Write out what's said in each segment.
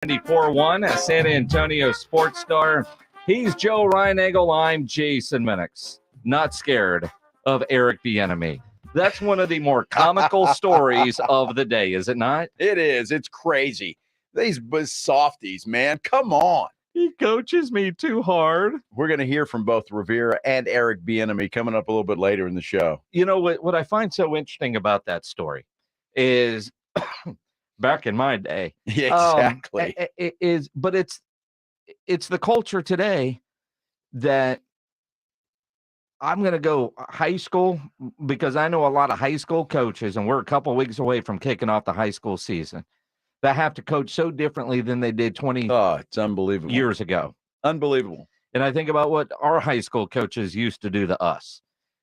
94.1 at San Antonio Sports Star. He's Joe Reinagel. I'm Jason Minix. Not scared of Eric Bieniemy. That's one of the more comical stories of the day, is it not? It is. It's crazy. These softies, man. Come on. He coaches me too hard. We're going to hear from both Rivera and Eric Bieniemy coming up a little bit later in the show. You know what I find so interesting about that story is back in my day. Exactly. But it's the culture today that I'm going to go high school because I know a lot of high school coaches, and we're a couple of weeks away from kicking off the high school season, that have to coach so differently than they did 20 it's unbelievable. years ago. Unbelievable. And I think about what our high school coaches used to do to us.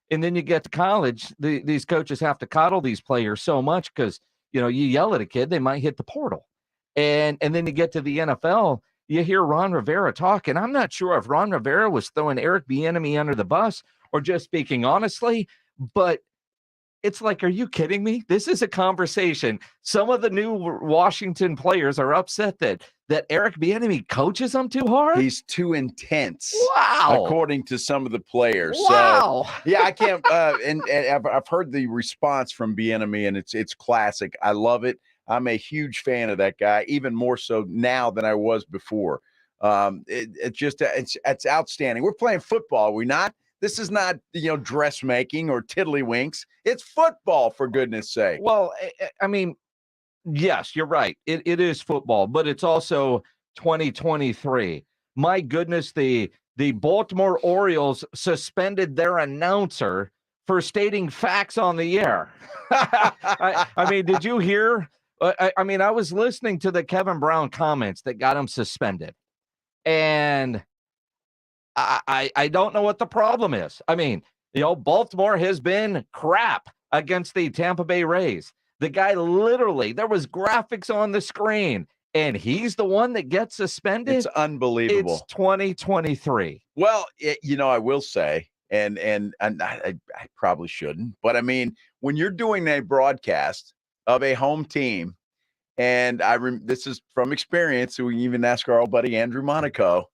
And then you get to college, these coaches have to coddle these players so much because, you yell at a kid, they might hit the portal. And then you get to the NFL, you hear Ron Rivera talk, and I'm not sure if Ron Rivera was throwing Eric Bieniemy under the bus or just speaking honestly, but it's like, are you kidding me? This is a conversation. Some of the new Washington players are upset that Eric Bieniemy coaches them too hard. He's too intense. Wow. According to some of the players. Wow. So, yeah, I can't. And I've heard the response from Bieniemy, and it's classic. I love it. I'm a huge fan of that guy, even more so now than I was before. It's outstanding. We're playing football, are we not? This is not, dressmaking or tiddlywinks. It's football, for goodness sake. Well, I mean, yes, you're right. It is football, but it's also 2023. My goodness, the Baltimore Orioles suspended their announcer for stating facts on the air. I mean, did you hear? I was listening to the Kevin Brown comments that got him suspended, and I don't know what the problem is. I mean, Baltimore has been crap against the Tampa Bay Rays. The guy literally, there was graphics on the screen, and he's the one that gets suspended. It's unbelievable. It's 2023. Well, I will say, and I probably shouldn't, but I mean, when you're doing a broadcast of a home team, and this is from experience, so we can even ask our old buddy Andrew Monaco,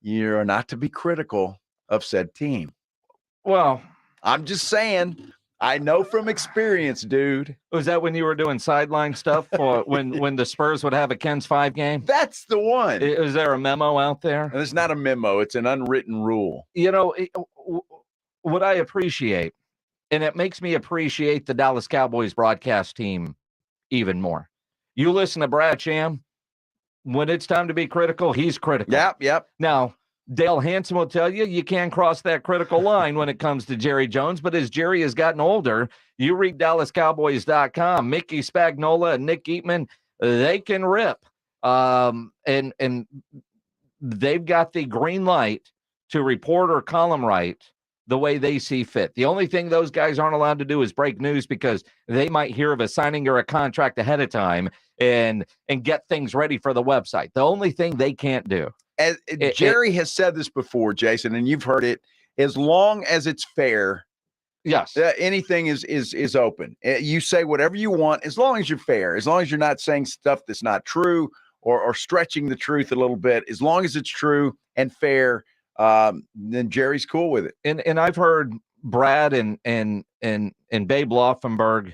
you're not to be critical of said team. Well, I'm just saying, I know from experience, dude. Was that when you were doing sideline stuff or when the Spurs would have a Ken's 5 game? That's the one. Is there a memo out there? And it's not a memo. It's an unwritten rule. What I appreciate, and it makes me appreciate the Dallas Cowboys broadcast team even more. You listen to Brad Sham. When it's time to be critical, he's critical. Yep. Now, Dale Hansen will tell you can't cross that critical line when it comes to Jerry Jones, but as Jerry has gotten older, you read DallasCowboys.com, Mickey Spagnola and Nick Eatman, they can rip. And they've got the green light to report or column write the way they see fit. The only thing those guys aren't allowed to do is break news because they might hear of a signing or a contract ahead of time and get things ready for the website. The only thing they can't do. Jerry has said this before, Jason, and you've heard it. As long as it's fair, yes, anything is open. You say whatever you want, as long as you're fair, as long as you're not saying stuff that's not true or stretching the truth a little bit. As long as it's true and fair, then Jerry's cool with it. And I've heard Brad and Babe Laufenberg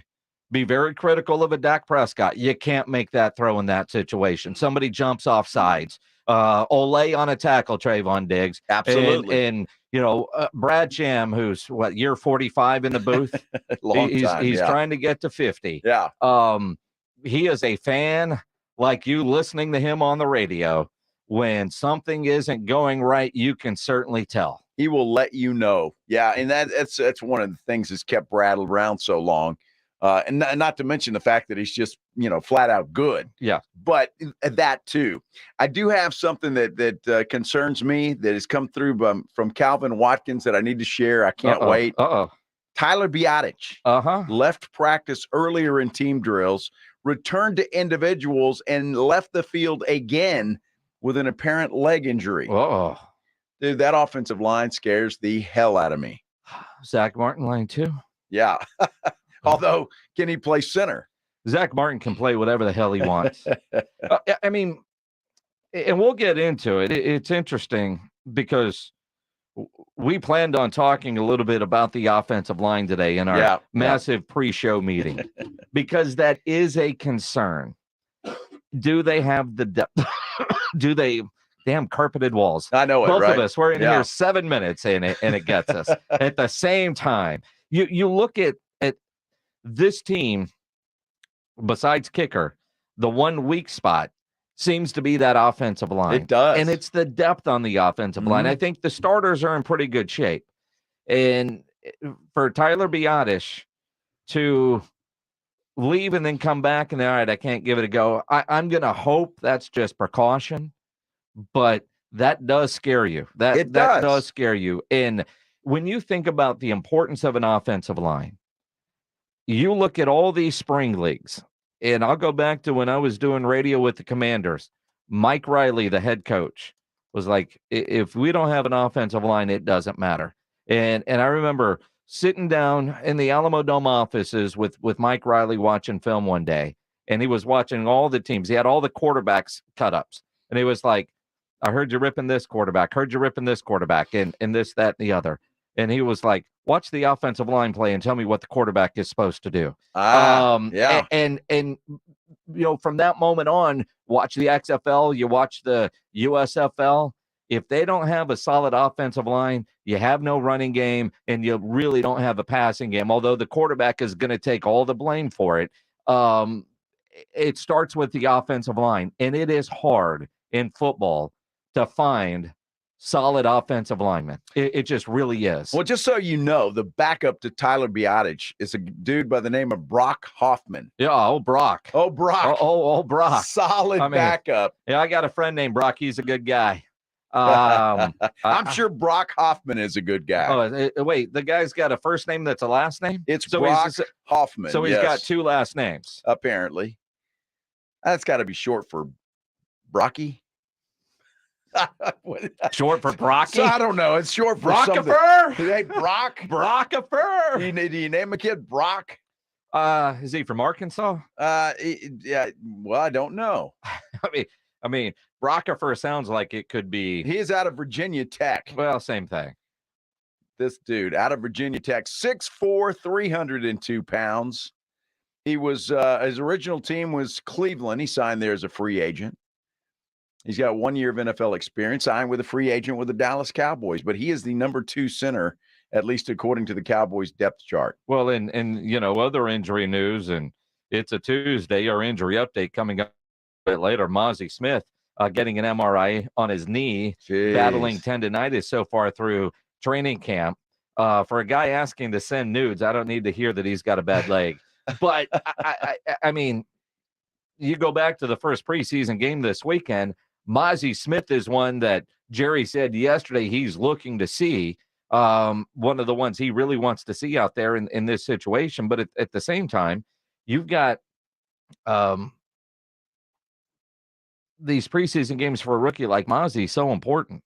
be very critical of a Dak Prescott. You can't make that throw in that situation. Somebody jumps off sides. Olay on a tackle, Trayvon Diggs. Absolutely. And Brad Sham, who's year 45 in the booth. He's trying to get to 50. Yeah. He is a fan like you listening to him on the radio. When something isn't going right, you can certainly tell. He will let you know. Yeah, and that's one of the things that's kept Brad around so long. And not to mention the fact that he's just, flat out good. Yeah. But that too. I do have something that concerns me that has come through from Calvin Watkins that I need to share. I can't wait. Tyler Biadasz left practice earlier in team drills, returned to individuals, and left the field again with an apparent leg injury. Dude, that offensive line scares the hell out of me. Zach Martin line 2. Yeah. Although, can he play center? Zach Martin can play whatever the hell he wants. I mean, and we'll get into it. It's interesting because we planned on talking a little bit about the offensive line today in our massive pre-show meeting because that is a concern. Do they have the depth? Do they? Damn carpeted walls. I know it, Both right? of us, we're in here 7 minutes in it, and it gets us. At the same time, you look at this team, besides kicker, the one weak spot seems to be that offensive line. It does. And it's the depth on the offensive line. I think the starters are in pretty good shape. And for Tyler Biadasz to leave and then come back and, all right, I can't give it a go. I'm going to hope that's just precaution, but that does scare you. That does scare you. And when you think about the importance of an offensive line, you look at all these spring leagues, and I'll go back to when I was doing radio with the Commanders. Mike Riley, the head coach, was like, if we don't have an offensive line, it doesn't matter. And I remember sitting down in the Alamo Dome offices with Mike Riley watching film one day, and he was watching all the teams. He had all the quarterbacks cut ups, and he was like, I heard you ripping this quarterback, and this, that, and the other. And he was like, watch the offensive line play and tell me what the quarterback is supposed to do. And you know, from that moment on, watch the XFL, you watch the USFL. If they don't have a solid offensive line, you have no running game, and you really don't have a passing game, although the quarterback is going to take all the blame for it. It starts with the offensive line, and it is hard in football to find solid offensive linemen. It just really is. Well, just so you know, the backup to Tyler Biadasz is a dude by the name of Brock Hoffman. Yeah, Brock. Brock. Solid backup. Yeah, I got a friend named Brock. He's a good guy. I'm sure Brock Hoffman is a good guy. Wait, the guy's got a first name that's a last name? It's Brock Hoffman. So he's got two last names. Apparently. That's got to be short for Brocky. Short for Brocky? So I don't know. It's short for Brockifer? Hey, Brock? Brockifer? Do you name a kid Brock? Is he from Arkansas? Yeah. Well, I don't know. I mean, Brockifer sounds like it could be. He is out of Virginia Tech. Well, same thing. This dude out of Virginia Tech, 6'4", 302 pounds. He was his original team was Cleveland. He signed there as a free agent. He's got 1 year of NFL experience, signed with a free agent with the Dallas Cowboys, but he is the number 2 center, at least according to the Cowboys depth chart. Well, and you know, other injury news, and it's a Tuesday, our injury update coming up a bit later. Mozzie Smith getting an MRI on his knee, battling tendonitis so far through training camp. For a guy asking to send nudes, I don't need to hear that he's got a bad leg. But, I mean, you go back to the first preseason game this weekend, Mozzie Smith is one that Jerry said yesterday he's looking to see, one of the ones he really wants to see out there in this situation. But at the same time, you've got these preseason games for a rookie like Mozzie so important.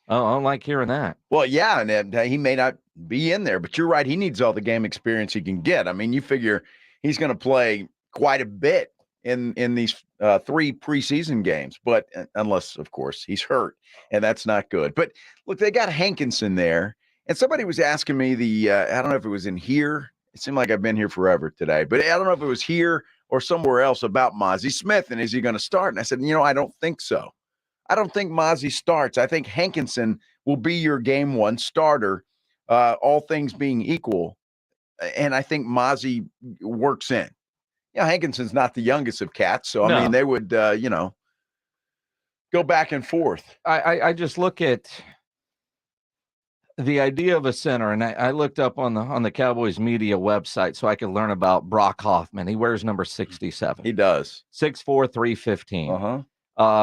I don't like hearing that. Well, yeah, and he may not be in there, but you're right. He needs all the game experience he can get. I mean, you figure he's going to play quite a bit in these 3 preseason games, but unless, of course, he's hurt, and that's not good. But look, they got Hankinson there, and somebody was asking me I don't know if it was in here. It seemed like I've been here forever today, but I don't know if it was here or somewhere else about Mozzie Smith, and is he going to start? And I said, I don't think so. I don't think Mozzie starts. I think Hankinson will be your game 1 starter, all things being equal, and I think Mozzie works in. Hankinson's not the youngest of cats, so I mean, they would, go back and forth. I just look at the idea of a center, and I looked up on the Cowboys media website so I could learn about Brock Hoffman. He wears number 67. He does. 6'4", 315.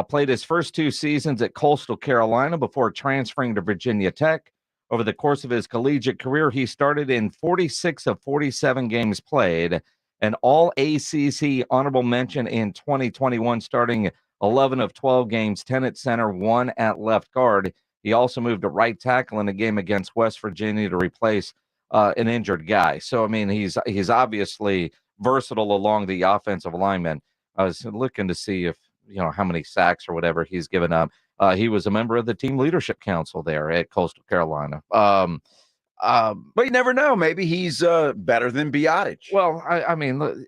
Played his first 2 seasons at Coastal Carolina before transferring to Virginia Tech. Over the course of his collegiate career, he started in 46 of 47 games played. An all-ACC honorable mention in 2021, starting 11 of 12 games, 10 at center, 1 at left guard. He also moved to right tackle in a game against West Virginia to replace an injured guy. So, I mean, he's obviously versatile along the offensive lineman. I was looking to see if how many sacks or whatever he's given up. He was a member of the team leadership council there at Coastal Carolina. But you never know. Maybe he's better than Biotic. Well, I mean,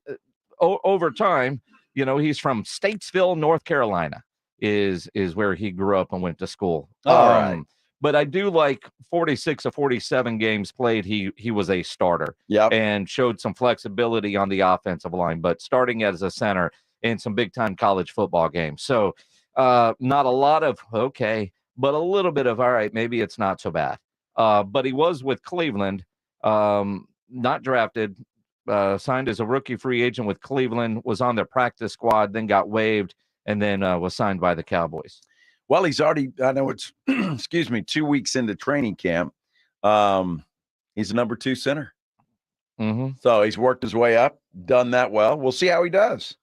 over time, he's from Statesville, North Carolina, is where he grew up and went to school. All right. But I do like 46 of 47 games played. He was a starter. Yep. And showed some flexibility on the offensive line, but starting as a center in some big time college football games. So not a lot of okay, but a little bit of all right, maybe it's not so bad. But he was with Cleveland, not drafted, signed as a rookie free agent with Cleveland, was on their practice squad, then got waived, and then was signed by the Cowboys. Well, he's already, I know it's, 2 weeks into training camp. He's a number 2 center. Mm-hmm. So he's worked his way up, done that well. We'll see how he does.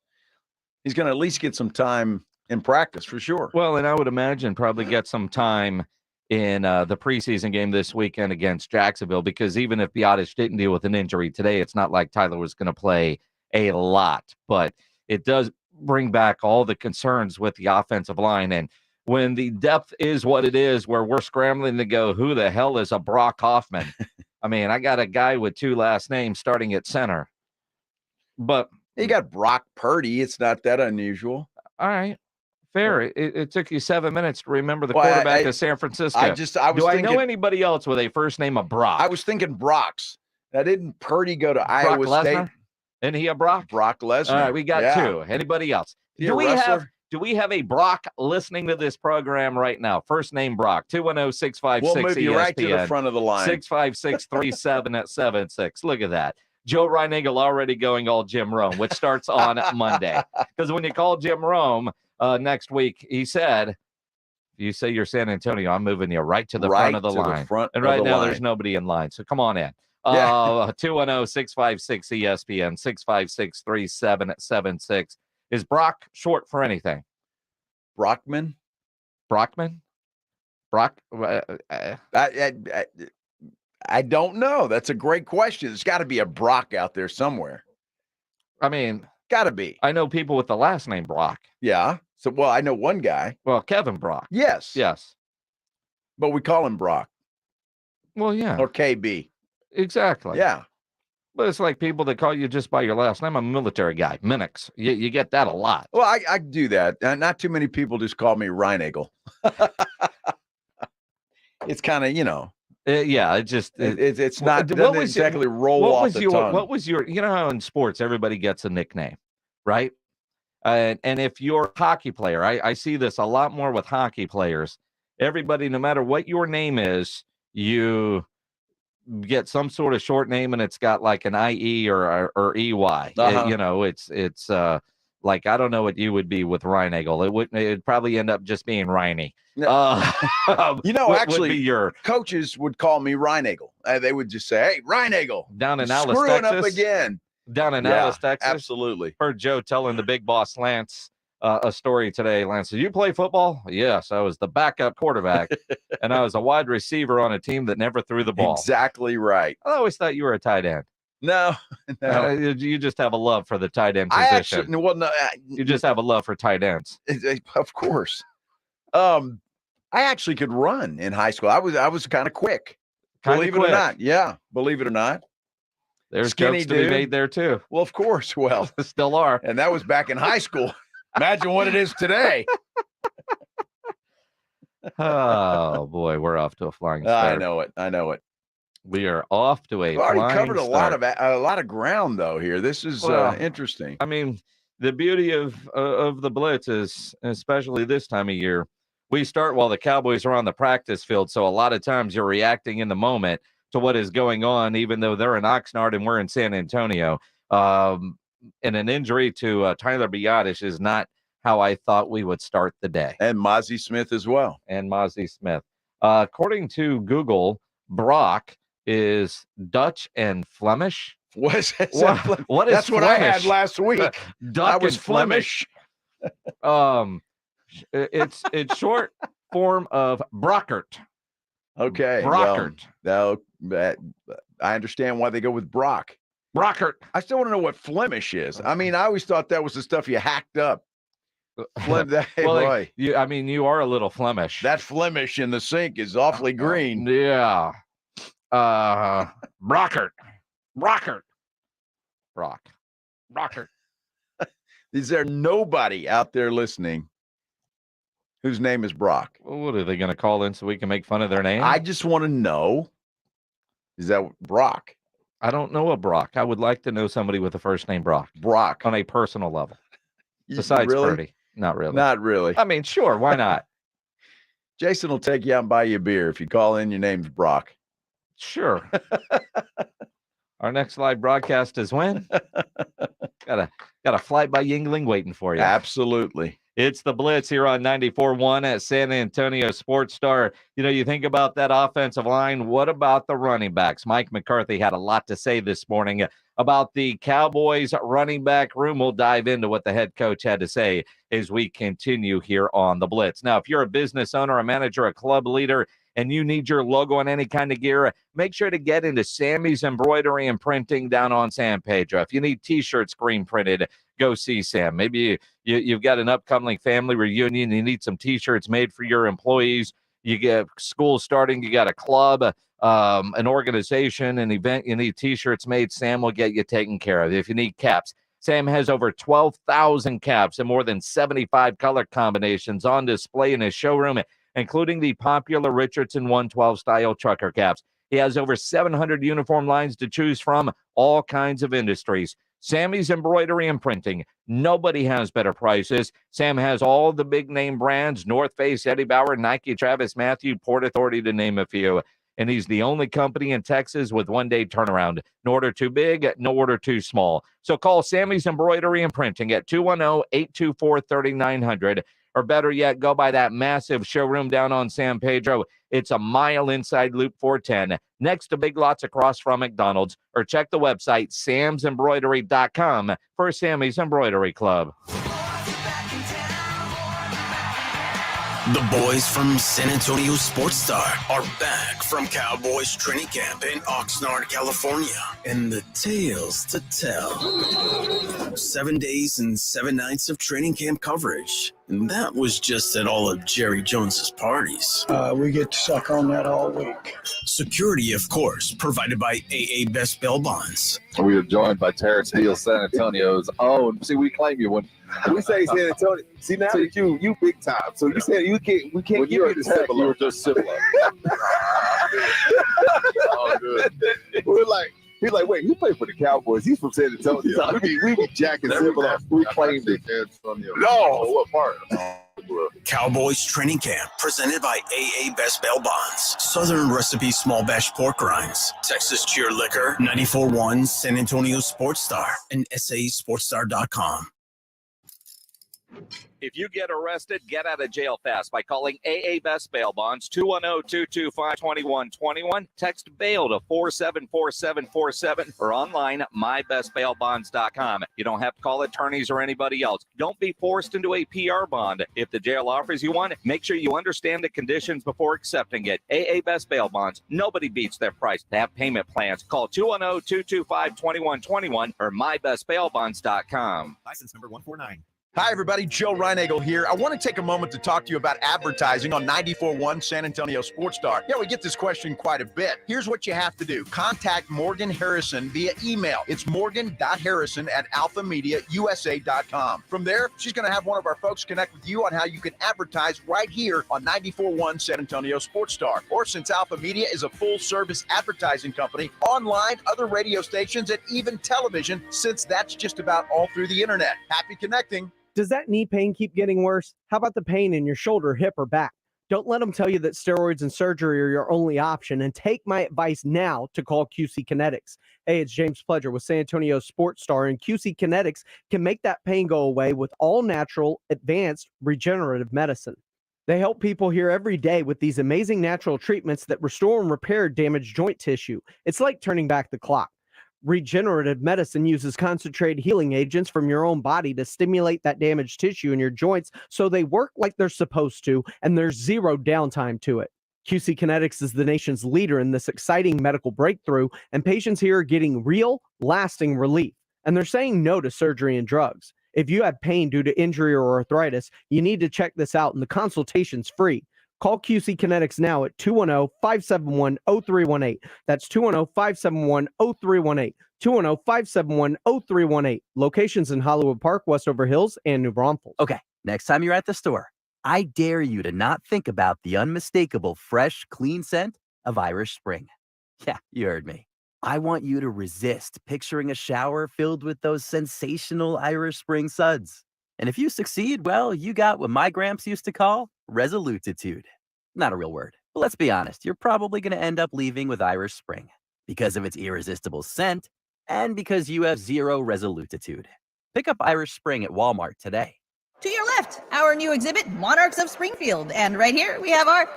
He's going to at least get some time in practice for sure. Well, and I would imagine probably get some time in the preseason game this weekend against Jacksonville, because even if Biotic didn't deal with an injury today, it's not like Tyler was going to play a lot. But it does bring back all the concerns with the offensive line. And when the depth is what it is, where we're scrambling to go, who the hell is a Brock Hoffman? I mean, I got a guy with 2 last names starting at center. But you got Brock Purdy. It's not that unusual. All right. Fair. It took you 7 minutes to remember the quarterback of San Francisco. Do I know anybody else with a first name of Brock? I was thinking Brock's. Now, didn't Purdy go to Iowa State? Isn't he a Brock? Brock Lesnar. All right, we got 2. Anybody else? Do we have a Brock listening to this program right now? First name Brock, 210-656-ESPN. We'll move you right to the front of the line. 656-3776. Look at that. Joe Reinagle already going all Jim Rome, which starts on Monday. Because when you call Jim Rome next week, he said, if you say you're San Antonio, I'm moving you right to the front of the line. And right now, there's nobody in line. So come on in. 210-656-ESPN, 656-3776. Is Brock short for anything? Brockman? Brock? I don't know. That's a great question. There's got to be a Brock out there somewhere. I mean, got to be. I know people with the last name Brock. Yeah. So, well, I know one guy. Well, Kevin Brock. Yes. But we call him Brock. Well, yeah. Or KB. Exactly. Yeah. But it's like people that call you just by your last name. I'm a military guy. Minix. You get that a lot. Well, I do that. Not too many people just call me Reinagle. It's kind of, yeah, it's not doesn't exactly roll off the tongue. What was your, how in sports everybody gets a nickname, right? And if you're a hockey player, I see this a lot more with hockey players. Everybody, no matter what your name is, you get some sort of short name and it's got like an IE or EY. It's like, I don't know what you would be with Reinagle. It'd probably end up just being Riney. Actually, your coaches would call me Reinagle. They would just say, "Hey, Reinagle, down in Alice, screwing Texas up again." Down in Alice, Texas. Absolutely. Heard Joe telling the big boss Lance a story today. Lance said, "You play football?" Yes, I was the backup quarterback, and I was a wide receiver on a team that never threw the ball. Exactly right. I always thought you were a tight end. No. You just have a love for the tight end position. You just have a love for tight ends. Of course. I actually could run in high school. I was kind of quick. Believe it or not. Yeah. Believe it or not. There's skinny jokes to be made there too. Well, of course. Well, still are. And that was back in high school. Imagine what it is today. Oh boy, we're off to a flying start. I know it. We are off to a. We've already covered a lot of ground though here. This is interesting. I mean, the beauty of the Blitz is, especially this time of year, we start while the Cowboys are on the practice field. So a lot of times you're reacting in the moment to what is going on, even though they're in Oxnard and we're in San Antonio. And an injury to Tyler Biotic is not how I thought we would start the day. And Mozzie Smith as well. According to Google, Brock is Dutch and Flemish. What is That's Flemish? What I had last week. I was Flemish. It's short form of Brockert. Okay. Brockert. Well, I understand why they go with Brock. Brockert. I still want to know what Flemish is. I mean, I always thought that was the stuff you hacked up. Hey, well, boy. You are a little Flemish. That Flemish in the sink is awfully green. Yeah. Brockert. Is there nobody out there listening whose name is Brock? Well, what are they going to call in so we can make fun of their name? I just want to know. Is that Brock? I don't know a Brock. I would like to know somebody with the first name Brock. Brock. On a personal level. Besides really? Purdy. Not really. Not really. I mean, sure. Why not? Jason will take you out and buy you a beer if you call in. Your name's Brock. Sure. Our next live broadcast is when? Got a flight by Yingling waiting for you. Absolutely. It's the Blitz here on 94.1 at San Antonio Sports Star. You think about that offensive line. What about the running backs? Mike McCarthy had a lot to say this morning about the Cowboys running back room. We'll dive into what the head coach had to say as we continue here on the Blitz. Now, if you're a business owner, a manager, a club leader, and you need your logo on any kind of gear, make sure to get into Sammy's Embroidery and Printing down on San Pedro. If you need T-shirts screen printed, go see Sam. Maybe you've got an upcoming family reunion. You need some T-shirts made for your employees. You get school starting. You got a club, an organization, an event. You need T-shirts made. Sam will get you taken care of. If you need caps, Sam has over 12,000 caps and more than 75 color combinations on display in his showroom, including the popular Richardson 112 style trucker caps. He has over 700 uniform lines to choose from, all kinds of industries. Sammy's Embroidery and Printing. Nobody has better prices. Sam has all the big name brands: North Face, Eddie Bauer, Nike, Travis Matthew, Port Authority, to name a few. And he's the only company in Texas with one-day turnaround. No order too big, no order too small. So call Sammy's Embroidery and Printing at 210-824-3900. Or better yet, go by that massive showroom down on San Pedro. It's a mile inside Loop 410, next to Big Lots across from McDonald's. Or check the website, samsembroidery.com, for Sammy's Embroidery Club. The boys from San Antonio Sports Star are back from Cowboys training camp in Oxnard, California, and the tales to tell. 7 days and 7 nights of training camp coverage, and that was just at all of Jerry Jones's parties. We get to suck on that all week. Security, of course, provided by AA Best Bail Bonds. We are joined by Terrence Hill, San Antonio's own. See, we claim you when we say San Antonio. See, now that you big time. So you said we can't give you the symbol. You were just similar. Oh, good. He's like, wait, he played for the Cowboys. He's from San Antonio. We be jacking symbol. We claimed it. No, what part? Cowboys training camp presented by AA Best Bail Bonds, Southern Recipe Small Batch Pork Rinds, Texas Cheer Liquor, 94.1 San Antonio Sports Star, and SASportsStar.com. If you get arrested, get out of jail fast by calling AA Best Bail Bonds, 210-225-2121. Text bail to 474747 or online, mybestbailbonds.com. You don't have to call attorneys or anybody else. Don't be forced into a PR bond. If the jail offers you one, make sure you understand the conditions before accepting it. AA Best Bail Bonds. Nobody beats their price. They have payment plans. Call 210-225-2121 or mybestbailbonds.com. License number 149. Hi, everybody. Joe Reinagle here. I want to take a moment to talk to you about advertising on 94.1 San Antonio Sports Star. Yeah, we get this question quite a bit. Here's what you have to do. Contact Morgan Harrison via email. It's morgan.harrison@alphamediausa.com. From there, she's going to have one of our folks connect with you on how you can advertise right here on 94.1 San Antonio Sports Star. Or since Alpha Media is a full-service advertising company, online, other radio stations, and even television, since that's just about all through the internet. Happy connecting. Does that knee pain keep getting worse? How about the pain in your shoulder, hip, or back? Don't let them tell you that steroids and surgery are your only option, and take my advice now to call QC Kinetics. Hey, it's James Pledger with San Antonio Sports Star, and QC Kinetics can make that pain go away with all-natural, advanced, regenerative medicine. They help people here every day with these amazing natural treatments that restore and repair damaged joint tissue. It's like turning back the clock. Regenerative medicine uses concentrated healing agents from your own body to stimulate that damaged tissue in your joints so they work like they're supposed to, and there's zero downtime to it. QC Kinetics is the nation's leader in this exciting medical breakthrough, and patients here are getting real, lasting relief, and they're saying no to surgery and drugs. If you have pain due to injury or arthritis, you need to check this out, and the consultation's free. Call QC Kinetics now at 210-571-0318. That's 210-571-0318. 210-571-0318. Locations in Hollywood Park, Westover Hills, and New Braunfels. Okay, next time you're at the store, I dare you to not think about the unmistakable fresh, clean scent of Irish Spring. Yeah, you heard me. I want you to resist picturing a shower filled with those sensational Irish Spring suds. And if you succeed, well, you got what my gramps used to call resolutitude. Not a real word, but let's be honest, you're probably going to end up leaving with Irish Spring because of its irresistible scent and because you have zero resolutitude. Pick up Irish Spring at Walmart today. To your left, our new exhibit, Monarchs of Springfield. And right here, we have our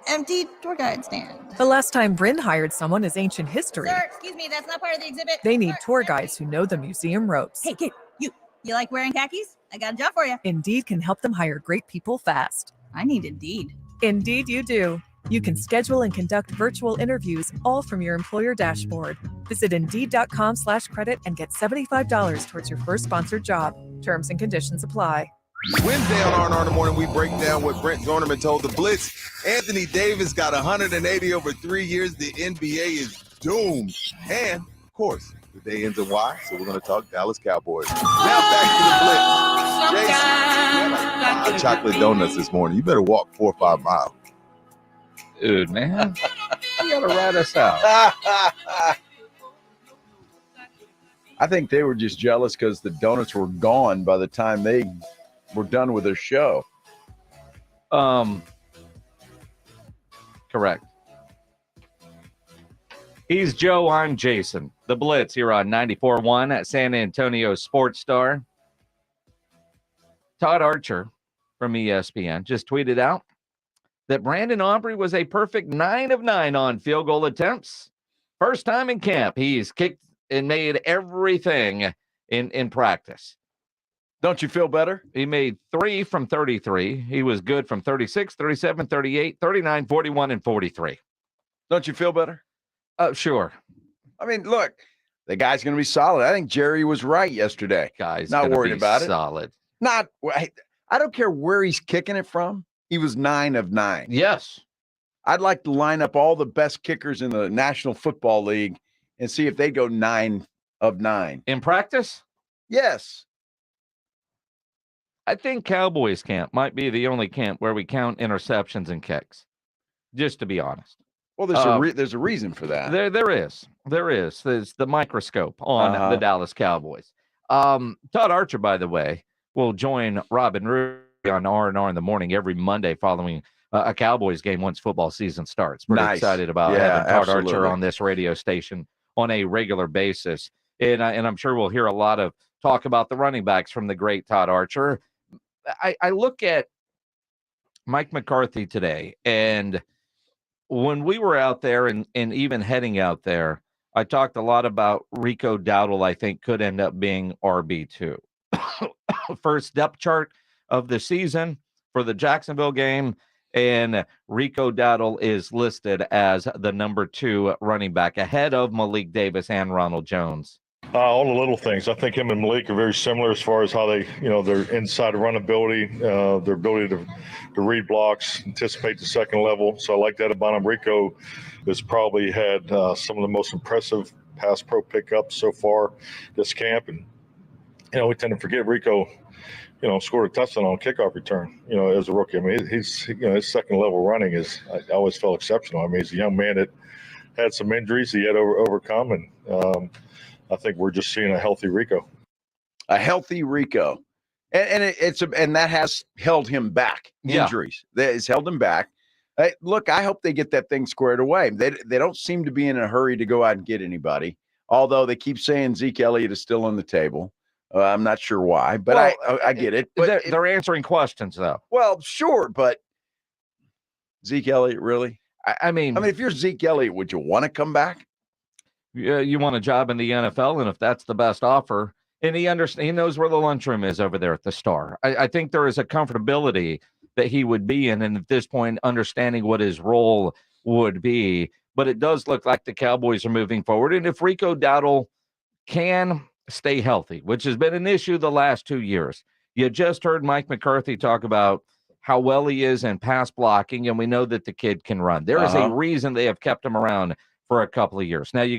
empty tour guide stand. The last time Bryn hired someone is ancient history. Sir, excuse me, that's not part of the exhibit. They need tour guides who know the museum ropes. Hey, kid, you like wearing khakis? I got a job for you. Indeed can help them hire great people fast. I need Indeed. Indeed you do. You can schedule and conduct virtual interviews all from your employer dashboard. Visit Indeed.com/credit and get $75 towards your first sponsored job. Terms and conditions apply. Wednesday on R&R in the Morning, we break down what Brent Gornerman told the Blitz. Anthony Davis got 180 over 3 years. The NBA is doomed. And, of course, the day ends in Y, so we're going to talk Dallas Cowboys. Now back to the Blitz. Jason, you had like 5 chocolate donuts this morning. You better walk 4 or 5 miles. Dude, man. You got to rat us out. I think they were just jealous because the donuts were gone by the time they were done with their show. Correct. He's Joe. I'm Jason. The Blitz here on 94.1 at San Antonio Sports Star. Todd Archer from ESPN just tweeted out that Brandon Aubrey was a perfect 9 of 9 on field goal attempts. First time in camp. He's kicked and made everything in practice. Don't you feel better? He made 3 from 33. He was good from 36, 37, 38, 39, 41, and 43. Don't you feel better? Sure. I mean, look, the guy's going to be solid. I think Jerry was right yesterday. Guy's not worried about solid. I don't care where he's kicking it from. He was 9 of 9. Yes. I'd like to line up all the best kickers in the National Football League and see if they go 9 of 9. In practice? Yes. I think Cowboys camp might be the only camp where we count interceptions and kicks, just to be honest. Well, there's a reason for that. There is. There's the microscope on the Dallas Cowboys. Todd Archer, by the way, will join Robin Rudy on R&R in the morning every Monday following a Cowboys game once football season starts. Pretty excited about having Todd Archer on this radio station on a regular basis. And I'm sure we'll hear a lot of talk about the running backs from the great Todd Archer. I look at Mike McCarthy today, and when we were out there and even heading out there, I talked a lot about Rico Dowdle. I think could end up being RB2. First depth chart of the season for the Jacksonville game, and Rico Dowdle is listed as the number 2 running back ahead of Malik Davis and Ronald Jones. All the little things. I think him and Malik are very similar as far as how they, their inside run ability, their ability to read blocks, anticipate the second level. So I like that about him. Rico has probably had some of the most impressive pass pro pickups so far this camp. And, we tend to forget Rico, scored a touchdown on kickoff return, as a rookie. I mean, he's, his second level running I always felt exceptional. I mean, he's a young man that had some injuries he had overcome. And, I think we're just seeing a healthy Rico. A healthy Rico. And that has held him back. Injuries. That has held him back. Look, I hope they get that thing squared away. They don't seem to be in a hurry to go out and get anybody, although they keep saying Zeke Elliott is still on the table. I'm not sure why, but I get it. But they're answering questions, though. Well, sure, but Zeke Elliott, really? I mean, if you're Zeke Elliott, would you want to come back? You want a job in the NFL, and if that's the best offer, and he knows where the lunchroom is over there at the Star. I think there is a comfortability that he would be in, and at this point, understanding what his role would be. But it does look like the Cowboys are moving forward, and if Rico Dowdle can stay healthy, which has been an issue the last 2 years. You just heard Mike McCarthy talk about how well he is in pass blocking, and we know that the kid can run. There is a reason they have kept him around for a couple of years. Now you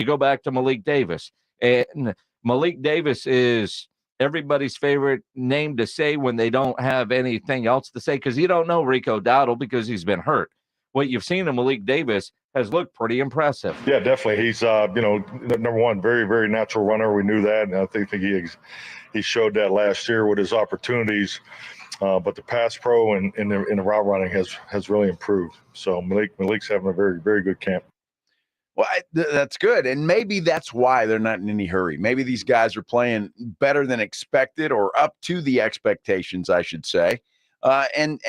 go back to Malik Davis, and Malik Davis is everybody's favorite name to say when they don't have anything else to say, because you don't know Rico Dowdle because he's been hurt. What you've seen in Malik Davis has looked pretty impressive. Yeah, definitely. He's number one, very, very natural runner. We knew that, and I think he showed that last year with his opportunities. But the pass pro and in the route running has really improved. So Malik's having a very, very good camp. Well, that's good. And maybe that's why they're not in any hurry. Maybe these guys are playing better than expected, or up to the expectations, I should say. And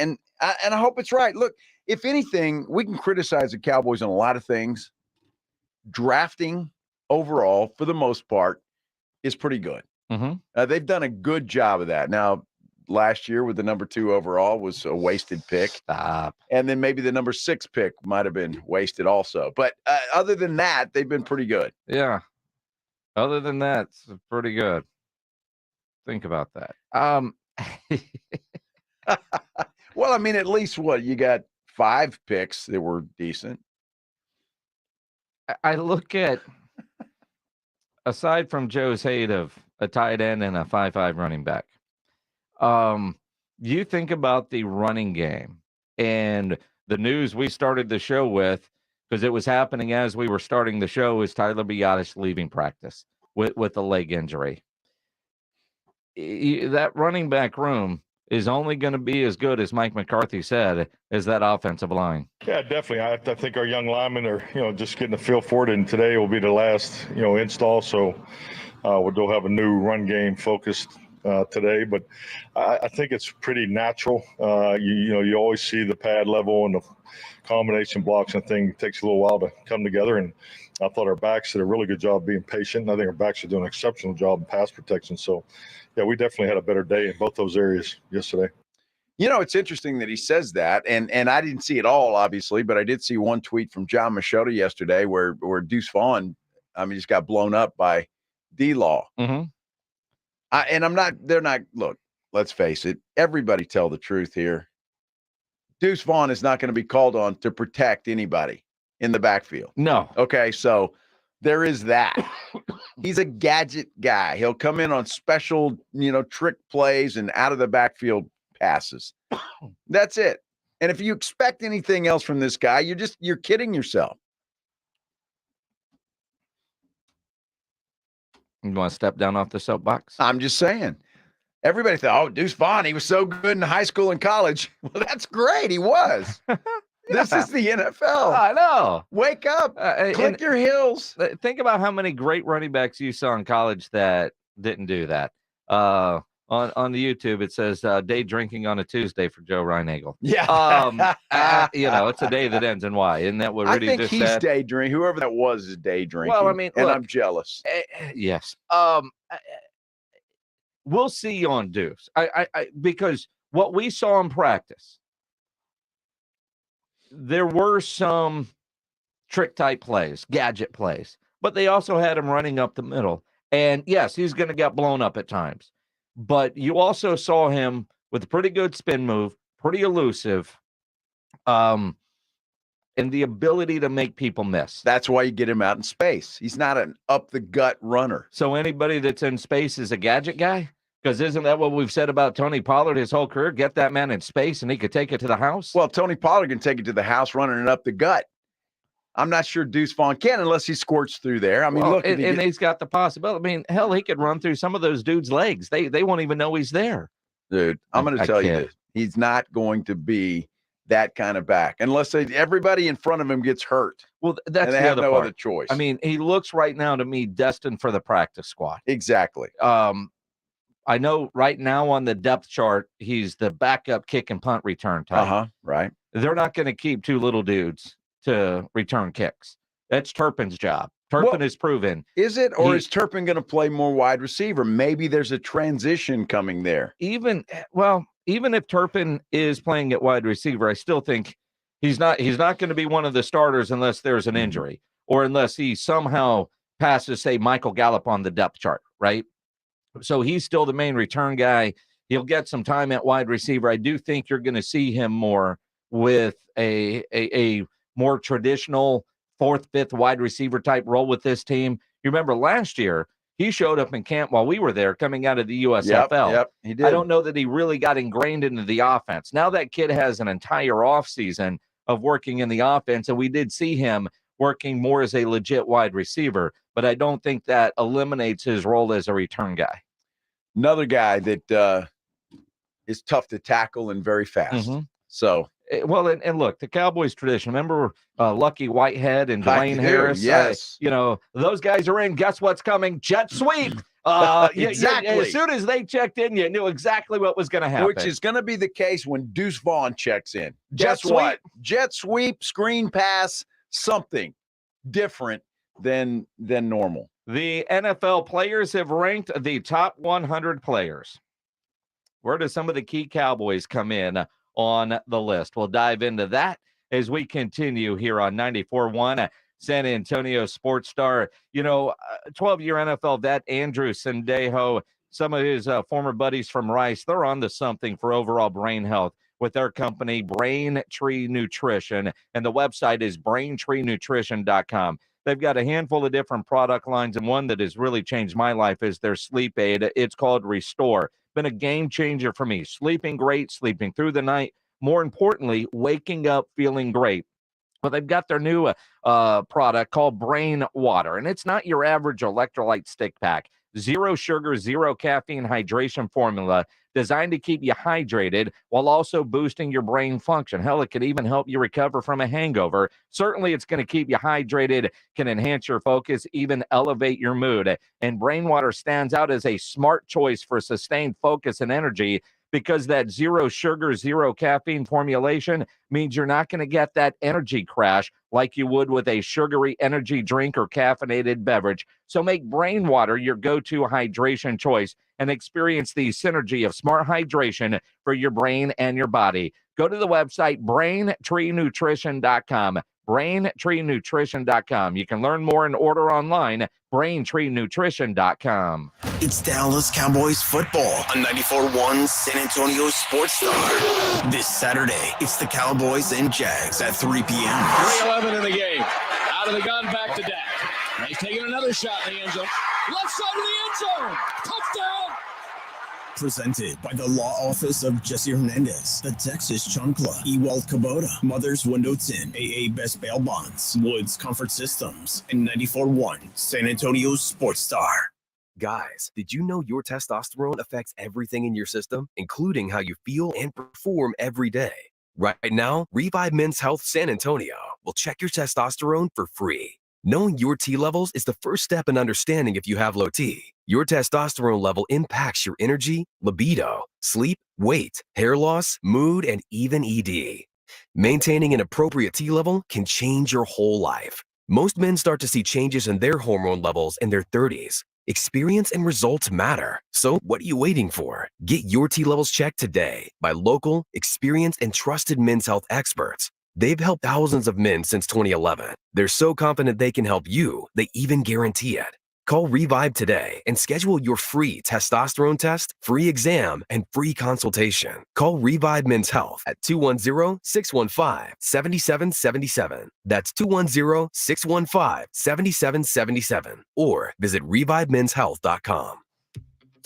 I hope it's right. Look, if anything, we can criticize the Cowboys on a lot of things. Drafting overall, for the most part, is pretty good. They've done a good job of that. Now, last year with the number 2 overall was a wasted pick. Stop. And then maybe the number 6 pick might have been wasted also. But other than that, they've been pretty good. Yeah. Other than that, it's pretty good. Think about that. Well, I mean, at least you got 5 picks that were decent. I look at, aside from Joe's hate of a tight end and a 5'5" running back, you think about the running game and the news we started the show with, because it was happening as we were starting the show, is Tyler Biadasz leaving practice with a leg injury. That running back room is only going to be as good as Mike McCarthy said as that offensive line. Yeah, definitely. I think our young linemen are, just getting a feel for it, and today will be the last, install. So we'll have a new run game focused today, but I think it's pretty natural. You always see the pad level and the combination blocks and thing. It takes a little while to come together, and I thought our backs did a really good job being patient. I think our backs are doing an exceptional job in pass protection. So, yeah, we definitely had a better day in both those areas yesterday. It's interesting that he says that, and I didn't see it all, obviously, but I did see one tweet from John Machota yesterday where Deuce Vaughn, just got blown up by D-Law. Look, let's face it, everybody tell the truth here. Deuce Vaughn is not going to be called on to protect anybody in the backfield. No. Okay, so there is that. He's a gadget guy. He'll come in on special, trick plays and out of the backfield passes. That's it. And if you expect anything else from this guy, you're kidding yourself. You want to step down off the soapbox? I'm just saying. Everybody thought, Deuce Vaughn, he was so good in high school and college. Well, that's great. He was. This is the NFL. I know. Wake up. Click your heels. Think about how many great running backs you saw in college that didn't do that. On the YouTube, it says day drinking on a Tuesday for Joe Reinagle. Yeah. It's a day that ends in Y. Isn't that what Rudy just said? I think he's day drinking. Whoever that was is day drinking. Well, I mean, and look, I'm jealous. Yes. We'll see on Deuce. Because what we saw in practice, there were some trick type plays, gadget plays, but they also had him running up the middle. And yes, he's going to get blown up at times. But you also saw him with a pretty good spin move, pretty elusive, and the ability to make people miss. That's why you get him out in space. He's not an up-the-gut runner. So anybody that's in space is a gadget guy? Because isn't that what we've said about Tony Pollard his whole career? Get that man in space and he could take it to the house? Well, Tony Pollard can take it to the house running it up the gut. I'm not sure Deuce Vaughn can unless he squirts through there. I mean, look. And he's got the possibility. I mean, hell, he could run through some of those dudes' legs. They won't even know he's there. Dude, I'm going to tell you this. He's not going to be that kind of back unless everybody in front of him gets hurt. Well, that's the other part. Other choice. I mean, he looks right now to me destined for the practice squad. Exactly. I know right now on the depth chart, he's the backup kick and punt return type. Right. They're not going to keep two little dudes to return kicks. That's Turpin's job. Turpin is proven. Is it? Or is Turpin going to play more wide receiver? Maybe there's a transition coming there. Even if Turpin is playing at wide receiver, I still think he's not going to be one of the starters unless there's an injury or unless he somehow passes, say, Michael Gallup on the depth chart. right? So he's still the main return guy. He'll get some time at wide receiver. I do think you're going to see him more with a more traditional fourth, fifth wide receiver type role with this team. You remember last year, he showed up in camp while we were there coming out of the USFL. Yep, he did. I don't know that he really got ingrained into the offense. Now that kid has an entire offseason of working in the offense, and we did see him working more as a legit wide receiver, but I don't think that eliminates his role as a return guy. Another guy that is tough to tackle and very fast. So, well, and look, the Cowboys tradition. Remember Lucky Whitehead and Dwayne Harris? Yes. Those guys are in. Guess what's coming? Jet sweep. Exactly. As soon as they checked in, you knew exactly what was going to happen. Which is going to be the case when Deuce Vaughn checks in. Jet Guess what? Jet sweep, screen pass, something different than normal. The NFL players have ranked the top 100 players. Where do some of the key Cowboys come in on the list? We'll dive into that as we continue here on 94.1 San Antonio Sports Star. 12-year NFL vet Andrew Sendejo, some of his former buddies from Rice, they're on to something for overall brain health with their company, Braintree Nutrition, and the website is braintreenutrition.com. They've got a handful of different product lines, and one that has really changed my life is their sleep aid. It's called Restore. Been a game changer for me. Sleeping great, sleeping through the night. More importantly, waking up feeling great. Well, they've got their new product called Brain Water, and it's not your average electrolyte stick pack. 0 sugar, 0 caffeine hydration formula designed to keep you hydrated while also boosting your brain function. Hell, it could even help you recover from a hangover. Certainly, it's going to keep you hydrated, can enhance your focus, even elevate your mood. And Brain Water stands out as a smart choice for sustained focus and energy, because that 0 sugar, 0 caffeine formulation means you're not going to get that energy crash like you would with a sugary energy drink or caffeinated beverage. So make Brain Water your go-to hydration choice and experience the synergy of smart hydration for your brain and your body. Go to the website, braintreenutrition.com. braintreenutrition.com. You can learn more and order online, braintreenutrition.com. It's Dallas Cowboys football on 94.1 San Antonio Sports Star. This Saturday, it's the Cowboys and Jags at 3 p.m. 3:11 in the game. Out of the gun, back to Dak. He's taking another shot in the end zone. Left side of the end zone. Touchdown. Presented by the law office of Jesse Hernandez, the Texas Chancla, Ewald Kubota, Mother's Window Tin, AA Best Bail Bonds, Woods Comfort Systems, and 94.1 San Antonio Sports Star. Guys, did you know your testosterone affects everything in your system, including how you feel and perform every day? Right now, Revive Men's Health San Antonio will check your testosterone for free. Knowing your T levels is the first step in understanding if you have low T. Your testosterone level impacts your energy, libido, sleep, weight, hair loss, mood, and even ED. Maintaining an appropriate T level can change your whole life. Most men start to see changes in their hormone levels in their 30s. Experience and results matter. So what are you waiting for? Get your T levels checked today by local, experienced, and trusted men's health experts. They've helped thousands of men since 2011. They're so confident they can help you, they even guarantee it. Call Revive today and schedule your free testosterone test, free exam, and free consultation. Call Revive Men's Health at 210-615-7777. That's 210-615-7777. Or visit revivemenshealth.com.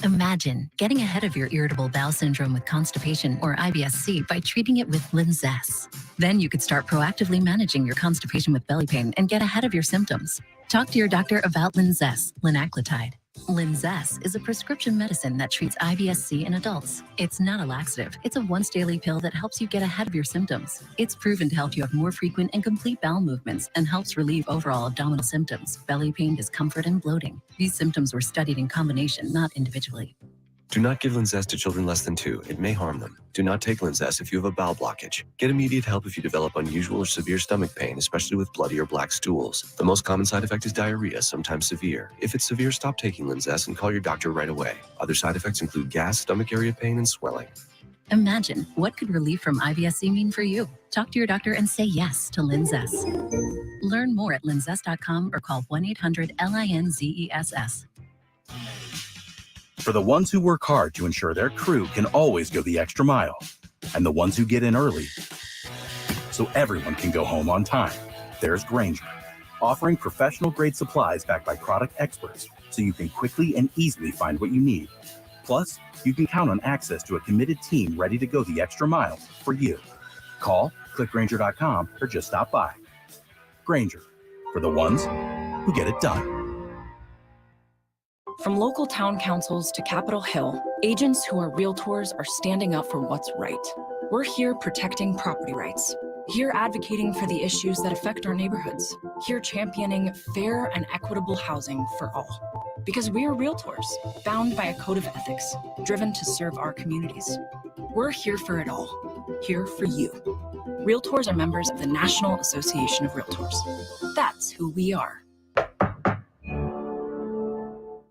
Imagine getting ahead of your irritable bowel syndrome with constipation or IBS-C by treating it with Linzess. Then you could start proactively managing your constipation with belly pain and get ahead of your symptoms. Talk to your doctor about Linzess, linaclotide. Linzess is a prescription medicine that treats IBS-C in adults. It's not a laxative. It's a once-daily pill that helps you get ahead of your symptoms. It's proven to help you have more frequent and complete bowel movements and helps relieve overall abdominal symptoms, belly pain, discomfort, and bloating. These symptoms were studied in combination, not individually. Do not give Linzess to children less than 2. It may harm them. Do not take Linzess if you have a bowel blockage. Get immediate help if you develop unusual or severe stomach pain, especially with bloody or black stools. The most common side effect is diarrhea, sometimes severe. If it's severe, stop taking Linzess and call your doctor right away. Other side effects include gas, stomach area pain, and swelling. Imagine what could relief from IBS-C mean for you. Talk to your doctor and say yes to Linzess. Learn more at linzess.com or call 1-800-LINZESS. For the ones who work hard to ensure their crew can always go the extra mile, and the ones who get in early so everyone can go home on time. There's Grainger, offering professional-grade supplies backed by product experts so you can quickly and easily find what you need. Plus, you can count on access to a committed team ready to go the extra mile for you. Call, click Grainger.com, or just stop by. Grainger, for the ones who get it done. From local town councils to Capitol Hill, agents who are realtors are standing up for what's right. We're here protecting property rights. Here advocating for the issues that affect our neighborhoods. Here championing fair and equitable housing for all. Because we are realtors, bound by a code of ethics, driven to serve our communities. We're here for it all. Here for you. Realtors are members of the National Association of Realtors. That's who we are.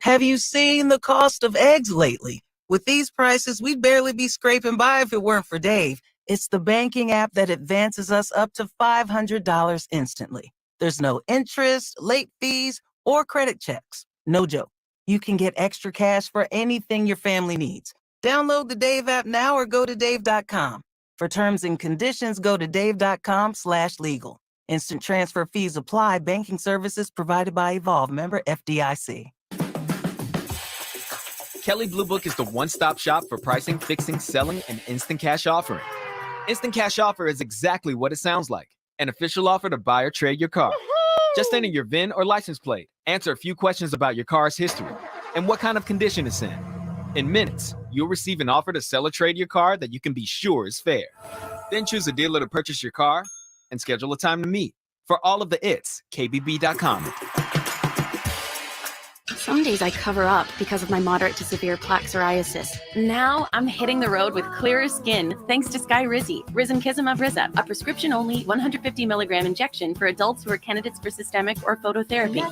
Have you seen the cost of eggs lately? With these prices, we'd barely be scraping by if it weren't for Dave. It's the banking app that advances us up to $500 instantly. There's no interest, late fees, or credit checks. No joke. You can get extra cash for anything your family needs. Download the Dave app now or go to dave.com. For terms and conditions, go to dave.com/legal. Instant transfer fees apply. Banking services provided by Evolve. Member FDIC. Kelley Blue Book is the one-stop shop for pricing, fixing, selling, and instant cash offering. Instant Cash Offer is exactly what it sounds like. An official offer to buy or trade your car. Just enter your VIN or license plate, answer a few questions about your car's history, and what kind of condition it's in. In minutes, you'll receive an offer to sell or trade your car that you can be sure is fair. Then choose a dealer to purchase your car and schedule a time to meet. For all of the its, KBB.com. Some days I cover up because of my moderate to severe plaque psoriasis. Now I'm hitting the road with clearer skin thanks to Skyrizi, Risankizumab Riza, a prescription-only 150 milligram injection for adults who are candidates for systemic or phototherapy.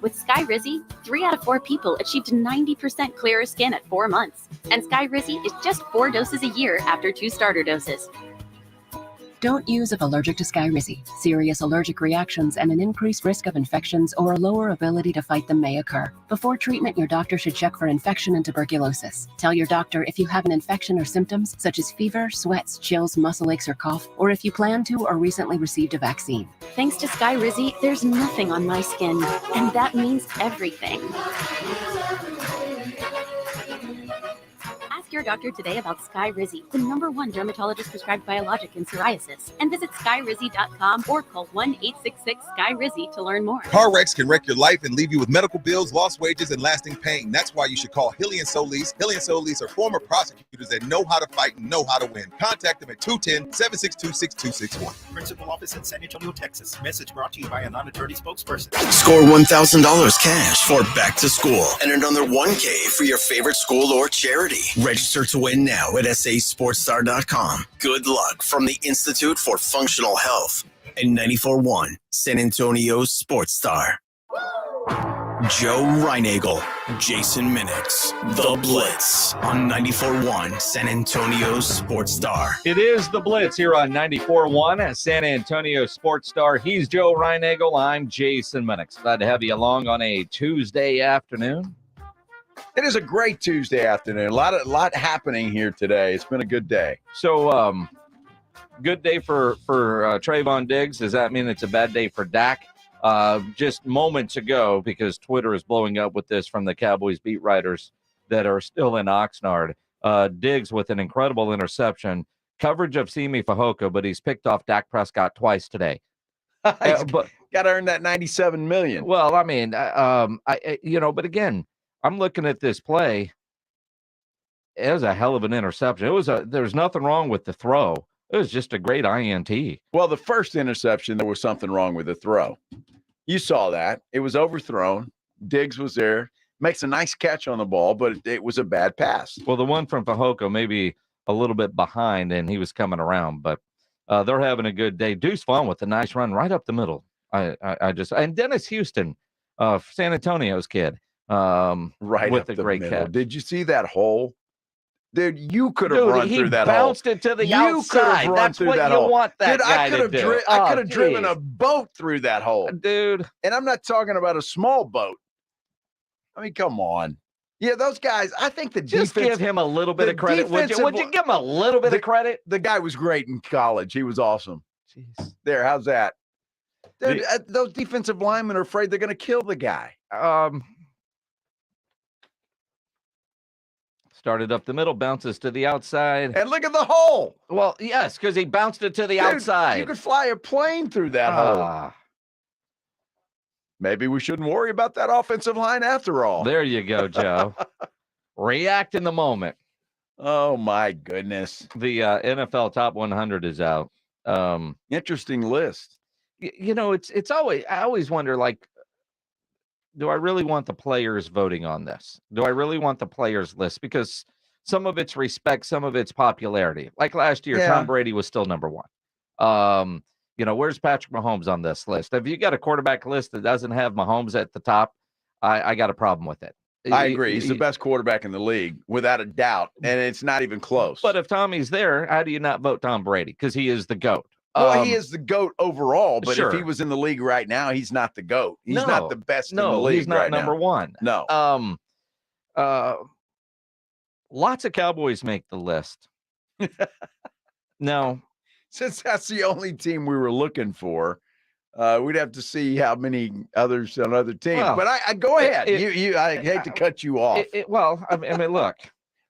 With Skyrizi, 3 out of 4 people achieved 90% clearer skin at 4 months. And Skyrizi is just 4 doses a year after 2 starter doses. Don't use if allergic to Skyrizi. Serious allergic reactions and an increased risk of infections or a lower ability to fight them may occur. Before treatment, your doctor should check for infection and tuberculosis. Tell your doctor if you have an infection or symptoms such as fever, sweats, chills, muscle aches, or cough, or if you plan to or recently received a vaccine. Thanks to Skyrizi, there's nothing on my skin, and that means everything. Ask your doctor today about Skyrizi, the #1 dermatologist-prescribed biologic in psoriasis, and visit skyrizi.com or call 1-866-SKY-RIZI to learn more. Car wrecks can wreck your life and leave you with medical bills, lost wages, and lasting pain. That's why you should call Hilly and Solis. Hilly and Solis are former prosecutors that know how to fight and know how to win. Contact them at 210-762-6261. Principal office in San Antonio, Texas. Message brought to you by a non-attorney spokesperson. Score $1,000 cash for back to school and another $1K for your favorite school or charity. Register to win now at sasportstar.com. Good luck from the Institute for Functional Health and 94.1 San Antonio Sports Star. Joe Reinagel, Jason Minix, The Blitz on 94.1 San Antonio Sports Star. It is The Blitz here on 94.1 at San Antonio Sports Star. He's Joe Reinagel. I'm Jason Minix. Glad to have you along on a Tuesday afternoon. It is a great Tuesday afternoon. A lot happening here today. It's been a good day. So, good day for Trayvon Diggs. Does that mean it's a bad day for Dak? Just moments ago, because Twitter is blowing up with this from the Cowboys beat writers that are still in Oxnard. Diggs with an incredible interception. Coverage of Simi Fehoko, but he's picked off Dak Prescott twice today. But got to earn that $97 million. Well, I mean, but again, I'm looking at this play. It was a hell of an interception. There's nothing wrong with the throw. It was just a great INT. Well, the first interception, there was something wrong with the throw. You saw that. It was overthrown. Diggs was there. Makes a nice catch on the ball, but it was a bad pass. Well, the one from Fehoko maybe a little bit behind, and he was coming around. But they're having a good day. Deuce Vaughn with a nice run right up the middle. And Dennis Houston, San Antonio's kid. Right with up a great middle. catch. Did you see that hole? Dude, you could have run through that hole. He bounced it to the outside. That's what you want that guy to do. I could have driven a boat through that hole. Dude. And I'm not talking about a small boat. I mean, come on. Yeah, those guys, I think Just give him a little bit of credit. Would you give him a little bit of credit? The guy was great in college. He was awesome. Jeez. There, how's that? Dude, those defensive linemen are afraid they're going to kill the guy. Started up the middle, bounces to the outside. And look at the hole. Well, yes, because he bounced it to the outside. You could fly a plane through that hole. Maybe we shouldn't worry about that offensive line after all. There you go, Joe. React in the moment. Oh, my goodness. The NFL Top 100 is out. Interesting list. It's always, I always wonder, like, do I really want the players voting on this? Do I really want the players list? Because some of it's respect, some of it's popularity. Like last year, Tom Brady was still number one. Where's Patrick Mahomes on this list? If you got a quarterback list that doesn't have Mahomes at the top, I got a problem with it. I agree. He's the best quarterback in the league, without a doubt, and it's not even close. But if Tommy's there, how do you not vote Tom Brady? Because he is the GOAT. Well, he is the GOAT overall, but sure. if he was in the league right now, he's not the GOAT. He's not the best in the league. He's not right number now. one. No. Lots of Cowboys make the list. No. Since that's the only team we were looking for, we'd have to see how many others on other teams. Well, but I go ahead. I hate to cut you off. I mean, look.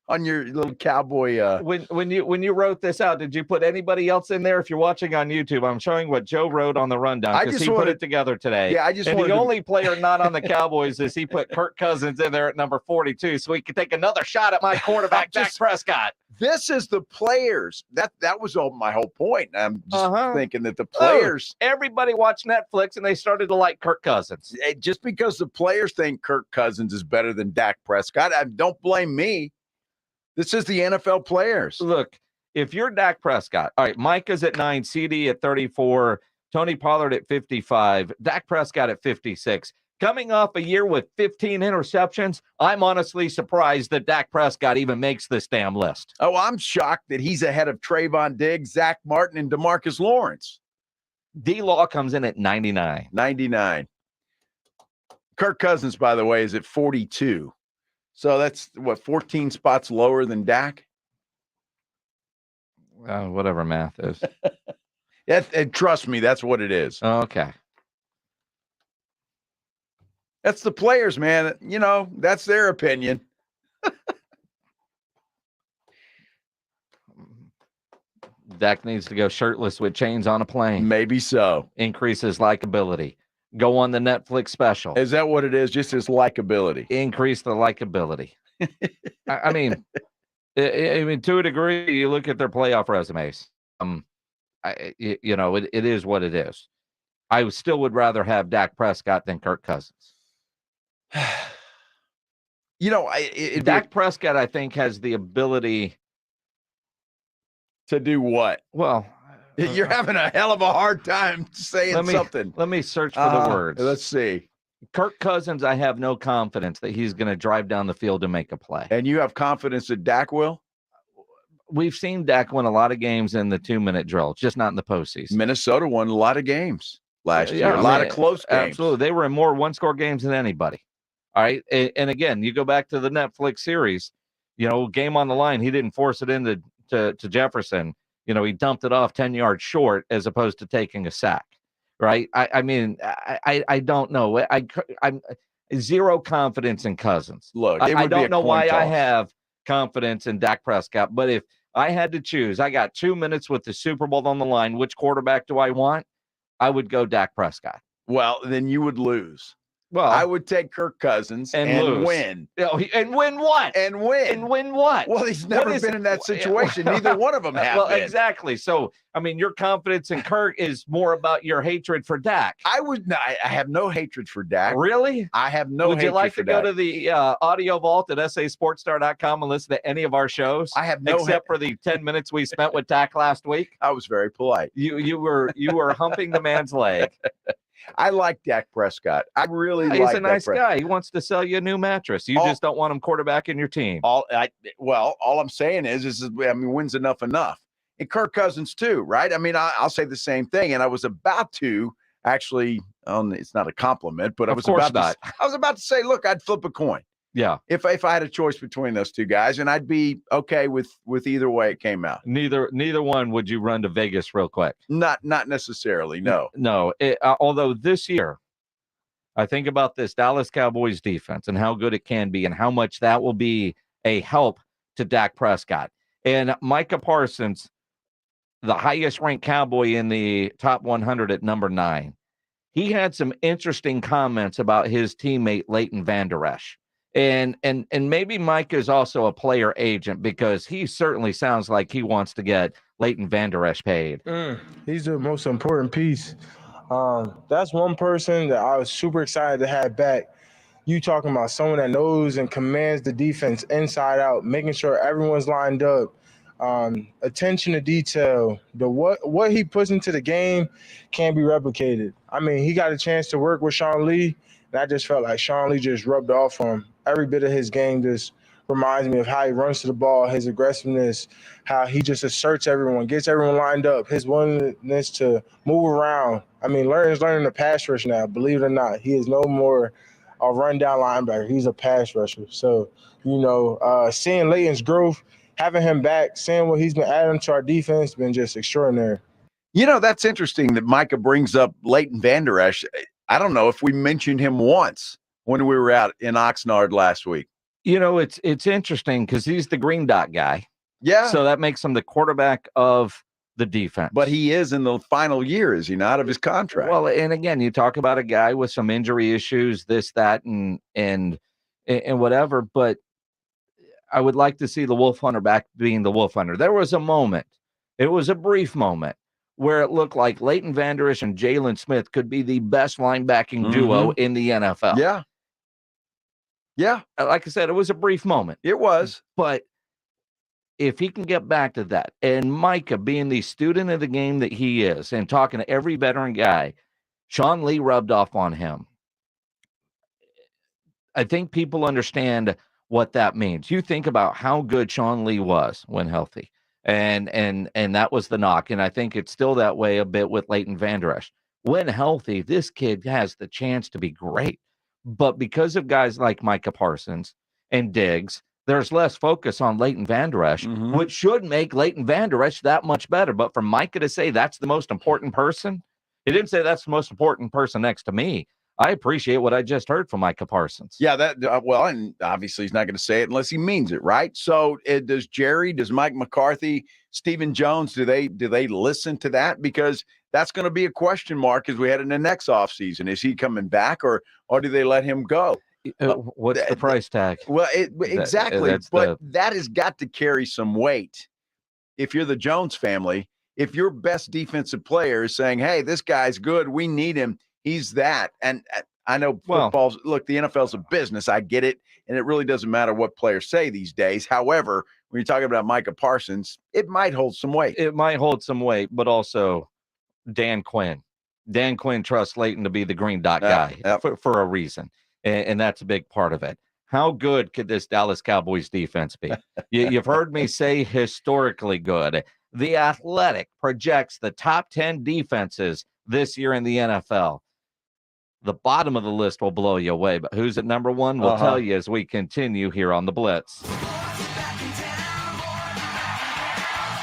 On your little cowboy. When you wrote this out, did you put anybody else in there? If you're watching on YouTube, I'm showing what Joe wrote on the rundown because he put it together today. Yeah, the only player not on the Cowboys is he put Kirk Cousins in there at number 42, so he could take another shot at my quarterback, Dak Prescott. This is the players. That was my whole point. I'm just thinking that the players. Everybody watched Netflix and they started to like Kirk Cousins. Just because the players think Kirk Cousins is better than Dak Prescott, don't blame me. This is the NFL players. Look, if you're Dak Prescott, all right, Micah's at 9, CD at 34, Tony Pollard at 55, Dak Prescott at 56. Coming off a year with 15 interceptions, I'm honestly surprised that Dak Prescott even makes this damn list. Oh, I'm shocked that he's ahead of Trayvon Diggs, Zach Martin, and DeMarcus Lawrence. D-Law comes in at 99. 99. Kirk Cousins, by the way, is at 42. So that's, 14 spots lower than Dak? Whatever math is. And trust me, that's what it is. Okay. That's the players, man. That's their opinion. Dak needs to go shirtless with chains on a plane. Maybe so. Increase his likability. Go on the Netflix special. Is that what it is? Just his likability. Increase the likability. I mean, to a degree, you look at their playoff resumes. It is what it is. I still would rather have Dak Prescott than Kirk Cousins. Dak Prescott, I think, has the ability to do what? Well, you're having a hell of a hard time saying something. Let me search for the words. Let's see. Kirk Cousins, I have no confidence that he's going to drive down the field and make a play. And you have confidence that Dak will? We've seen Dak win a lot of games in the 2-minute drill, just not in the postseason. Minnesota won a lot of games last year. A lot of close games. Absolutely. They were in more one-score games than anybody. All right. And again, you go back to the Netflix series, game on the line. He didn't force it into to Jefferson. He dumped it off 10 yards short as opposed to taking a sack. Right. I don't know. I'm zero confidence in Cousins. Look, I don't know why I have confidence in Dak Prescott, but if I had to choose, I got 2 minutes with the Super Bowl on the line. Which quarterback do I want? I would go Dak Prescott. Well, then you would lose. Well, I would take Kirk Cousins and win. And win what? And win. And win what? Well, he's never been in that situation. Neither one of them have Well, been. exactly. So, your confidence in Kirk is more about your hatred for Dak. I have no hatred for Dak. Really? I have no hatred for Dak. Would you like to go to the audio vault at sasportstar.com and listen to any of our shows? I have no except for the 10 minutes we spent with Dak last week. I was very polite. You were humping the man's leg. I like Dak Prescott. I really like He's a nice guy. He wants to sell you a new mattress. You just don't want him quarterbacking your team. All I'm saying is when's enough? And Kirk Cousins too, right? I'll say the same thing. And I was about to actually, it's not a compliment, but I Of was course about to say, look, I'd flip a coin. Yeah. If I had a choice between those two guys, and I'd be okay with either way it came out. Neither one would you run to Vegas real quick? Not necessarily, no. No. Although this year, I think about this Dallas Cowboys defense and how good it can be and how much that will be a help to Dak Prescott. And Micah Parsons, the highest ranked Cowboy in the top 100 at number 9. He had some interesting comments about his teammate Leighton Vander Esch. And maybe Mike is also a player agent because he certainly sounds like he wants to get Leighton Vander Esch paid. He's the most important piece. That's one person that I was super excited to have back. You talking about someone that knows and commands the defense inside out, making sure everyone's lined up. Attention to detail. What he puts into the game can't be replicated. I mean, he got a chance to work with Sean Lee, and I just felt like Sean Lee just rubbed off on him. Every bit of his game just reminds me of how he runs to the ball, his aggressiveness, how he just asserts everyone, gets everyone lined up, his willingness to move around. I mean, he's learning the pass rush now, believe it or not. He is no more a rundown linebacker. He's a pass rusher. So, seeing Leighton's growth, having him back, seeing what he's been adding to our defense has been just extraordinary. That's interesting that Micah brings up Leighton Vander Esch. I don't know if we mentioned him once when we were out in Oxnard last week. It's interesting because he's the green dot guy. Yeah. So that makes him the quarterback of the defense. But he is in the final year, is he not, of his contract? Well, and again, you talk about a guy with some injury issues, this, that, and whatever, but I would like to see the Wolf Hunter back being the Wolf Hunter. There was a moment, it was a brief moment, where it looked like Leighton Vander Esch and Jalen Smith could be the best linebacking duo in the NFL. Yeah. Yeah. Like I said, it was a brief moment. It was. But if he can get back to that, and Micah being the student of the game that he is and talking to every veteran guy, Sean Lee rubbed off on him. I think people understand what that means. You think about how good Sean Lee was when healthy. And that was the knock. And I think it's still that way a bit with Leighton Vander Esch. When healthy, this kid has the chance to be great. But because of guys like Micah Parsons and Diggs, there's less focus on Leighton Vander Esch, which should make Leighton Vander Esch that much better. But for Micah to say that's the most important person, he didn't say that's the most important person next to me. I appreciate what I just heard from Micah Parsons. Yeah, and obviously he's not going to say it unless he means it, right? So does Mike McCarthy, Stephen Jones, do they listen to that? Because that's going to be a question mark as we head into next offseason. Is he coming back or do they let him go? What's the price tag? Well, exactly. That has got to carry some weight. If you're the Jones family, if your best defensive player is saying, hey, this guy's good, we need him, he's that. And I know football's, look, the NFL's a business. I get it. And it really doesn't matter what players say these days. However, when you're talking about Micah Parsons, it might hold some weight. It might hold some weight, but also Dan Quinn. Dan Quinn trusts Leighton to be the green dot guy for a reason. And that's a big part of it. How good could this Dallas Cowboys defense be? You've heard me say historically good. The Athletic projects the top 10 defenses this year in the NFL. The bottom of the list will blow you away, but who's at number one? We'll tell you as we continue here on the Blitz.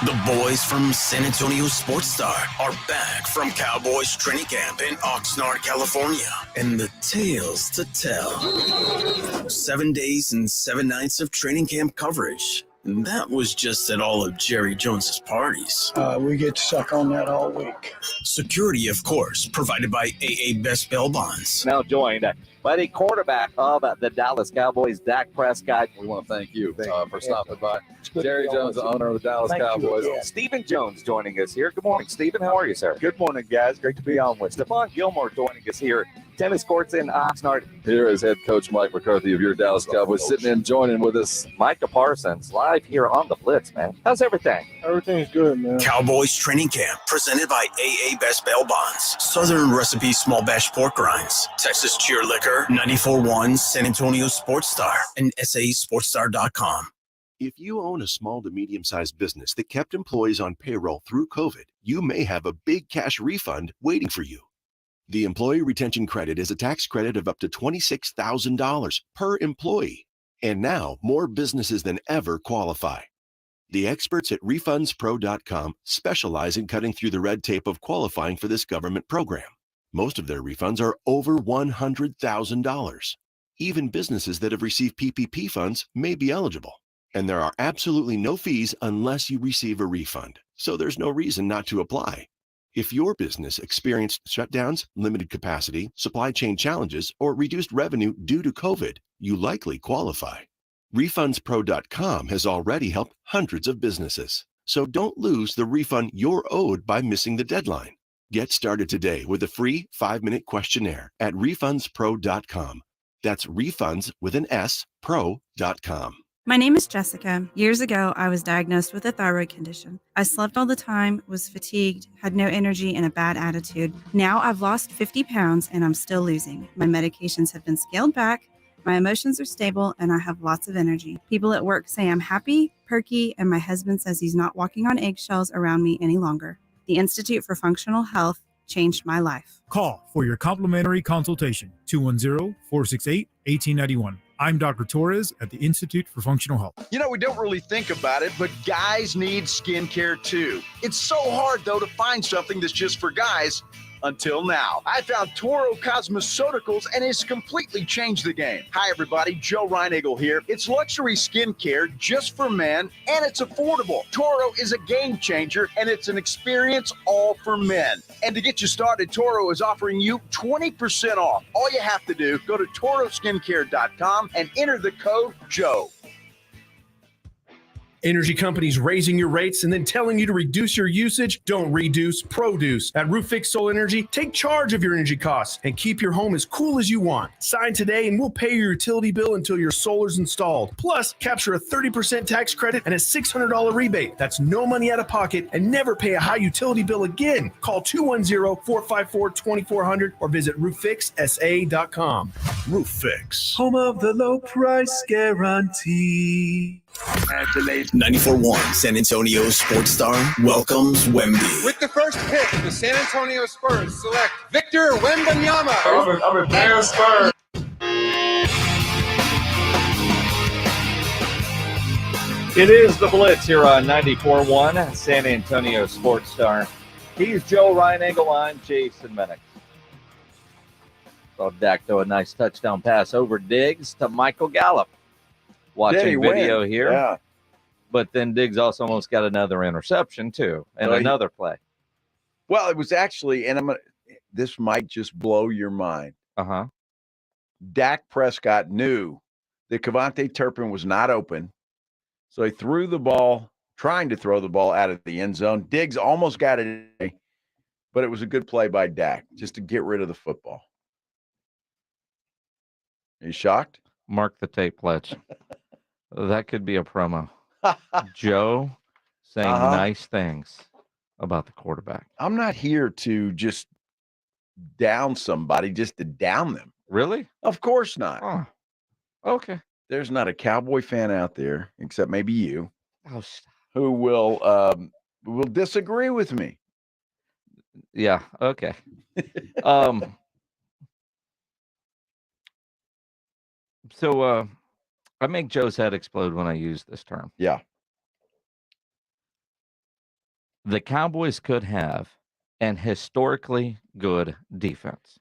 The boys from San Antonio Sports Star are back from Cowboys training camp in Oxnard, California, and the tales to tell. 7 days and 7 nights of training camp coverage. That was just at all of Jerry Jones's parties. We get to suck on that all week. Security, of course, provided by AA Best Bail Bonds. Now joined by the quarterback of the Dallas Cowboys, Dak Prescott. We want to thank you for stopping by. Jerry Jones, the owner of the Dallas Cowboys. Stephen Jones joining us here. Good morning, Stephen. How are you, sir? Good morning, guys. Great to be on with you. Stephon Gilmore joining us here. Tennis courts in Oxnard. Here is head coach Mike McCarthy of your Dallas Cowboys sitting in, joining with us. Micah Parsons live here on the Blitz, man. How's everything? Everything's good, man. Cowboys training camp presented by AA Best Bail Bonds, Southern Recipe Small Batch Pork Rinds, Texas Cheer Liquor, 94.1 San Antonio Sports Star, and SASportsStar.com. If you own a small to medium-sized business that kept employees on payroll through COVID, you may have a big cash refund waiting for you. The Employee Retention Credit is a tax credit of up to $26,000 per employee. And now, more businesses than ever qualify. The experts at RefundsPro.com specialize in cutting through the red tape of qualifying for this government program. Most of their refunds are over $100,000. Even businesses that have received PPP funds may be eligible. And there are absolutely no fees unless you receive a refund. So there's no reason not to apply. If your business experienced shutdowns, limited capacity, supply chain challenges, or reduced revenue due to COVID, you likely qualify. RefundsPro.com has already helped hundreds of businesses. So don't lose the refund you're owed by missing the deadline. Get started today with a free 5-minute questionnaire at RefundsPro.com. That's refunds with an S, pro.com. My name is Jessica. Years ago, I was diagnosed with a thyroid condition. I slept all the time, was fatigued, had no energy, and a bad attitude. Now I've lost 50 pounds and I'm still losing. My medications have been scaled back, my emotions are stable, and I have lots of energy. People at work say I'm happy, perky, and my husband says he's not walking on eggshells around me any longer. The Institute for Functional Health changed my life. Call for your complimentary consultation, 210-468-1891. I'm Dr. Torres at the Institute for Functional Health. You know, we don't really think about it, but guys need skincare too. It's so hard, though, to find something that's just for guys. Until now, I found Toro Cosmeceuticals and it's completely changed the game. Hi, everybody. Joe Reinagle here. It's luxury skincare just for men, and it's affordable. Toro is a game changer, and it's an experience all for men. And to get you started, Toro is offering you 20% off. All you have to do, go to toroskincare.com and enter the code JOE. Energy companies raising your rates and then telling you to reduce your usage? Don't reduce, produce. At Roof Fix Solar Energy, take charge of your energy costs and keep your home as cool as you want. Sign today and we'll pay your utility bill until your solar's installed. Plus, capture a 30% tax credit and a $600 rebate. That's no money out of pocket and never pay a high utility bill again. Call 210-454-2400 or visit rooffixsa.com. Roof Fix, home of the low price guarantee. 94.1 San Antonio Sports Star welcomes Wemby. With the first pick, the San Antonio Spurs select Victor Wembanyama. I'm a fan Spurs. It is the Blitz here on 94.1 San Antonio Sports Star. He's Joe Reinagle. I'm Jason Minnick. Saw Dak throw a nice touchdown pass over Diggs to Michael Gallup. Watching video here. Yeah. But then Diggs also almost got another interception too, and another play. Well, it was actually, and this might just blow your mind. Dak Prescott knew that Kevontae Turpin was not open, so he threw the ball, trying to throw the ball out of the end zone. Diggs almost got it, but it was a good play by Dak just to get rid of the football. Are you shocked? Mark the tape, pledge. That could be a promo. Joe saying nice things about the quarterback. I'm not here to just down somebody, just to down them. Really? Of course not. Oh, okay. There's not a Cowboy fan out there, except maybe you, stop. Who will disagree with me. Yeah, okay. So I make Joe's head explode when I use this term. Yeah. The Cowboys could have an historically good defense.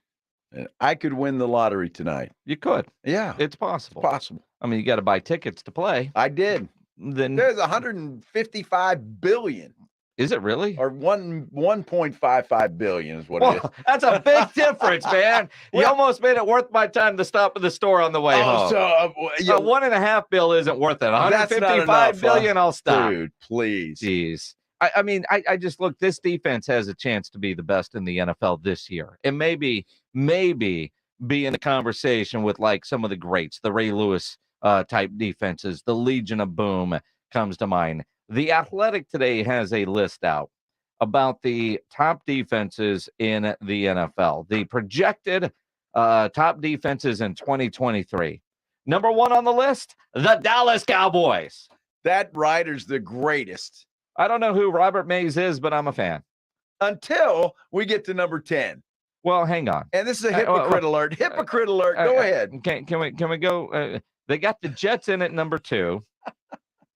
I could win the lottery tonight. You could. Yeah. It's possible. It's possible. I mean, you got to buy tickets to play. I did. Then there's 155 billion. Is it really? Or 1.55 billion is what it is. That's a big difference, man. You almost made it worth my time to stop at the store on the way home. So $1.5 billion isn't worth it. 155 billion, I'll stop. Dude, please. Jeez. I mean, I just look, this defense has a chance to be the best in the NFL this year. And maybe be in the conversation with like some of the greats, the Ray Lewis type defenses. The Legion of Boom comes to mind. The Athletic today has a list out about the top defenses in the NFL. The projected top defenses in 2023. Number one on the list, the Dallas Cowboys. That writer's the greatest. I don't know who Robert Mays is, but I'm a fan. Until we get to number 10. Well, hang on. And this is a hypocrite alert. Hypocrite alert. Go ahead. Can we go? They got the Jets in at number 2,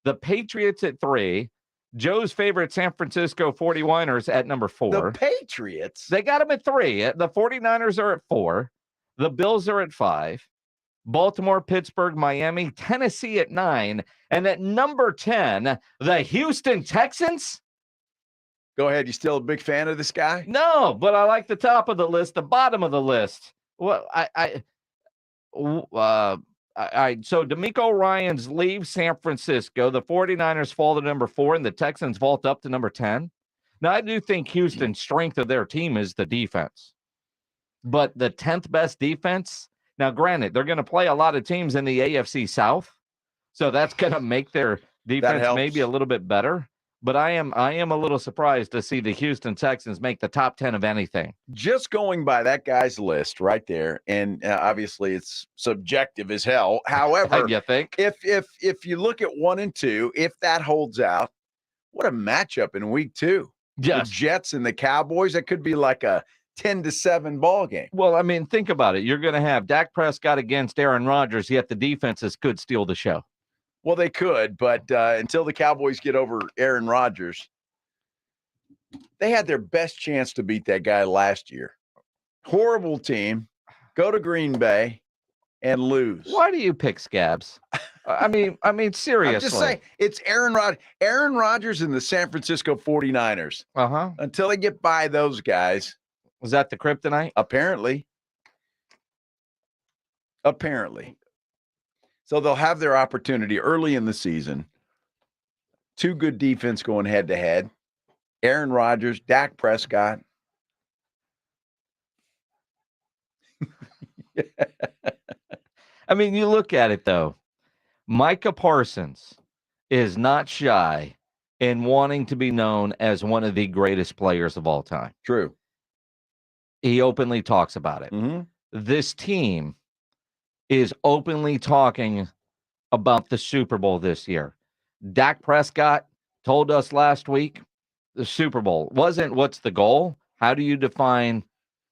the Patriots at 3, Joe's favorite San Francisco 49ers at number 4. The Patriots? They got them at 3. The 49ers are at 4. The Bills are at 5. Baltimore, Pittsburgh, Miami, Tennessee at 9. And at number 10, the Houston Texans. Go ahead. You still a big fan of this guy? No, but I like the top of the list, the bottom of the list. Well, so DeMeco Ryans leaves San Francisco. The 49ers fall to number 4, and the Texans vault up to number 10. Now, I do think Houston's strength of their team is the defense. But the 10th best defense, now granted, they're going to play a lot of teams in the AFC South, so that's going to make their defense maybe a little bit better. But I am a little surprised to see the Houston Texans make the top 10 of anything. Just going by that guy's list right there, and obviously it's subjective as hell. However, you think if you look at 1 and 2, if that holds out, what a matchup in week 2. Yes. The Jets and the Cowboys, that could be like a 10-7 ball game. Well, I mean, think about it. You're going to have Dak Prescott against Aaron Rodgers, yet the defenses could steal the show. Well, they could, but until the Cowboys get over Aaron Rodgers, they had their best chance to beat that guy last year. Horrible team. Go to Green Bay and lose. Why do you pick Scabs? I mean, seriously. I'm just saying, it's Aaron Rodgers and the San Francisco 49ers. Uh-huh. Until they get by those guys. Was that the kryptonite? Apparently. So they'll have their opportunity early in the season. 2 good defense going head-to-head. Aaron Rodgers, Dak Prescott. I mean, you look at it, though. Micah Parsons is not shy in wanting to be known as one of the greatest players of all time. True. He openly talks about it. Mm-hmm. This team is openly talking about the Super Bowl this year. Dak Prescott told us last week the Super Bowl wasn't what's the goal. How do you define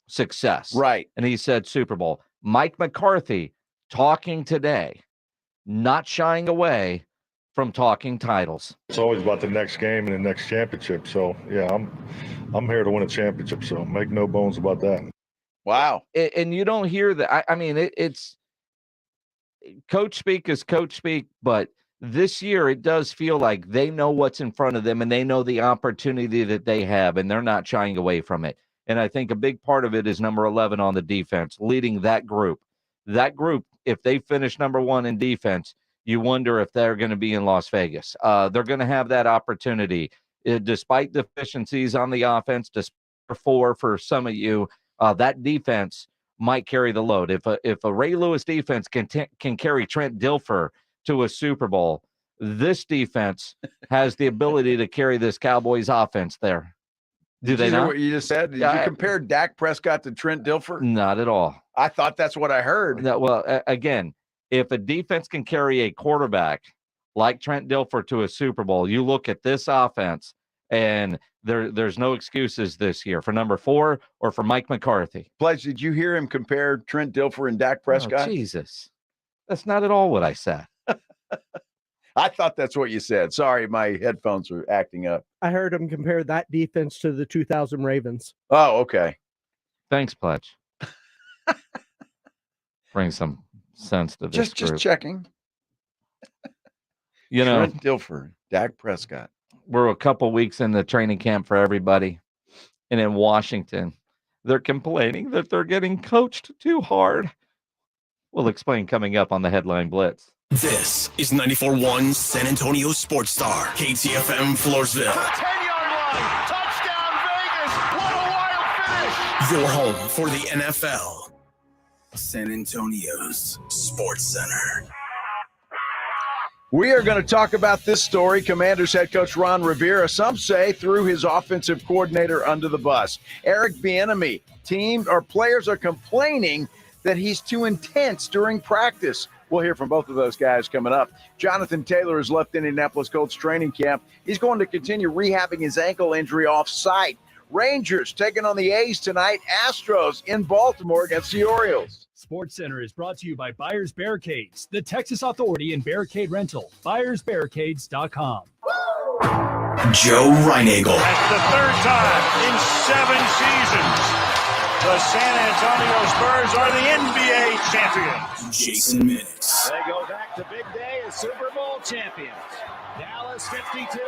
success? Right. And he said Super Bowl. Mike McCarthy talking today, not shying away from talking titles. It's always about the next game and the next championship. So, yeah, I'm here to win a championship. So make no bones about that. Wow. And you don't hear that. I mean, it's coach speak is coach speak, but this year it does feel like they know what's in front of them and they know the opportunity that they have, and they're not shying away from it. And I think a big part of it is number 11 on the defense, leading that group. That group, if they finish number 1 in defense, you wonder if they're going to be in Las Vegas. They're going to have that opportunity. Despite deficiencies on the offense, despite 4 for some of you, that defense might carry the load. If a Ray Lewis defense can carry Trent Dilfer to a Super Bowl, this defense has the ability to carry this Cowboys offense there. Do they not? What you just said? Did you compare Dak Prescott to Trent Dilfer? Not at all. I thought that's what I heard. No, well, again, if a defense can carry a quarterback like Trent Dilfer to a Super Bowl, you look at this offense, and there's no excuses this year for number 4 or for Mike McCarthy. Pledge, did you hear him compare Trent Dilfer and Dak Prescott? Oh, Jesus. That's not at all what I said. I thought that's what you said. Sorry, my headphones were acting up. I heard him compare that defense to the 2000 Ravens. Oh, okay. Thanks, Pledge. Bring some sense to this Just checking. You know, Trent Dilfer, Dak Prescott. We're a couple weeks in the training camp for everybody. And in Washington, they're complaining that they're getting coached too hard. We'll explain coming up on the Headline Blitz. This is 94.1 San Antonio Sports Star, KTFM Floresville. 10-yard line, touchdown Vegas, what a wild finish. Your home for the NFL. San Antonio's Sports Center. We are going to talk about this story. Commanders head coach Ron Rivera, some say, threw his offensive coordinator under the bus. Eric Bieniemy, players are complaining that he's too intense during practice. We'll hear from both of those guys coming up. Jonathan Taylor has left Indianapolis Colts training camp. He's going to continue rehabbing his ankle injury off-site. Rangers taking on the A's tonight. Astros in Baltimore against the Orioles. Sports Center is brought to you by Buyers Barricades, the Texas Authority in Barricade Rental. BuyersBarricades.com. Joe Reinagel. That's the third time in 7 seasons the San Antonio Spurs are the NBA champions. Jason Minix. They go back to big day as Super Bowl champions. Dallas 52,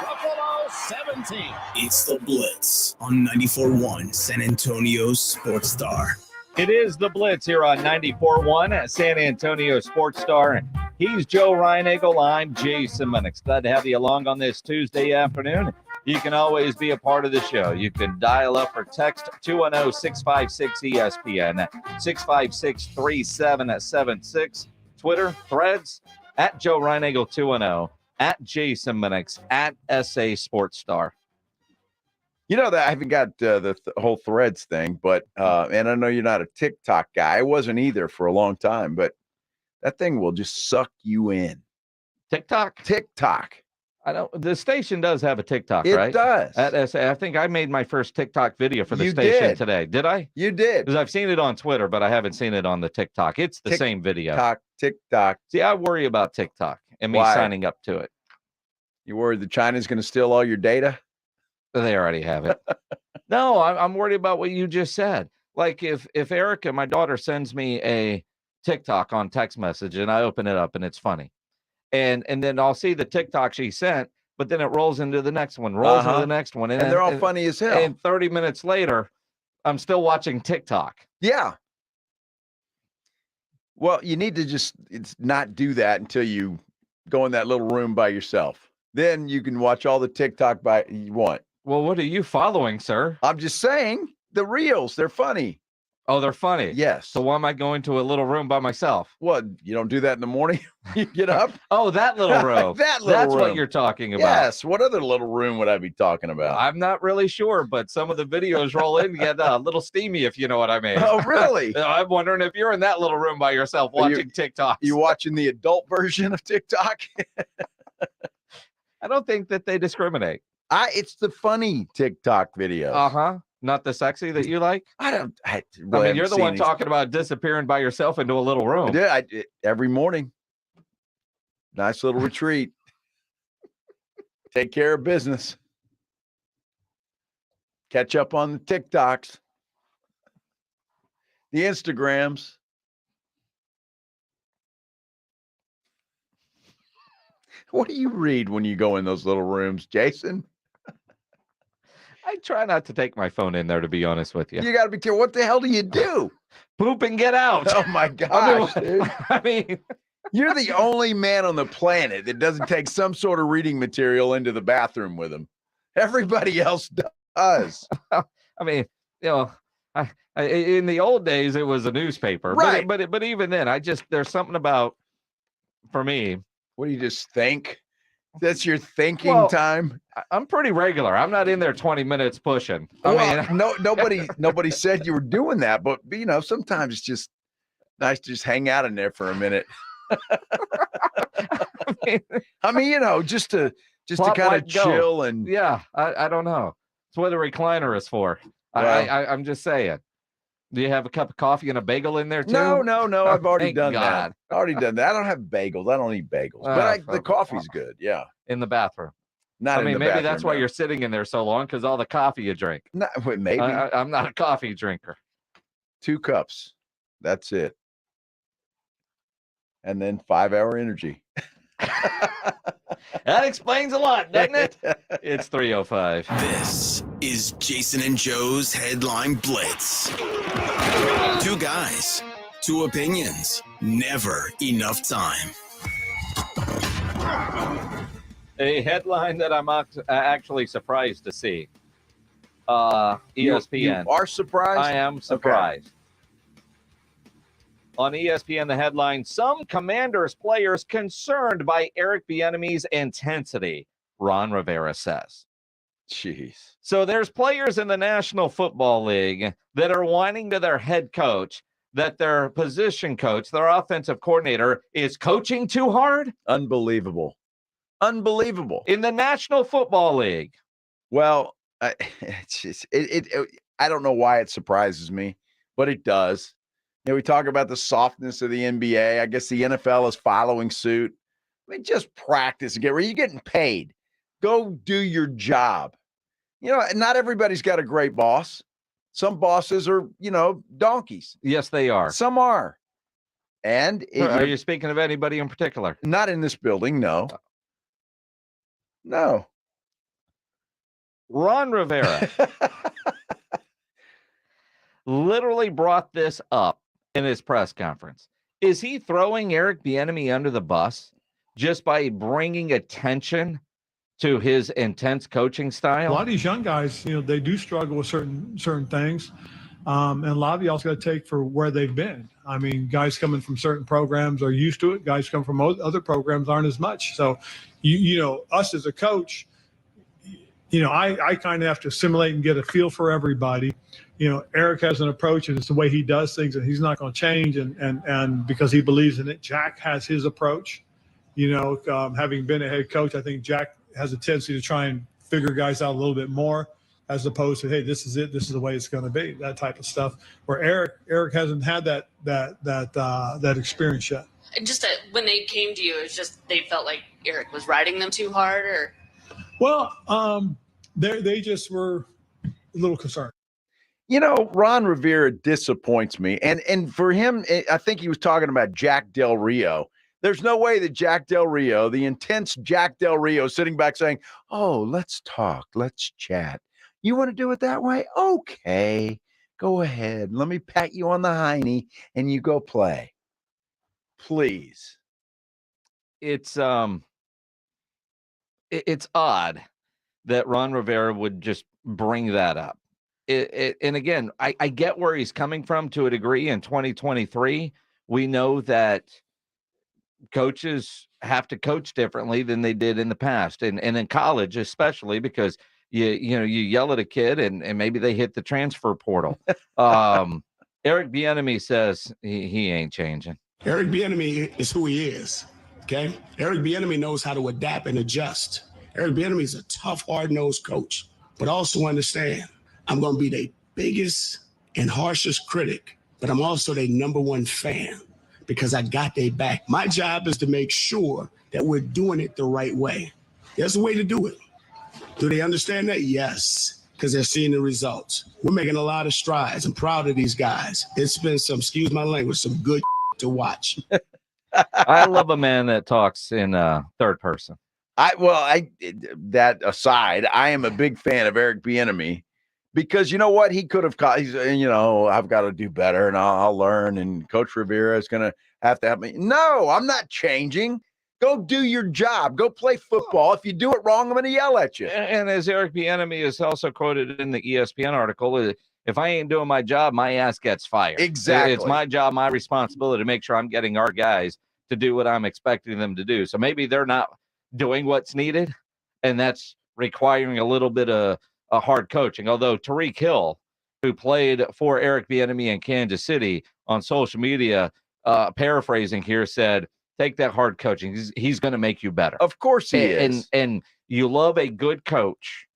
Buffalo 17. It's the Blitz on 94.1 San Antonio Sports Star. It is the Blitz here on 94.1 San Antonio Sports Star. He's Joe Reinagel. I'm Jason Minix. Glad to have you along on this Tuesday afternoon. You can always be a part of the show. You can dial up or text 210-656-ESPN, 656-3776. Twitter, Threads, at Joe Reinagel 210, at Jason Minix, at SA Sports Star. You know that I haven't got the whole Threads thing, but and I know you're not a TikTok guy. I wasn't either for a long time, but that thing will just suck you in. TikTok? I don't. The station does have a TikTok, right? It does. At SA, I think I made my first TikTok video for the station today. Did I? You did. Because I've seen it on Twitter, but I haven't seen it on the TikTok. It's the same video. TikTok. See, I worry about TikTok and me signing up to it. You worried that China's going to steal all your data? They already have it. No, I'm worried about what you just said. Like if Erica, my daughter, sends me a TikTok on text message and I open it up and it's funny. And then I'll see the TikTok she sent, but then it rolls into the next one, into the next one. And they're all funny as hell. And 30 minutes later, I'm still watching TikTok. Yeah. Well, you need to just not do that until you go in that little room by yourself. Then you can watch all the TikTok you want. Well, what are you following, sir? I'm just saying the reels. They're funny. Oh, they're funny. Yes. So why am I going to a little room by myself? What? You don't do that in the morning? You get up? Oh, that little room. That's room. What you're talking about. Yes. What other little room would I be talking about? I'm not really sure, but some of the videos roll in, get a little steamy, if you know what I mean. Oh, really? I'm wondering if you're in that little room by yourself watching TikTok. You watching the adult version of TikTok? I don't think that they discriminate. It's the funny TikTok videos. Not the sexy that you like? I mean, you're the one talking about disappearing by yourself into a little room. I do. Every morning. Nice little retreat. Take care of business. Catch up on the TikToks. The Instagrams. What do you read when you go in those little rooms, Jason? I try not to take my phone in there, to be honest with you. You got to be careful. What the hell do you do? Poop and get out. Oh, my gosh, dude. I mean, you're the only man on the planet that doesn't take some sort of reading material into the bathroom with him. Everybody else does. I mean, in the old days, it was a newspaper. Right. But even then, there's something about, for me. What do you just think? That's your thinking time? I'm pretty regular. I'm not in there 20 minutes pushing. Nobody said you were doing that, but sometimes it's just nice to just hang out in there for a minute. I mean, just to kind of chill and I don't know. It's what the recliner is for. Well, I'm just saying. Do you have a cup of coffee and a bagel in there too? No. I've already done God. that. I don't have bagels. I don't eat bagels, but the coffee's good. Yeah. In the bathroom. Not in the maybe bathroom, that's why you're sitting in there so long, because all the coffee you drink. No, maybe. I'm not a coffee drinker. 2 cups. That's it. And then 5-hour energy. That explains a lot, doesn't it? It's 3:05. This is Jason and Joe's Headline Blitz. 2 guys, 2 opinions, never enough time. A headline that I'm actually surprised to see. ESPN. You are surprised? I am surprised. Okay. On ESPN, the headline, some Commanders players concerned by Eric Bieniemy's intensity, Ron Rivera says. Jeez. So there's players in the National Football League that are whining to their head coach that their position coach, their offensive coordinator, is coaching too hard? Unbelievable. In the National Football League. Well, It's just I don't know why it surprises me, but it does. We talk about the softness of the NBA. I guess the NFL is following suit. I mean, just practice and get ready. You're getting paid. Go do your job. Not everybody's got a great boss. Some bosses are, donkeys. Yes, they are. Some are. And are you speaking of anybody in particular? Not in this building, no. No. Ron Rivera literally brought this up in his press conference. Is he throwing Eric Bieniemy under the bus just by bringing attention to his intense coaching style? A lot of these young guys, they do struggle with certain things. And a lot of y'all's got to take for where they've been. I mean, guys coming from certain programs are used to it. Guys come from other programs aren't as much. So, us as a coach, I kind of have to assimilate and get a feel for everybody. Eric has an approach, and it's the way he does things, and he's not going to change. And because he believes in it, Jack has his approach. Having been a head coach, I think Jack has a tendency to try and figure guys out a little bit more, as opposed to, hey, this is it, this is the way it's going to be, that type of stuff. Where Eric hasn't had that experience yet. And just when they came to you, it's just they felt like Eric was riding them too hard, or. Well, they just were a little concerned. Ron Rivera disappoints me, and for him, I think he was talking about Jack Del Rio. There's no way that Jack Del Rio, the intense Jack Del Rio, sitting back saying, "Oh, let's talk, let's chat. You want to do it that way? Okay, go ahead. Let me pat you on the hiney, and you go play, please." It's odd that Ron Rivera would just bring that up. And again, I get where he's coming from to a degree. In 2023, we know that coaches have to coach differently than they did in the past, and in college especially, because you yell at a kid and maybe they hit the transfer portal. Eric Bieniemy says he ain't changing. Eric Bieniemy is who he is. Okay, Eric Bieniemy knows how to adapt and adjust. Eric Bieniemy is a tough, hard-nosed coach, but also understand I'm going to be the biggest and harshest critic, but I'm also their number one fan because I got their back. My job is to make sure that we're doing it the right way. There's a way to do it. Do they understand that? Yes, because they're seeing the results. We're making a lot of strides. I'm proud of these guys. It's been some, excuse my language, some good to watch. I love a man that talks in third person. That aside, I am a big fan of Eric Bieniemy because you know what? He could have caught, I've got to do better and I'll learn, and Coach Rivera is going to have to help me. No, I'm not changing. Go do your job. Go play football. If you do it wrong, I'm going to yell at you. And as Eric Bieniemy is also quoted in the ESPN article, if I ain't doing my job, my ass gets fired. Exactly. It's my job, my responsibility to make sure I'm getting our guys to do what I'm expecting them to do. So maybe they're not doing what's needed, and that's requiring a little bit of hard coaching. Although Tyreek Hill, who played for Eric Bieniemy in Kansas City, on social media, paraphrasing here, said, take that hard coaching. He's going to make you better. Of course he is. And you love a good coach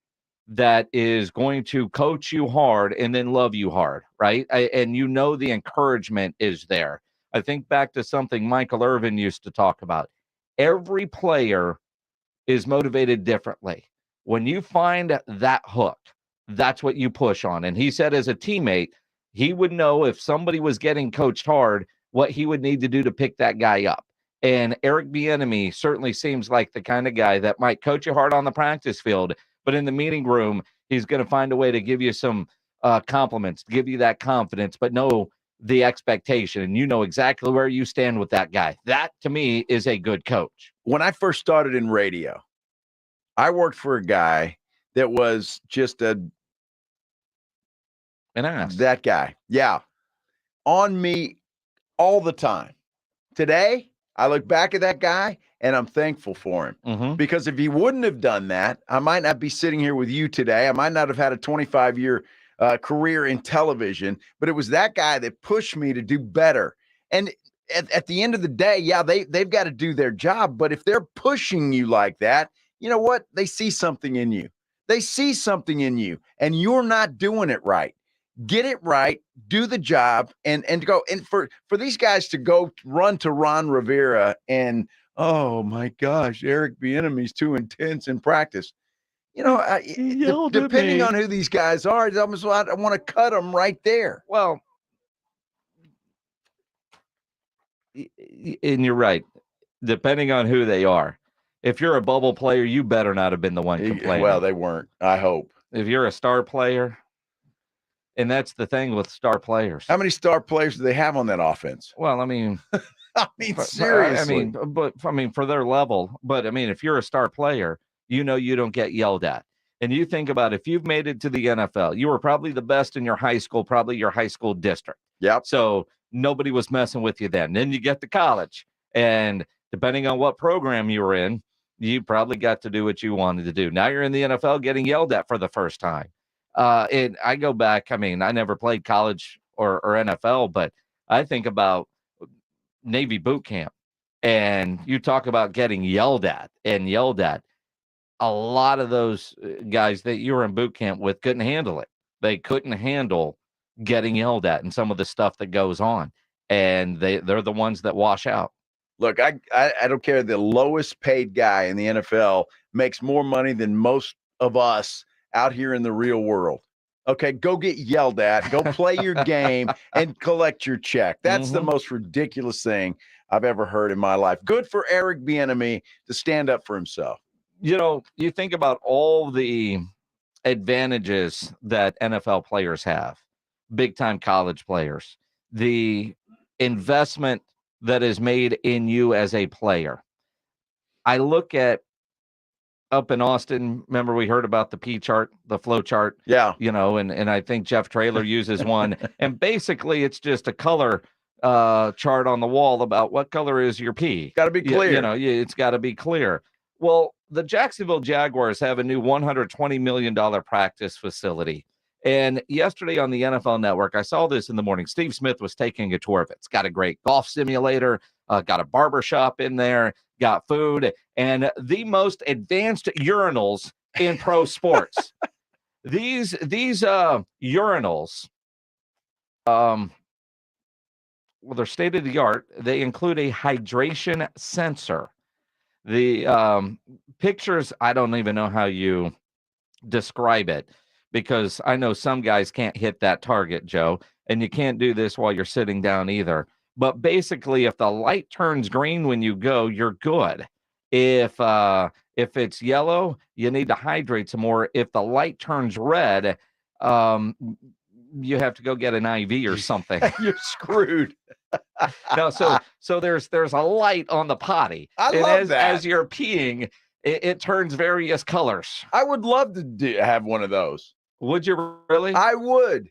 that is going to coach you hard and then love you hard, right? And the encouragement is there. I think back to something Michael Irvin used to talk about. Every player is motivated differently. When you find that hook, that's what you push on. And he said as a teammate, he would know if somebody was getting coached hard, what he would need to do to pick that guy up. And Eric Bieniemy certainly seems like the kind of guy that might coach you hard on the practice field, but in the meeting room, he's going to find a way to give you some compliments, give you that confidence, but know the expectation, and you know exactly where you stand with that guy. That, to me, is a good coach. When I first started in radio, I worked for a guy that was just an ass. That guy. Yeah. On me all the time. Today, I look back at that guy and I'm thankful for him because if he wouldn't have done that, I might not be sitting here with you today. I might not have had a 25-year career in television, but it was that guy that pushed me to do better. And at the end of the day, yeah, they've got to do their job. But if they're pushing you like that, you know what? They see something in you. They see something in you, and you're not doing it right. Get it right, do the job, and go. And for these guys to go run to Ron Rivera and, oh my gosh, Eric Bieniemy's too intense in practice. Depending on who these guys are, it's almost like I want to cut them right there. Well, and you're right. Depending on who they are. If you're a bubble player, you better not have been the one complaining. Well, they weren't. I hope. If you're a star player, and that's the thing with star players. How many star players do they have on that offense? Well, I mean, seriously. For their level. But I mean, if you're a star player, you don't get yelled at. And you think about if you've made it to the NFL, you were probably the best in your high school, probably your high school district. Yep. So nobody was messing with you then. Then you get to college, and depending on what program you were in, you probably got to do what you wanted to do. Now you're in the NFL getting yelled at for the first time. And I go back, I never played college or NFL, but I think about Navy boot camp, and you talk about getting yelled at. A lot of those guys that you were in boot camp with couldn't handle it. They couldn't handle getting yelled at and some of the stuff that goes on. And they're the ones that wash out. Look, I don't care. The lowest paid guy in the NFL makes more money than most of us out here in the real world. Okay, go get yelled at, go play your game, and collect your check. That's the most ridiculous thing I've ever heard in my life. Good for Eric Bieniemy to stand up for himself. You think about all the advantages that NFL players have, big-time college players, the investment that is made in you as a player. I look at up in Austin, remember we heard about the P chart, the flow chart? Yeah. And I think Jeff Traylor uses one. And basically it's just a color chart on the wall about what color is your P. Got to be clear. It's got to be clear. Well, the Jacksonville Jaguars have a new $120 million practice facility. And yesterday on the NFL Network, I saw this in the morning. Steve Smith was taking a tour of it. It's got a great golf simulator, got a barber shop in there, got food, and the most advanced urinals in pro sports. These urinals, well, they're state of the art. They include a hydration sensor. The pictures, I don't even know how you describe it, because I know some guys can't hit that target, Joe, and you can't do this while you're sitting down either. But basically, if the light turns green when you go, you're good. If it's yellow, you need to hydrate some more. If the light turns red, you have to go get an IV or something. You're screwed. No, so there's a light on the potty. Love that. As you're peeing, it turns various colors. I would love to have one of those. Would you really? I would.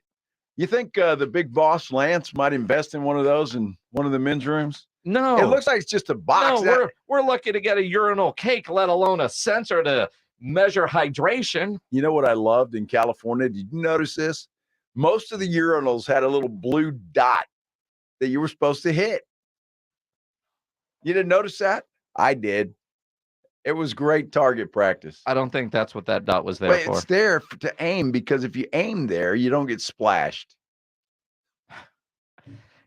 You think the big boss Lance might invest in one of those in one of the men's rooms? No. It looks like it's just a box. No, we're lucky to get a urinal cake, let alone a sensor to measure hydration. You know what I loved in California? Did you notice this? Most of the urinals had a little blue dot that you were supposed to hit. You didn't notice that? I did. It was great target practice. I don't think that's what that dot was there for. It's there to aim, because if you aim there, you don't get splashed.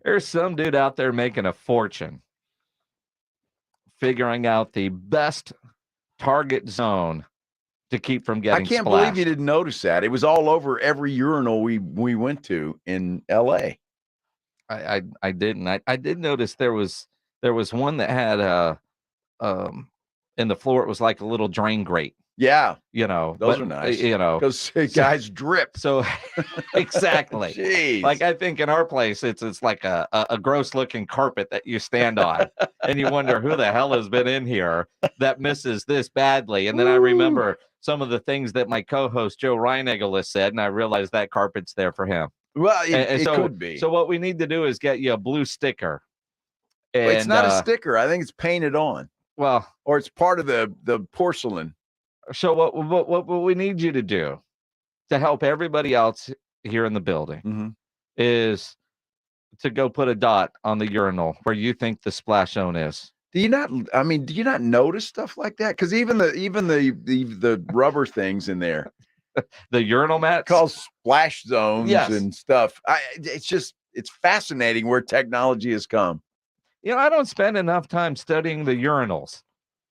There's some dude out there making a fortune figuring out the best target zone to keep from getting splashed. I can't believe you didn't notice that. It was all over every urinal we went to in L.A. I didn't. I did notice there was one that had in the floor, it was like a little drain grate. Yeah. Those are nice. Because guys drip. So exactly. Jeez. Like I think in our place, it's like a gross looking carpet that you stand on and you wonder who the hell has been in here that misses this badly. And then I remember some of the things that my co-host Joe Reinagel has said, and I realized that carpet's there for him. Well, it could be. So what we need to do is get you a blue sticker. And, it's not a sticker. I think it's painted on. Well, or it's part of the porcelain. So what we need you to do to help everybody else here in the building is to go put a dot on the urinal where you think the splash zone is. Do you not notice stuff like that? Because even the rubber things in there, the urinal mats called splash zones Yes. and stuff. It's fascinating where technology has come. I don't spend enough time studying the urinals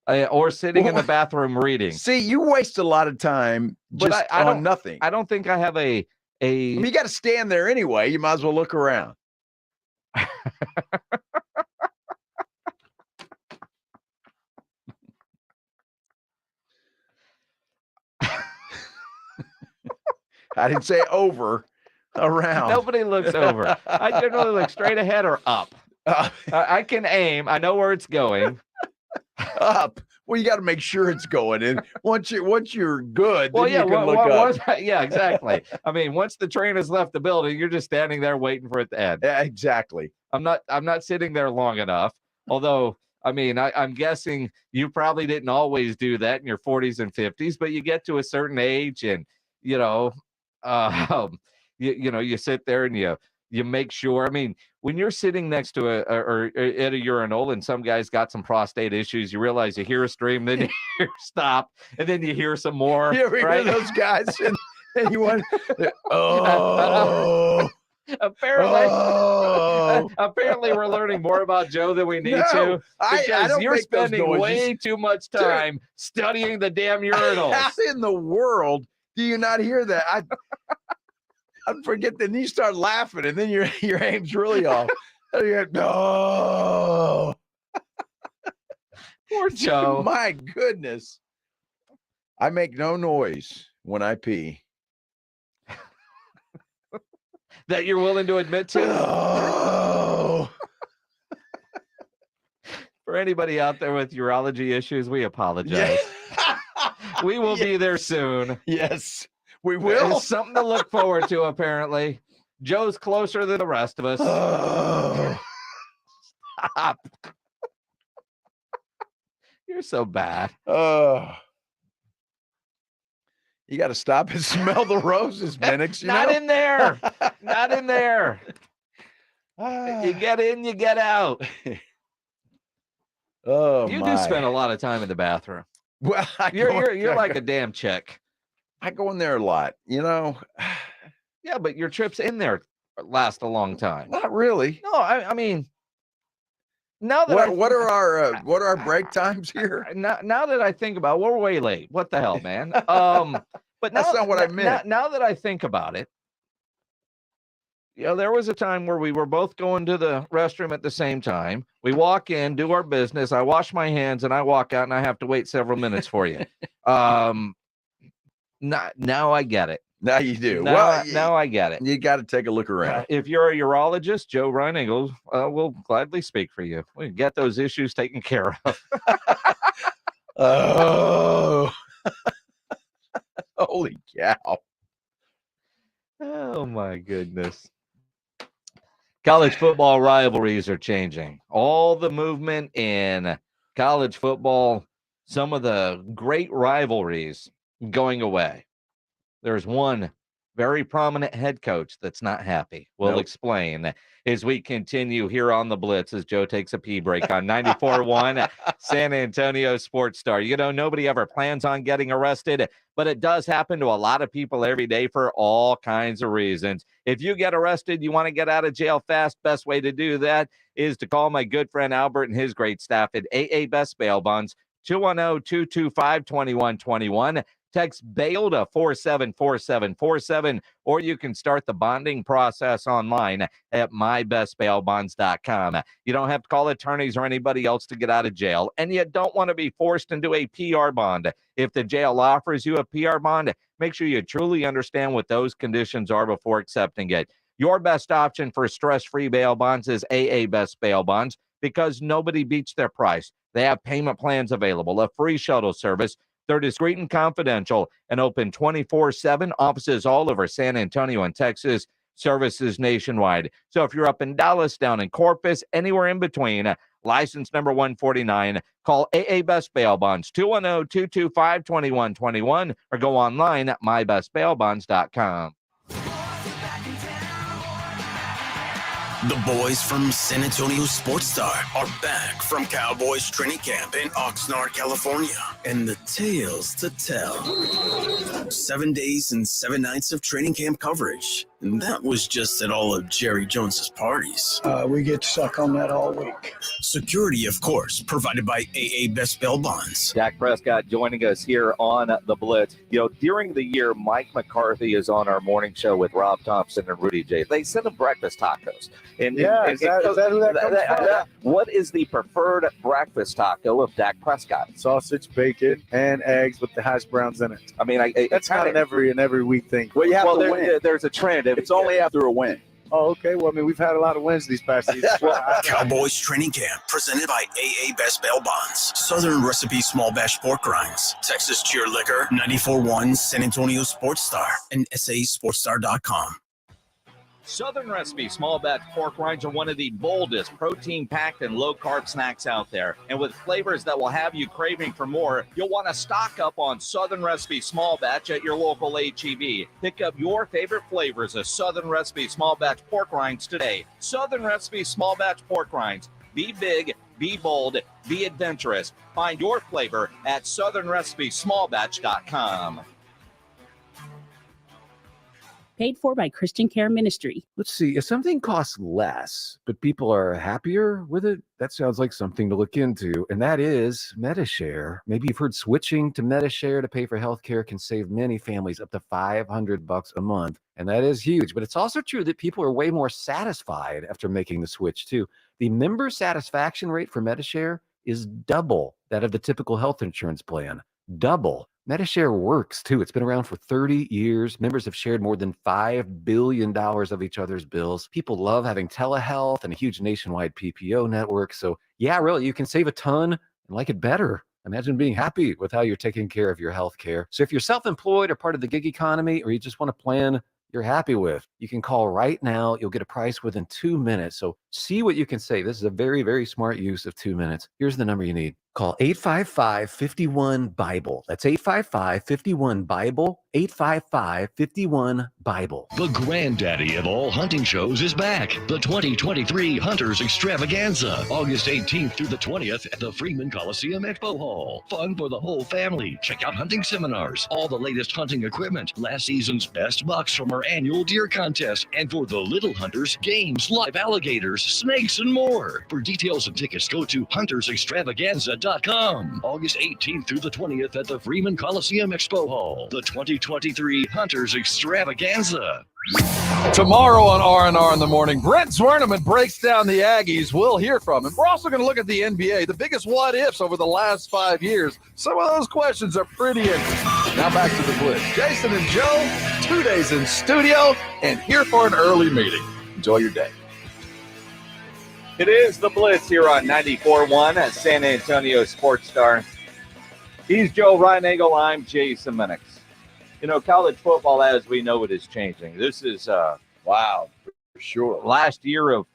or sitting in the bathroom reading. See, you waste a lot of time just on nothing. I don't think I have a. I mean, you got to stand there anyway. You might as well look around. I didn't say over, around. Nobody looks over. I generally look straight ahead or up. I can aim. I know where it's going. Up. Well, you got to make sure it's going. And once you're good, well, then yeah, you can look up. Yeah, exactly. I mean, once the train has left the building, you're just standing there waiting for it to end. Yeah, exactly. I'm not sitting there long enough. Although, I mean, I'm guessing you probably didn't always do that in your 40s and 50s, but you get to a certain age and, you sit there and you make sure. I mean, when you're sitting next to or at a urinal and some guy's got some prostate issues, you realize you hear a stream, then you hear stop, and then you hear some more. You ever hear those guys? And you want, Apparently, we're learning more about Joe than we need to. I don't you're make those spending noises. way too much time studying the damn urinals. How in the world do you not hear that? I forget. Then you start laughing, and then your aim's really off. No, poor Joe. My goodness, I make no noise when I pee. That you're willing to admit to? Oh. For anybody out there with urology issues, we apologize. Yeah. We will be there soon. Yes, we will. It's something to look forward to, apparently. Joe's closer than the rest of us. Oh. Stop. You're so bad. You got to stop and smell the roses, Minix. Not in there. Not in there. You get in, you get out. Oh, you do spend a lot of time in the bathroom. Well, you're like a damn chick. I go in there a lot, Yeah, but your trips in there last a long time. Not really. No, I mean, now that what are our break times here? Now that I think about it, we're way late. What the hell, man? But that's not what I meant. Now that I think about it, there was a time where we were both going to the restroom at the same time. We walk in, do our business. I wash my hands, and I walk out, and I have to wait several minutes for you. Now I get it. Now you do. Now I get it. You got to take a look around. If you're a urologist, Joe Reinagel will gladly speak for you. We can get those issues taken care of. Oh, holy cow. Oh, my goodness. College football rivalries are changing. All the movement in college football, some of the great rivalries going away. There's one very prominent head coach that's not happy. We'll explain as we continue here on the Blitz as Joe takes a pee break on 94.1 San Antonio Sports Star. Nobody ever plans on getting arrested, but it does happen to a lot of people every day for all kinds of reasons. If you get arrested, you want to get out of jail fast, best way to do that is to call my good friend Albert and his great staff at AA Best Bail Bonds, 210-225-2121. Text bail to 474747, or you can start the bonding process online at mybestbailbonds.com. You don't have to call attorneys or anybody else to get out of jail, and you don't want to be forced into a PR bond. If the jail offers you a PR bond, make sure you truly understand what those conditions are before accepting it. Your best option for stress-free bail bonds is AA Best Bail Bonds because nobody beats their price. They have payment plans available, a free shuttle service. They're discreet and confidential and open 24/7. Offices all over San Antonio and Texas, services nationwide. So if you're up in Dallas, down in Corpus, anywhere in between, license number 149, call AA Best Bail Bonds, 210-225-2121, or go online at mybestbailbonds.com. The boys from San Antonio Sports Star are back from Cowboys training camp in Oxnard, California, and the tales to tell. 7 days and 7 nights of training camp coverage. And that was just at all of Jerry Jones's parties. We get to suck on that all week. Security, of course, provided by AA Best Bail Bonds. Dak Prescott joining us here on the Blitz. During the year, Mike McCarthy is on our morning show with Rob Thompson and Rudy J. They send him breakfast tacos. Is that who that comes from? What is the preferred breakfast taco of Dak Prescott? Sausage, bacon, and eggs with the hash browns in it. I mean, that's not an every week thing. Well, you have to win. There's a trend. It's only after a win. Oh, okay. Well, I mean, we've had a lot of wins these past seasons. Cowboys training camp presented by AA Best Bail Bonds, Southern Recipe Small Batch Pork Rinds, Texas Cheer Liquor, 94.1 San Antonio Sports Star, and SASportsStar.com. Southern Recipe Small Batch Pork Rinds are one of the boldest, protein-packed, and low-carb snacks out there. And with flavors that will have you craving for more, you'll want to stock up on Southern Recipe Small Batch at your local H-E-B. Pick up your favorite flavors of Southern Recipe Small Batch Pork Rinds today. Southern Recipe Small Batch Pork Rinds. Be big, be bold, be adventurous. Find your flavor at southernrecipesmallbatch.com. Paid for by Christian Care Ministry. Let's see, if something costs less, but people are happier with it, that sounds like something to look into, and that is MediShare. Maybe you've heard switching to MediShare to pay for healthcare can save many families up to $500 a month, and that is huge. But it's also true that people are way more satisfied after making the switch, too. The member satisfaction rate for MediShare is double that of the typical health insurance plan. Double. MediShare works, too. It's been around for 30 years. Members have shared more than $5 billion of each other's bills. People love having telehealth and a huge nationwide PPO network. So, yeah, really, you can save a ton and like it better. Imagine being happy with how you're taking care of your health care. So if you're self-employed or part of the gig economy, or you just want a plan you're happy with, you can call right now. You'll get a price within 2 minutes. So see what you can save. This is a very, very smart use of 2 minutes. Here's the number you need. Call 855-51-BIBLE. That's 855-51-BIBLE, 855-51-BIBLE. The granddaddy of all hunting shows is back. The 2023 Hunters Extravaganza, August 18th through the 20th at the Freeman Coliseum Expo Hall. Fun for the whole family. Check out hunting seminars, all the latest hunting equipment, last season's best bucks from our annual deer contest, and for the little hunters, games, live alligators, snakes, and more. For details and tickets, go to huntersextravaganza.com. August 18th through the 20th at the Freeman Coliseum Expo Hall. The 2023 Hunters Extravaganza. Tomorrow on R&R in the Morning, Brent Zwerneman breaks down the Aggies. We'll hear from him. We're also going to look at the NBA, the biggest what-ifs over the last 5 years. Some of those questions are pretty interesting. Now back to the Blitz. Jason and Joe, 2 days in studio and here for an early meeting. Enjoy your day. It is the Blitz here on 94.1 at San Antonio Sports Star. He's Joe Reinagel. I'm Jason Minix. College football, as we know it, is changing. This is, wow, for sure. Last year of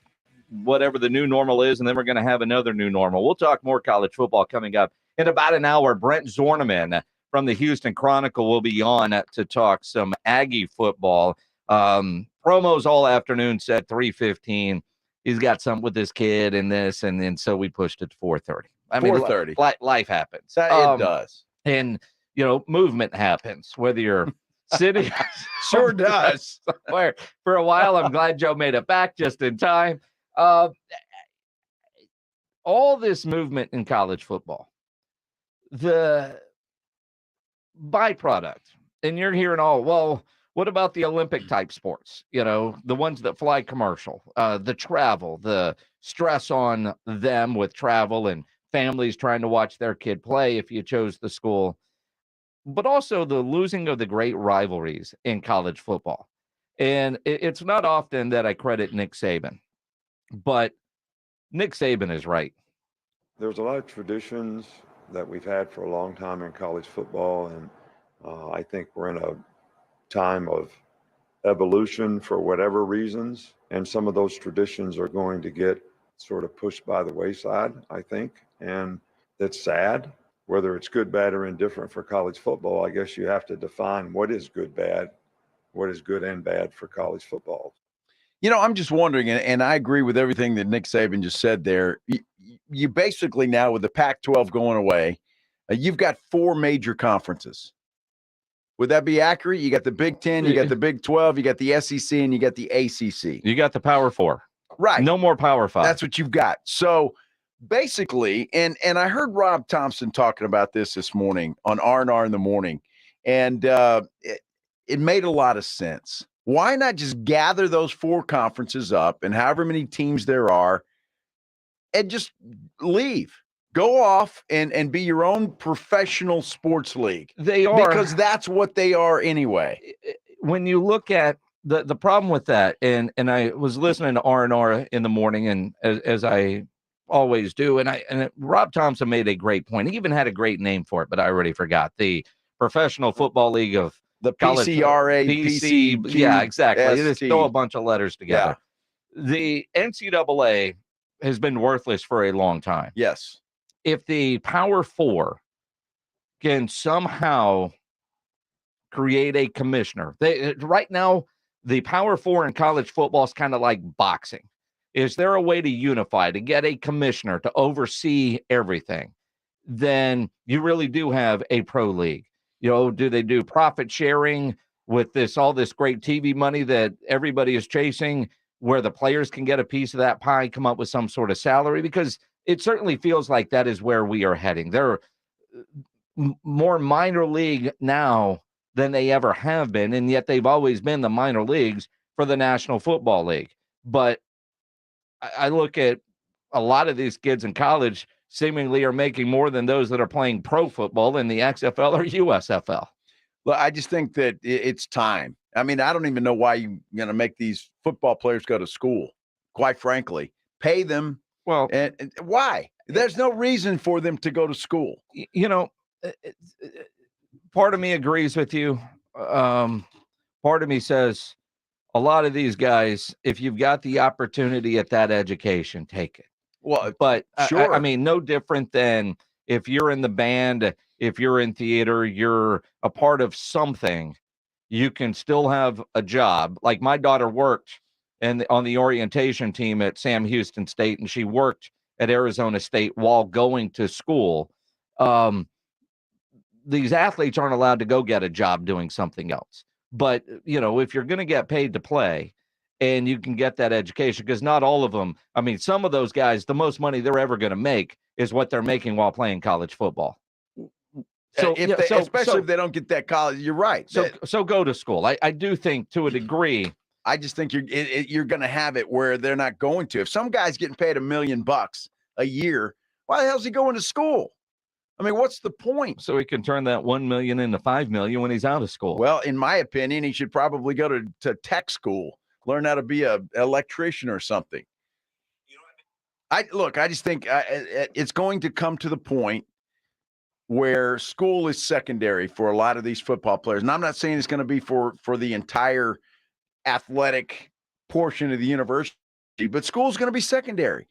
whatever the new normal is, and then we're going to have another new normal. We'll talk more college football coming up in about an hour. Brent Zwerneman from the Houston Chronicle will be on to talk some Aggie football. Promos all afternoon said 3:15. He's got something with this kid and this, and then so we pushed it to 4:30. I mean, 4:30. Life happens. It does. And, movement happens, whether you're sitting. Sure does. Somewhere for a while. I'm glad Joe made it back just in time. All this movement in college football, the byproduct, and you're hearing what about the Olympic type sports? The ones that fly commercial, the travel, the stress on them with travel and families trying to watch their kid play if you chose the school, but also the losing of the great rivalries in college football. And it's not often that I credit Nick Saban, but Nick Saban is right. There's a lot of traditions that we've had for a long time in college football, and I think we're in a time of evolution for whatever reasons, and some of those traditions are going to get sort of pushed by the wayside, I think, and that's sad. Whether it's good, bad, or indifferent for college football, I guess you have to define what is good, bad, what is good and bad for college football. I'm just wondering, and I agree with everything that Nick Saban just said there. You basically now, with the Pac-12 going away, you've got 4 major conferences. Would that be accurate? You got the Big 10, you got the Big 12, you got the SEC, and you got the ACC. You got the Power 4. Right. No more Power 5. That's what you've got. So basically, and I heard Rob Thompson talking about this morning on R&R in the morning, and it made a lot of sense. Why not just gather those 4 conferences up and however many teams there are and just leave? Go off and be your own professional sports league. They are. Because that's what they are anyway. When you look at the problem with that, and I was listening to R&R in the morning, and as I always do, and Rob Thompson made a great point. He even had a great name for it, but I already forgot. The Professional Football League of the college, PCRA, PC, yeah, exactly. They just throw a bunch of letters together. Yeah. The NCAA has been worthless for a long time. Yes. If the Power 4 can somehow create a commissioner, right now, the Power 4 in college football is kind of like boxing. Is there a way to unify, to get a commissioner to oversee everything? Then you really do have a pro league. Do they do profit sharing with all this great TV money that everybody is chasing, where the players can get a piece of that pie, come up with some sort of salary? Because it certainly feels like that is where we are heading. They're more minor league now than they ever have been, and yet they've always been the minor leagues for the National Football League. But I look at a lot of these kids in college seemingly are making more than those that are playing pro football in the XFL or USFL. Well, I just think that it's time. I mean, I don't even know why you're going to make these football players go to school, quite frankly. Pay them. Well, and why? There's no reason for them to go to school. Part of me agrees with you. Part of me says a lot of these guys, if you've got the opportunity at that education, take it. Well, but sure. I mean, no different than if you're in the band, if you're in theater, you're a part of something, you can still have a job. Like my daughter worked on the orientation team at Sam Houston State, and she worked at Arizona State while going to school. These athletes aren't allowed to go get a job doing something else. But, if you're going to get paid to play and you can get that education, because not all of them, I mean, some of those guys, the most money they're ever going to make is what they're making while playing college football. So, especially if they don't get that college, you're right. So go to school. I do think to a degree. I just think you're going to have it where they're not going to. If some guy's getting paid $1 million a year, why the hell's he going to school? I mean, what's the point? So he can turn that $1 million into $5 million when he's out of school. Well, in my opinion, he should probably go to tech school, learn how to be an electrician or something. I just think it's going to come to the point where school is secondary for a lot of these football players. And I'm not saying it's going to be for the entire athletic portion of the university, but school's going to be secondary.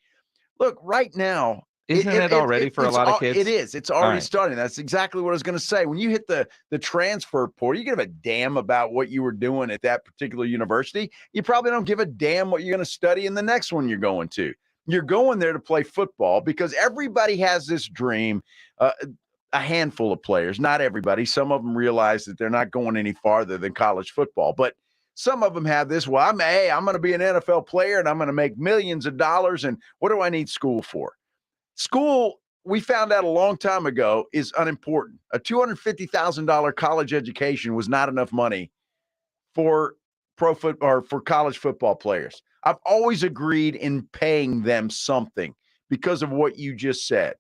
Look, right now, Isn't it already for a lot of kids? It is. It's already starting. That's exactly what I was going to say. When you hit the transfer portal, you give a damn about what you were doing at that particular university. You probably don't give a damn what you're going to study in the next one you're going to. You're going there to play football because everybody has this dream. A handful of players, not everybody. Some of them realize that they're not going any farther than college football, but some of them have this. Well, I'm going to be an NFL player and I'm going to make millions of dollars. And what do I need school for? School, we found out a long time ago, is unimportant. A $250,000 college education was not enough money for for college football players. I've always agreed in paying them something because of what you just said.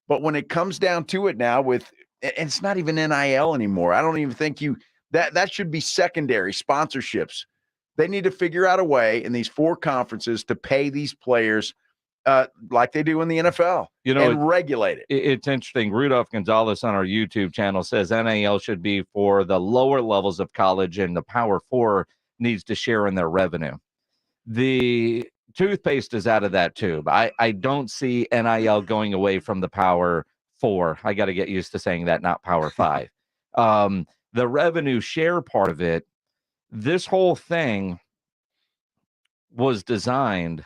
But when it comes down to it now, and it's not even NIL anymore. I don't even think that should be secondary sponsorships. They need to figure out a way in these 4 conferences to pay these players like they do in the NFL, and regulate it. It's interesting. Rudolph Gonzalez on our YouTube channel says NIL should be for the lower levels of college, and the Power 4 needs to share in their revenue. The toothpaste is out of that tube. I don't see NIL going away from the Power 4. I got to get used to saying that, not Power 5. The revenue share part of it, this whole thing was designed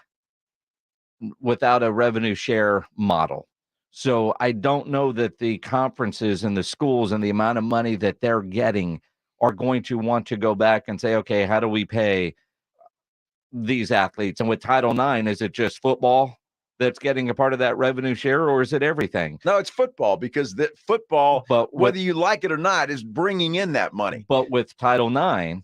without a revenue share model. So I don't know that the conferences and the schools and the amount of money that they're getting are going to want to go back and say, okay, how do we pay these athletes? And with Title IX, is it just football that's getting a part of that revenue share, or is it everything? No, it's football, because that football, but whether you like it or not, is bringing in that money. But with Title IX,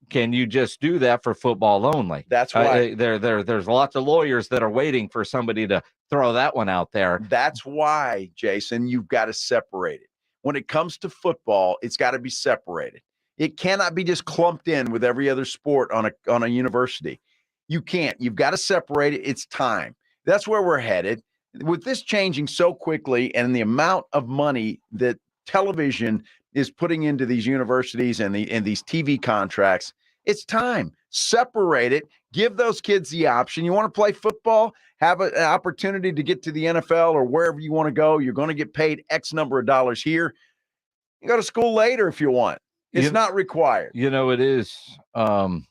can you just do that for football only? That's why there's lots of lawyers that are waiting for somebody to throw that one out there. That's why, Jason, you've got to separate it. When it comes to football, it's got to be separated. It cannot be just clumped in with every other sport on a university. You can't. You've got to separate it. It's time. That's where we're headed. With this changing so quickly and the amount of money that television is putting into these universities and these TV contracts, it's time. Separate it. Give those kids the option. You want to play football? Have an opportunity to get to the NFL or wherever you want to go. You're going to get paid X number of dollars here. You go to school later if you want. It's not required. You know, it is. I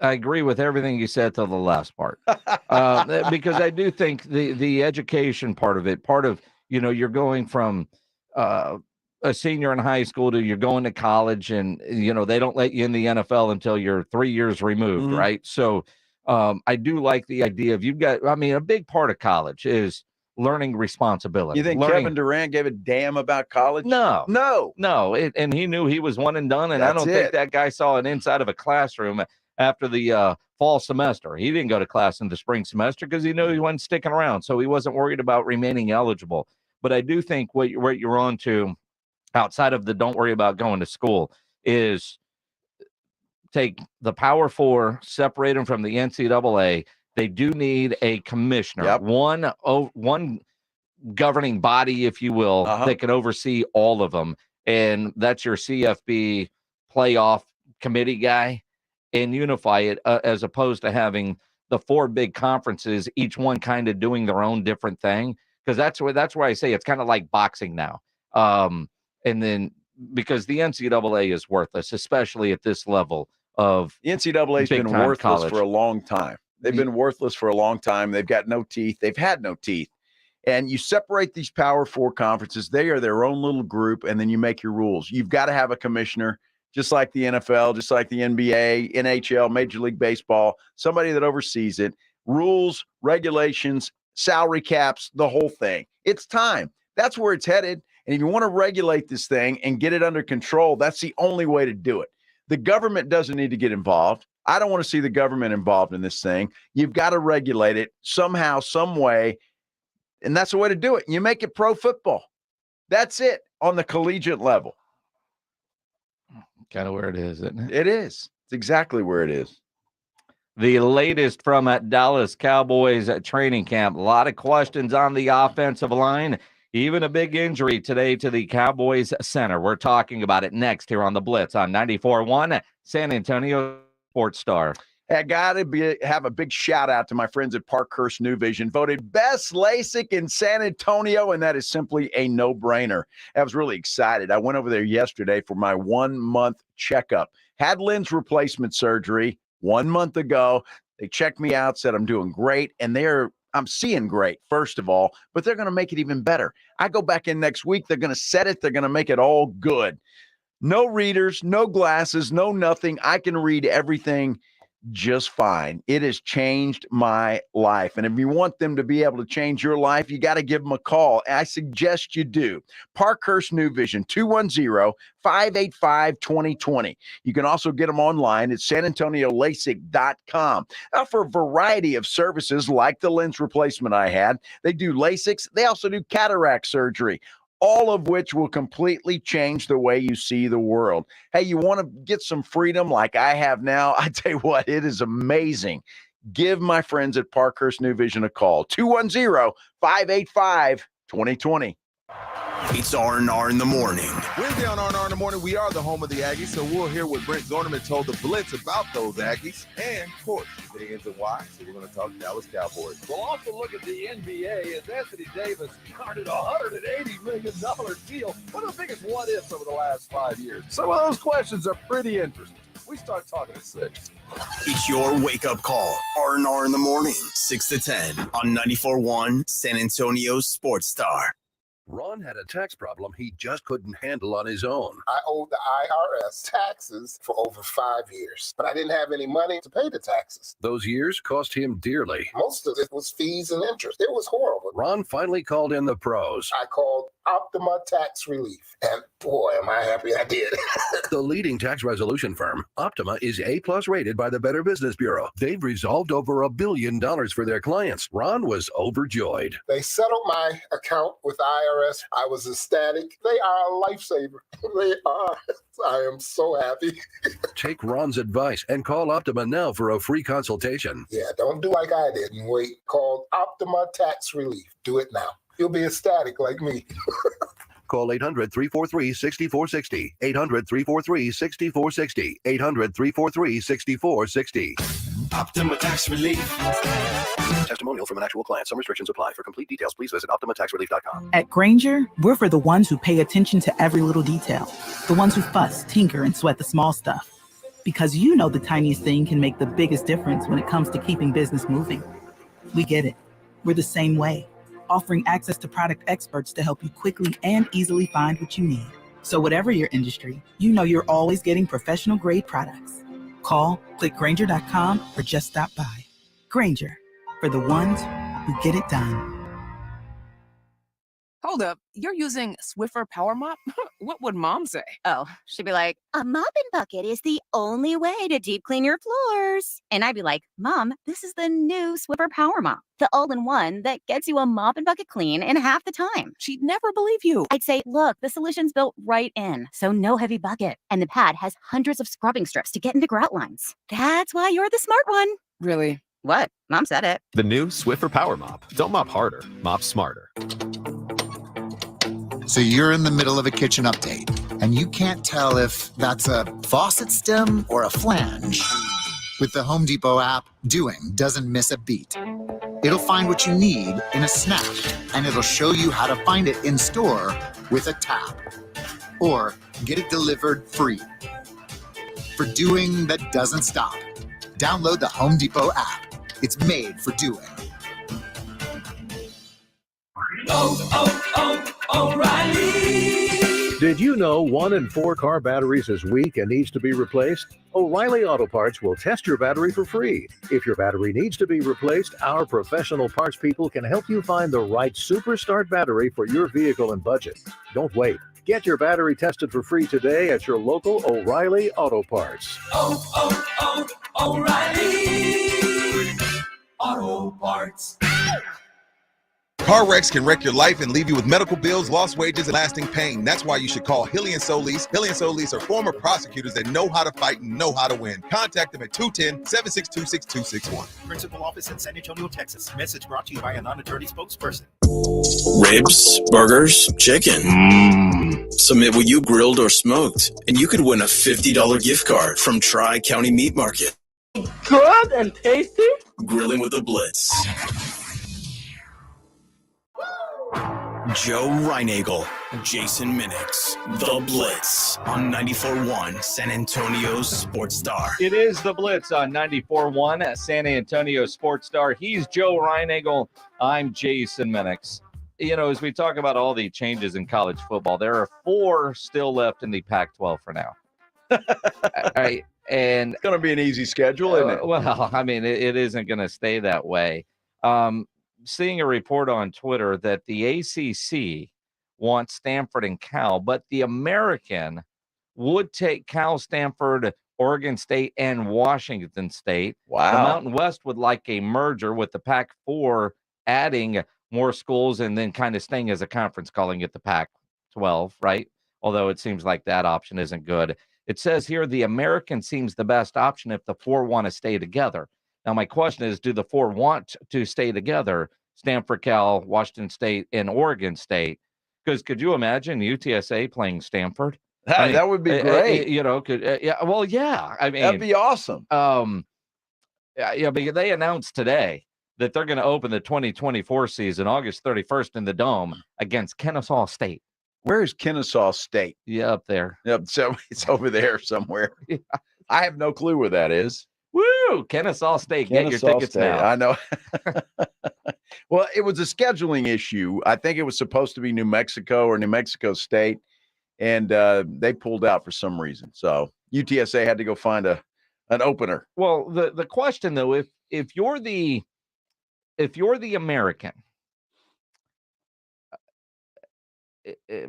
agree with everything you said to the last part, because I do think the education part of it, you're going from a senior in high school to you're going to college, and they don't let you in the NFL until you're 3 years removed, Mm-hmm. right? So I do like the idea of a big part of college is learning responsibility. You think Kevin Durant gave a damn about college? No. And he knew he was one and done, and I don't think that guy saw an inside of a classroom after the fall semester. He didn't go to class in the spring semester because he knew he wasn't sticking around, so he wasn't worried about remaining eligible. But I do think what you're on to, outside of the don't worry about going to school, is take the Power Four, separate them from the NCAA. They do need a commissioner, one governing body, if you will, that can oversee all of them. And that's your CFB playoff committee guy, and unify it as opposed to having the four big conferences, each one kind of doing their own different thing. Because that's where I say it's kind of like boxing now. And then because the NCAA is worthless, especially at this level of the NCAA's been worthless college for a long time. They've been worthless for a long time. They've got no teeth. They've had no teeth. And you separate these Power Four conferences. They are their own little group, and then you make your rules. You've got to have a commissioner, just like the NFL, just like the NBA, NHL, Major League Baseball, somebody that oversees it, rules, regulations, salary caps, the whole thing. It's time. That's where it's headed. And if you want to regulate this thing and get it under control, that's the only way to do it. The government doesn't need to get involved. I don't want to see the government involved in this thing. You've got to regulate it somehow, some way. And that's the way to do it. You make it pro football. That's it on the collegiate level. Kind of where it is, isn't it? It is. It's exactly where it is. The latest from Dallas Cowboys at training camp. A lot of questions on the offensive line. Even a big injury today to the Cowboys center. We're talking about it next here on the Blitz on 94.1 San Antonio Sports Star. I got to have a big shout out to my friends at Parkhurst New Vision, voted best LASIK in San Antonio, and that is simply a no-brainer. I was really excited. I went over there yesterday for my 1-month checkup. Had lens replacement surgery 1 month ago. They checked me out, said I'm doing great, and I'm seeing great, first of all, but they're going to make it even better. I go back in next week. They're going to set it. They're going to make it all good. No readers, no glasses, no nothing. I can read everything just fine. It has changed my life. And if you want them to be able to change your life, you got to give them a call. I suggest you do. Parkhurst New Vision, 210-585-2020. You can also get them online at sanantoniolasik.com. Now, for a variety of services like the lens replacement I had, they do LASIKs. They also do cataract surgery, all of which will completely change the way you see the world. Hey, you want to get some freedom like I have now? I tell you what, it is amazing. Give my friends at Parkhurst New Vision a call, 210-585-2020. It's R&R in the morning. Wednesday on R&R in the morning, we are the home of the Aggies, so we'll hear what Brent Zorneman told the Blitz about those Aggies. And, of course, dig into why, so we're going to talk Dallas Cowboys. We'll also look at the NBA as Anthony Davis started a $180 million deal. One of the biggest what-ifs over the last 5 years. Some of those questions are pretty interesting. We start talking at 6. It's your wake-up call. R&R in the morning, 6 to 10 on 94.1 San Antonio's Sports Star. Ron had a tax problem he just couldn't handle on his own. I owed the IRS taxes for over 5 years, but I didn't have any money to pay the taxes. Those years cost him dearly. Most of it was fees and interest. It was horrible. Ron finally called in the pros. I called Optima Tax Relief, and boy, am I happy I did. The leading tax resolution firm, Optima, is A+ rated by the Better Business Bureau. They've resolved over $1 billion for their clients. Ron was overjoyed. They settled my account with IRS. I was ecstatic. They are a lifesaver. They are. I am so happy. Take Ron's advice and call Optima now for a free consultation. Yeah, don't do like I did and wait. Call Optima Tax Relief. Do it now. You'll be ecstatic like me. Call 800-343-6460. 800-343-6460. 800-343-6460. Optima Tax Relief. Testimonial from an actual client. Some restrictions apply. For complete details, please visit OptimaTaxRelief.com. At Grainger, we're for the ones who pay attention to every little detail. The ones who fuss, tinker, and sweat the small stuff. Because you know the tiniest thing can make the biggest difference when it comes to keeping business moving. We get it. We're the same way, offering access to product experts to help you quickly and easily find what you need. So whatever your industry, you know you're always getting professional grade products. Call, click Grainger.com, or just stop by. Grainger, for the ones who get it done. Hold up, you're using Swiffer Power Mop? What would Mom say? Oh, she'd be like, a mopping bucket is the only way to deep clean your floors. And I'd be like, Mom, this is the new Swiffer Power Mop, the all-in-one that gets you a mop and bucket clean in half the time. She'd never believe you. I'd say, look, the solution's built right in, so no heavy bucket. And the pad has hundreds of scrubbing strips to get into grout lines. That's why you're the smart one. Really? What? Mom said it. The new Swiffer Power Mop. Don't mop harder, mop smarter. So you're in the middle of a kitchen update, and you can't tell if that's a faucet stem or a flange. With the Home Depot app, doing doesn't miss a beat. It'll find what you need in a snap, and it'll show you how to find it in store with a tap. Or get it delivered free. For doing that doesn't stop. Download the Home Depot app. It's made for doing. O'Reilly. Did you know 1 in 4 car batteries is weak and needs to be replaced? O'Reilly Auto Parts will test your battery for free. If your battery needs to be replaced, our professional parts people can help you find the right Super Start battery for your vehicle and budget. Don't wait. Get your battery tested for free today at your local O'Reilly Auto Parts. O'Reilly Auto Parts. Car wrecks can wreck your life and leave you with medical bills, lost wages, and lasting pain. That's why you should call Hilly & Solis. Hilly & Solis are former prosecutors that know how to fight and know how to win. Contact them at 210-762-6261. Principal office in San Antonio, Texas. Message brought to you by a non-attorney spokesperson. Ribs, burgers, chicken. Submit what you grilled or smoked, and you could win a $50 gift card from Tri-County Meat Market. Good and tasty. Grilling with the Blitz. Joe Reinagel, Jason Minix, The Blitz on 94.1 San Antonio's Sports Star. It is The Blitz on 94.1 San Antonio Sports Star. He's Joe Reinagel. I'm Jason Minix. You know, as we talk about all the changes in college football, there are 4 still left in the Pac-12 for now. All right, and it's going to be an easy schedule, isn't it? Well, I mean, it isn't going to stay that way. Seeing a report on Twitter that the ACC wants Stanford and Cal, but the American would take Cal, Stanford, Oregon State, and Washington State. Wow. The Mountain West would like a merger with the Pac-4, adding more schools and then kind of staying as a conference, calling it the Pac-12, right? Although it seems like that option isn't good. It says here the American seems the best option if the 4 want to stay together. Now, my question is, do the 4 want to stay together, Stanford, Cal, Washington State, and Oregon State? Because could you imagine UTSA playing Stanford? I mean, that would be great. Yeah, well, yeah. I mean, that'd be awesome. Yeah, because they announced today that they're going to open the 2024 season August 31st in the Dome against Kennesaw State. Where is Kennesaw State? Yeah, up there. Yep, so it's over there somewhere. Yeah. I have no clue where that is. Woo! Kennesaw State. Get your Kennesaw tickets State. now. I know. Well, it was a scheduling issue. I think it was supposed to be New Mexico or New Mexico State, and they pulled out for some reason. So UTSA had to go find an opener. Well, the question though, if you're the American,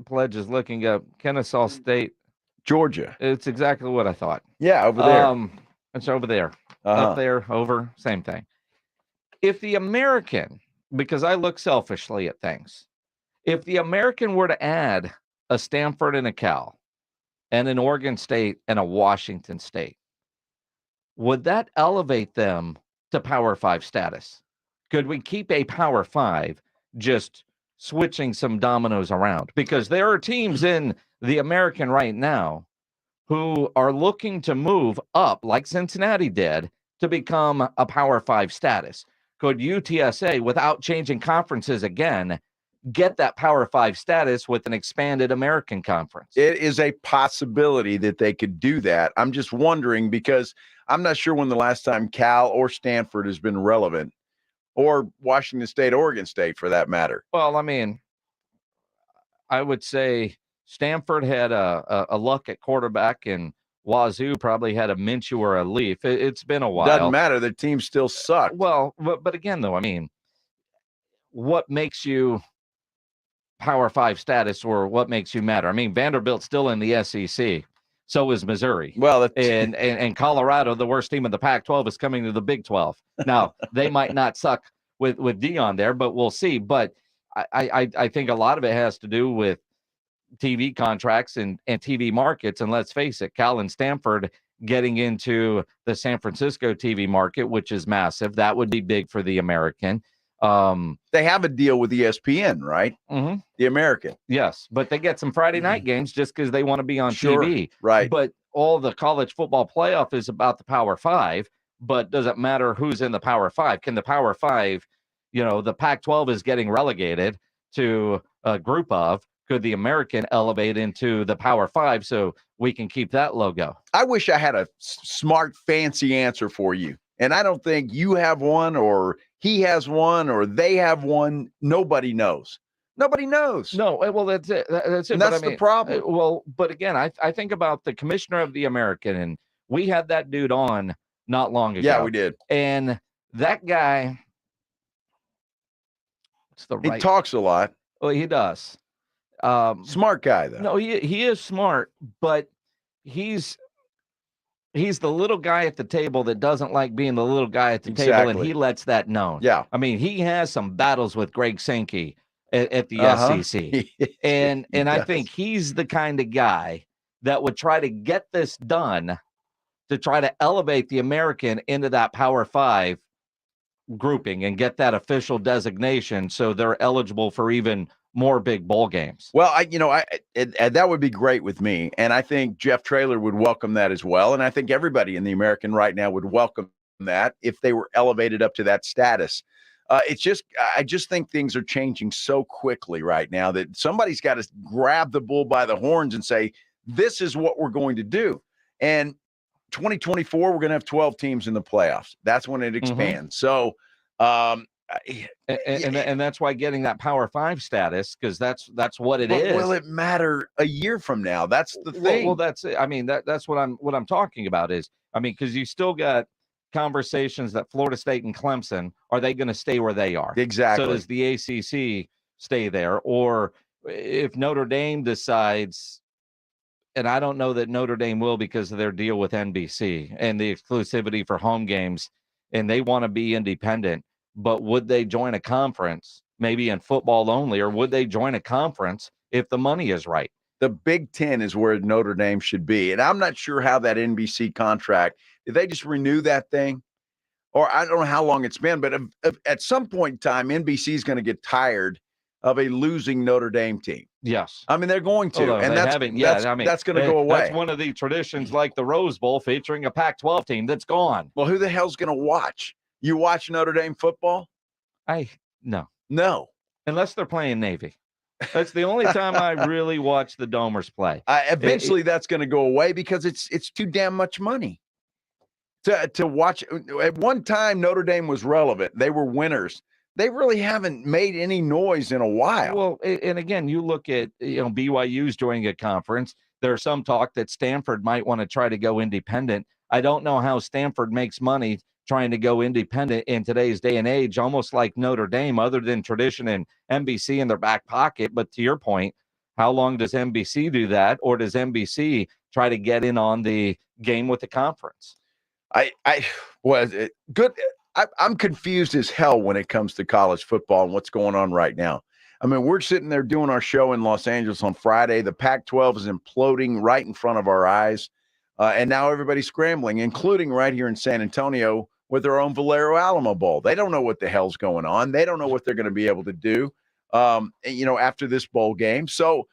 Pledge is looking up Kennesaw State, Georgia. It's exactly what I thought. Yeah, over there. It's over there, Uh-huh. up there, over, same thing. If the American, because I look selfishly at things, if the American were to add a Stanford and a Cal, and an Oregon State and a Washington State, would that elevate them to Power 5 status? Could we keep a Power 5 just switching some dominoes around? Because there are teams in the American right now who are looking to move up, like Cincinnati did, to become a Power 5 status. Could UTSA, without changing conferences again, get that Power 5 status with an expanded American conference? It is a possibility that they could do that. I'm just wondering because I'm not sure when the last time Cal or Stanford has been relevant, or Washington State, Oregon State for that matter. Well, I mean, I would say Stanford had a luck at quarterback, and Wazoo probably had a Minshew or a Leaf. It's been a while. Doesn't matter. The team still suck. Well, but again, though, I mean, what makes you Power 5 status, or what makes you matter? I mean, Vanderbilt's still in the SEC. So is Missouri. Well, and Colorado, the worst team in the Pac-12, is coming to the Big 12. Now, they might not suck with Deion there, but we'll see. But I think a lot of it has to do with TV contracts and TV markets. And let's face it, Cal and Stanford getting into the San Francisco TV market, which is massive. That would be big for the American. They have a deal with ESPN, right? Mm-hmm. The American. Yes, but they get some Friday night games just because they want to be on TV. Right. But all the college football playoff is about the Power 5, but does it matter who's in the Power 5? Can the Power 5, the Pac-12 is getting relegated to a group of, could the American elevate into the Power 5 so we can keep that logo? I wish I had a smart, fancy answer for you. And I don't think you have one, or he has one, or they have one. Nobody knows. Nobody knows. No, well, that's it. That's it. And that's the problem. Well, but again, I think about the commissioner of the American, and we had that dude on not long ago. Yeah, we did. And that guy, he talks a lot. Well, he does. Smart guy, though. No, he is smart, but he's the little guy at the table that doesn't like being the little guy at the table, and he lets that known. Yeah. I mean, he has some battles with Greg Sankey at the SEC. And I think he's the kind of guy that would try to get this done to try to elevate the American into that Power 5 grouping and get that official designation so they're eligible for even more big bowl games. Well, that would be great with me. And I think Jeff Traylor would welcome that as well. And I think everybody in the American right now would welcome that if they were elevated up to that status. I just think things are changing so quickly right now that somebody's got to grab the bull by the horns and say, this is what we're going to do. And 2024, we're going to have 12 teams in the playoffs. That's when it expands. So, and that's why getting that Power 5 status, because that's what it is. Will it matter a year from now? That's the thing. Well, that's it. I mean, that's what I'm talking about is, I mean, because you still got conversations that Florida State and Clemson, are they going to stay where they are? Exactly. So does the ACC stay there? Or if Notre Dame decides, and I don't know that Notre Dame will because of their deal with NBC and the exclusivity for home games, and they want to be independent, but would they join a conference, maybe in football only, or would they join a conference if the money is right? The Big Ten is where Notre Dame should be. And I'm not sure how that NBC contract, did they just renew that thing? Or I don't know how long it's been, but at some point in time, NBC is going to get tired of a losing Notre Dame team. Yes. I mean, they're going to. Although and that's going to go away. That's one of the traditions, like the Rose Bowl featuring a Pac-12 team that's gone. Well, who the hell's going to watch? You watch Notre Dame football? No. Unless they're playing Navy. That's the only time I really watch the Domers play. Eventually, that's going to go away because it's too damn much money. to watch. At one time, Notre Dame was relevant. They were winners. They really haven't made any noise in a while. Well, and again, you look at BYU's doing a conference. There's some talk that Stanford might want to try to go independent. I don't know how Stanford makes money trying to go independent in today's day and age, almost like Notre Dame, other than tradition and NBC in their back pocket. But to your point, how long does NBC do that? Or does NBC try to get in on the game with the conference? I'm confused as hell when it comes to college football and what's going on right now. I mean, we're sitting there doing our show in Los Angeles on Friday. The Pac-12 is imploding right in front of our eyes. And now everybody's scrambling, including right here in San Antonio with their own Valero Alamo Bowl. They don't know what the hell's going on. They don't know what they're going to be able to do, after this bowl game. So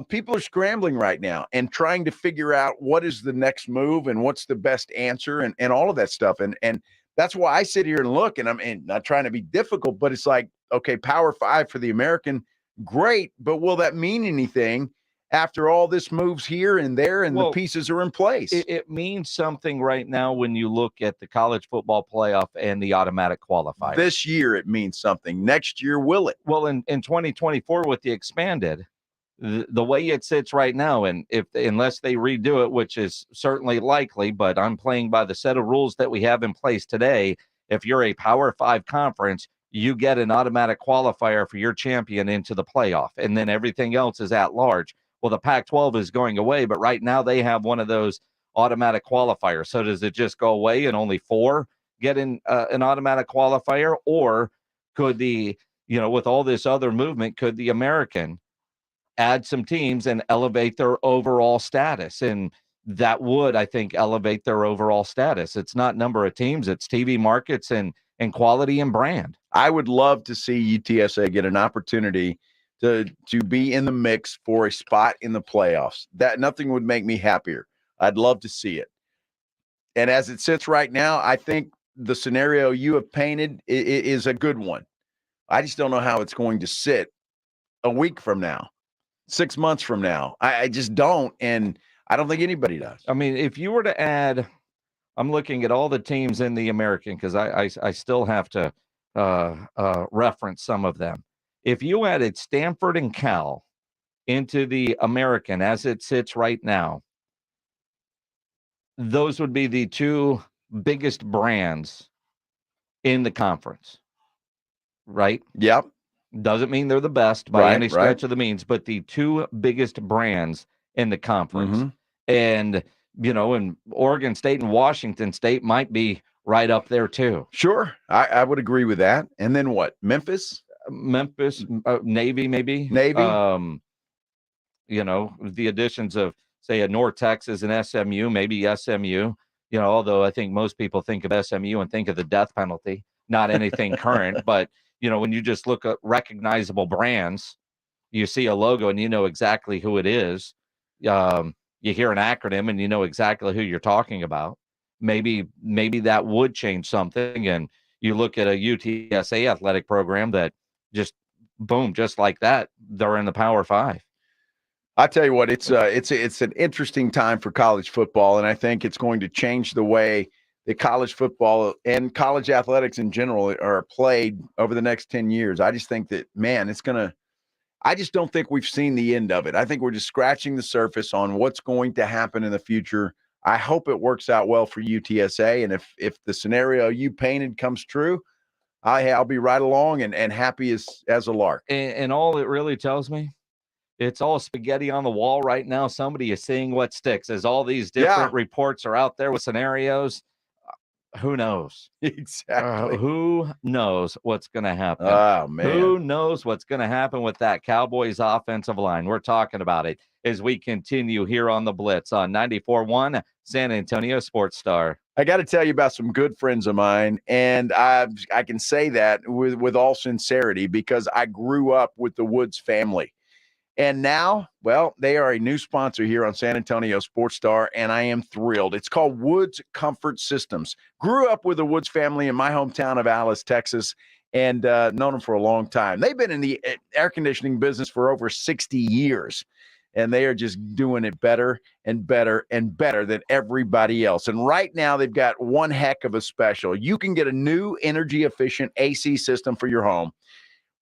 people are scrambling right now and trying to figure out what is the next move and what's the best answer and all of that stuff. And that's why I sit here and look, and I'm not trying to be difficult, but it's like, okay, Power 5 for the American, great, but will that mean anything after all this moves here and there and the pieces are in place? It means something right now when you look at the college football playoff and the automatic qualifier. This year it means something. Next year, will it? Well, in 2024 with the expanded, the way it sits right now, and unless they redo it, which is certainly likely, but I'm playing by the set of rules that we have in place today. If you're a Power 5 conference, you get an automatic qualifier for your champion into the playoff, and then everything else is at large. Well, the Pac-12 is going away, but right now they have one of those automatic qualifiers. So does it just go away and only 4 get an automatic qualifier? Or could with all this other movement, could the American add some teams and elevate their overall status? And that would, I think, elevate their overall status. It's not number of teams, it's TV markets and quality and brand. I would love to see UTSA get an opportunity to be in the mix for a spot in the playoffs. That nothing would make me happier. I'd love to see it. And as it sits right now, I think the scenario you have painted is a good one. I just don't know how it's going to sit a week from now, 6 months from now. I just don't, and I don't think anybody does. I mean, if you were to add, I'm looking at all the teams in the American because I still have to reference some of them. If you added Stanford and Cal into the American as it sits right now, those would be the 2 biggest brands in the conference, right? Yep. Doesn't mean they're the best by any stretch of the means, but the 2 biggest brands in the conference. Mm-hmm. And, and Oregon State and Washington State might be right up there too. Sure. I would agree with that. And then what? Memphis, Navy, maybe. Navy. The additions of, say, a North Texas and SMU, maybe SMU, although I think most people think of SMU and think of the death penalty, not anything current. But, when you just look at recognizable brands, you see a logo and you know exactly who it is. You hear an acronym and you know exactly who you're talking about. Maybe that would change something. And you look at a UTSA athletic program that just boom, just like that, they're in the Power 5. I tell you what, it's an interesting time for college football, and I think it's going to change the way that college football and college athletics in general are played over the next 10 years. I just think that, man, I just don't think we've seen the end of it. I think we're just scratching the surface on what's going to happen in the future. I hope it works out well for UTSA, and if the scenario you painted comes true, I'll be right along and happy as a lark. And all it really tells me, it's all spaghetti on the wall right now. Somebody is seeing what sticks. As all these different reports are out there with scenarios, who knows? Exactly. Who knows what's going to happen? Oh, man. Who knows what's going to happen with that Cowboys offensive line? We're talking about it as we continue here on the Blitz on 94.1 San Antonio Sports Star. I got to tell you about some good friends of mine, and I can say that with all sincerity because I grew up with the Woods family. And now, well, they are a new sponsor here on San Antonio Sports Star, and I am thrilled. It's called Woods Comfort Systems. Grew up with the Woods family in my hometown of Alice, Texas, and known them for a long time. They've been in the air conditioning business for over 60 years. and they are just doing it better and better and better than everybody else. And right now, they've got one heck of a special. You can get a new energy-efficient AC system for your home.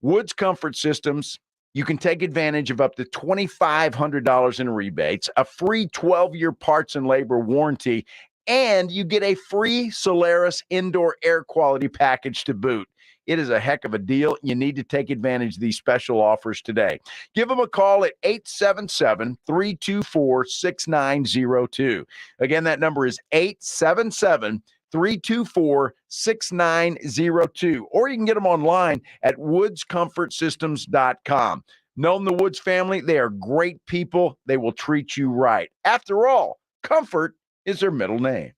Woods Comfort Systems, you can take advantage of up to $2,500 in rebates, a free 12-year parts and labor warranty, and you get a free Solaris indoor air quality package to boot. It is a heck of a deal. You need to take advantage of these special offers today. Give them a call at 877-324-6902. Again, that number is 877-324-6902. Or you can get them online at woodscomfortsystems.com. Know the Woods family. They are great people. They will treat you right. After all, comfort is their middle name.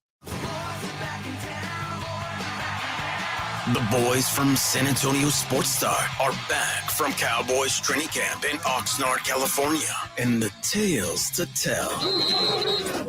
The boys from San Antonio Sports Star are back from Cowboys training camp in Oxnard, California, and the tales to tell.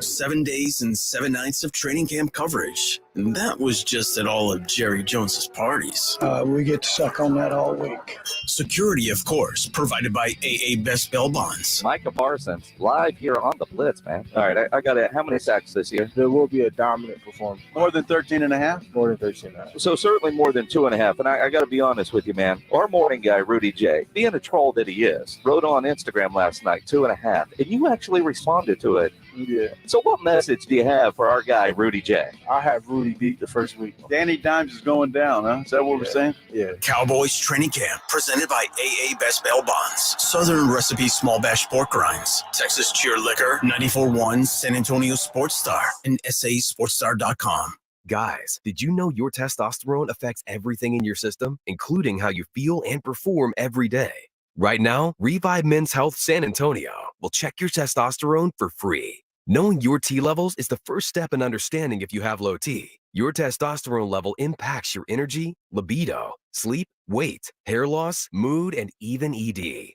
7 days and 7 nights of training camp coverage. And that was just at all of Jerry Jones's parties. We get to suck on that all week. Security, of course, provided by AA Best Bail Bonds. Micah Parsons, live here on the Blitz, man. All right, I got it. How many sacks this year? There will be a dominant performance. More than 13 and a half? More than 13 and a half. So certainly more than 2.5. And I got to be honest with you, man. Our morning guy, Rudy J., being a troll that he is, wrote on Instagram last night, 2.5. And you actually responded to it. Yeah. So what message do you have for our guy, Rudy J? I have Rudy beat the first week. Danny Dimes is going down, huh? Is that what we're saying? Yeah. Cowboys training camp presented by AA Best Bail Bonds, Southern Recipe Small Batch Pork Rinds, Texas Cheer Liquor, 94.1 San Antonio Sports Star, and SASportsStar.com. Guys, did you know your testosterone affects everything in your system, including how you feel and perform every day? Right now, Revive Men's Health San Antonio will check your testosterone for free. Knowing your T levels is the first step in understanding if you have low T. Your testosterone level impacts your energy, libido, sleep, weight, hair loss, mood, and even ED.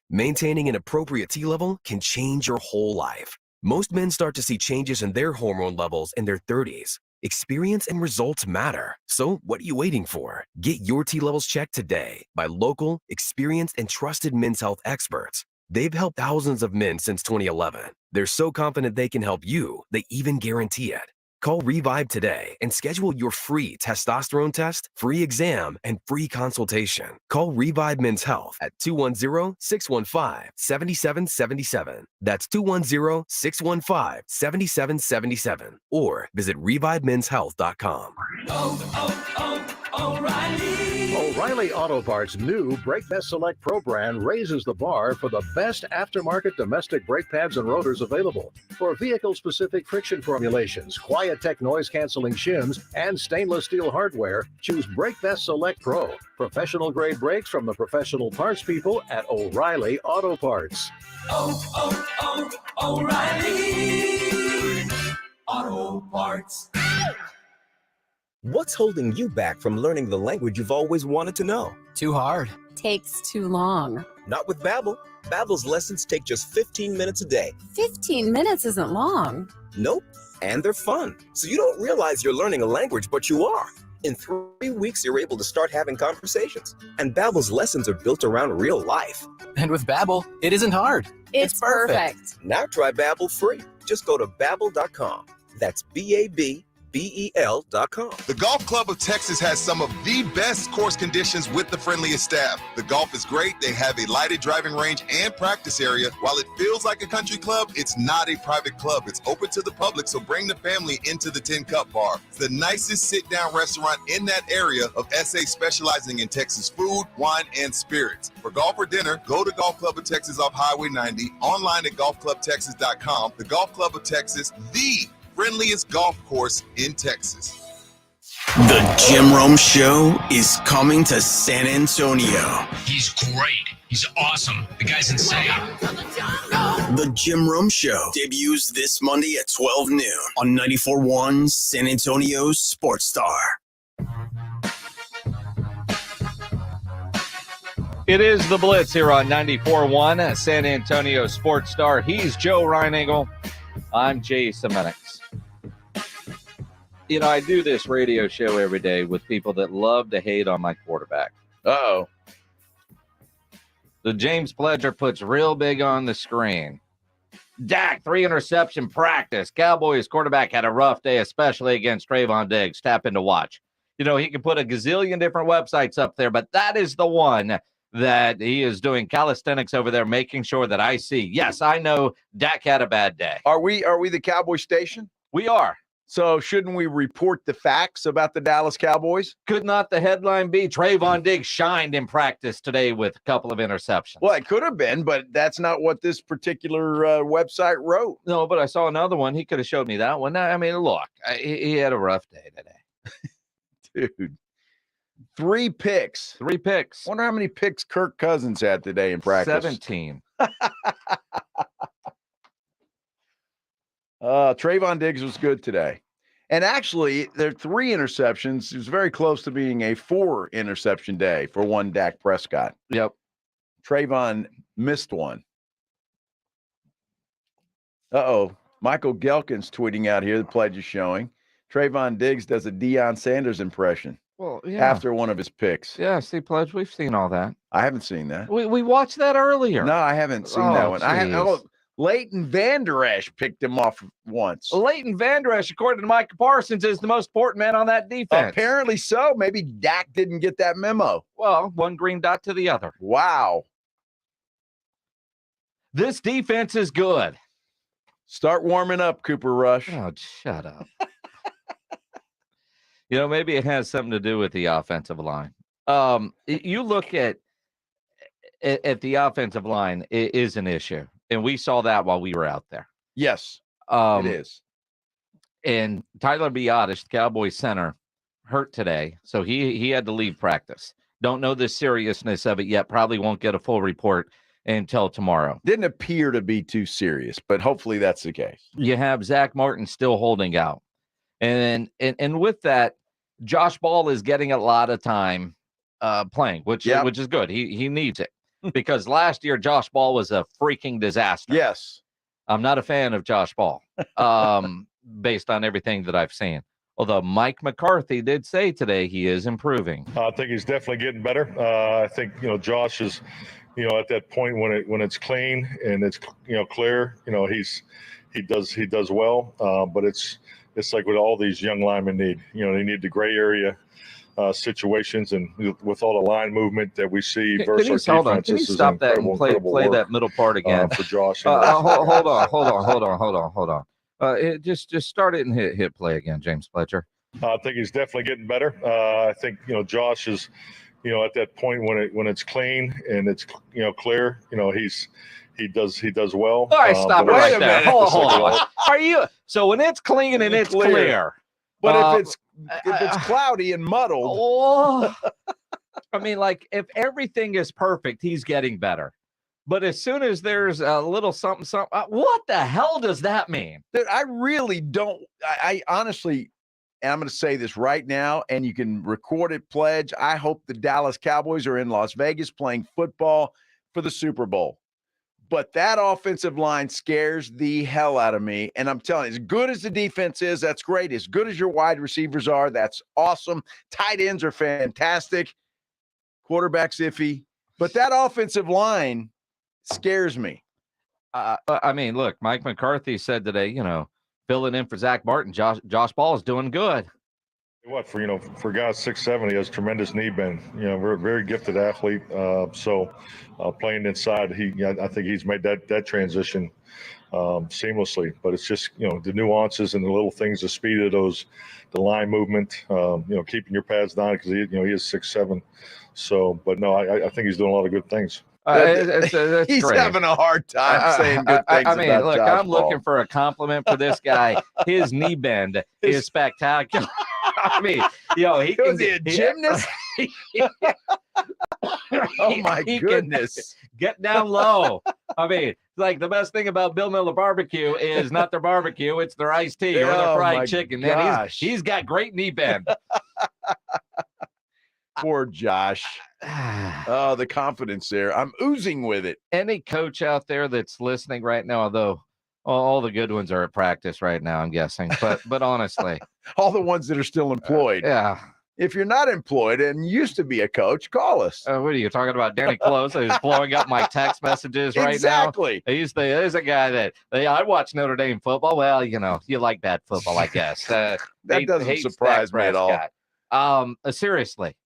Maintaining an appropriate T level can change your whole life. Most men start to see changes in their hormone levels in their 30s. Experience and results matter. So what are you waiting for? Get your T levels checked today by local, experienced, and trusted men's health experts. They've helped thousands of men since 2011. They're so confident they can help you, they even guarantee it. Call Revive today and schedule your free testosterone test, free exam, and free consultation. Call Revive Men's Health at 210-615-7777. That's 210-615-7777. Or visit ReviveMen'sHealth.com. O'Reilly Auto Parts' new Brake Best Select Pro brand raises the bar for the best aftermarket domestic brake pads and rotors available. For vehicle-specific friction formulations, Quiet-Tech noise-canceling shims, and stainless steel hardware, choose Brake Best Select Pro. Professional-grade brakes from the professional parts people at O'Reilly Auto Parts. O'Reilly Auto Parts. What's holding you back from learning the language you've always wanted to know? Too hard. Takes too long. Not with Babbel. Babbel's lessons take just 15 minutes a day. 15 minutes isn't long. Nope. And they're fun. So you don't realize you're learning a language, but you are. In 3 weeks, you're able to start having conversations. And Babbel's lessons are built around real life. And with Babbel, it isn't hard. It's perfect. Now try Babbel free. Just go to Babbel.com. That's BABBEL.com. The Golf Club of Texas has some of the best course conditions with the friendliest staff. The golf is great. They have a lighted driving range and practice area. While it feels like a country club, it's not a private club. It's open to the public, so bring the family into the 10 Cup Bar. It's the nicest sit-down restaurant in that area of SA, specializing in Texas food, wine, and spirits. For golf or dinner, go to Golf Club of Texas off Highway 90, online at golfclubtexas.com. The Golf Club of Texas, the friendliest golf course in Texas. The Jim Rome Show is coming to San Antonio. He's great. He's awesome. The guy's insane. The Jim Rome Show debuts this Monday at 12 noon on 94.1 San Antonio Sports Star. It is the Blitz here on 94.1 San Antonio Sports Star. He's Joe Reinagle. I'm Jay Semenix. You know, I do this radio show every day with people that love to hate on my quarterback. Uh-oh. The James Pledger puts real big on the screen. Dak, 3 interception practice. Cowboys quarterback had a rough day, especially against Trayvon Diggs. Tap in to watch. You know, he can put a gazillion different websites up there, but that is the one that he is doing calisthenics over there, making sure that I see. Yes, I know Dak had a bad day. Are we the Cowboy station? We are. So shouldn't we report the facts about the Dallas Cowboys? Could not the headline be Trayvon Diggs shined in practice today with a couple of interceptions? Well, it could have been, but that's not what this particular website wrote. No, but I saw another one. He could have showed me that one. I mean, look, he had a rough day today. Dude, 3 picks. 3 picks. Wonder how many picks Kirk Cousins had today in practice. 17. Trayvon Diggs was good today. And actually, there are 3 interceptions. It was very close to being a 4 interception day for one Dak Prescott. Yep. Trayvon missed one. Michael Gelkin's tweeting out here. The pledge is showing. Trayvon Diggs does a Deion Sanders impression. Well, yeah. After one of his picks. Yeah, see, Pledge, we've seen all that. I haven't seen that. We watched that earlier. No, I haven't seen that one. Leighton Vander Esch picked him off once. Leighton Vander Esch, according to Micah Parsons, is the most important man on that defense. Apparently so. Maybe Dak didn't get that memo. Well, one green dot to the other. Wow. This defense is good. Start warming up, Cooper Rush. Oh, shut up. You know, maybe it has something to do with the offensive line. You look at the offensive line, it is an issue. And we saw that while we were out there. Yes, it is. And Tyler Biotish, the Cowboys center, hurt today. So he had to leave practice. Don't know the seriousness of it yet. Probably won't get a full report until tomorrow. Didn't appear to be too serious, but hopefully that's the case. You have Zach Martin still holding out. And with that, Josh Ball is getting a lot of time playing, which is good. He needs it because last year Josh Ball was a freaking disaster. Yes. I'm not a fan of Josh Ball based on everything that I've seen. Although Mike McCarthy did say today he is improving. I think he's definitely getting better. I think, Josh is, at that point when it's clean and it's, clear, he does well. But it's like what all these young linemen need. They need the gray area situations, and with all the line movement that we see versus our defense. Can you stop that and play that middle part again for Josh? Hold on. Just start it and hit play again, James Fletcher. I think he's definitely getting better. I think Josh is, at that point when it's clean and it's clear, he does well. All right, stop it right there. Hold on. Are you so when it's clean and it's clear? But if it's cloudy and muddled, I mean, like if everything is perfect, he's getting better. But as soon as there's a little something, what the hell does that mean? Dude, I really don't. I honestly, and I'm going to say this right now, and you can record it, Pledge. I hope the Dallas Cowboys are in Las Vegas playing football for the Super Bowl. But that offensive line scares the hell out of me. And I'm telling you, as good as the defense is, that's great. As good as your wide receivers are, that's awesome. Tight ends are fantastic. Quarterback's iffy. But that offensive line scares me. I mean, look, Mike McCarthy said today, filling in for Zach Martin, Josh Ball is doing good. What for a guy 6'7", he has tremendous knee bend. Very, very gifted athlete. So playing inside, I think he's made that transition seamlessly. But it's just the nuances and the little things, the speed of the line movement. Keeping your pads down because he is 6'7". So, but no, I think he's doing a lot of good things. He's great. having a hard time saying good things. I mean, about look, Josh I'm Ball. looking for a compliment for this guy. His knee bend is spectacular. I mean, he can be a gymnast. Oh my goodness! Get down low. I mean, like the best thing about Bill Miller Barbecue is not their barbecue; it's their iced tea or their fried chicken. Man, he's got great knee bend. Poor Josh. Oh, the confidence there. I'm oozing with it. Any coach out there that's listening right now, although all the good ones are at practice right now, I'm guessing. But honestly, all the ones that are still employed. Yeah. If you're not employed and used to be a coach, call us. What are you talking about? Danny Close who's blowing up my text messages right Exactly. now. He's a guy that I watch Notre Dame football. Well, you like bad football, I guess. That doesn't surprise me at all. Seriously,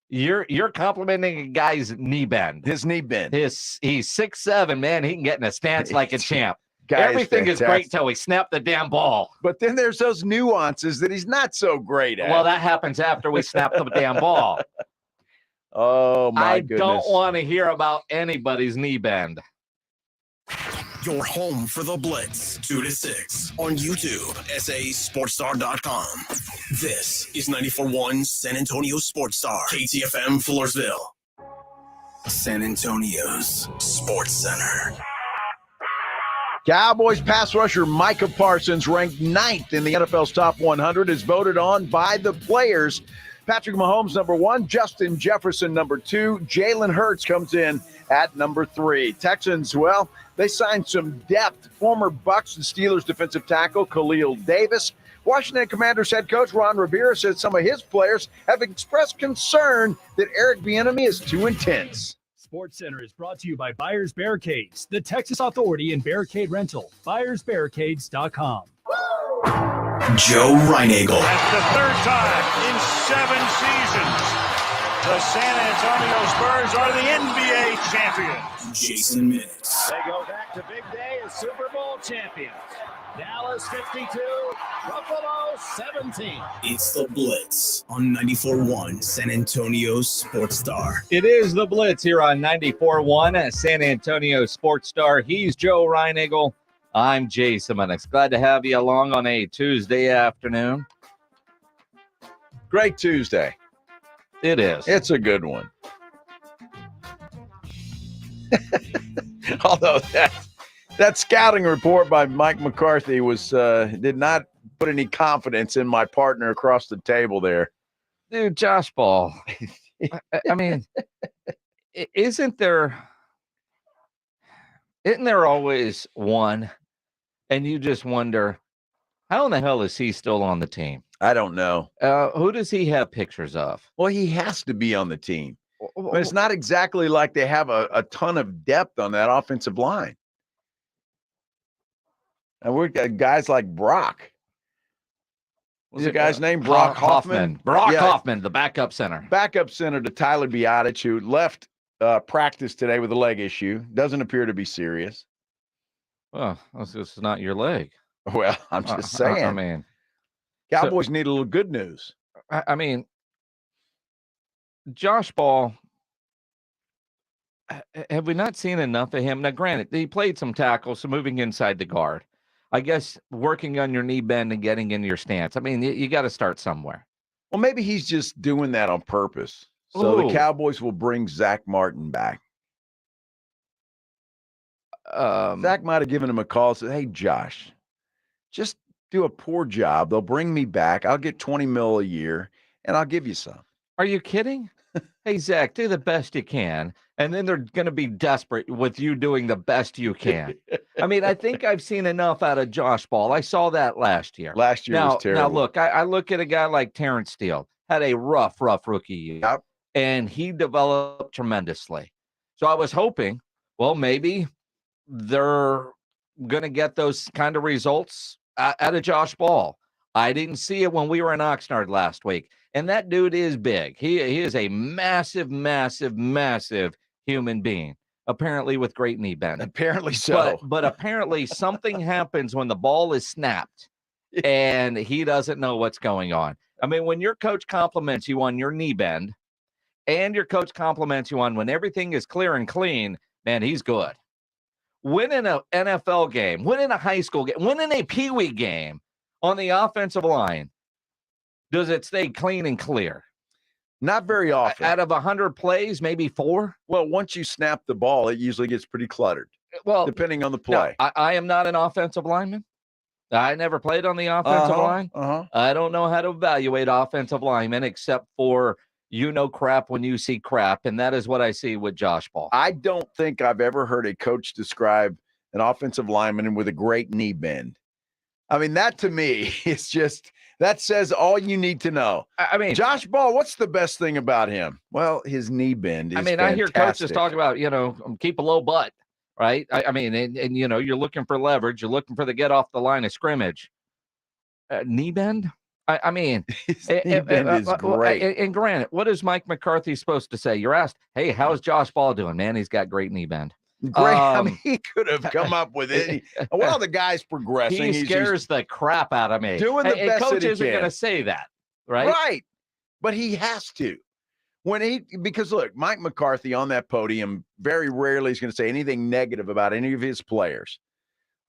you're complimenting a guy's knee bend. His knee bend. He's 6'7", man. He can get in a stance like a champ. Everything is great till he snapped the damn ball. But then there's those nuances that he's not so great at. Well, that happens after we snap the damn ball. Oh, my goodness. I don't want to hear about anybody's knee bend. Your home for the Blitz, 2 to 6 on YouTube, SASportsStar.com. This is 94.1 San Antonio Sports Star, KTFM Floresville, San Antonio's Sports Center. Cowboys pass rusher Micah Parsons, ranked 9th in the NFL's top 100, is voted on by the players. Patrick Mahomes, number 1. Justin Jefferson, number 2. Jalen Hurts comes in at number 3. Texans, well, they signed some depth. Former Bucs and Steelers defensive tackle Khalil Davis. Washington Commanders head coach Ron Rivera said some of his players have expressed concern that Eric Bieniemy is too intense. Sports Center is brought to you by Buyers Barricades, the Texas Authority in Barricade Rental. BuyersBarricades.com. Joe Reinagel. That's the third time in 7 seasons, the San Antonio Spurs are the NBA champions. Jason Minutes. They go back to big day as Super Bowl champions. Dallas 52, Buffalo 17. It's the Blitz on 94.1 San Antonio Sports Star. It is the Blitz here on 94.1 San Antonio Sports Star. He's Joe Reinagel. I'm Jason Minix. Glad to have you along on a Tuesday afternoon. Great Tuesday. It is. It's a good one. Although that scouting report by Mike McCarthy was did not put any confidence in my partner across the table there. Dude, Josh Ball. I mean, isn't there always one? And you just wonder, how in the hell is he still on the team? I don't know. Who does he have pictures of? Well, he has to be on the team. But it's not exactly like they have a ton of depth on that offensive line. And we've got guys like Brock. What's the guy's name? Brock Hoffman? Hoffman, the backup center. Backup center to Tyler Biadasz, who left practice today with a leg issue. Doesn't appear to be serious. Well, this is not your leg. Well, I'm just saying. I mean, Cowboys need a little good news. I mean, Josh Ball, have we not seen enough of him? Now, granted, he played some tackles, so moving inside the guard. I guess working on your knee bend and getting into your stance. I mean, you got to start somewhere. Well, maybe he's just doing that on purpose. So the Cowboys will bring Zach Martin back. Zach might have given him a call and said, hey, Josh, just do a poor job. They'll bring me back. I'll get $20 million a year, and I'll give you some. Are you kidding? Hey, Zach, do the best you can. And then they're going to be desperate with you doing the best you can. I mean, I think I've seen enough out of Josh Ball. I saw that last year. Last year was terrible. Now, look, I look at a guy like Terrence Steele, had a rough rookie year, and he developed tremendously. So I was hoping, well, maybe they're going to get those kind of results out of Josh Ball. I didn't see it when we were in Oxnard last week. And that dude is big. He is a massive, massive, massive human being, apparently with great knee bend. Apparently so. But apparently something happens when the ball is snapped and he doesn't know what's going on. I mean, when your coach compliments you on your knee bend and your coach compliments you on when everything is clear and clean, man, he's good. Winning an NFL game, winning a high school game, winning a peewee game on the offensive line, does it stay clean and clear? Not very often. Out of 100 plays, maybe 4? Well, once you snap the ball, it usually gets pretty cluttered. Well, depending on the play. No, I am not an offensive lineman. I never played on the offensive line. I don't know how to evaluate offensive linemen except for crap when you see crap, and that is what I see with Josh Ball. I don't think I've ever heard a coach describe an offensive lineman with a great knee bend I mean, that to me is just that says all you need to know. I mean, Josh Ball, what's the best thing about him? Well, his knee bend is I fantastic. hear coaches talk about, keep a low butt, right? And you're looking for leverage. You're looking for the get off the line of scrimmage. Knee bend? His knee bend is great. And granted, what is Mike McCarthy supposed to say? You're asked, hey, how's Josh Ball doing? Man, he's got great knee bend. Great. He could have come up with it. Well, the guy's progressing. He scares the crap out of me. Doing the best coach that he isn't going to say that, right? Right. But he has to. Because look, Mike McCarthy on that podium very rarely is going to say anything negative about any of his players.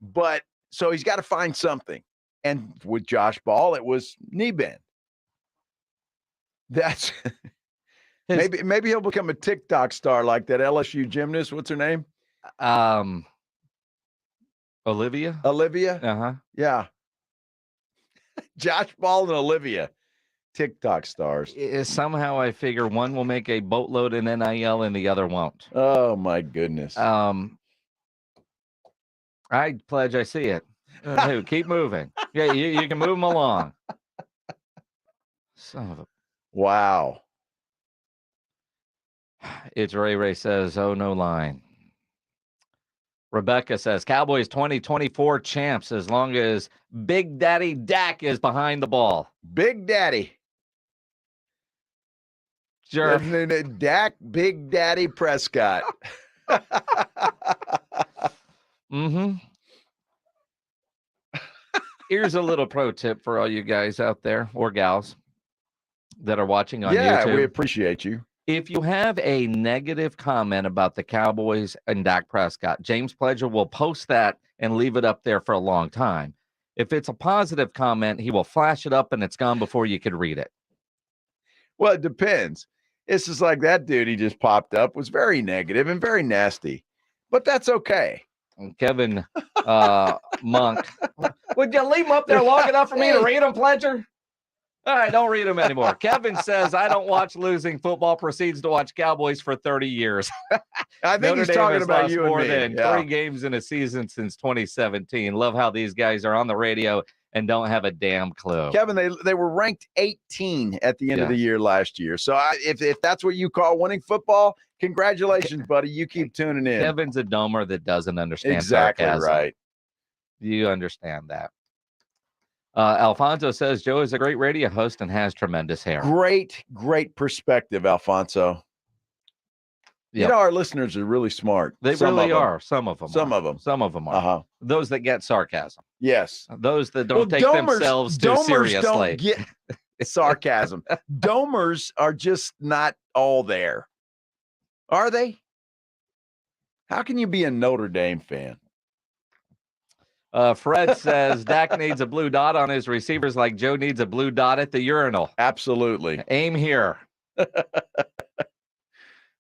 But so he's got to find something. And with Josh Ball, it was knee bend. That's maybe he'll become a TikTok star like that LSU gymnast. What's her name? Olivia. Uh-huh. Yeah. Josh Ball and Olivia, TikTok stars. Somehow I figure one will make a boatload in NIL and the other won't. Oh my goodness. I pledge I see it. Keep moving. Yeah, you can move them along. Son of a... Wow. It's Ray says, oh, no line. Rebecca says, Cowboys 2024 champs as long as Big Daddy Dak is behind the ball. Big Daddy. Sure. Dak, Big Daddy Prescott. Mm-hmm. Here's a little pro tip for all you guys out there or gals that are watching on YouTube. Yeah, we appreciate you. If you have a negative comment about the Cowboys and Dak Prescott, James Pledger will post that and leave it up there for a long time. If it's a positive comment, he will flash it up and it's gone before you could read it. Well, it depends. It's just like that dude he just popped up was very negative and very nasty, but that's okay. And Kevin Monk, would you leave him up there long enough for me to read him, Pledger? All right, don't read them anymore. Kevin says, I don't watch losing football, proceeds to watch Cowboys for 30 years. I think he's talking about you and me. More than 3 games in a season since 2017. Love how these guys are on the radio and don't have a damn clue. Kevin, they were ranked 18 at the end of the year last year. So if that's what you call winning football, congratulations, buddy. You keep tuning in. Kevin's a domer that doesn't understand exactly sarcasm. Right. You understand that. Alfonso says Joe is a great radio host and has tremendous hair. Great perspective, Alfonso. Yep. You know, our listeners are really smart. They really are. Some of them. Some of them are. Uh-huh. Those that get sarcasm. Yes. Those that don't take themselves too seriously. Don't get sarcasm. Domers are just not all there. Are they? How can you be a Notre Dame fan? Fred says Dak needs a blue dot on his receivers like Joe needs a blue dot at the urinal. Absolutely. Aim here.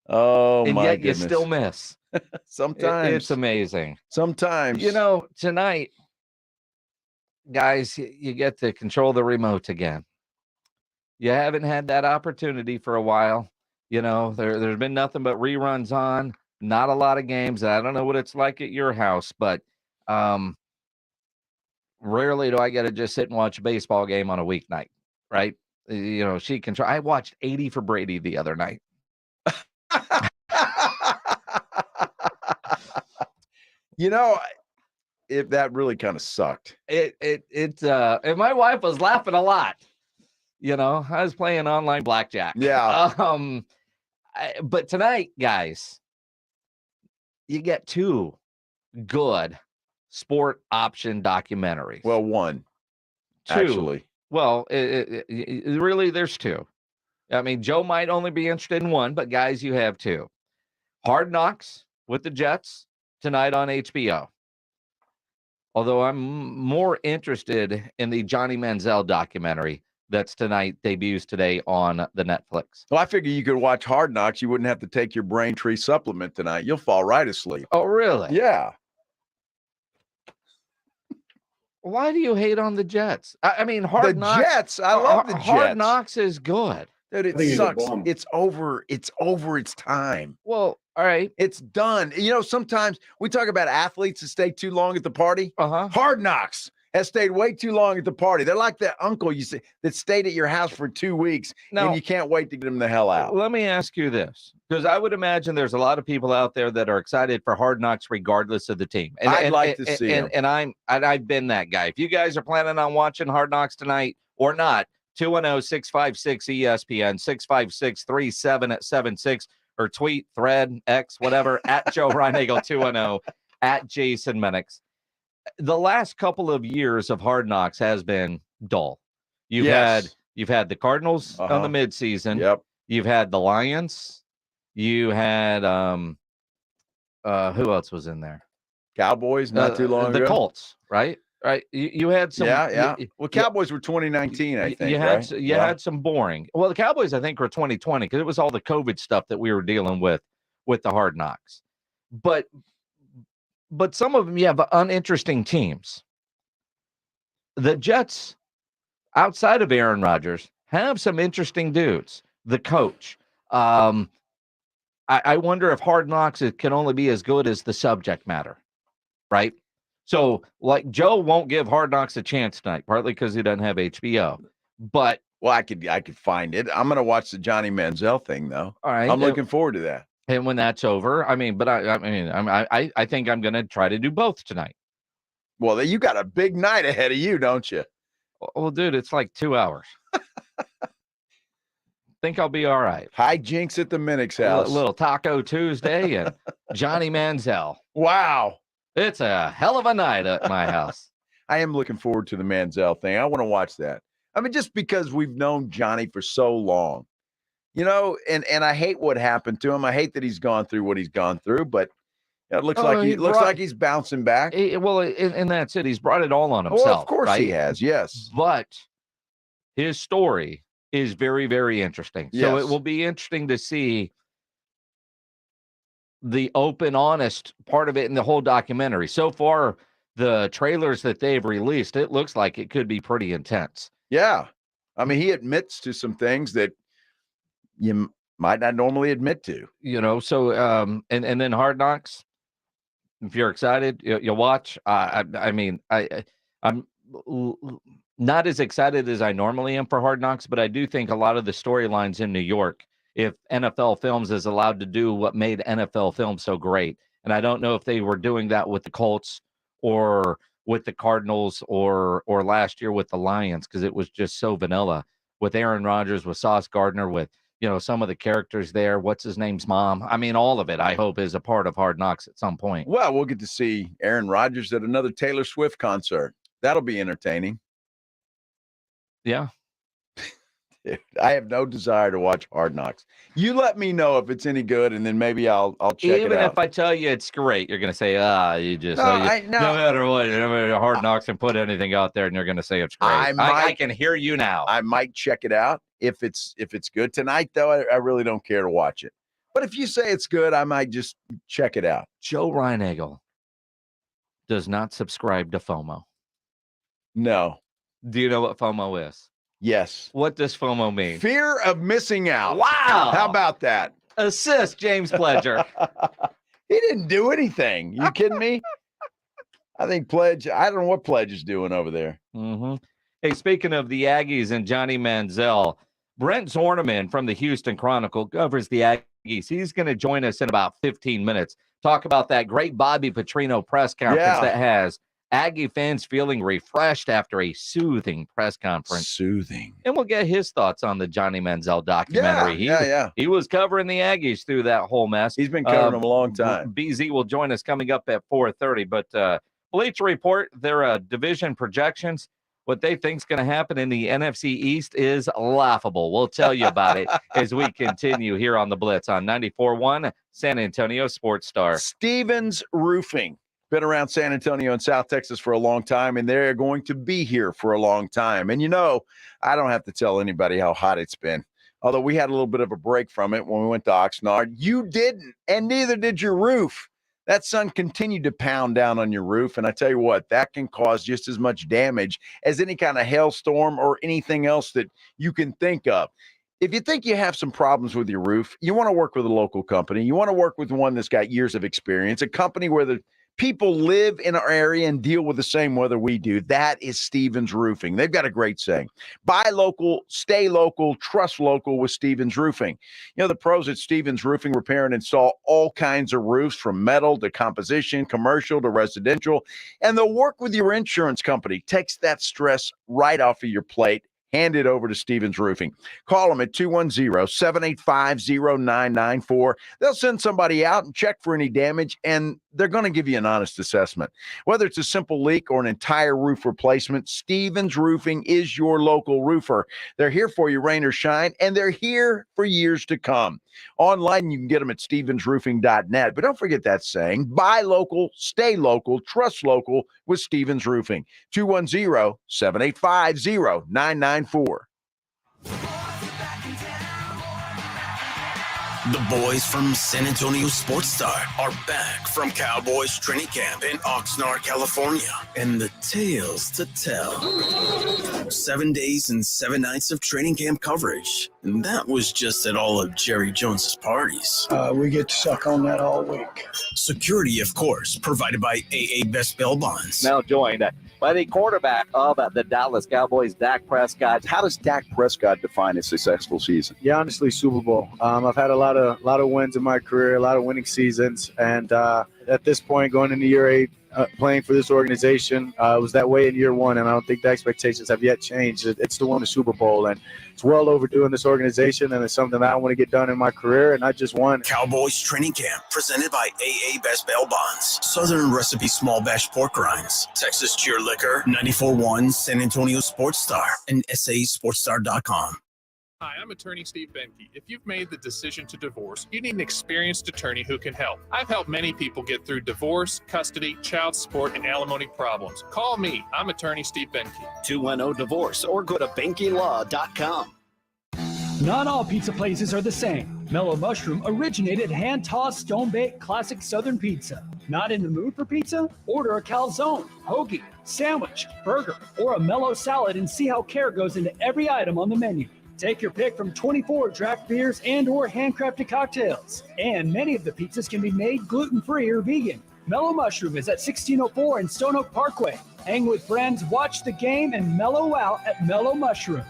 Oh, and my yet goodness. You still miss. Sometimes. It's amazing. Sometimes. You know, tonight, guys, you get to control the remote again. You haven't had that opportunity for a while. You know, there's been nothing but reruns on. Not a lot of games. I don't know what it's like at your house, but rarely do I get to just sit and watch a baseball game on a weeknight, right? You know, she can try. I watched 80 for Brady the other night. You know, if that really kind of sucked. And my wife was laughing a lot. You know, I was playing online blackjack. Yeah. But tonight, guys, you get 2 good sport option documentaries. Well, 1, 2. Actually. Well, it really, there's 2. I mean, Joe might only be interested in 1, but guys, you have 2. Hard Knocks with the Jets tonight on HBO. Although I'm more interested in the Johnny Manziel documentary that's tonight, debuts today on the Netflix. Well, I figure you could watch Hard Knocks. You wouldn't have to take your Braintree supplement tonight. You'll fall right asleep. Oh, really? Yeah. Why do you hate on the Jets? I mean, Hard Knocks. Jets. I love the Jets. Hard Knocks is good. Dude, it sucks. It's over. It's over its time. Well, all right. It's done. You know, sometimes we talk about athletes that stay too long at the party. Uh-huh. Hard Knocks. has stayed way too long at the party. They're like that uncle you say that stayed at your house for 2 weeks, and you can't wait to get him the hell out. Let me ask you this, because I would imagine there's a lot of people out there that are excited for Hard Knocks regardless of the team. And I'd like to see him. And I've been that guy. If you guys are planning on watching Hard Knocks tonight or not, 210-656-ESPN, 656-3776, or tweet, thread, X, whatever, at Joe Reinagle 210, at Jason Minix. The last couple of years of Hard Knocks has been dull. You've had the Cardinals on the midseason. Yep. You've had the Lions. You had who else was in there? Cowboys not too long ago. The Colts, right? Right. You had some. Yeah. Well, Cowboys were 2019, I think. You had some boring. Well, the Cowboys, I think, were 2020 because it was all the COVID stuff that we were dealing with the Hard Knocks. But some of them, you have uninteresting teams. The Jets, outside of Aaron Rodgers, have some interesting dudes. The coach. I wonder if Hard Knocks can only be as good as the subject matter, right? So, like, Joe won't give Hard Knocks a chance tonight, partly because he doesn't have HBO. But I could find it. I'm going to watch the Johnny Manziel thing, though. All right, I'm looking forward to that. And when that's over, I think I'm going to try to do both tonight. Well, you got a big night ahead of you, don't you? Well, dude, it's like 2 hours. Think I'll be all right. Hijinks at the Minix house. A little Taco Tuesday and Johnny Manziel. Wow. It's a hell of a night at my house. I am looking forward to the Manziel thing. I want to watch that. I mean, just because we've known Johnny for so long, and I hate what happened to him. I hate that he's gone through what he's gone through, but it looks like he's bouncing back. And that's it. He's brought it all on himself. Well, of course he has. Yes. But his story is very, very interesting. Yes. So it will be interesting to see the open, honest part of it in the whole documentary. So far, the trailers that they've released, it looks like it could be pretty intense. Yeah. I mean, he admits to some things that you might not normally admit to. So and then Hard Knocks, if you're excited, you'll watch. I'm not as excited as I normally am for Hard Knocks, but I do think a lot of the storylines in New York, if NFL Films is allowed to do what made NFL Films so great. And I don't know if they were doing that with the Colts or with the Cardinals or last year with the Lions, because it was just so vanilla with Aaron Rodgers, with Sauce Gardner, with, some of the characters there. What's his name's mom? I mean, all of it, I hope, is a part of Hard Knocks at some point. Well, we'll get to see Aaron Rodgers at another Taylor Swift concert. That'll be entertaining. Yeah. I have no desire to watch Hard Knocks. You let me know if it's any good, and then maybe I'll check it out. Even if I tell you it's great, you're going to say, no matter what, Hard Knocks can put anything out there, and you're going to say it's great. I can hear you now. I might check it out if it's good. Tonight, though, I really don't care to watch it. But if you say it's good, I might just check it out. Joe Reinagle does not subscribe to FOMO. No. Do you know what FOMO is? Yes. What does FOMO mean? Fear of missing out. Wow. How about that? Assist, James Pledger. He didn't do anything. You kidding me? I think Pledge, I don't know what Pledge is doing over there. Mm-hmm. Hey, speaking of the Aggies and Johnny Manziel, Brent Zorneman from the Houston Chronicle covers the Aggies. He's going to join us in about 15 minutes. Talk about that great Bobby Petrino press conference that has Aggie fans feeling refreshed after a soothing press conference. Soothing. And we'll get his thoughts on the Johnny Manziel documentary. He was covering the Aggies through that whole mess. He's been covering them a long time. BZ will join us coming up at 4:30. But Bleacher Report, their division projections, what they think is going to happen in the NFC East is laughable. We'll tell you about it as we continue here on the Blitz on 94.1 San Antonio Sports Star. Stevens Roofing. Been around San Antonio and South Texas for a long time, and they're going to be here for a long time. And I don't have to tell anybody how hot it's been. Although we had a little bit of a break from it when we went to Oxnard. You didn't, and neither did your roof. That sun continued to pound down on your roof, and I tell you what, that can cause just as much damage as any kind of hailstorm or anything else that you can think of. If you think you have some problems with your roof, you want to work with a local company. You want to work with one that's got years of experience, a company where the people live in our area and deal with the same weather we do. That is Stevens Roofing. They've got a great saying: buy local, stay local, trust local with Stevens Roofing. You know, the pros at Stevens Roofing repair and install all kinds of roofs, from metal to composition, commercial to residential, and they'll work with your insurance company. Takes that stress right off of your plate. Hand it over to Stevens Roofing. Call them at 210-785-0994. They'll send somebody out and check for any damage, and they're going to give you an honest assessment. Whether it's a simple leak or an entire roof replacement, Stevens Roofing is your local roofer. They're here for you, rain or shine, and they're here for years to come. Online, you can get them at stevensroofing.net. But don't forget that saying: buy local, stay local, trust local with Stevens Roofing. 210-785-0994. The boys from San Antonio Sports Star are back from Cowboys training camp in Oxnard, California, and the tales to tell. 7 days and 7 nights of training camp coverage, and that was just at all of Jerry Jones's parties. We get to suck on that all week. Security, of course, provided by AA Best Bail Bonds. Now joined by the quarterback of the Dallas Cowboys, Dak Prescott. How does Dak Prescott define a successful season? Yeah, honestly, Super Bowl. I've had a lot of wins in my career, a lot of winning seasons, and at this point, going into year 8, playing for this organization, it was that way in year 1, and I don't think the expectations have yet changed. It's to win the Super Bowl, and it's well overdue in this organization, and it's something that I want to get done in my career, and I just won. Cowboys training camp, presented by AA Best Bail Bonds, Southern Recipe Small Batch Pork Rinds, Texas Cheer Liquor, 94.1 San Antonio Sports Star, and SASportsStar.com. Hi, I'm attorney Steve Benke. If you've made the decision to divorce, you need an experienced attorney who can help. I've helped many people get through divorce, custody, child support, and alimony problems. Call me. I'm attorney Steve Benke. 210-DIVORCE or go to BenkeLaw.com. Not all pizza places are the same. Mellow Mushroom originated hand-tossed, stone-baked classic Southern pizza. Not in the mood for pizza? Order a calzone, hoagie, sandwich, burger, or a mellow salad and see how care goes into every item on the menu. Take your pick from 24 draft beers and or handcrafted cocktails. And many of the pizzas can be made gluten-free or vegan. Mellow Mushroom is at 1604 in Stone Oak Parkway. Hang with friends, watch the game, and mellow out at Mellow Mushroom.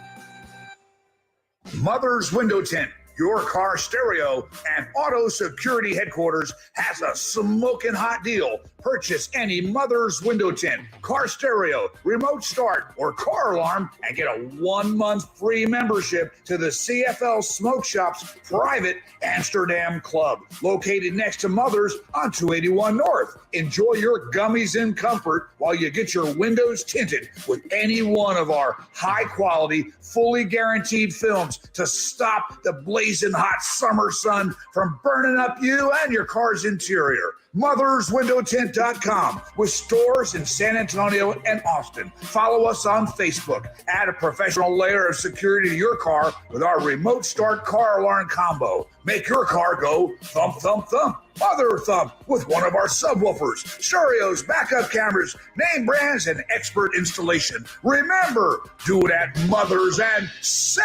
Mother's Window Tint, your car stereo and auto security headquarters, has a smoking hot deal. Purchase any Mother's Window Tint, car stereo, remote start, or car alarm and get a 1 month free membership to the CFL Smoke Shop's private Amsterdam Club, located next to Mother's on 281 North. Enjoy your gummies in comfort while you get your windows tinted with any one of our high-quality, fully guaranteed films to stop the blazing hot summer sun from burning up you and your car's interior. MothersWindowTint.com, with stores in San Antonio and Austin. Follow us on Facebook. Add a professional layer of security to your car with our remote start car alarm combo. Make your car go thump, thump, thump. Mother thump with one of our subwoofers, stereos, backup cameras, name brands, and expert installation. Remember, do it at Mothers and save!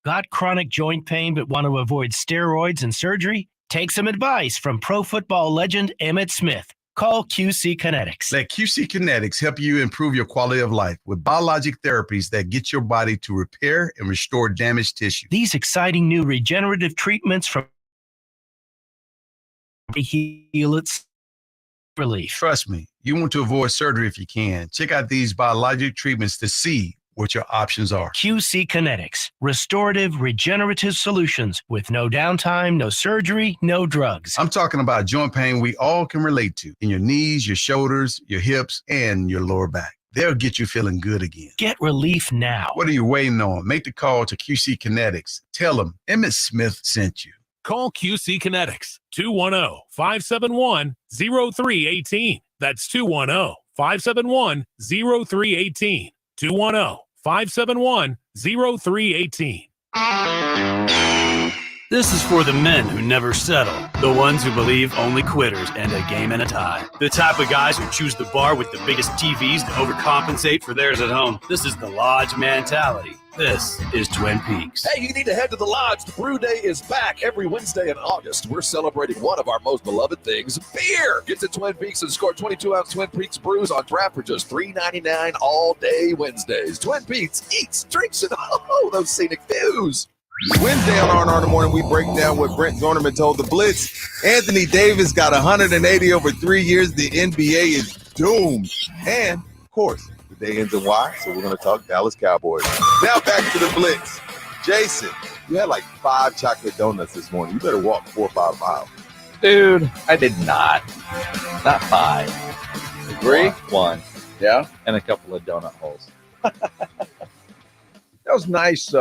Got chronic joint pain but want to avoid steroids and surgery? Take some advice from pro football legend Emmitt Smith. Call QC Kinetics. Let QC Kinetics help you improve your quality of life with biologic therapies that get your body to repair and restore damaged tissue. These exciting new regenerative treatments from heal its relief. Trust me, you want to avoid surgery if you can. Check out these biologic treatments to see what your options are. QC Kinetics, restorative, regenerative solutions with no downtime, no surgery, no drugs. I'm talking about joint pain we all can relate to in your knees, your shoulders, your hips, and your lower back. They'll get you feeling good again. Get relief now. What are you waiting on? Make the call to QC Kinetics. Tell them Emmitt Smith sent you. Call QC Kinetics, 210-571-0318. That's 210-571-0318. 210-571-0318. This is for the men who never settle, the ones who believe only quitters end a game and a tie, the type of guys who choose the bar with the biggest TVs to overcompensate for theirs at home. This is the Lodge mentality. This is Twin Peaks. Hey, you need to head to the Lodge. The Brew Day is back every Wednesday in August. We're celebrating one of our most beloved things, beer. Get to Twin Peaks and score 22-ounce Twin Peaks brews on draft for just $3.99 all day Wednesdays. Twin Peaks eats, drinks, and those scenic views. Wednesday on R&R in the Morning, we break down what Brent Zorneman told the Blitz. Anthony Davis got 180 over 3 years. The NBA is doomed. And, of course, the day ends in Y, so we're going to talk Dallas Cowboys. Now back to the Blitz. Jason, you had like 5 chocolate donuts this morning. You better walk 4 or 5 miles. Dude, I did not. Not 5. Agree? One. Yeah? And a couple of donut holes. That was nice.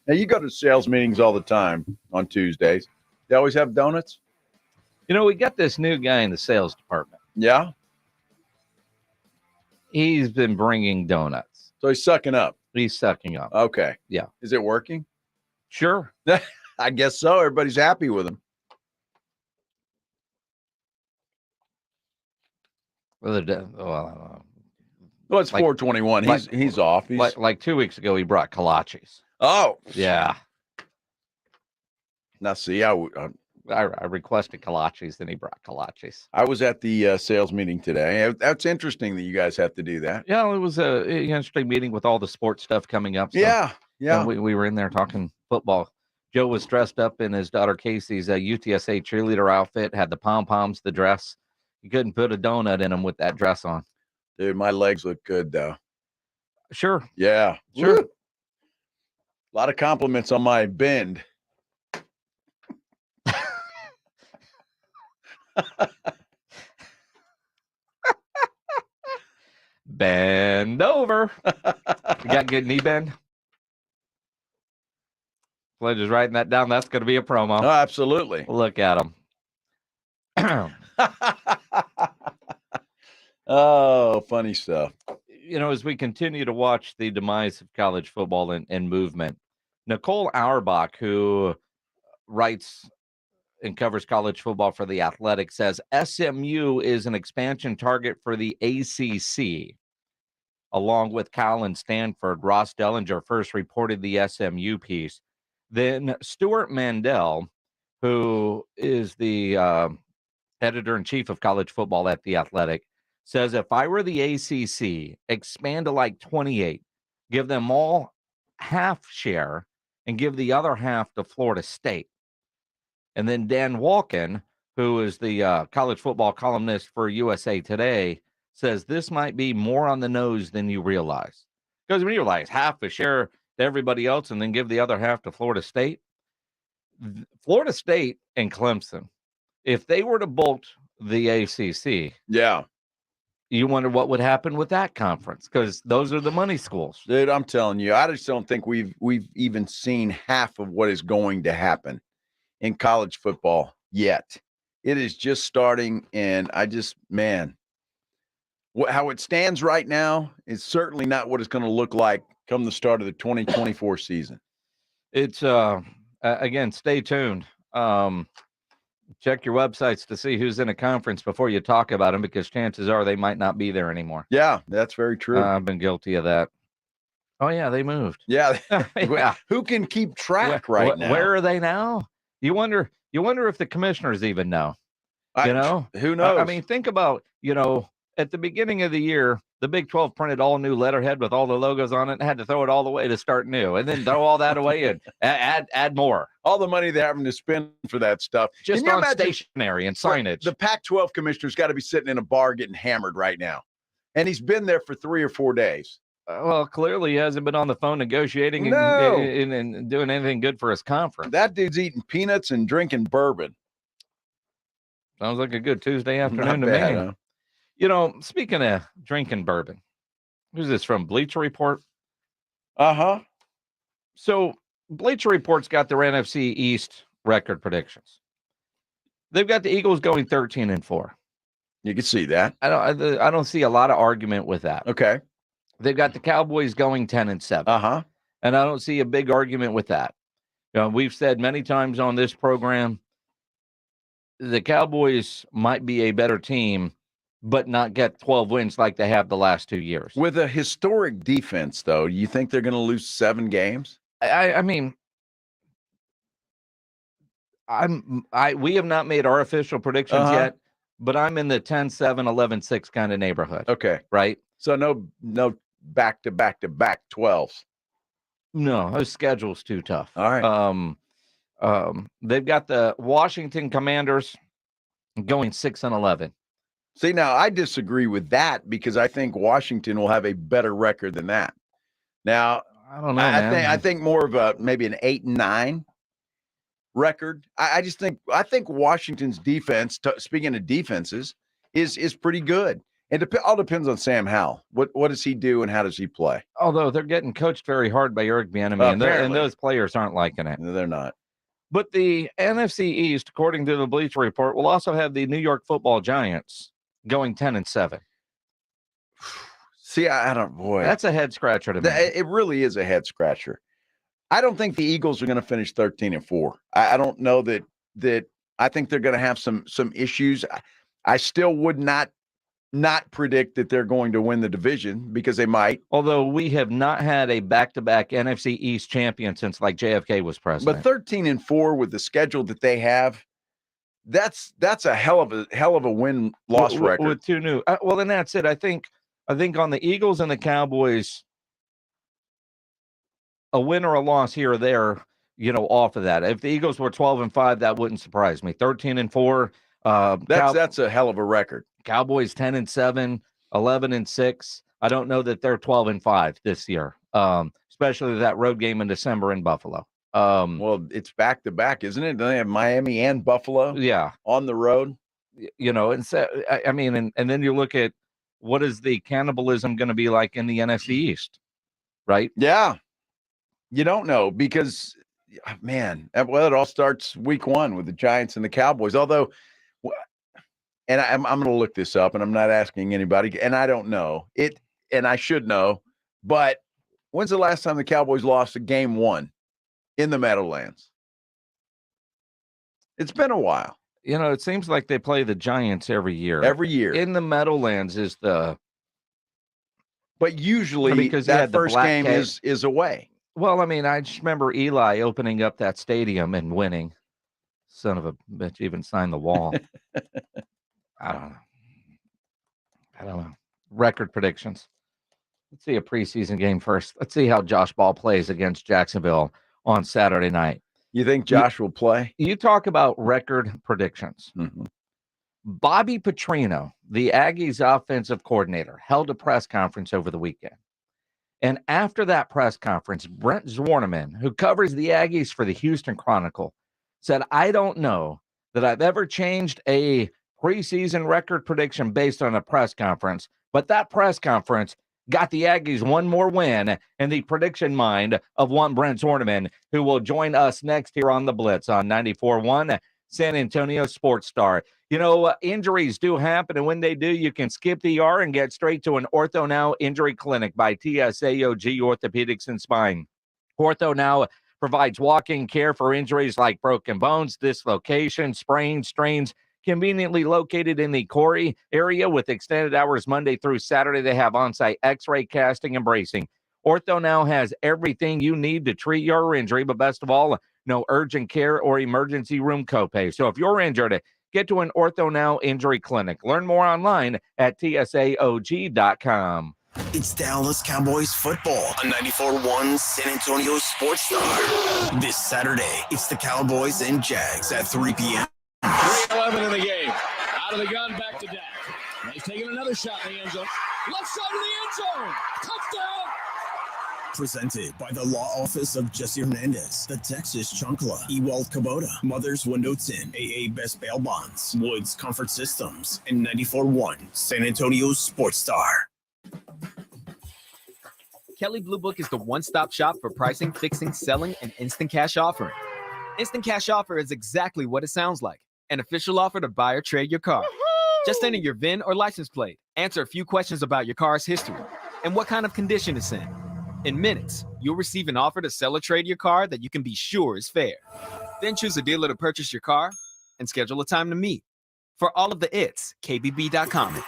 Now, you go to sales meetings all the time on Tuesdays. They always have donuts? You know, we got this new guy in the sales department. Yeah? He's been bringing donuts. So he's sucking up. He's sucking up. Okay. Yeah. Is it working? Sure. I guess so. Everybody's happy with him. Well, I don't know. Well, it's 421. He's off. He's like 2 weeks ago, he brought kolaches. Oh. Yeah. Now, see, I requested kolaches, then he brought kolaches. I was at the sales meeting today. That's interesting that you guys have to do that. Yeah, it was an interesting meeting with all the sports stuff coming up. So, yeah. We were in there talking football. Joe was dressed up in his daughter Casey's UTSA cheerleader outfit, had the pom-poms, the dress. You couldn't put a donut in him with that dress on. Dude, my legs look good, though. Sure. Yeah. Sure. Woo. A lot of compliments on my bend. Bend over. You got good knee bend? Pledge is writing that down. That's going to be a promo. Oh, absolutely. Look at him. Oh, funny stuff. You know, as we continue to watch the demise of college football and movement, Nicole Auerbach, who writes and covers college football for The Athletic, says SMU is an expansion target for the ACC. Along with Cal and Stanford, Ross Dellinger first reported the SMU piece. Then Stuart Mandel, who is the editor-in-chief of college football at The Athletic, says if I were the ACC, expand to like 28, give them all half share and give the other half to Florida State. And then Dan Walken, who is the college football columnist for USA Today, says this might be more on the nose than you realize. Because when you realize half a share to everybody else and then give the other half to Florida State, and Clemson, if they were to bolt the ACC, yeah, you wonder what would happen with that conference, because those are the money schools. Dude, I'm telling you, I just don't think we've even seen half of what is going to happen in college football yet. It is just starting, and how it stands right now is certainly not what it's going to look like come the start of the 2024 season. It's again, stay tuned. Check your websites to see who's in a conference before you talk about them, because chances are they might not be there anymore. Yeah, that's very true. I've been guilty of that. Oh yeah, they moved. Yeah. Yeah. Who can keep track now? Where are they now? You wonder if the commissioners even know. Who knows? I mean, think about, at the beginning of the year, the Big 12 printed all new letterhead with all the logos on it and had to throw it all away to start new, and then throw all that away and add more. All the money they're having to spend for that stuff. Just on stationery and signage. The Pac-12 commissioner's got to be sitting in a bar getting hammered right now. And he's been there for 3 or 4 days. Well, clearly he hasn't been on the phone negotiating and doing anything good for his conference. That dude's eating peanuts and drinking bourbon. Sounds like a good Tuesday afternoon to me. Huh? Speaking of drinking bourbon, who's this from? Bleacher Report? Uh-huh. So Bleacher Report's got their NFC East record predictions. They've got the Eagles going 13-4. You can see that. I don't see a lot of argument with that. Okay. They've got the Cowboys going 10-7. Uh-huh. And I don't see a big argument with that. We've said many times on this program, the Cowboys might be a better team, but not get 12 wins like they have the last 2 years. With a historic defense, though, you think they're going to lose 7 games? I mean, we have not made our official predictions yet, but I'm in the 10-7, 11-6 kind of neighborhood. Okay. Right? So no back-to-back-to-back 12s. No, the schedule's too tough. All right. They've got the Washington Commanders going 6-11. See, now I disagree with that because I think Washington will have a better record than that. Now, I don't know, man. I think more of maybe an 8-9 record. I think Washington's defense, speaking of defenses, is pretty good. And all depends on Sam Howell. What does he do and how does he play? Although they're getting coached very hard by Eric Bieniemy, and those players aren't liking it. No, they're not. But the NFC East, according to the Blitz report, will also have the New York Football Giants going 10-7. See, boy. That's a head scratcher to me. It really is a head scratcher. I don't think the Eagles are going to finish 13-4. I don't know that I think they're going to have some issues. I still would not predict that they're going to win the division because they might. Although we have not had a back-to-back NFC East champion since like JFK was president. But 13-4 with the schedule that they have, that's a hell of a win-loss record with 2 new. Well, then that's it. I think on the Eagles and the Cowboys, a win or a loss here or there, off of that. If the Eagles were 12-5, that wouldn't surprise me. 13-4. That's a hell of a record. Cowboys 10-7, 11-6. I don't know that they're 12-5 this year, especially that road game in December in Buffalo. Well, it's back to back, isn't it? They have Miami and Buffalo. Yeah, on the road. And so I mean, and then you look at what is the cannibalism going to be like in the NFC East, right? Yeah, you don't know because, man, well, it all starts week 1 with the Giants and the Cowboys. Although. And I'm going to look this up, and I'm not asking anybody, and I don't know it, and I should know. But when's the last time the Cowboys lost a game 1 in the Meadowlands? It's been a while. It seems like they play the Giants every year. Every year in the Meadowlands is the. But usually because that first game is away. Well, I mean, I just remember Eli opening up that stadium and winning. Son of a bitch, even signed the wall. I don't know. Record predictions. Let's see a preseason game first. Let's see how Josh Ball plays against Jacksonville on Saturday night. You think Josh will play? You talk about record predictions. Mm-hmm. Bobby Petrino, the Aggies offensive coordinator, held a press conference over the weekend. And after that press conference, Brent Zwerneman, who covers the Aggies for the Houston Chronicle, said, I don't know that I've ever changed a preseason record prediction based on a press conference, but that press conference got the Aggies one more win in the prediction mind of one Brent Zwerneman, who will join us next here on the Blitz on 94.1 San Antonio Sports Star. Injuries do happen, and when they do, you can skip the ER and get straight to an Ortho Now Injury Clinic by TSAOG Orthopedics and Spine. Ortho Now provides walk-in care for injuries like broken bones, dislocations, sprains, strains, conveniently located in the Corey area with extended hours Monday through Saturday. They have on-site x-ray, casting, and bracing. Ortho Now has everything you need to treat your injury, but best of all, no urgent care or emergency room copay. So if you're injured, get to an Ortho Now Injury Clinic. Learn more online at tsaog.com. It's Dallas Cowboys football on 94.1 San Antonio Sports Star. This Saturday, it's the Cowboys and Jags at 3 p.m. 3:11 in the game. Out of the gun, back to Dak. He's taking another shot in the end zone. Left side of the end zone. Touchdown. Presented by the law office of Jesse Hernandez, the Texas Chancla, Ewald Kubota, Mother's Window Tint, AA Best Bail Bonds, Woods Comfort Systems, and 94.1 San Antonio Sports Star. Kelly Blue Book is the one-stop shop for pricing, fixing, selling, and instant cash offering. Instant Cash Offer is exactly what it sounds like. An official offer to buy or trade your car. Woo-hoo! Just enter your VIN or license plate, answer a few questions about your car's history, and what kind of condition it's in. In minutes, you'll receive an offer to sell or trade your car that you can be sure is fair. Then choose a dealer to purchase your car and schedule a time to meet. For all of the it's, KBB.com.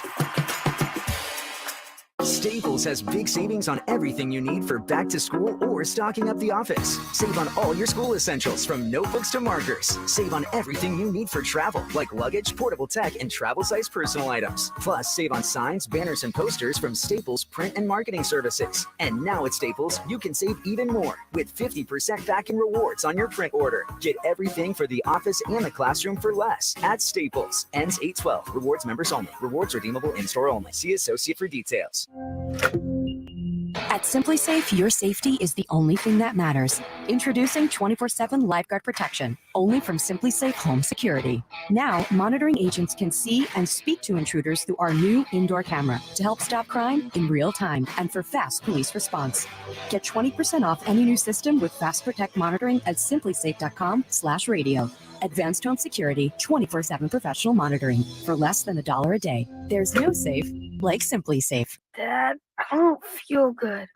Staples has big savings on everything you need for back to school or stocking up the office. Save on all your school essentials from notebooks to markers. Save on everything you need for travel, like luggage, portable tech, and travel-size personal items. Plus, save on signs, banners, and posters from Staples print and marketing services. And now at Staples, you can save even more with 50% back in rewards on your print order. Get everything for the office and the classroom for less at Staples. Ends 8/12. Rewards members only. Rewards redeemable in-store only. See associate for details. At SimpliSafe, your safety is the only thing that matters. Introducing 24/7 lifeguard protection, only from SimpliSafe Home Security. Now, monitoring agents can see and speak to intruders through our new indoor camera to help stop crime in real time and for fast police response. Get 20% off any new system with Fast Protect monitoring at simplysafe.com/radio. Advanced home security, 24/7 professional monitoring for less than $1 a day. There's no safe like SimpliSafe. Dad, I don't feel good.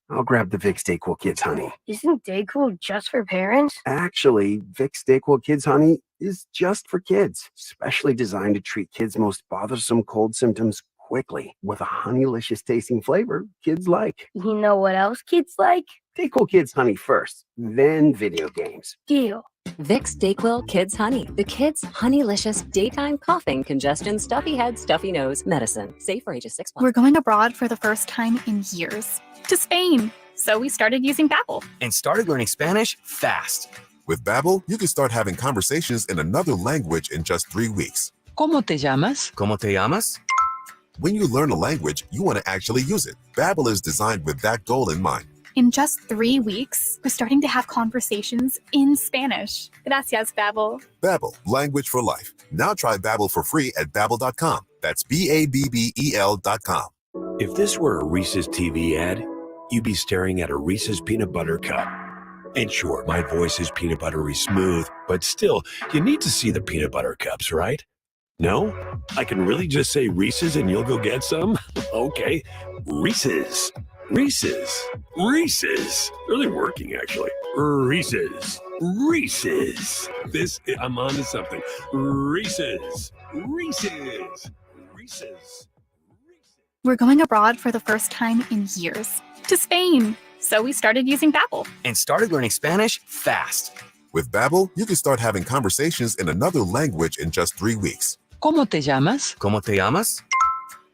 I'll grab the Vicks DayQuil Kids Honey. Isn't DayQuil just for parents? Actually, Vicks DayQuil Kids Honey is just for kids, specially designed to treat kids' most bothersome cold symptoms quickly with a honeylicious tasting flavor kids like. You know what else kids like? DayQuil Kids Honey first, then video games. Deal. Vicks DayQuil Kids Honey, the kids' honeylicious daytime coughing, congestion, stuffy head, stuffy nose medicine. Safe for ages 6+. We're going abroad for the first time in years. To Spain. So we started using Babbel. And started learning Spanish fast. With Babbel, you can start having conversations in another language in just 3 weeks. ¿Cómo te llamas? ¿Cómo te llamas? When you learn a language, you want to actually use it. Babbel is designed with that goal in mind. In just 3 weeks, we're starting to have conversations in Spanish. Gracias, Babbel. Babbel, language for life. Now try Babbel for free at Babbel.com. That's Babbel.com. If this were a Reese's TV ad, you'd be staring at a Reese's peanut butter cup. And sure, my voice is peanut buttery smooth, but still, you need to see the peanut butter cups, right? No? I can really just say Reese's and you'll go get some? Okay, Reese's. Reese's. Reese's. Really working, actually. Reese's. Reese's. I'm on to something. Reese's. Reese's. Reese's. We're going abroad for the first time in years. To Spain. So we started using Babbel. And started learning Spanish fast. With Babbel, you can start having conversations in another language in just 3 weeks. ¿Cómo te llamas? ¿Cómo te llamas?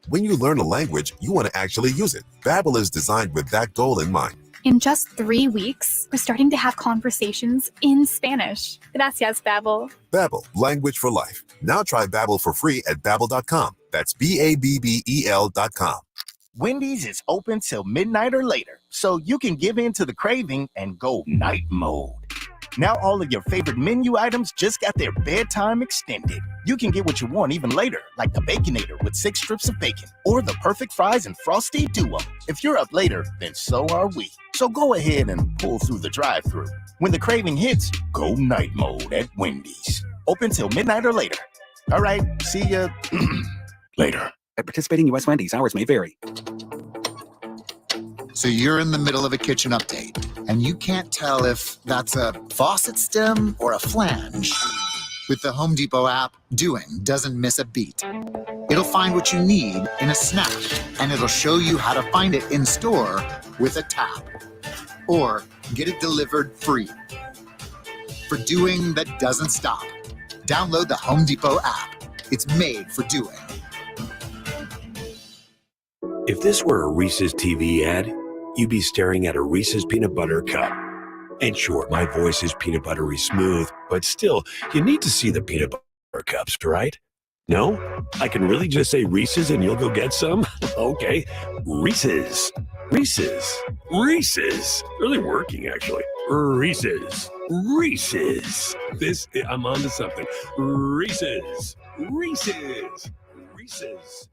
When you learn a language, you want to actually use it. Babbel is designed with that goal in mind. In just 3 weeks, we're starting to have conversations in Spanish. Gracias, Babbel. Babbel, language for life. Now try Babbel for free at Babbel.com. That's Babbel.com. Wendy's is open till midnight or later, so you can give in to the craving and go night mode. Now all of your favorite menu items just got their bedtime extended. You can get what you want even later, like the Baconator with 6 strips of bacon, or the perfect fries and Frosty Duo. If you're up later, then so are we. So go ahead and pull through the drive-thru. When the craving hits, go night mode at Wendy's. Open till midnight or later. All right, see ya later. At participating U.S. Wendy's, hours may vary. So you're in the middle of a kitchen update, and you can't tell if that's a faucet stem or a flange. With the Home Depot app, doing doesn't miss a beat. It'll find what you need in a snap, and it'll show you how to find it in store with a tap. Or get it delivered free. For doing that doesn't stop. Download the Home Depot app. It's made for doing. If this were a Reese's TV ad, you'd be staring at a Reese's peanut butter cup. And sure, my voice is peanut buttery smooth, but still, you need to see the peanut butter cups, right? No? I can really just say Reese's and you'll go get some? Okay, Reese's. Reese's. Reese's. Really working, actually. Reese's. Reese's. I'm on to something. Reese's. Reese's. Reese's.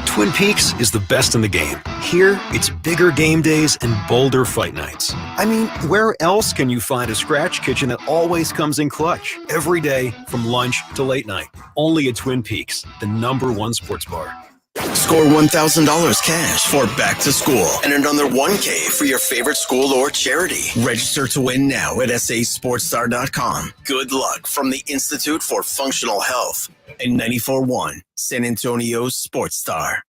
Twin Peaks is the best in the game. Here, it's bigger game days and bolder fight nights. I mean, where else can you find a scratch kitchen that always comes in clutch? Every day, from lunch to late night. Only at Twin Peaks, the #1 sports bar. Score $1,000 cash for back to school and another $1K for your favorite school or charity. Register to win now at sasportstar.com. Good luck from the Institute for Functional Health and 94.1 San Antonio Sports Star.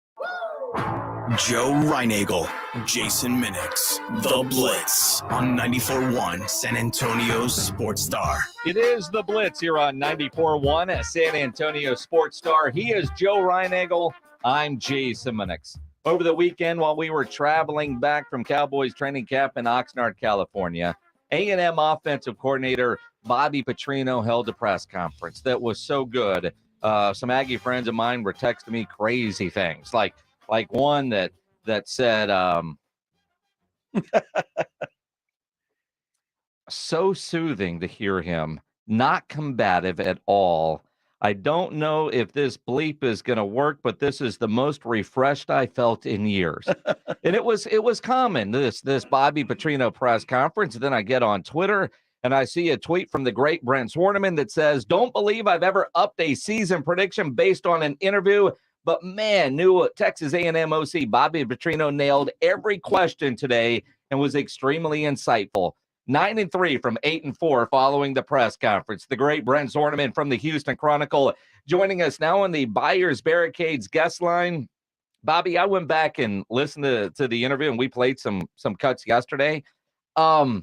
Joe Reinagel, Jason Minix, The Blitz on 94.1 San Antonio Sports Star. It is The Blitz here on 94.1 San Antonio Sports Star. He is Joe Reinagel. I'm Jason Minix. Over the weekend, while we were traveling back from Cowboys training camp in Oxnard, California, A&M offensive coordinator Bobby Petrino held a press conference that was so good. Some Aggie friends of mine were texting me crazy things, like one that said, so soothing to hear him, not combative at all. I don't know if this bleep is going to work, but this is the most refreshed I felt in years. And it was common, this Bobby Petrino press conference. And then I get on Twitter and I see a tweet from the great Brent Swarneman that says, "Don't believe I've ever upped a season prediction based on an interview, but man, new Texas A&M OC Bobby Petrino nailed every question today and was extremely insightful. 9-3 from 8-4 following the press conference." The great Brent Zorneman from the Houston Chronicle joining us now on the Buyers Barricades guest line. Bobby, I went back and listened to the interview, and we played some cuts yesterday. What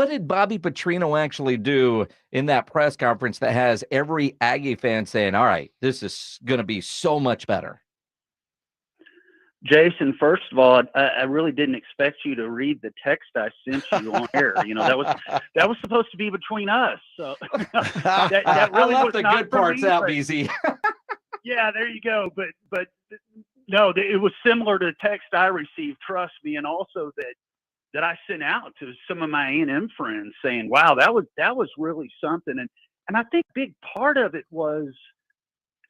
did Bobby Petrino actually do in that press conference that has every Aggie fan saying, all right, this is going to be so much better? Jason, first of all, I really didn't expect you to read the text I sent you on air. You know, that was supposed to be between us. So that really I left was the not good for parts me, out, but, BZ. Yeah, there you go. But no, it was similar to the text I received. Trust me, and also that I sent out to some of my A&M friends saying, "Wow, that was really something." And I think a big part of it was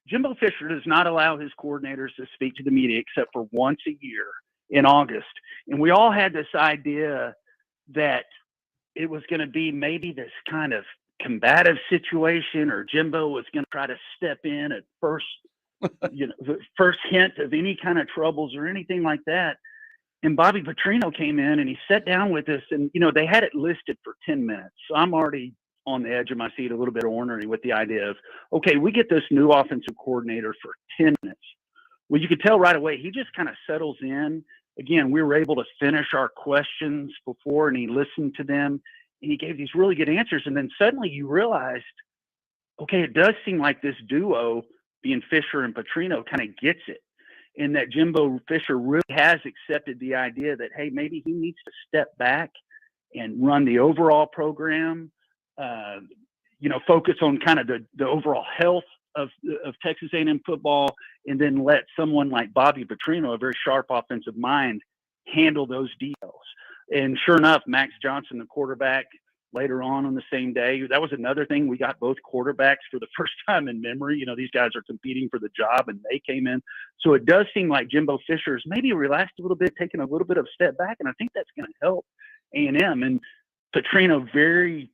Jimbo Fisher does not allow his coordinators to speak to the media except for once a year in August. And we all had this idea that it was going to be maybe this kind of combative situation, or Jimbo was going to try to step in at first, the first hint of any kind of troubles or anything like that. And Bobby Petrino came in and he sat down with us, and, they had it listed for 10 minutes. So I'm already on the edge of my seat, a little bit ornery with the idea of, okay, we get this new offensive coordinator for 10 minutes. Well, you could tell right away, he just kind of settles in. Again, we were able to finish our questions before, and he listened to them, and he gave these really good answers. And then suddenly you realized, okay, it does seem like this duo, being Fisher and Petrino, kind of gets it. And that Jimbo Fisher really has accepted the idea that, hey, maybe he needs to step back and run the overall program, focus on kind of the overall health of Texas A&M football, and then let someone like Bobby Petrino, a very sharp offensive mind, handle those details. And sure enough, Max Johnson, the quarterback, later on the same day, that was another thing. We got both quarterbacks for the first time in memory. These guys are competing for the job, and they came in. So it does seem like Jimbo Fisher's maybe relaxed a little bit, taking a little bit of a step back, and I think that's going to help A&M. And Petrino very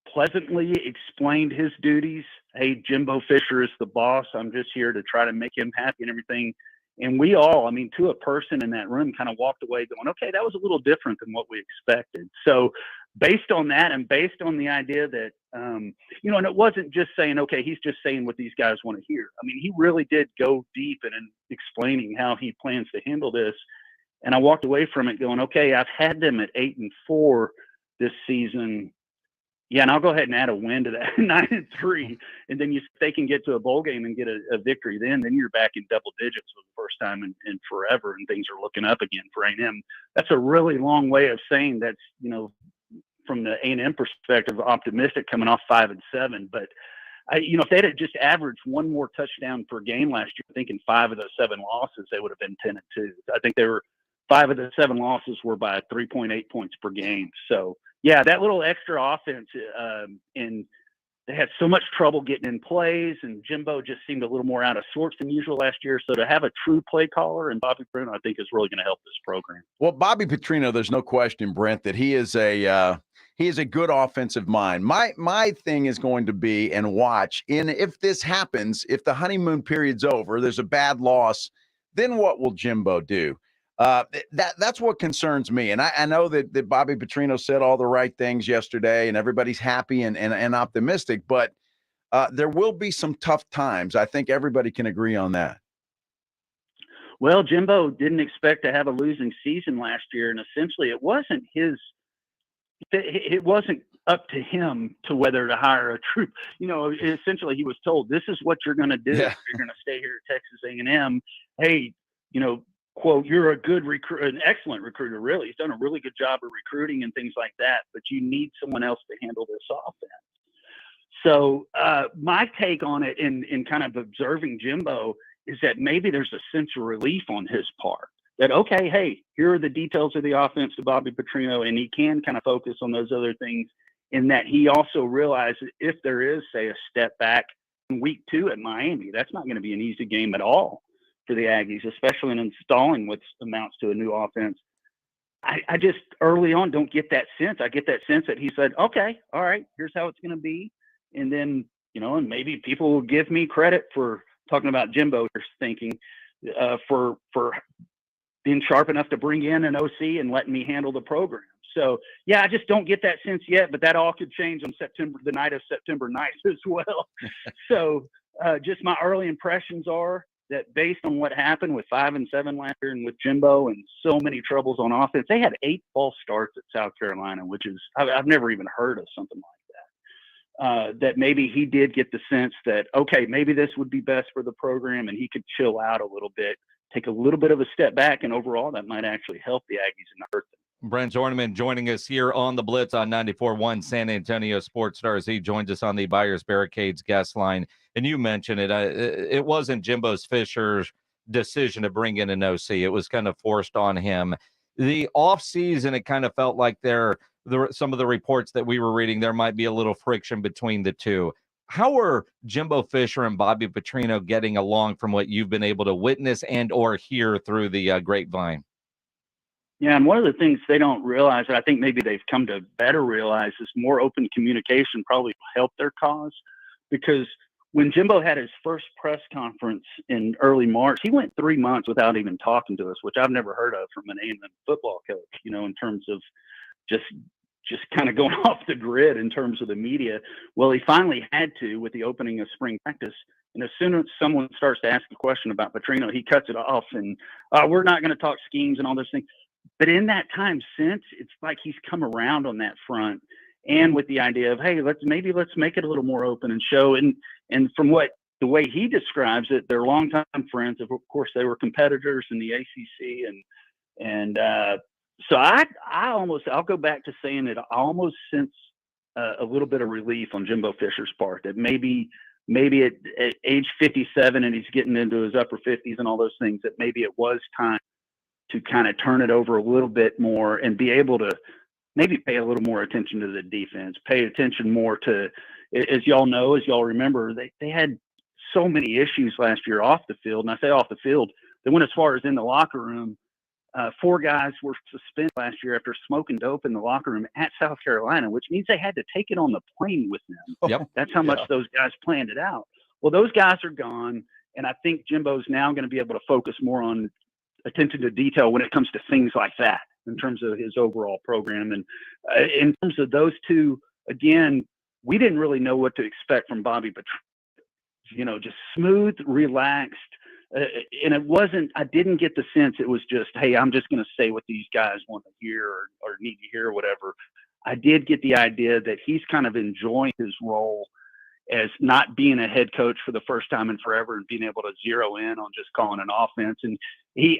pleasantly explained his duties. Hey, Jimbo Fisher is the boss. I'm just here to try to make him happy and everything. And we all, to a person in that room, kind of walked away going, okay, that was a little different than what we expected. So based on that, and based on the idea that, and it wasn't just saying, okay, he's just saying what these guys want to hear. He really did go deep in explaining how he plans to handle this. And I walked away from it going, okay, I've had them at 8-4 this season. Yeah, and I'll go ahead and add a win to that, 9-3, and then if they can get to a bowl game and get a victory, then you're back in double digits for the first time in forever, and things are looking up again for A&M. That's a really long way of saying that's, from the A&M perspective, optimistic coming off 5-7. But if they'd have just averaged one more touchdown per game last year, I think in 5 of those 7 losses, they would have been 10-2. I think they were 5 of the 7 losses were by 3.8 points per game. So yeah, that little extra offense, and they had so much trouble getting in plays, and Jimbo just seemed a little more out of sorts than usual last year. So to have a true play caller and Bobby Petrino, I think is really going to help this program. Well, Bobby Petrino, there's no question, Brent, that he is He is a good offensive mind. My thing is going to be, and watch, if this happens, if the honeymoon period's over, there's a bad loss, then what will Jimbo do? That's what concerns me. And I know that Bobby Petrino said all the right things yesterday, and everybody's happy and optimistic, but there will be some tough times. I think everybody can agree on that. Well, Jimbo didn't expect to have a losing season last year, and essentially it wasn't up to him to whether to hire a troop. Essentially he was told, this is what you're going to do. Yeah. You're going to stay here at Texas A&M. Hey, quote, you're a good recruiter, an excellent recruiter, really. He's done a really good job of recruiting and things like that, but you need someone else to handle this offense. So my take on it in kind of observing Jimbo is that maybe there's a sense of relief on his part that, okay, hey, here are the details of the offense to Bobby Petrino, and he can kind of focus on those other things, in that he also realizes if there is, say, a step back in week 2 at Miami, that's not going to be an easy game at all for the Aggies, especially in installing what amounts to a new offense. I just early on don't get that sense. I get that sense that he said, okay, all right, here's how it's going to be. And then, and maybe people will give me credit for talking about Jimbo thinking for being sharp enough to bring in an OC and letting me handle the program. So, yeah, I just don't get that sense yet, but that all could change on the night of September 9th as well. So just my early impressions are that based on what happened with 5 and 7 last year and with Jimbo and so many troubles on offense, they had 8 false starts at South Carolina, which is, I've never even heard of something like that. That maybe he did get the sense that, okay, maybe this would be best for the program and he could chill out a little bit, take a little bit of a step back, and overall that might actually help the Aggies and not hurt them. Brent Zorneman joining us here on the Blitz on 94.1 San Antonio Sports Stars. He joins us on the Buyers Barricades guest line. And you mentioned it. It wasn't Jimbo's Fisher's decision to bring in an OC. It was kind of forced on him. The offseason, it kind of felt like some of the reports that we were reading, there might be a little friction between the two. How are Jimbo Fisher and Bobby Petrino getting along from what you've been able to witness and or hear through the grapevine? Yeah, and one of the things they don't realize, I think maybe they've come to better realize, is more open communication probably helped their cause. Because when Jimbo had his first press conference in early March, he went 3 months without even talking to us, which I've never heard of from an A&M football coach, in terms of just kind of going off the grid in terms of the media. Well, he finally had to with the opening of spring practice. And as soon as someone starts to ask a question about Petrino, he cuts it off and we're not going to talk schemes and all those things. But in that time since, it's like he's come around on that front, and with the idea of, hey, let's make it a little more open and show. And from the way he describes it, they're longtime friends. Of course, they were competitors in the ACC, and so I'll go back to saying that I almost sense a little bit of relief on Jimbo Fisher's part, that maybe at age 57 and he's getting into his upper 50s and all those things, that maybe it was time to kind of turn it over a little bit more and be able to maybe pay a little more attention to the defense, pay attention more to, as y'all remember, they had so many issues last year off the field. And I say off the field, they went as far as in the locker room. 4 guys were suspended last year after smoking dope in the locker room at South Carolina, which means they had to take it on the plane with them. Yep. That's how much those guys planned it out. Well, those guys are gone. And I think Jimbo's now going to be able to focus more on attention to detail when it comes to things like that in terms of his overall program. And in terms of those two, again, we didn't really know what to expect from Bobby Petrino, just smooth, relaxed. And I didn't get the sense it was just, hey, I'm just going to say what these guys want to hear or need to hear or whatever. I did get the idea that he's kind of enjoying his role as not being a head coach for the first time in forever and being able to zero in on just calling an offense. And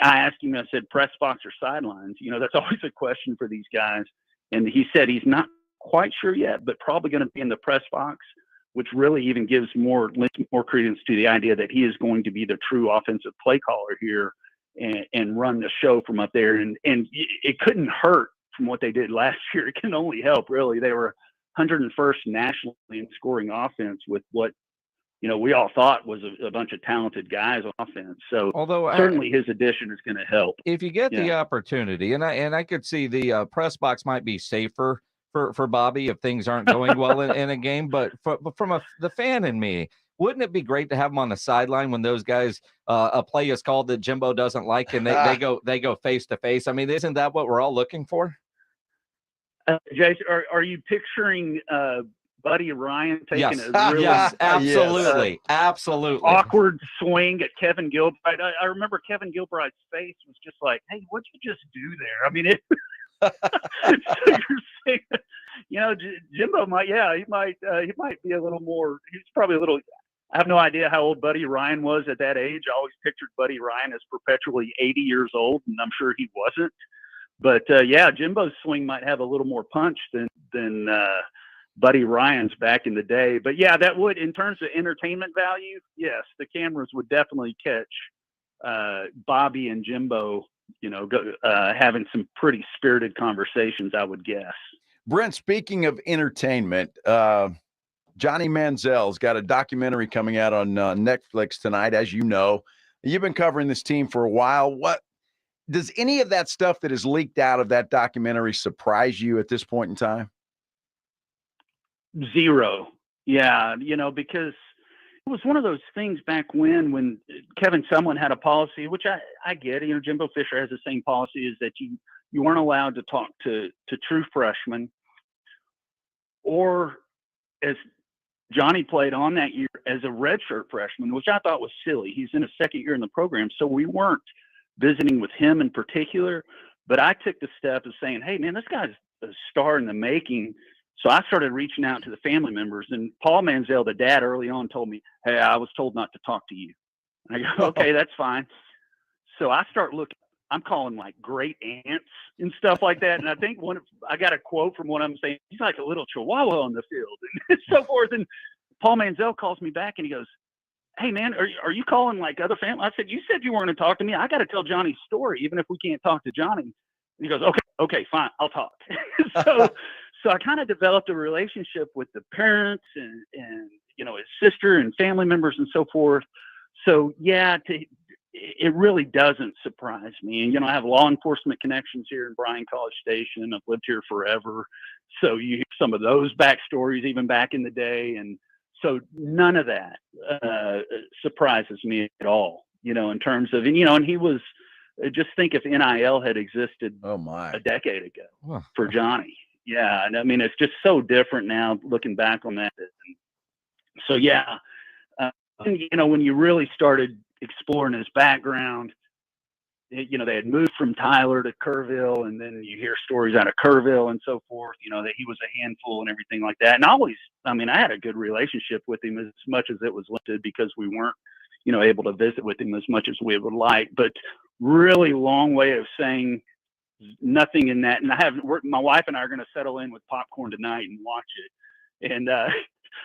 I asked him, I said, press box or sidelines? That's always a question for these guys. And he said he's not quite sure yet, but probably going to be in the press box, which really even gives more credence to the idea that he is going to be the true offensive play caller here and run the show from up there. And it couldn't hurt from what they did last year. It can only help, really. They were 101st nationally in scoring offense with what we all thought was a bunch of talented guys on offense. So certainly his addition is going to help. If you get the opportunity, and I could see the press box might be safer for Bobby if things aren't going well in a game. But from the fan in me, wouldn't it be great to have him on the sideline when those guys a play is called that Jimbo doesn't like and they go face to face? I mean, isn't that what we're all looking for? Jason, are you picturing Buddy Ryan taking a really absolutely awkward swing at Kevin Gilbride? I remember Kevin Gilbride's face was just like, "Hey, what'd you just do there?" I mean, so you're saying, you know, Jimbo might be a little more. He's probably a little. I have no idea how old Buddy Ryan was at that age. I always pictured Buddy Ryan as perpetually 80 years old, and I'm sure he wasn't. But Jimbo's swing might have a little more punch than Buddy Ryan's back in the day. But yeah, that would, in terms of entertainment value, yes, the cameras would definitely catch Bobby and Jimbo, you know, having some pretty spirited conversations, I would guess. Brent, speaking of entertainment, Johnny Manziel's got a documentary coming out on Netflix tonight, as you know. You've been covering this team for a while. What does any of that stuff that is leaked out of that documentary surprise you at this point in time? Zero. Yeah, you know, because it was one of those things back when Kevin Sumlin had a policy, which I get. You know, Jimbo Fisher has the same policy, is that you weren't allowed to talk to true freshmen, or as Johnny played on that year as a redshirt freshman, which I thought was silly. He's in his second year in the program, so we weren't visiting with him in particular. But I took the step of saying, "Hey, man, this guy's a star in the making." So I started reaching out to the family members, and Paul Manziel, the dad, early on told me, "Hey, I was told not to talk to you." And I go, "Okay, that's fine." So I start looking. I'm calling like great aunts and stuff like that. And I think I got a quote from one of them saying, "He's like a little chihuahua on the field," and so forth. And Paul Manziel calls me back and he goes, "Hey man, are you calling like other family?" I said, "You said you weren't going to talk to me. I got to tell Johnny's story, even if we can't talk to Johnny." And he goes, okay, fine, I'll talk. So I kind of developed a relationship with the parents and you know, his sister and family members and so forth. So yeah, it really doesn't surprise me. And, you know, I have law enforcement connections here in Bryan College Station. I've lived here forever. So you hear some of those backstories even back in the day. And so none of that surprises me at all, you know, in terms of, and, you know, and he was, just think if NIL had existed a decade ago for Johnny. Yeah. And I mean, it's just so different now looking back on that. And so, yeah, you know, when you really started exploring his background, you know, they had moved from Tyler to Kerrville, and then you hear stories out of Kerrville and so forth, you know, that he was a handful and everything like that. And I had a good relationship with him, as much as it was limited because we weren't, you know, able to visit with him as much as we would like. But really long way of saying nothing in that. And my wife and I are going to settle in with popcorn tonight and watch it. And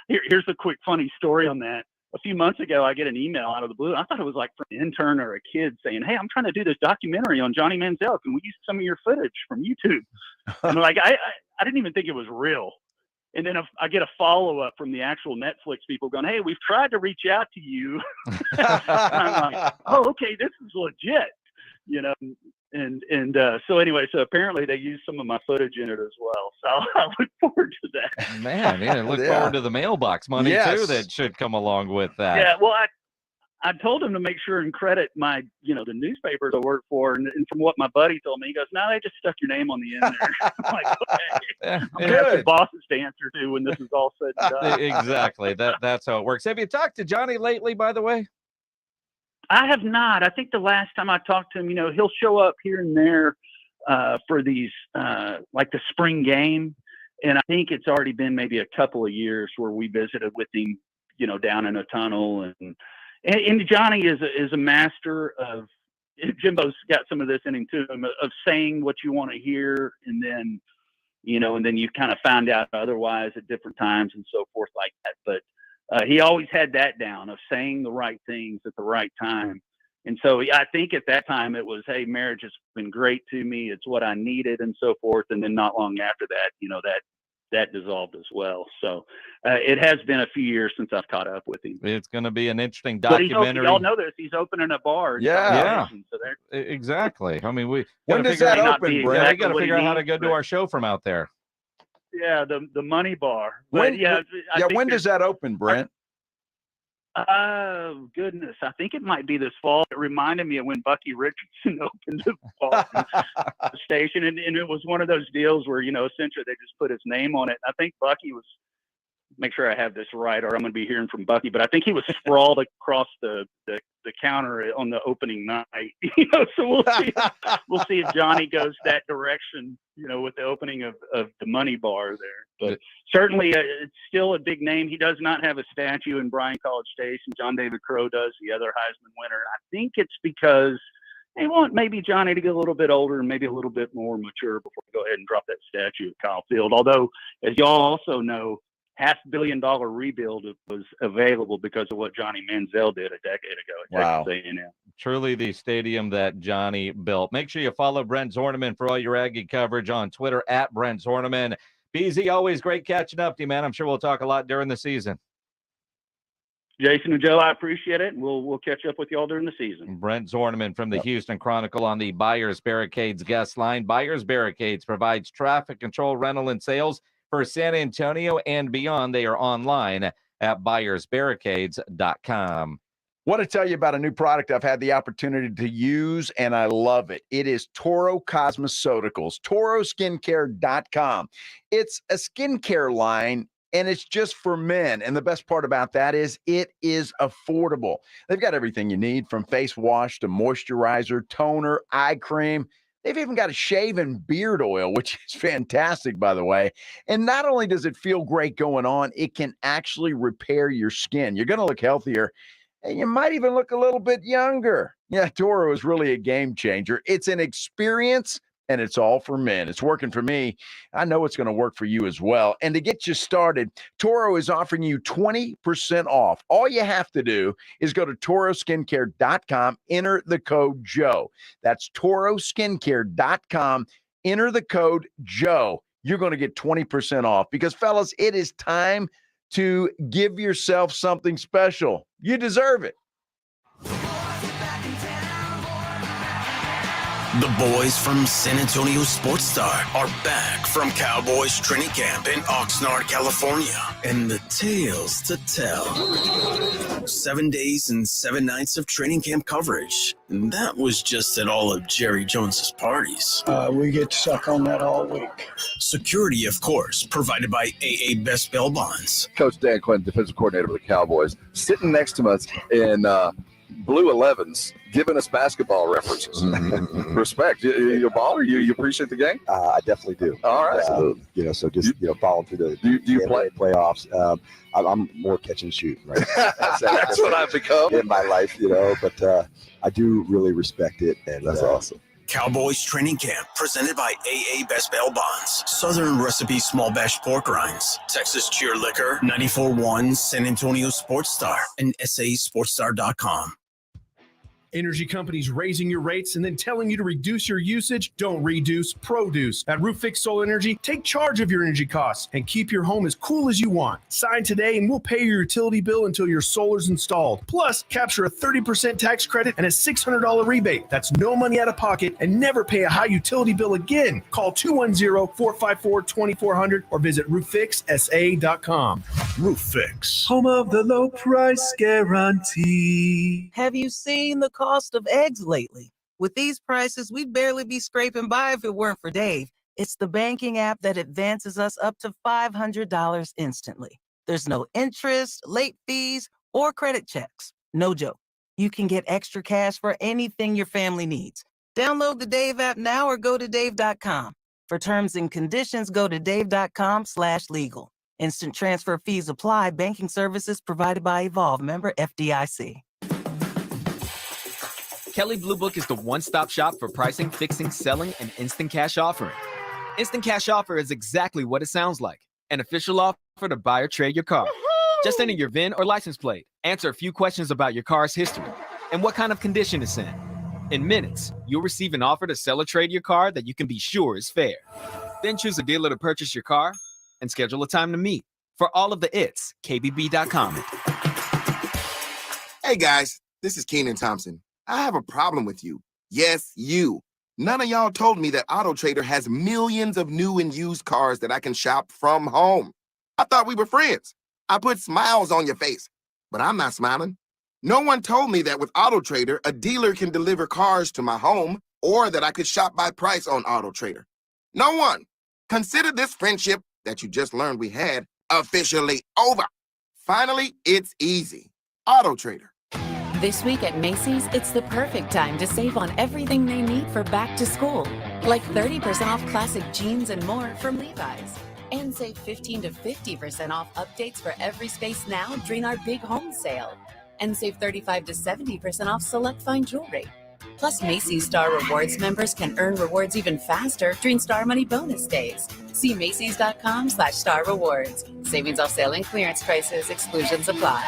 here's a quick funny story on that. A few months ago, I get an email out of the blue. I thought it was like from an intern or a kid saying, "Hey, I'm trying to do this documentary on Johnny Manziel. Can we use some of your footage from YouTube?" And like, I didn't even think it was real. And then I get a follow-up from the actual Netflix people going, "Hey, we've tried to reach out to you." I'm like, "Oh, okay, this is legit," you know. And so anyway, so apparently they used some of my footage in it as well. So I look forward to that. Man, yeah, look forward to the mailbox money too that should come along with that. Yeah, well, I told him to make sure and credit my, you know, the newspapers I work for, and from what my buddy told me, he goes, "No, they just stuck your name on the end there." I'm like, "Okay, I'm gonna have some bosses to answer to when this is all said and done." Exactly. That's how it works. Have you talked to Johnny lately, by the way? I have not. I think the last time I talked to him, you know, he'll show up here and there for these, like the spring game. And I think it's already been maybe a couple of years where we visited with him, you know, down in a tunnel. And Johnny is a master of, Jimbo's got some of this in him too, of saying what you want to hear. And then, you know, and then you kind of found out otherwise at different times and so forth like that. But he always had that down of saying the right things at the right time. And so I think at that time it was, "Hey, marriage has been great to me. It's what I needed," and so forth. And then not long after that, you know, that dissolved as well. So it has been a few years since I've caught up with him. It's going to be an interesting documentary. Y'all know this. He's opening a bar. Yeah. So exactly. I mean, we when does that open, Brent? We got to figure out how to go do our show from out there. Yeah, the money bar. When, But when does that open, Brent? Oh, goodness. I think it might be this fall. It reminded me of when Bucky Richardson opened the station. And it was one of those deals where, essentially they just put his name on it. I think Bucky was, make sure I have this right or I'm going to be hearing from Bucky, but I think he was sprawled across the counter on the opening night. So we'll see if Johnny goes that direction, with the opening of the money bar there. But certainly it's still a big name. He does not have a statue in Bryan College Station. John David Crow does, the other Heisman winner. I think it's because they want maybe Johnny to get a little bit older and maybe a little bit more mature before we go ahead and drop that statue at Kyle Field. Although, as y'all also know, $500 million rebuild was available because of what Johnny Manziel did a decade ago at Texas A&M. Truly the stadium that Johnny built. Make sure you follow Brent Zorneman for all your Aggie coverage on Twitter at Brent Zorneman. BZ, always great catching up to you, man. I'm sure we'll talk a lot during the season. Jason and Joe, I appreciate it. We'll catch up with you all during the season. Brent Zorneman from the Houston Chronicle on the Buyers Barricades guest line. Buyers Barricades provides traffic control, rental, and sales for San Antonio and beyond. They are online at buyersbarricades.com. Want to tell you about a new product I've had the opportunity to use, and I love it. It is Toro Cosmeceuticals, toroskincare.com. It's a skincare line, and it's just for men. And the best part about that is it is affordable. They've got everything you need, from face wash to moisturizer, toner, eye cream. They've even got a shave and beard oil, which is fantastic, by the way. And not only does it feel great going on, it can actually repair your skin. You're going to look healthier, and you might even look a little bit younger. Yeah, Toro is really a game changer. It's an experience, and it's all for men. It's working for me. I know it's going to work for you as well. And to get you started, Toro is offering you 20% off. All you have to do is go to toroskincare.com, enter the code Joe. That's toroskincare.com, enter the code Joe. You're going to get 20% off because, fellas, it is time to give yourself something special. You deserve it. The boys from San Antonio Sports Star are back from Cowboys training camp in Oxnard, California, and the tales to tell. 7 days and 7 nights of training camp coverage. And that was just at all of Jerry Jones's parties. We get to suck on that all week. Security, of course, provided by AA Best Bail Bonds. Coach Dan Quinn, defensive coordinator for the Cowboys, sitting next to us in blue 11s, giving us basketball references. Respect. You a baller? You appreciate the game? I definitely do. All right. So just following through the do you play playoffs. I'm more catch and shoot, right? That's what I've become in my life, but I do really respect it, and that's awesome. Cowboys training camp presented by AA Best Bail Bonds, Southern Recipe Small Batch Pork Rinds, Texas Cheer Liquor, 94.1 San Antonio Sports Star, and SASportsStar.com. Energy companies raising your rates and then telling you to reduce your usage? Don't reduce, produce. At Roof Fix Solar Energy, take charge of your energy costs and keep your home as cool as you want. Sign today and we'll pay your utility bill until your solar's installed. Plus, capture a 30% tax credit and a $600 rebate. That's no money out of pocket and never pay a high utility bill again. Call 210-454-2400 or visit rooffixsa.com. Roof Fix, home of the low price guarantee. Have you seen the cost of eggs lately? With these prices, we'd barely be scraping by if it weren't for Dave. It's the banking app that advances us up to $500 instantly. There's no interest, late fees, or credit checks. No joke. You can get extra cash for anything your family needs. Download the Dave app now or go to dave.com. For terms and conditions, go to dave.com/legal. Instant transfer fees apply. Banking services provided by Evolve. Member FDIC. Kelley Blue Book is the one-stop shop for pricing, fixing, selling, and instant cash offering. Instant Cash Offer is exactly what it sounds like. An official offer to buy or trade your car. Woo-hoo! Just enter your VIN or license plate, answer a few questions about your car's history, and what kind of condition it's in. In minutes, you'll receive an offer to sell or trade your car that you can be sure is fair. Then choose a dealer to purchase your car and schedule a time to meet. For all of the its, KBB.com. Hey guys, this is Keenan Thompson. I have a problem with you. Yes, you. None of y'all told me that Auto Trader has millions of new and used cars that I can shop from home. I thought we were friends. I put smiles on your face, but I'm not smiling. No one told me that with Auto Trader, a dealer can deliver cars to my home or that I could shop by price on Auto Trader. No one. Consider this friendship that you just learned we had officially over. Finally, it's easy. Auto Trader. This week at Macy's, it's the perfect time to save on everything they need for back to school. Like 30% off classic jeans and more from Levi's. And save 15 to 50% off updates for Every Space Now during our big home sale. And save 35 to 70% off select fine jewelry. Plus, Macy's Star Rewards members can earn rewards even faster during Star Money bonus days. See Macys.com/Star Rewards. Savings off sale and clearance prices. Exclusions apply.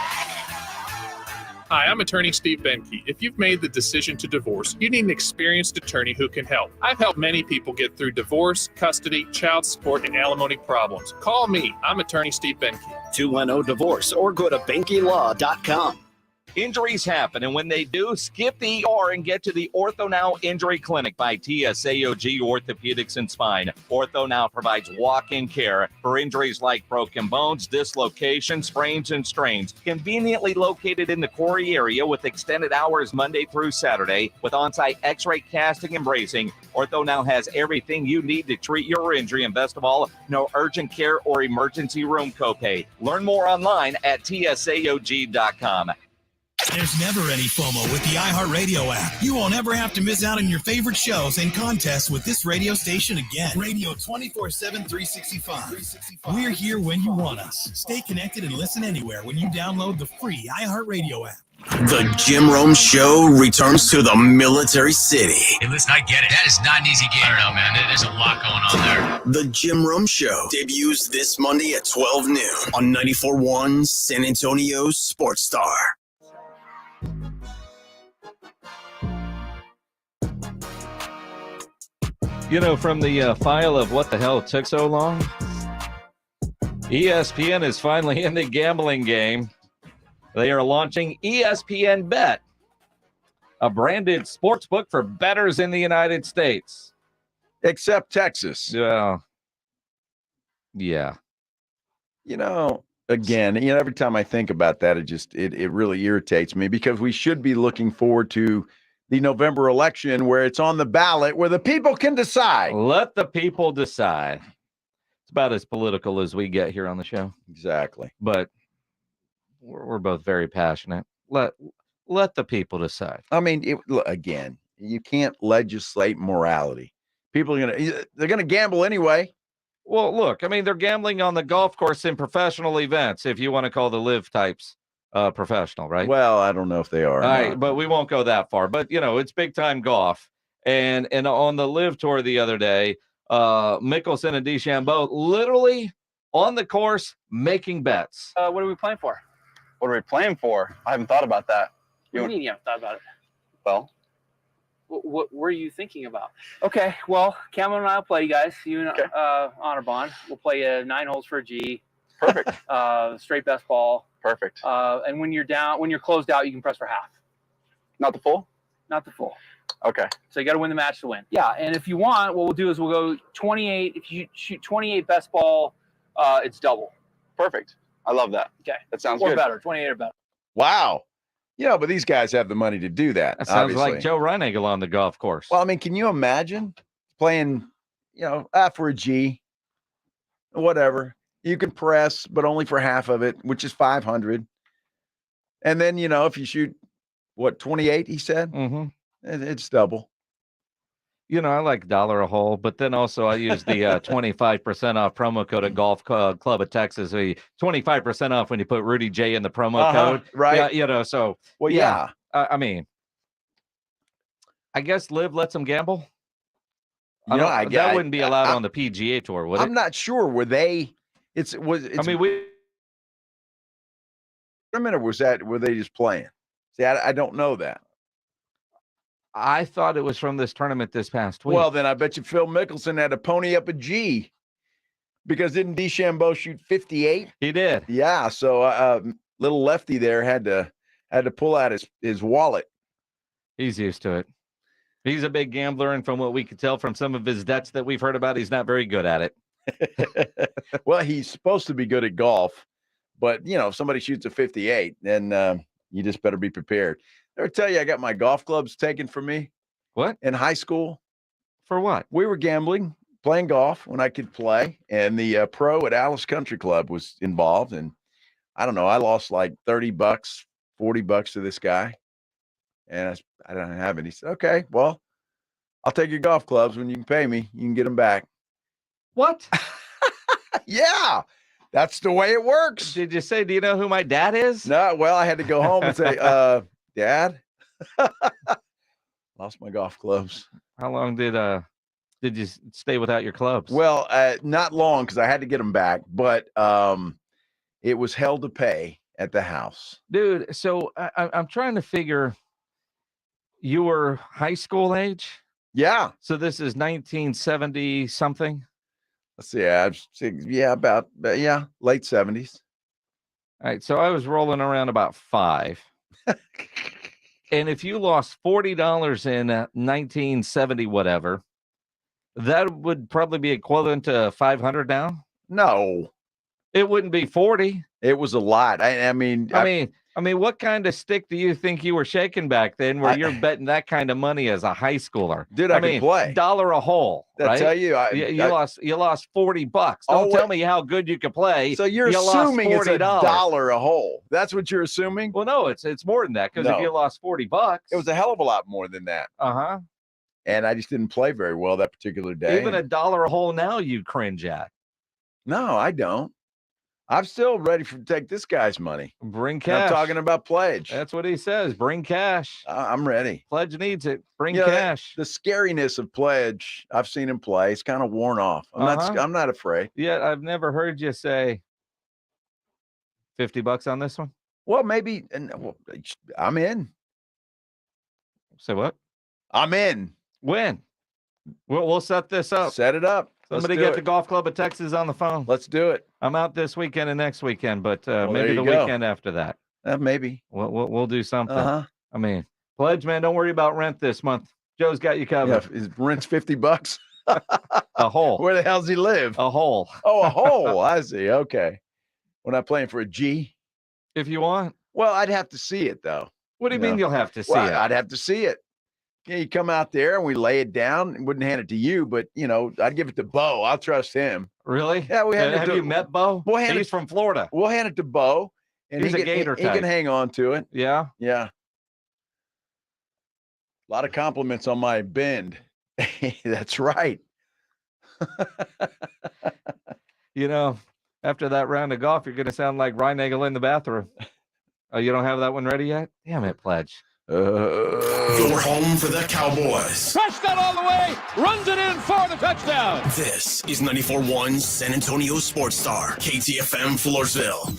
Hi, I'm attorney Steve Benke. If you've made the decision to divorce, you need an experienced attorney who can help. I've helped many people get through divorce, custody, child support, and alimony problems. Call me. I'm attorney Steve Benke. 210-DIVORCE or go to BenkeLaw.com. Injuries happen, and when they do, skip the ER and get to the Ortho Now Injury Clinic by TSAOG Orthopedics and Spine. Ortho Now provides walk-in care for injuries like broken bones, dislocations, sprains, and strains. Conveniently located in the Quarry area with extended hours Monday through Saturday with on-site x-ray casting and bracing, Ortho Now has everything you need to treat your injury, and best of all, no urgent care or emergency room copay. Learn more online at TSAOG.com. There's never any FOMO with the iHeartRadio app. You won't ever have to miss out on your favorite shows and contests with this radio station again. Radio 24/7, 365. We're here when you want us. Stay connected and listen anywhere when you download the free iHeartRadio app. The Jim Rome Show returns to the Military City. Hey, listen, I get it. That is not an easy game. I don't know, man. There's a lot going on there. The Jim Rome Show debuts this Monday at 12 noon on 94.1 San Antonio's Sports Star. You know, from the file of what the hell took so long, ESPN is finally in the gambling game. They are launching ESPN Bet, a branded sports book for bettors in the United States. Except Texas. Yeah. You know, again, every time I think about that, it really irritates me because we should be looking forward to the November election where it's on the ballot, where the people can decide. Let the people decide. It's about as political as we get here on the show. Exactly. But we're both very passionate. Let the people decide. I mean, again, you can't legislate morality. People they're gonna gamble anyway. Well, look, I mean, they're gambling on the golf course in professional events, if you want to call the live types professional, right? Well, I don't know if they are. All right, but we won't go that far. But, it's big time golf. And on the live tour the other day, Mickelson and DeChambeau literally on the course making bets. What are we playing for? What are we playing for? I haven't thought about that. What do you mean you haven't thought about it? Well, what were you thinking about? Okay, well, Cameron and I will play, you guys. You and Honor Bond. We'll play 9 holes for a G. Perfect. Straight best ball. Perfect. And when you're closed out, you can press for half. Not the full? Not the full. Okay. So you got to win the match to win. Yeah, and if you want, what we'll do is we'll go 28. If you shoot 28 best ball, it's double. Perfect. I love that. Okay. That sounds good. Or better. 28 or better. Wow. But these guys have the money to do that. That sounds obviously. like Joe Reinagle on the golf course. Well, I mean, can you imagine playing, for a G, whatever. You can press, but only for half of it, which is 500. And then, if you shoot, 28, he said? Mm-hmm. It's double. I like $1 a hole, but then also I use the 25% off promo code at Golf Club of Texas. 25% off when you put Rudy J in the promo code. Right. Yeah, so. Well, yeah. I mean, I guess Liv lets them gamble. That wouldn't be allowed on the PGA Tour, would it? I'm not sure. Were they? Were they just playing? See, I don't know that. I thought it was from this tournament this past week. Well, then I bet you Phil Mickelson had to pony up a G, because didn't DeChambeau shoot 58? He did. Yeah, so little lefty there had to pull out his wallet. He's used to it. He's a big gambler, and from what we could tell from some of his debts that we've heard about, he's not very good at it. Well, he's supposed to be good at golf, but, if somebody shoots a 58, then you just better be prepared. Did I ever tell you I got my golf clubs taken from me? What? In high school. For what? We were gambling, playing golf when I could play, and the pro at Alice Country Club was involved, and I don't know, I lost like $30, $40 to this guy, and I don't have it. He said, okay, well, I'll take your golf clubs. When you can pay me, you can get them back. What? Yeah, that's the way it works. Did you say, do you know who my dad is? No, well, I had to go home and say, Dad, lost my golf clubs. How long did you stay without your clubs? Well, not long, because I had to get them back, but it was hell to pay at the house. Dude, so I'm trying to figure, you were high school age? Yeah. So this is 1970 something? Let's see. About late 70s. All right. So I was rolling around about 5. And if you lost $40 in 1970, whatever, that would probably be equivalent to 500 now? No. It wouldn't be 40. It was a lot. I mean, what kind of stick do you think you were shaking back then where you're betting that kind of money as a high schooler? Dude, I could play. $1 a hole. Right? I tell you, you lost $40. Don't tell me how good you could play. So you're assuming it's $1 a hole. That's what you're assuming? Well, no, it's more than that, because if you lost $40, it was a hell of a lot more than that. Uh-huh. And I just didn't play very well that particular day. Even $1 a hole now you cringe at. No, I don't. I'm still ready to take this guy's money. Bring cash. I'm talking about pledge. That's what he says. Bring cash. I'm ready. Pledge needs it. Bring cash. The scariness of pledge, I've seen him play. It's kind of worn off. I'm not afraid. Yeah, I've never heard you say $50 on this one. Well, maybe. I'm in. Say what? I'm in. When? We'll set this up. Set it up. Somebody get the Golf Club of Texas on the phone. Let's do it. I'm out this weekend and next weekend, but maybe the weekend after that. Maybe. We'll do something. Pledge, man, don't worry about rent this month. Joe's got you covered. Yeah, his rent's $50. A hole. Where the hell does he live? A hole. Oh, a hole. I see. Okay. We're not playing for a G. If you want. Well, I'd have to see it, though. What do you mean you'll have to see it? I'd have to see it. Yeah, you come out there and we lay it down and wouldn't hand it to you, but I'd give it to Bo. I'll trust him. Really? Yeah, have you met Bo? He's from Florida. We'll hand it to Bo, and he's a Gator type. He can hang on to it. Yeah. Yeah. A lot of compliments on my bend. That's right. After that round of golf, you're going to sound like Reinagel in the bathroom. Oh, you don't have that one ready yet? Damn it, Pledge. Your home for the Cowboys. Touchdown all the way, runs it in for the touchdown. This is 94.1 San Antonio Sports Star, KTFM Floresville.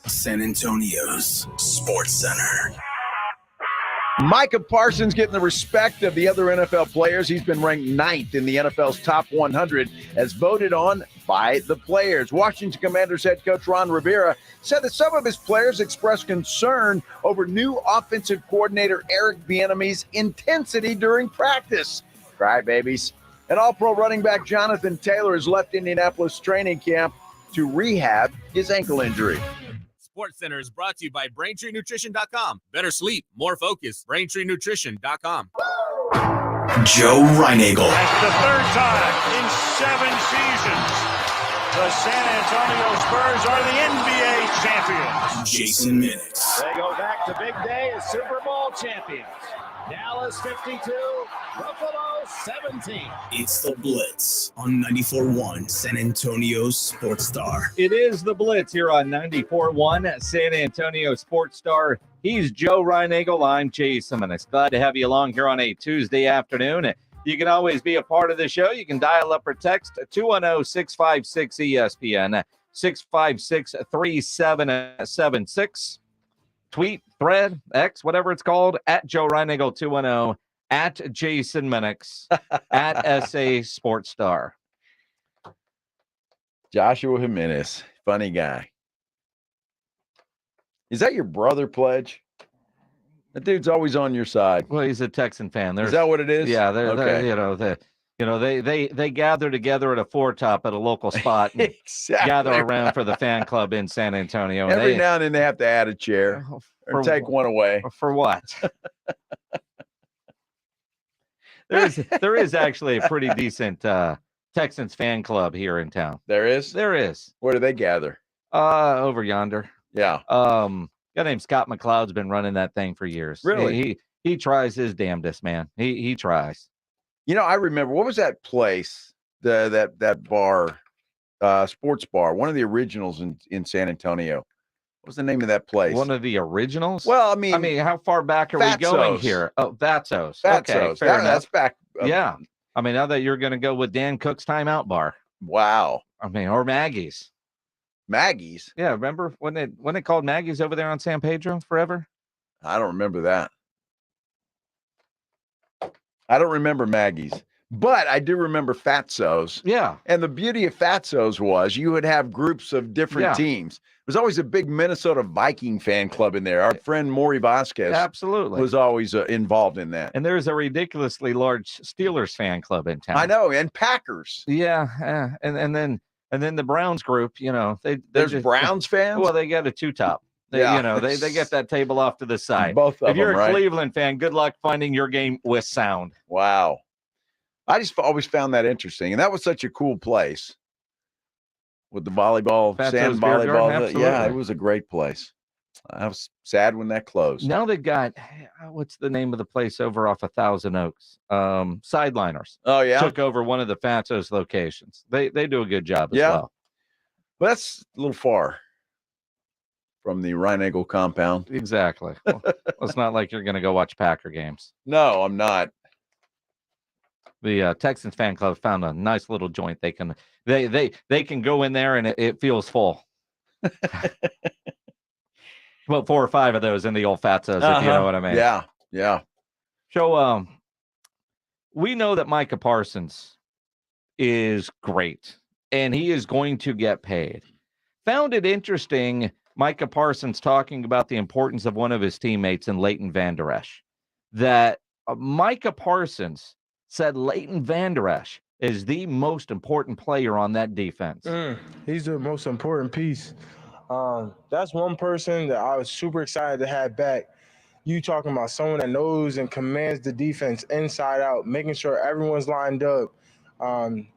San Antonio's Sports Center. Micah Parsons getting the respect of the other NFL players. He's been ranked 9th in the NFL's top 100 as voted on by the players. Washington Commanders head coach Ron Rivera said that some of his players expressed concern over new offensive coordinator Eric Bieniemy's intensity during practice. Crybabies. And all-pro running back Jonathan Taylor has left Indianapolis training camp to rehab his ankle injury. Sports Center is brought to you by BraintreeNutrition.com. Better sleep, more focus. BraintreeNutrition.com. Joe Reinagel. That's the third time in 7 seasons the San Antonio Spurs are the NBA champions. Jason Minix. They go back to big day as Super Bowl champions. Dallas 52, Buffalo 17. It's the Blitz on 94.1 San Antonio Sports Star. It is the Blitz here on 94.1 San Antonio Sports Star. He's Joe Reinagel. I'm Jason Minix. Glad to have you along here on a Tuesday afternoon. You can always be a part of the show. You can dial up or text 210-656-ESPN, 656-3776. Tweet, thread, X, whatever it's called, at Joe Reinagel 210, at Jason Minix, at SA Sports Star. Joshua Jimenez, funny guy. Is that your brother, Pledge? That dude's always on your side. Well, he's a Texan fan. Is that what it is? Yeah, okay. They gather together at a four top at a local spot and exactly. gather around for the fan club in San Antonio. Every now and then they have to add a chair or take one away. For what? There is actually a pretty decent Texans fan club here in town. There is? There is. Where do they gather? Over yonder. Yeah. Guy named Scott McLeod's been running that thing for years. Really? He tries his damnedest, man. He tries. You know, I remember, what was that place? That bar, sports bar, one of the originals in San Antonio. What was the name of that place? One of the originals? Well, I mean, how far back are we going here? Oh, Vatsos. Okay, fair enough. That's back. Yeah. I mean, now that you're going to go with Dan Cook's Timeout Bar. Wow. I mean, or Maggie's. Maggie's? Yeah, remember when they called Maggie's over there on San Pedro forever? I don't remember that. I don't remember Maggie's, but I do remember Fatso's. Yeah. And the beauty of Fatso's was you would have groups of different teams. There's always a big Minnesota Viking fan club in there. Our friend Maury Vasquez absolutely was always involved in that. And there's a ridiculously large Steelers fan club in town. I know, and Packers. Yeah, and then the Browns group, there's just, Browns fans? Well, they got a two-top. They get that table off to the side. Both of if you're them, a right? Cleveland fan, good luck finding your game with sound. Wow. I just always found that interesting. And that was such a cool place with the volleyball, sand volleyball. Yeah, it was a great place. I was sad when that closed. Now they've got, what's the name of the place over off of Thousand Oaks? Sideliners. Oh, yeah? Took over one of the Fatso's locations. They do a good job as well. But that's a little far from the Rhine-Eagle compound. Exactly. Well, it's not like you're going to go watch Packer games. No, I'm not. The Texans fan club found a nice little joint. They can go in there and it feels full. Well, 4 or 5 of those in the old Fatsos, if you know what I mean. Yeah, yeah. So we know that Micah Parsons is great, and he is going to get paid. Found it interesting, Micah Parsons talking about the importance of one of his teammates in Leighton Vander Esch, that Micah Parsons said Leighton Vander Esch is the most important player on that defense. He's the most important piece. That's one person that I was super excited to have back. You talking about someone that knows and commands the defense inside out, making sure everyone's lined up.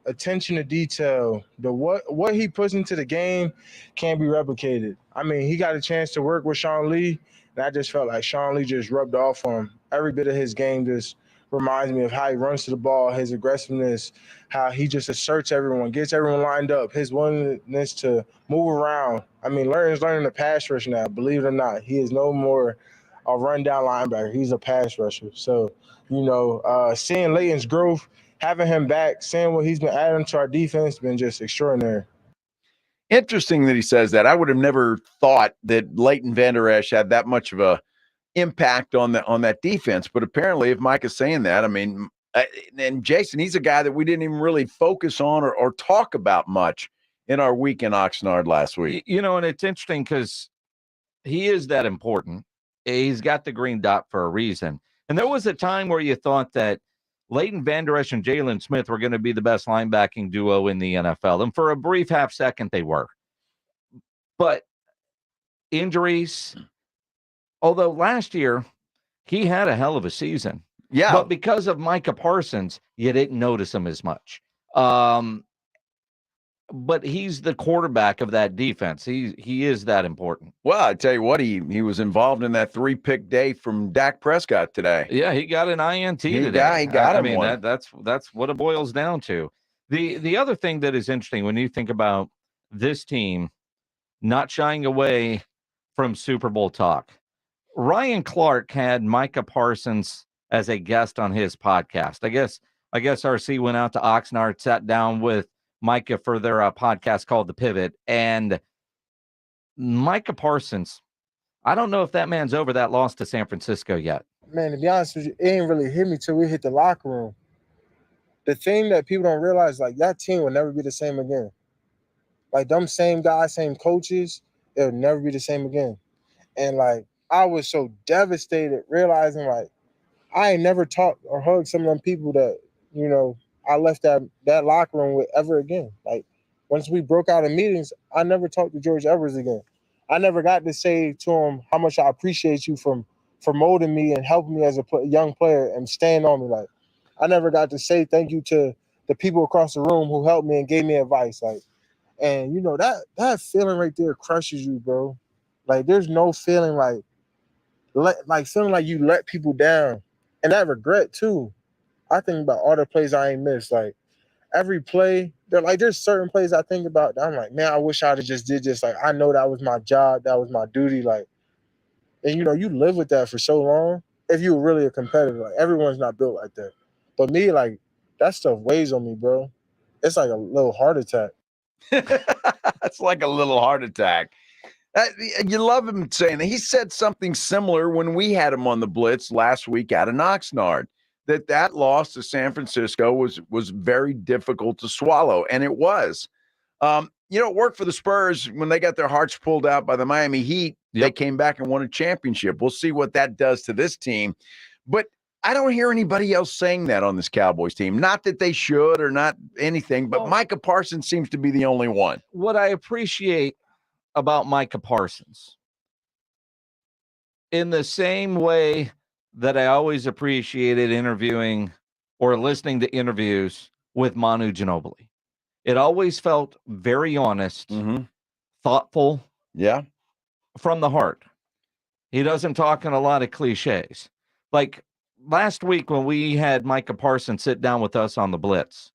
Attention to detail. What he puts into the game can't be replicated. I mean, he got a chance to work with Sean Lee, and I just felt like Sean Lee just rubbed off on him. Every bit of his game just reminds me of how he runs to the ball, his aggressiveness, how he just asserts everyone, gets everyone lined up, his willingness to move around. I mean, Leighton's learning the pass rush now, believe it or not. He is no more a rundown linebacker. He's a pass rusher. So, seeing Leighton's growth, having him back, seeing what he's been adding to our defense, been just extraordinary. Interesting that he says that. I would have never thought that Leighton Vander Esch had that much of a impact on that defense. But apparently, if Mike is saying that, I mean, and Jason, he's a guy that we didn't even really focus on or talk about much in our week in Oxnard last week. And it's interesting because he is that important. He's got the green dot for a reason. And there was a time where you thought that Leighton Vander Esch and Jalen Smith were going to be the best linebacking duo in the NFL. And for a brief half second, they were. But injuries, although last year he had a hell of a season. Yeah. But because of Micah Parsons, you didn't notice him as much. But he's the quarterback of that defense. He is that important. Well, I tell you what, he was involved in that 3-pick day from Dak Prescott today. Yeah, he got an INT today. He got him. I mean, that's what it boils down to. The other thing that is interesting when you think about this team not shying away from Super Bowl talk. Ryan Clark had Micah Parsons as a guest on his podcast. I guess RC went out to Oxnard, sat down with Micah for their podcast called The Pivot, and Micah Parsons, I don't know if that man's over that loss to San Francisco yet. Man, to be honest with you, it ain't really hit me till we hit the locker room. The thing that people don't realize, like, that team will never be the same again. Like, them same guys, same coaches, it'll never be the same again. And, like, I was so devastated realizing like I ain't never talked or hugged some of them people that, you know, I left that locker room with ever again. Like once we broke out in meetings, I never talked to George Evers again. I never got to say to him how much I appreciate you for molding me and helping me as a young player and staying on me. Like I never got to say thank you to the people across the room who helped me and gave me advice. Like, and you know, that feeling right there crushes you, bro. Like there's no feeling like feeling like you let people down. And that regret too. I think about all the plays I ain't missed. Like every play, there's certain plays I think about that I'm like, man, I wish I'd have just did this. Like I know that was my job, that was my duty. Like, and you know, you live with that for so long. If you were really a competitor, like everyone's not built like that. But me, like that stuff weighs on me, bro. It's like a little heart attack. It's like a little heart attack. You love him saying that. He said something similar when we had him on the Blitz last week out of Oxnard, that loss to San Francisco was very difficult to swallow, and it was. It worked for the Spurs when they got their hearts pulled out by the Miami Heat. Yep. They came back and won a championship. We'll see what that does to this team. But I don't hear anybody else saying that on this Cowboys team. Not that they should or not anything, but Micah Parsons seems to be the only one. What I appreciate about Micah Parsons, in the same way that I always appreciated interviewing or listening to interviews with Manu Ginobili. It always felt very honest, thoughtful, from the heart. He doesn't talk in a lot of cliches. Like last week when we had Micah Parsons sit down with us on the Blitz,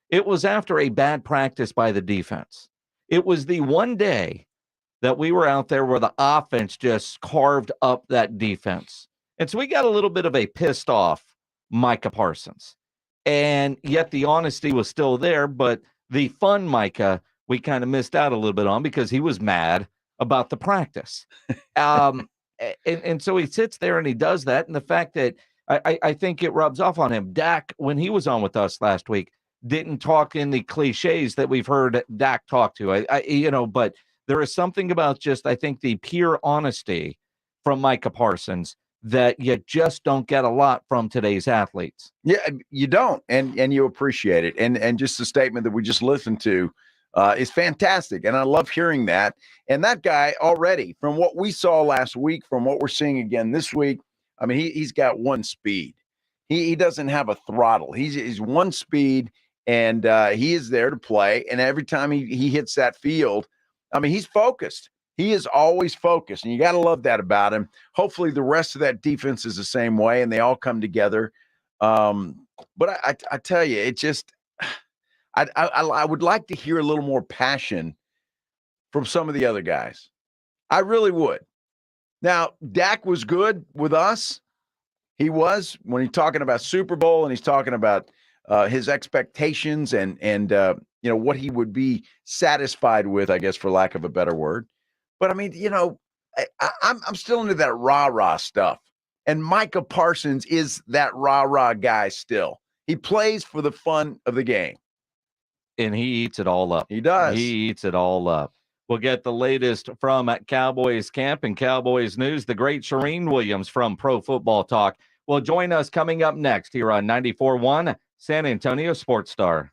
it was after a bad practice by the defense. It was the one day that we were out there where the offense just carved up that defense. And so we got a little bit of a pissed off Micah Parsons. And yet the honesty was still there, but the fun Micah, we kind of missed out a little bit on because he was mad about the practice. And so he sits there and he does that. And the fact that I think it rubs off on him. Dak, when he was on with us last week, didn't talk in the cliches that we've heard Dak talk to. But there is something about just, I think, the pure honesty from Micah Parsons that you just don't get a lot from today's athletes. Yeah, you don't, and you appreciate it. And just the statement that we just listened to is fantastic, and I love hearing that. And that guy already, from what we saw last week, from what we're seeing again this week, I mean, he's got one speed. He doesn't have a throttle. He's one speed, and he is there to play. And every time he hits that field, I mean, he's focused. He is always focused, and you got to love that about him. Hopefully the rest of that defense is the same way, and they all come together. But I tell you, it just I would like to hear a little more passion from some of the other guys. I really would. Now, Dak was good with us. He was when he's talking about Super Bowl and he's talking about his expectations and what he would be satisfied with, I guess, for lack of a better word. But I mean, I'm still into that rah-rah stuff. And Micah Parsons is that rah-rah guy still. He plays for the fun of the game. And he eats it all up. He does. He eats it all up. We'll get the latest from Cowboys camp and Cowboys news. The great Shireen Williams from Pro Football Talk will join us coming up next here on 94.1 San Antonio Sports Star.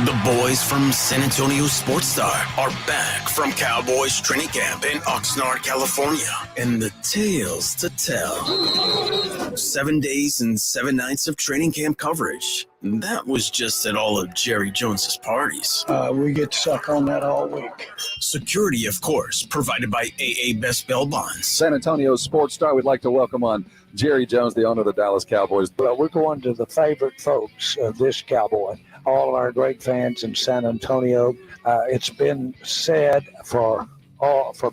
The boys from San Antonio Sports Star are back from Cowboys training camp in Oxnard, California, and the tales to tell. 7 days and 7 nights of training camp coverage. That was just at all of Jerry Jones's parties. We get to suck on that all week. Security, of course, provided by AA Best Bail Bonds. San Antonio Sports Star, we'd like to welcome on Jerry Jones, the owner of the Dallas Cowboys. Well, we're going to the favorite folks of this Cowboy. All of our great fans in San Antonio. It's been said for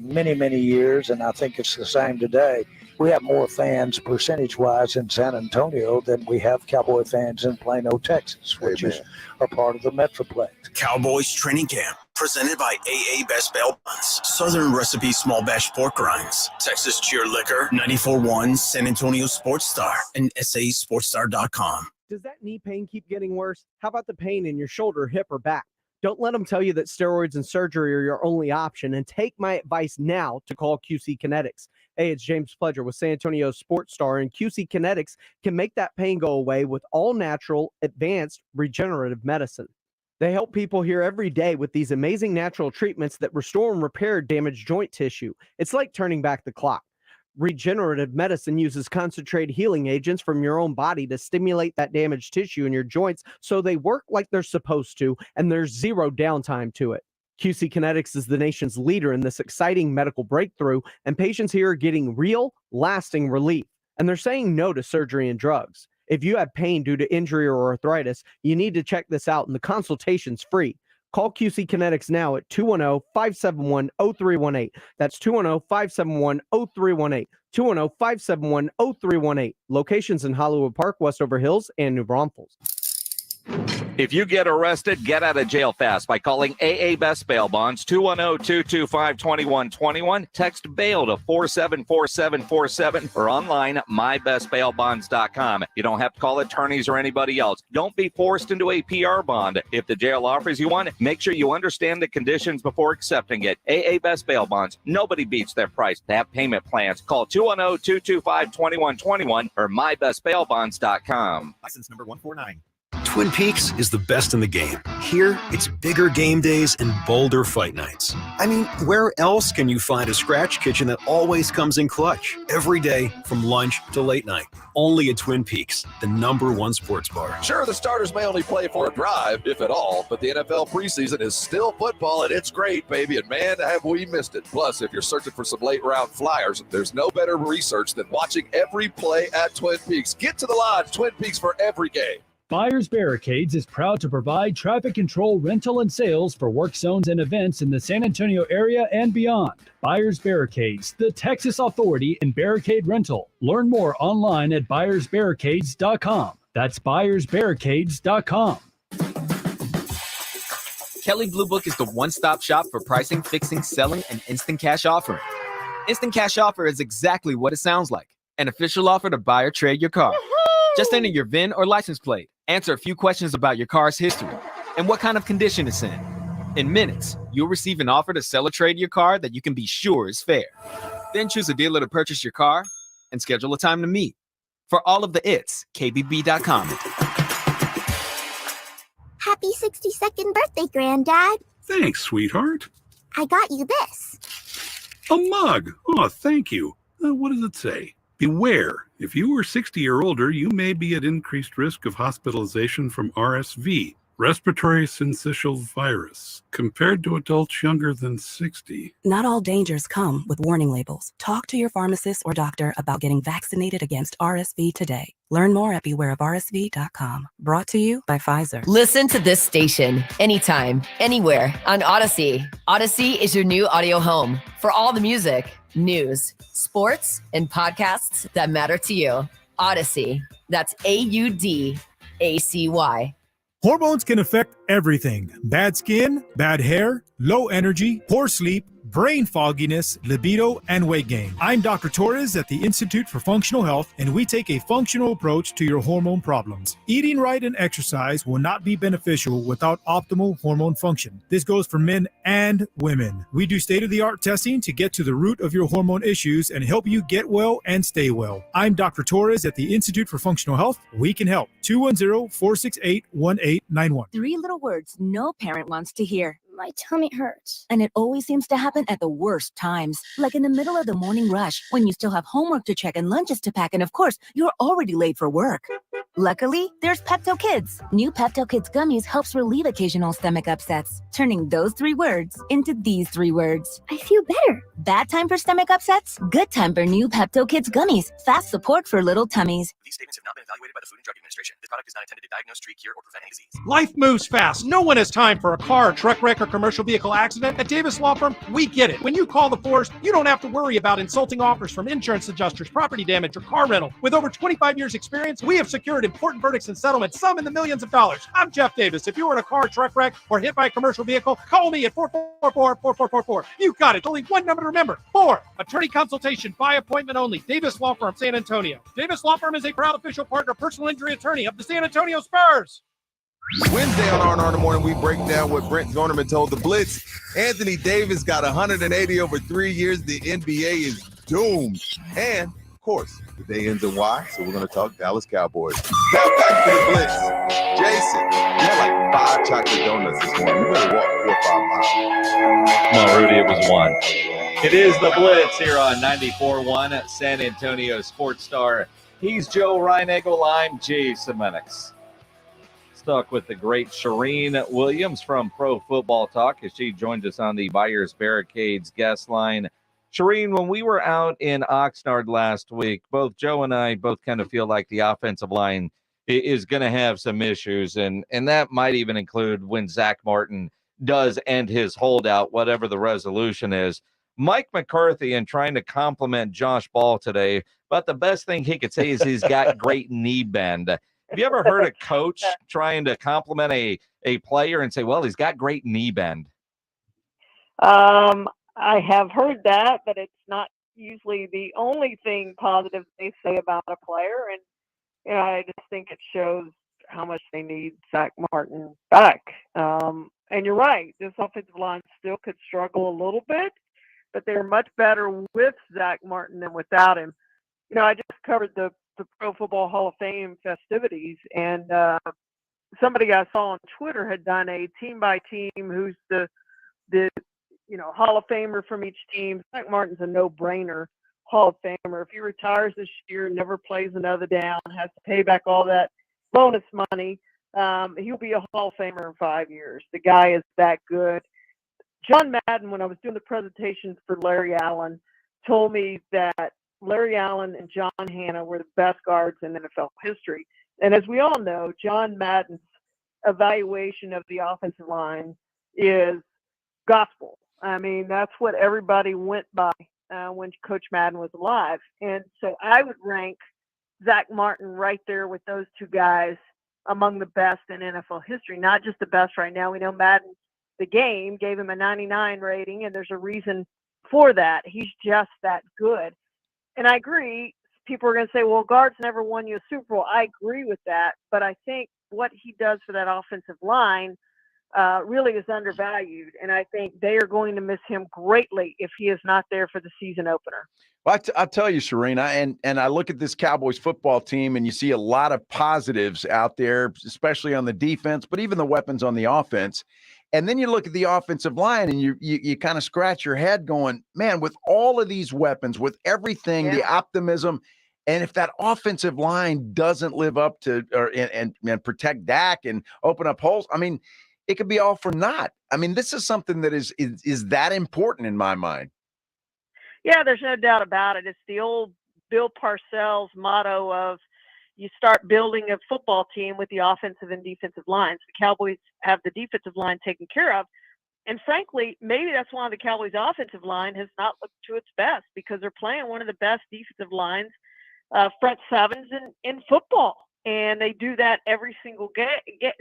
many, many years, and I think it's the same today. We have more fans percentage-wise in San Antonio than we have Cowboy fans in Plano, Texas, which is a part of the Metroplex. Cowboys Training Camp, presented by AA Best Bail Bonds, Southern Recipe Small Batch Pork Rinds, Texas Cheer Liquor, 94.1 San Antonio Sports Star, and SASportsStar.com. Does that knee pain keep getting worse? How about the pain in your shoulder, hip, or back? Don't let them tell you that steroids and surgery are your only option, and take my advice now to call QC Kinetics. Hey, it's James Pledger with San Antonio Sports Star, and QC Kinetics can make that pain go away with all-natural, advanced, regenerative medicine. They help people here every day with these amazing natural treatments that restore and repair damaged joint tissue. It's like turning back the clock. Regenerative medicine uses concentrated healing agents from your own body to stimulate that damaged tissue in your joints so they work like they're supposed to, and there's zero downtime to it. QC Kinetics is the nation's leader in this exciting medical breakthrough, and patients here are getting real, lasting relief. And they're saying no to surgery and drugs. If you have pain due to injury or arthritis, you need to check this out, and the consultation's free. Call QC Kinetics now at 210-571-0318. That's 210-571-0318. 210-571-0318. Locations in Hollywood Park, Westover Hills, and New Braunfels. If you get arrested, get out of jail fast by calling AA Best Bail Bonds, 210-225-2121. Text bail to 474747 or online mybestbailbonds.com. You don't have to call attorneys or anybody else. Don't be forced into a PR bond. If the jail offers you one, make sure you understand the conditions before accepting it. AA Best Bail Bonds. Nobody beats their price. They have payment plans. Call 210-225-2121 or mybestbailbonds.com. License number 149. Twin Peaks is the best in the game. Here, it's bigger game days and bolder fight nights. I mean, where else can you find a scratch kitchen that always comes in clutch? Every day, from lunch to late night. Only at Twin Peaks, the #1 sports bar. Sure, the starters may only play for a drive, if at all, but the NFL preseason is still football, and it's great, baby, and man, have we missed it. Plus, if you're searching for some late-round flyers, there's no better research than watching every play at Twin Peaks. Get to the lodge, Twin Peaks, for every game. Buyers Barricades is proud to provide traffic control, rental, and sales for work zones and events in the San Antonio area and beyond. Buyers Barricades, the Texas authority in barricade rental. Learn more online at buyersbarricades.com. That's buyersbarricades.com. Kelley Blue Book is the one-stop shop for pricing, fixing, selling, and instant cash offering. Instant Cash Offer is exactly what it sounds like. An official offer to buy or trade your car. Just enter your VIN or license plate, answer a few questions about your car's history, and what kind of condition it's in. In minutes, you'll receive an offer to sell or trade your car that you can be sure is fair. Then choose a dealer to purchase your car and schedule a time to meet. For all of the its, KBB.com. Happy 62nd birthday, Granddad. Thanks, sweetheart. I got you this. A mug. Oh, thank you. What does it say? Beware, if you are 60 or older, you may be at increased risk of hospitalization from RSV, respiratory syncytial virus, compared to adults younger than 60. Not all dangers come with warning labels. Talk to your pharmacist or doctor about getting vaccinated against RSV today. Learn more at bewareofrsv.com. Brought to you by Pfizer. Listen to this station anytime, anywhere on Odyssey. Odyssey is your new audio home for all the music, news, sports, and podcasts that matter to you. Odyssey. That's AUDACY. Hormones can affect everything. Bad skin, bad hair, low energy, poor sleep, brain fogginess, libido, and weight gain. I'm Dr. Torres at the Institute for Functional Health, and we take a functional approach to your hormone problems. Eating right and exercise will not be beneficial without optimal hormone function. This goes for men and women. We do state-of-the-art testing to get to the root of your hormone issues and help you get well and stay well. I'm Dr. Torres at the Institute for Functional Health. We can help. 210-468-1891. 3 little words no parent wants to hear. My tummy hurts. And it always seems to happen at the worst times, like in the middle of the morning rush, when you still have homework to check and lunches to pack, and of course, you're already late for work. Luckily, there's Pepto Kids. New Pepto Kids gummies helps relieve occasional stomach upsets, turning those 3 words into these 3 words. I feel better. Bad time for stomach upsets? Good time for new Pepto Kids gummies. Fast support for little tummies. These statements have not been evaluated by the Food and Drug Administration. This product is not intended to diagnose, treat, cure, or prevent any disease. Life moves fast. No one has time for a car, truck wreck, or commercial vehicle accident. At Davis Law Firm, we get it. When you call the force, you don't have to worry about insulting offers from insurance adjusters, property damage, or car rental. With over 25 years experience, we have secured important verdicts and settlements, some in the millions of dollars. I'm Jeff Davis. If you were in a car, truck wreck, or hit by a commercial vehicle, call me at 444-4444. You got it. Only one number to remember. 4. Attorney consultation by appointment only. Davis Law Firm, San Antonio. Davis Law Firm is a proud official partner, personal injury attorney of the San Antonio Spurs. Wednesday on R&R in the Morning, we break down what Brent Gornerman told the Blitz. Anthony Davis got 180 over 3 years. The NBA is doomed. And, of course, the day ends in Y, so we're going to talk Dallas Cowboys. Now back to the Blitz. Jason, you had like 5 chocolate donuts this morning. You better walk 4 or 5 miles. Come on, Rudy, it was 1. It is the Blitz here on 94.1 San Antonio Sports Star. He's Joe Reinagel. I'm Jay Semenix. Stuck with the great Shireen Williams from Pro Football Talk as she joined us on the Buyers Barricades guest line. Shireen, when we were out in Oxnard last week, both Joe and I both kind of feel like the offensive line is going to have some issues, and that might even include when Zach Martin does end his holdout, whatever the resolution is. Mike McCarthy, in trying to compliment Josh Ball today, but the best thing he could say is he's got great knee bend. Have you ever heard a coach trying to compliment a player and say, well, he's got great knee bend? I have heard that, but it's not usually the only thing positive they say about a player. And, I just think it shows how much they need Zach Martin back. And you're right, this offensive line still could struggle a little bit, but they're much better with Zach Martin than without him. I just covered the Pro Football Hall of Fame festivities, and somebody I saw on Twitter had done a team by team who's the Hall of Famer from each team. Zach Martin's a no-brainer Hall of Famer. If he retires this year, never plays another down, has to pay back all that bonus money, he'll be a Hall of Famer in 5 years. The guy is that good. John Madden, when I was doing the presentation for Larry Allen, told me that Larry Allen and John Hanna were the best guards in NFL history. And as we all know, John Madden's evaluation of the offensive line is gospel. I mean, that's what everybody went by when Coach Madden was alive. And so I would rank Zach Martin right there with those two guys among the best in NFL history, not just the best right now. We know Madden, the game, gave him a 99 rating, and there's a reason for that. He's just that good. And I agree, people are going to say, well, guards never won you a Super Bowl. I agree with that, but I think what he does for that offensive line really is undervalued, and I think they are going to miss him greatly if he is not there for the season opener. Well, I'll tell you, Serena, and I look at this Cowboys football team, and you see a lot of positives out there, especially on the defense, but even the weapons on the offense. And then you look at the offensive line, and you kind of scratch your head going, man, with all of these weapons, with everything, the optimism, and if that offensive line doesn't live up to and protect Dak and open up holes, I mean, it could be all for naught. I mean, this is something that is that important in my mind. Yeah, there's no doubt about it. It's the old Bill Parcells motto of you start building a football team with the offensive and defensive lines. The Cowboys have the defensive line taken care of. And frankly, maybe that's why the Cowboys offensive line has not looked to its best, because they're playing one of the best defensive lines, front sevens in football. And they do that every single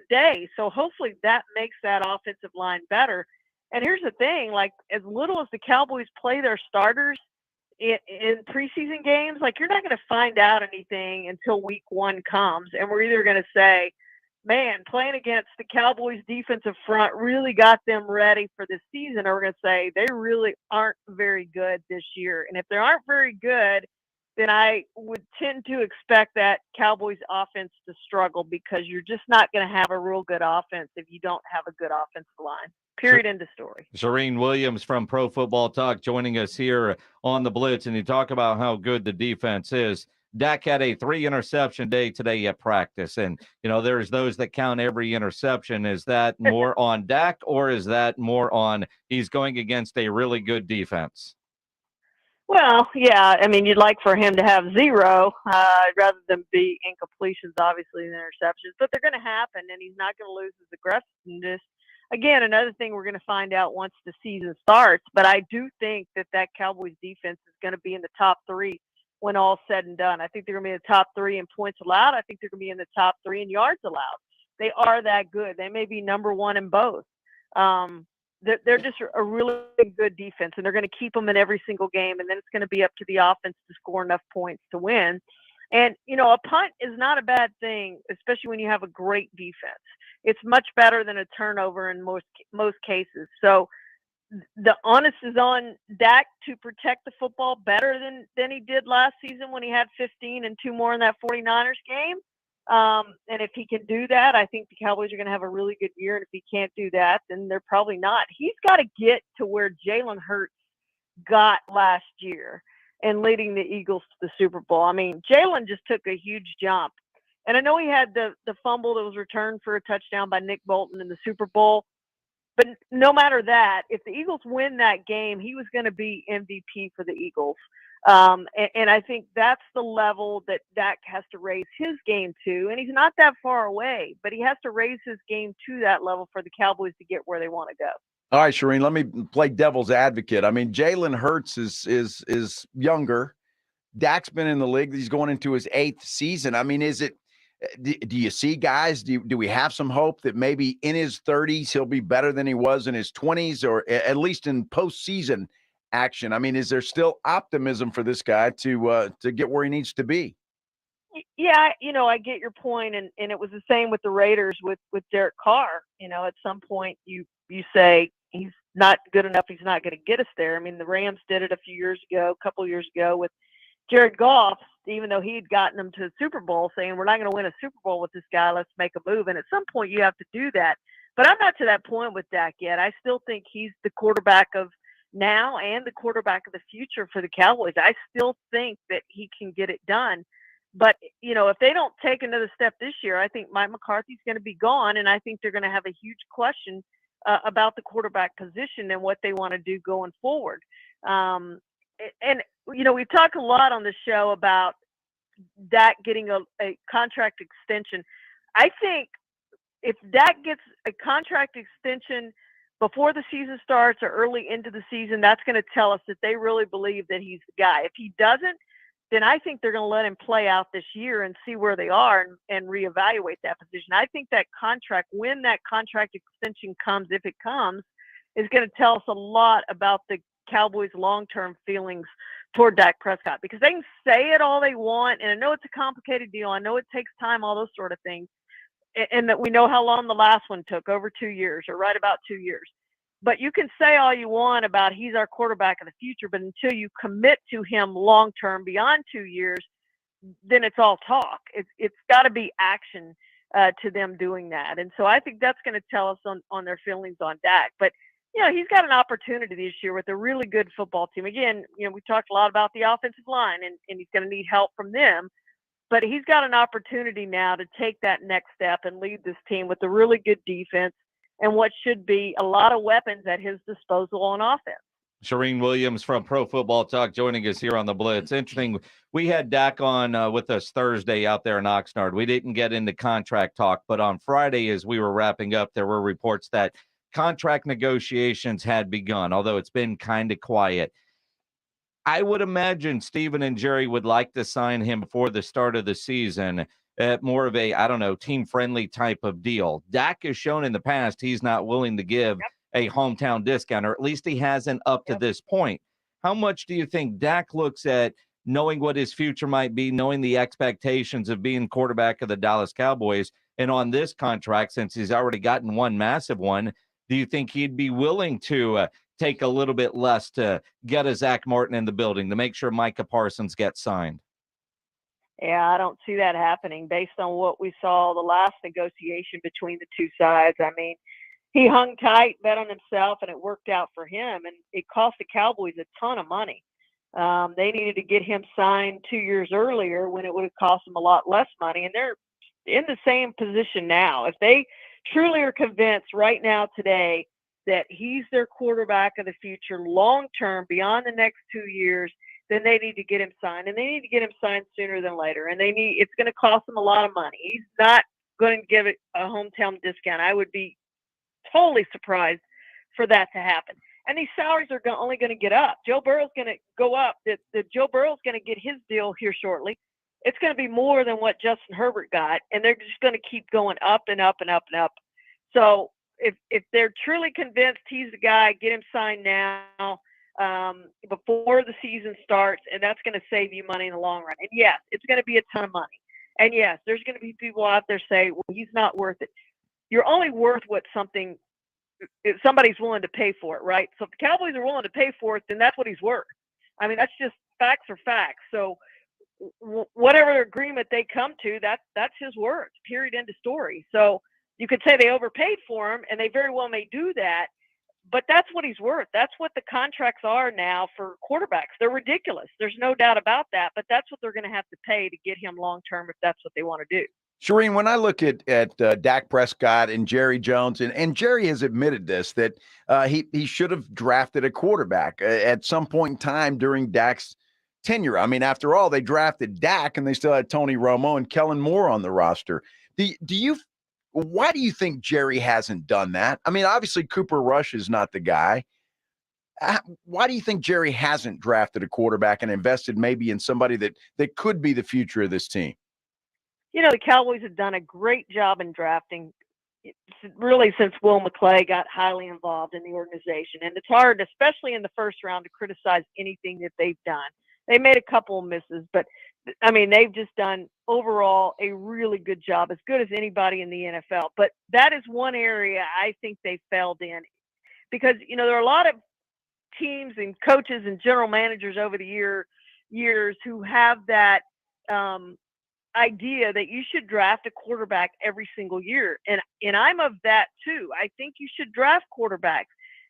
day. So hopefully that makes that offensive line better. And here's the thing, like, as little as the Cowboys play their starters in preseason games, like, you're not going to find out anything until week 1 comes. And we're either going to say, man, playing against the Cowboys defensive front really got them ready for this season, or we're going to say they really aren't very good this year. And if they aren't very good, then I would tend to expect that Cowboys offense to struggle, because you're just not going to have a real good offense if you don't have a good offensive line. Period. End of story. Shireen Williams from Pro Football Talk joining us here on the Blitz, and you talk about how good the defense is. Dak had a 3-interception day today at practice, and there's those that count every interception. Is that more on Dak, or is that more on he's going against a really good defense? Well, yeah, I mean, you'd like for him to have 0 rather than be incompletions, obviously, than interceptions, but they're going to happen, and he's not going to lose his aggressiveness. Again, another thing we're going to find out once the season starts, but I do think that Cowboys defense is going to be in the top 3 when all's said and done. I think they're going to be in the top 3 in points allowed. I think they're going to be in the top 3 in yards allowed. They are that good. They may be number 1 in both. They're just a really good defense, and they're going to keep them in every single game, and then it's going to be up to the offense to score enough points to win. And, a punt is not a bad thing, especially when you have a great defense. it's much better than a turnover in most cases. So the onus is on Dak to protect the football better than he did last season when he had 15 and 2 more in that 49ers game. And if he can do that, I think the Cowboys are going to have a really good year. And if he can't do that, then they're probably not. He's got to get to where Jalen Hurts got last year and leading the Eagles to the Super Bowl. I mean, Jalen just took a huge jump. And I know he had the fumble that was returned for a touchdown by Nick Bolton in the Super Bowl. But no matter that, if the Eagles win that game, he was going to be MVP for the Eagles. And I think that's the level that Dak has to raise his game to. And he's not that far away, but he has to raise his game to that level for the Cowboys to get where they want to go. All right, Shireen, let me play devil's advocate. I mean, Jalen Hurts is younger. Dak's been in the league. He's going into his 8th season. I mean, do you see guys? Do we have some hope that maybe in his 30s he'll be better than he was in his 20s, or at least in postseason action? I mean, is there still optimism for this guy to get where he needs to be? Yeah, I get your point, and it was the same with the Raiders with Derek Carr. At some point you say he's not good enough. He's not going to get us there. I mean, the Rams did it a couple years ago with Jared Goff, even though he had gotten them to the Super Bowl, saying we're not going to win a Super Bowl with this guy. Let's make a move. And at some point you have to do that. But I'm not to that point with Dak yet. I still think he's the quarterback of now and the quarterback of the future for the Cowboys. I still think that he can get it done. But, if they don't take another step this year, I think Mike McCarthy's going to be gone. And I think they're going to have a huge question about the quarterback position and what they want to do going forward. We talk a lot on the show about Dak getting a contract extension. I think if Dak gets a contract extension before the season starts or early into the season, that's going to tell us that they really believe that he's the guy. If he doesn't, then I think they're going to let him play out this year and see where they are and reevaluate that position. I think that contract, when that contract extension comes, if it comes, is going to tell us a lot about the Cowboys' long-term feelings toward Dak Prescott, because they can say it all they want, and I know it's a complicated deal. I know it takes time, all those sort of things, and that we know how long the last one took, over 2 years, or right about 2 years. But you can say all you want about he's our quarterback of the future, but until you commit to him long-term beyond 2 years, then it's all talk. It's got to be action to them doing that. And so I think that's going to tell us on their feelings on Dak. But he's got an opportunity this year with a really good football team. Again, we talked a lot about the offensive line, and he's going to need help from them. But he's got an opportunity now to take that next step and lead this team with a really good defense and what should be a lot of weapons at his disposal on offense. Shireen Williams from Pro Football Talk joining us here on the Blitz. Interesting. We had Dak on with us Thursday out there in Oxnard. We didn't get into contract talk, but on Friday, as we were wrapping up, there were reports that contract negotiations had begun, although it's been kind of quiet. I would imagine Steven and Jerry would like to sign him before the start of the season at more of a, team-friendly type of deal. Dak has shown in the past he's not willing to give a hometown discount, or at least he hasn't up to this point. How much do you think Dak looks at knowing what his future might be, knowing the expectations of being quarterback of the Dallas Cowboys, and on this contract, since he's already gotten one massive one, do you think he'd be willing to take a little bit less to get a Zach Martin in the building to make sure Micah Parsons gets signed? Yeah, I don't see that happening based on what we saw the last negotiation between the two sides. I mean, he hung tight, bet on himself, and it worked out for him. And it cost the Cowboys a ton of money. They needed to get him signed 2 years earlier when it would have cost them a lot less money. And they're in the same position now. If they truly are convinced right now today that he's their quarterback of the future long-term beyond the next 2 years, then they need to get him signed, and they need to get him signed sooner than later. And it's going to cost them a lot of money. He's not going to give it a hometown discount. I would be totally surprised for that to happen. And these salaries are only going to get up. Joe Burrow's going to go up. Joe Burrow's going to get his deal here shortly. It's going to be more than what Justin Herbert got, and they're just going to keep going up and up and up and up. So if they're truly convinced he's the guy, get him signed now before the season starts, and that's going to save you money in the long run. And yes, it's going to be a ton of money. And yes, there's going to be people out there say, well, he's not worth it. you're only worth what somebody's willing to pay for it, right? So if the Cowboys are willing to pay for it, then that's what he's worth. I mean, that's just facts are facts. So whatever agreement they come to, that's his worth, period, end of story. So you could say they overpaid for him, and they very well may do that, but that's what he's worth. That's what the contracts are now for quarterbacks. They're ridiculous. There's no doubt about that, but that's what they're going to have to pay to get him long-term if that's what they want to do. Shireen, when I look at Dak Prescott and Jerry Jones, and Jerry has admitted this, that he should have drafted a quarterback at some point in time during Dak's tenure. I mean, after all, they drafted Dak and they still had Tony Romo and Kellen Moore on the roster. Why do you think Jerry hasn't done that? I mean, obviously Cooper Rush is not the guy. Why do you think Jerry hasn't drafted a quarterback and invested maybe in somebody that could be the future of this team? You know, the Cowboys have done a great job in drafting, really since Will McClay got highly involved in the organization. And it's hard, especially in the first round, to criticize anything that they've done. They made a couple of misses, but, I mean, they've just done overall a really good job, as good as anybody in the NFL. But that is one area I think they failed in because, you know, there are a lot of teams and coaches and general managers over the years who have that idea that you should draft a quarterback every single year. And I'm of that too. I think you should draft quarterbacks.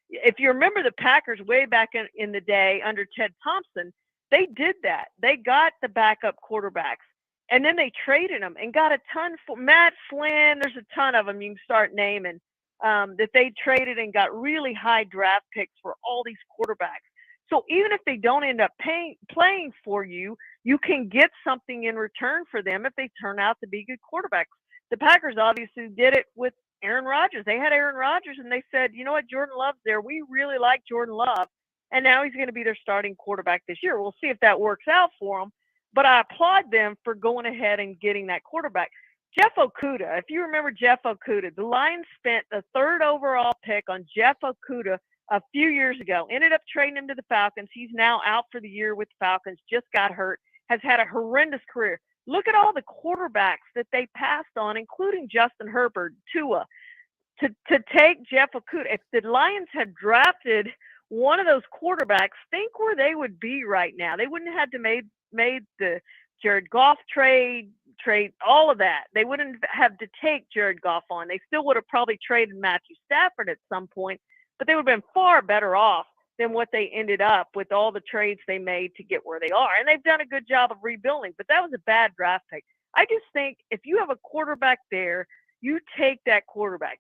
If you remember the Packers way back in the day under Ted Thompson, they did that. They got the backup quarterbacks and then they traded them and got a ton for Matt Flynn. There's a ton of them you can start naming that they traded and got really high draft picks for all these quarterbacks. So even if they don't end up playing for you, you can get something in return for them if they turn out to be good quarterbacks. The Packers obviously did it with Aaron Rodgers. They had Aaron Rodgers, and they said, you know what, Jordan Love's there. We really like Jordan Love, and now he's going to be their starting quarterback this year. We'll see if that works out for them, but I applaud them for going ahead and getting that quarterback. Jeff Okudah, if you remember Jeff Okudah, the Lions spent the 3rd overall pick on Jeff Okudah a few years ago, ended up trading him to the Falcons. He's now out for the year with the Falcons, just got hurt, has had a horrendous career. Look at all the quarterbacks that they passed on, including Justin Herbert, Tua, to take Jeff Okudah. If the Lions had drafted one of those quarterbacks, think where they would be right now. They wouldn't have had to made the Jared Goff trade all of that. They wouldn't have to take Jared Goff on. They still would have probably traded Matthew Stafford at some point, but they would have been far better off than what they ended up with all the trades they made to get where they are. And they've done a good job of rebuilding, but that was a bad draft pick. I just think if you have a quarterback there, you take that quarterback.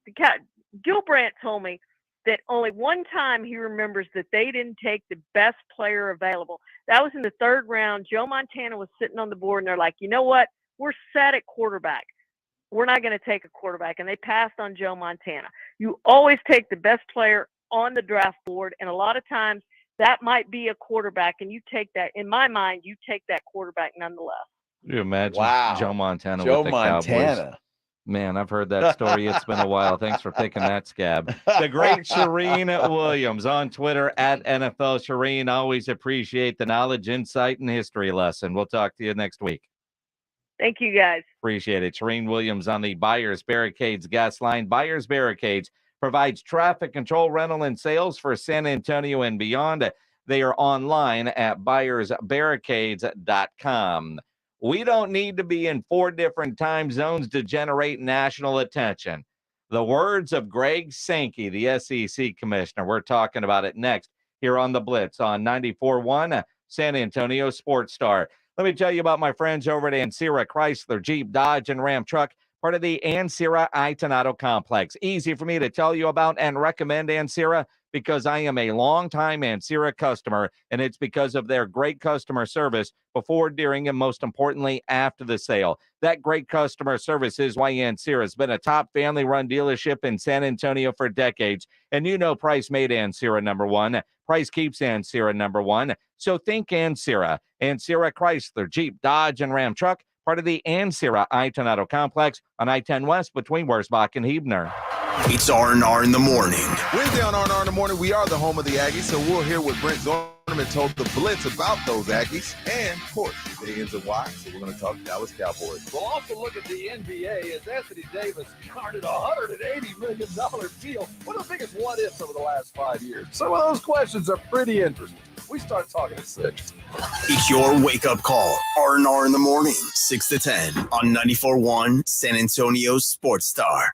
Gil Brandt told me that only one time he remembers that they didn't take the best player available. That was in the 3rd round. Joe Montana was sitting on the board, and they're like, you know what? We're set at quarterback. We're not going to take a quarterback. And they passed on Joe Montana. You always take the best player on the draft board, and a lot of times that might be a quarterback, and you take that. In my mind, you take that quarterback nonetheless. Can you imagine Joe Montana Joe with the Montana. Cowboys? Man, I've heard that story. It's been a while. Thanks for picking that, Scab. The great Shireen Williams on Twitter at NFL Shireen. Always appreciate the knowledge, insight, and history lesson. We'll talk to you next week. Thank you, guys. Appreciate it. Shireen Williams on the Buyers Barricades guest line. Buyers Barricades provides traffic control, rental, and sales for San Antonio and beyond. They are online at buyersbarricades.com. We don't need to be in 4 different time zones to generate national attention. The words of Greg Sankey, the SEC commissioner. We're talking about it next here on the Blitz on 94.1 San Antonio Sports Star. Let me tell you about my friends over at Ancira Chrysler, Jeep, Dodge, and Ram Truck, part of the Ancira Itonado complex. Easy for me to tell you about and recommend Ancira because I am a longtime Ancira customer, and it's because of their great customer service before, during, and most importantly, after the sale. That great customer service is why Ancira has been a top family-run dealership in San Antonio for decades. And you know Price made Ancira number one. Price keeps Ancira number one. So think Ancira. Ancira Chrysler, Jeep, Dodge, and Ram Truck, part of the Ancira Itonado complex on I-10 West between Wurzbach and Huebner. It's R&R in the morning. Wednesday on R&R in the morning, we are the home of the Aggies, so we'll hear what Brent Zorneman told the Blitz about those Aggies. And, of course, the day ends in Y, so we're going to talk Dallas Cowboys. We'll also look at the NBA as Anthony Davis garnered a $180 million deal. One of the biggest what-ifs over the last 5 years. Some of those questions are pretty interesting. We start talking at 6. It's your wake-up call. R&R in the morning, 6 to 10 on 94.1 San Antonio's Sports Star.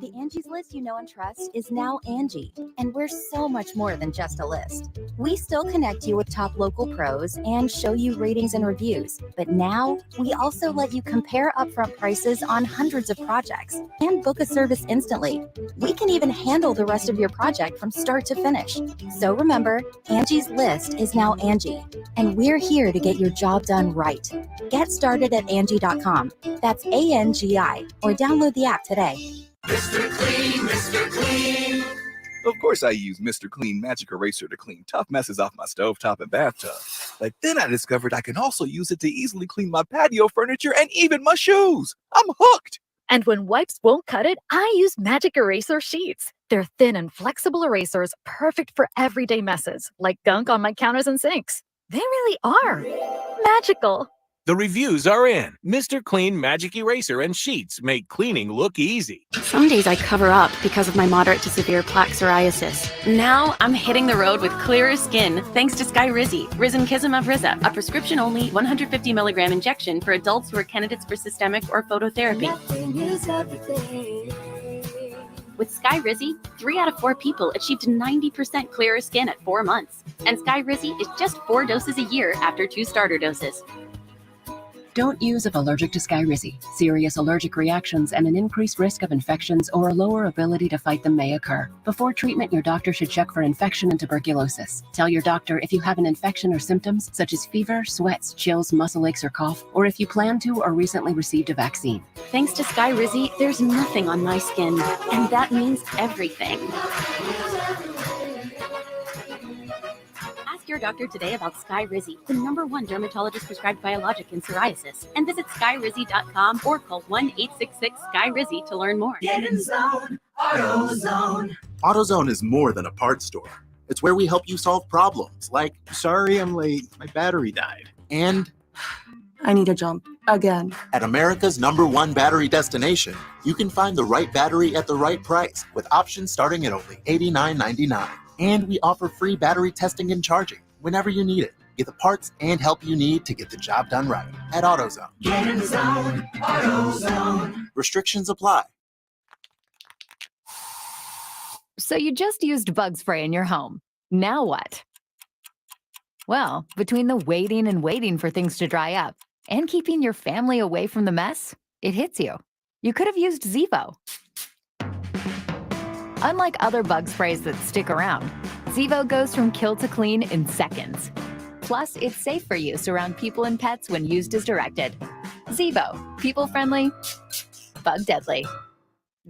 The Angie's List you know and trust is now Angie, and we're so much more than just a list. We still connect you with top local pros and show you ratings and reviews, but now we also let you compare upfront prices on hundreds of projects and book a service instantly. We can even handle the rest of your project from start to finish. So remember, Angie's List is now Angie, and we're here to get your job done right. Get started at Angie.com. That's ANGI, or download the app today. Mr. Clean, Mr. Clean. Of course I use Mr. Clean Magic Eraser to clean tough messes off my stovetop and bathtub. But then I discovered I can also use it to easily clean my patio furniture and even my shoes. I'm hooked. And when wipes won't cut it, I use Magic Eraser Sheets. They're thin and flexible erasers, perfect for everyday messes, like gunk on my counters and sinks. They really are magical. The reviews are in. Mr. Clean Magic Eraser and Sheets make cleaning look easy. Some days I cover up because of my moderate to severe plaque psoriasis. Now I'm hitting the road with clearer skin thanks to Skyrizi, Risankizumab Riza, a prescription-only 150 milligram injection for adults who are candidates for systemic or phototherapy. With Skyrizi, 3 out of 4 people achieved 90% clearer skin at 4 months. And Skyrizi is just 4 doses a year after 2 starter doses. Don't use if allergic to Skyrizi. Serious allergic reactions and an increased risk of infections or a lower ability to fight them may occur. Before treatment, your doctor should check for infection and tuberculosis. Tell your doctor if you have an infection or symptoms such as fever, sweats, chills, muscle aches, or cough, or if you plan to or recently received a vaccine. Thanks to Skyrizi, there's nothing on my skin, and that means everything. Ask your doctor today about Skyrizi, the #1 dermatologist prescribed biologic in psoriasis, and visit skyrizi.com or call 1-866-SKY-RIZI to learn more. Get in zone, AutoZone. AutoZone is more than a parts store. It's where we help you solve problems like, sorry I'm late, my battery died. And I need a jump again. At America's #1 battery destination, you can find the right battery at the right price with options starting at only $89.99. And we offer free battery testing and charging whenever you need it. Get the parts and help you need to get the job done right at AutoZone. Get in zone, AutoZone. Restrictions apply. So you just used bug spray in your home. Now what? Well, between the waiting and waiting for things to dry up and keeping your family away from the mess, it hits you. You could have used Zevo. Unlike other bug sprays that stick around, Zevo goes from kill to clean in seconds. Plus, it's safe for use around people and pets when used as directed. Zevo, people-friendly, bug-deadly.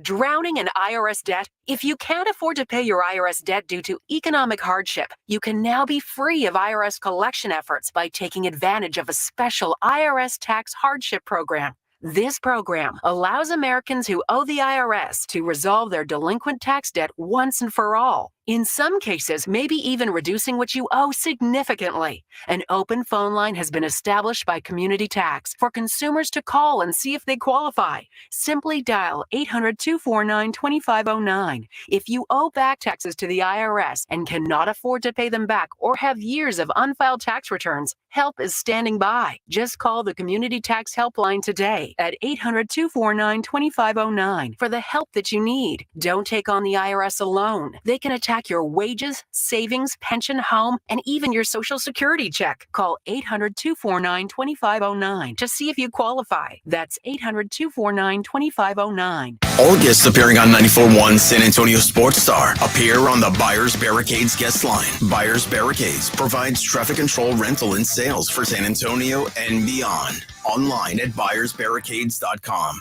Drowning in IRS debt? If you can't afford to pay your IRS debt due to economic hardship, you can now be free of IRS collection efforts by taking advantage of a special IRS tax hardship program. This program allows Americans who owe the IRS to resolve their delinquent tax debt once and for all. In some cases, maybe even reducing what you owe significantly. An open phone line has been established by Community Tax for consumers to call and see if they qualify. Simply dial 800-249-2509. If you owe back taxes to the IRS and cannot afford to pay them back or have years of unfiled tax returns, help is standing by. Just call the Community Tax Helpline today at 800-249-2509 for the help that you need. Don't take on the IRS alone. They can attack your wages, savings, pension, home, and even your Social Security check. Call 800-249-2509 to see if you qualify. That's 800-249-2509. All guests appearing on 94.1 San Antonio Sports Star appear on the Buyers Barricades guest line. Buyers Barricades provides traffic control rental and sales for San Antonio and beyond. Online at buyersbarricades.com.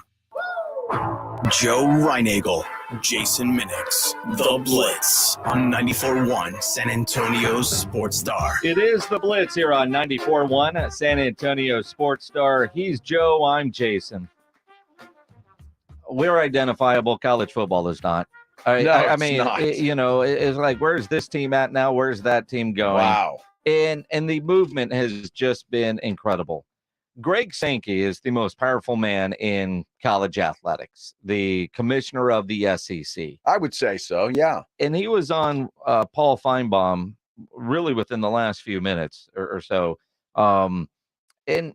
Joe Reinagel, Jason Minix, The Blitz on 94.1 San Antonio Sports Star. It is The Blitz here on 94.1 San Antonio Sports Star. He's Joe, I'm Jason. We're identifiable. College football is not. I mean, it's like, where's this team at now? Where's that team going? Wow. And the movement has just been incredible. Greg Sankey is the most powerful man in college athletics, the commissioner of the SEC. I would say so, yeah. And he was on Paul Feinbaum really within the last few minutes or so, and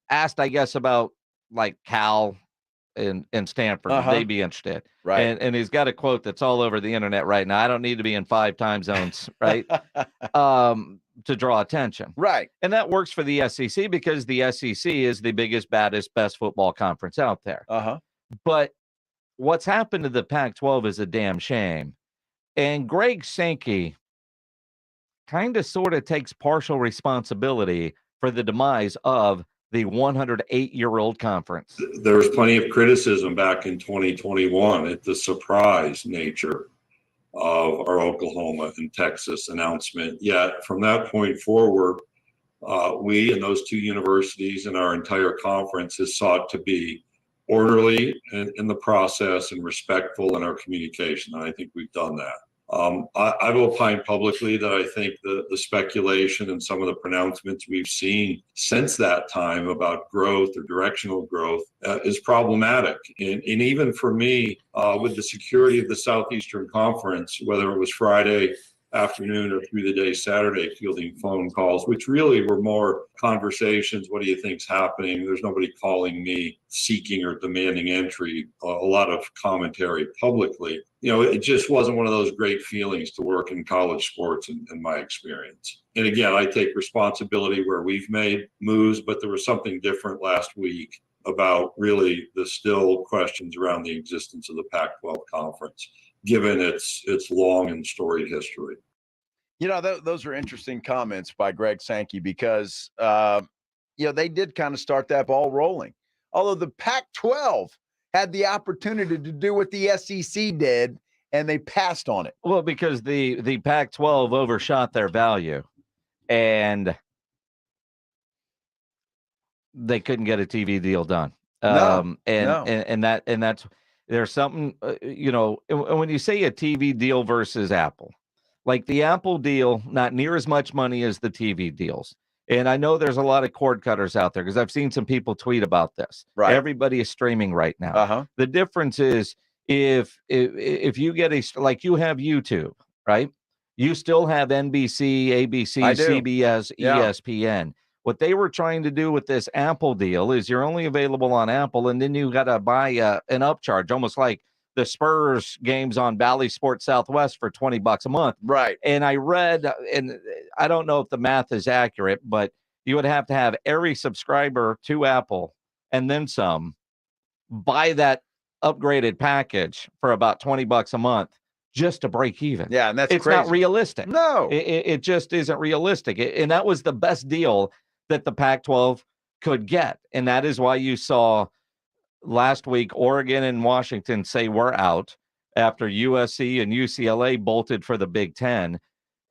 asked, I guess, about like Cal and Stanford. Would they be interested? Right. And he's got a quote that's all over the internet right now. I don't need to be in 5 time zones, right? To draw attention. Right. And that works for the SEC because the SEC is the biggest, baddest, best football conference out there. But what's happened to the Pac-12 is a damn shame. And Greg Sankey kind of sort of takes partial responsibility for the demise of the 108-year-old conference. There was plenty of criticism back in 2021 at the surprise nature of our Oklahoma and Texas announcement. Yet from that point forward, we and those 2 universities and our entire conference has sought to be orderly in the process and respectful in our communication. And I think we've done that. I've opined publicly that I think the speculation and some of the pronouncements we've seen since that time about growth or directional growth is problematic. And even for me, with the security of the Southeastern Conference, whether it was Friday afternoon or through the day Saturday, fielding phone calls, which really were more conversations. What do you think's happening? There's nobody calling me seeking or demanding entry. A lot of commentary publicly. It just wasn't one of those great feelings to work in college sports in my experience. And again, I take responsibility where we've made moves, but there was something different last week about really the still questions around the existence of the Pac-12 conference, given its long and storied history. Those are interesting comments by Greg Sankey because, they did kind of start that ball rolling. Although the Pac-12 had the opportunity to do what the SEC did, and they passed on it. Well, because the Pac-12 overshot their value, and they couldn't get a TV deal done. And that's there's something, and when you say a TV deal versus Apple, like the Apple deal, not near as much money as the TV deals. And I know there's a lot of cord cutters out there because I've seen some people tweet about this. Right. Everybody is streaming right now. The difference is if you get like you have YouTube, right? You still have NBC, ABC, CBS, ESPN. What they were trying to do with this Apple deal is you're only available on Apple, and then you got to buy an upcharge, almost like the Spurs games on Bally Sports Southwest for $20 a month. Right. And I read, and I don't know if the math is accurate, but you would have to have every subscriber to Apple and then some buy that upgraded package for about $20 a month just to break even. Yeah, and it's not realistic. No, it just isn't realistic. And that was the best deal that the Pac-12 could get. And that is why you saw last week Oregon and Washington say we're out after USC and UCLA bolted for the Big Ten.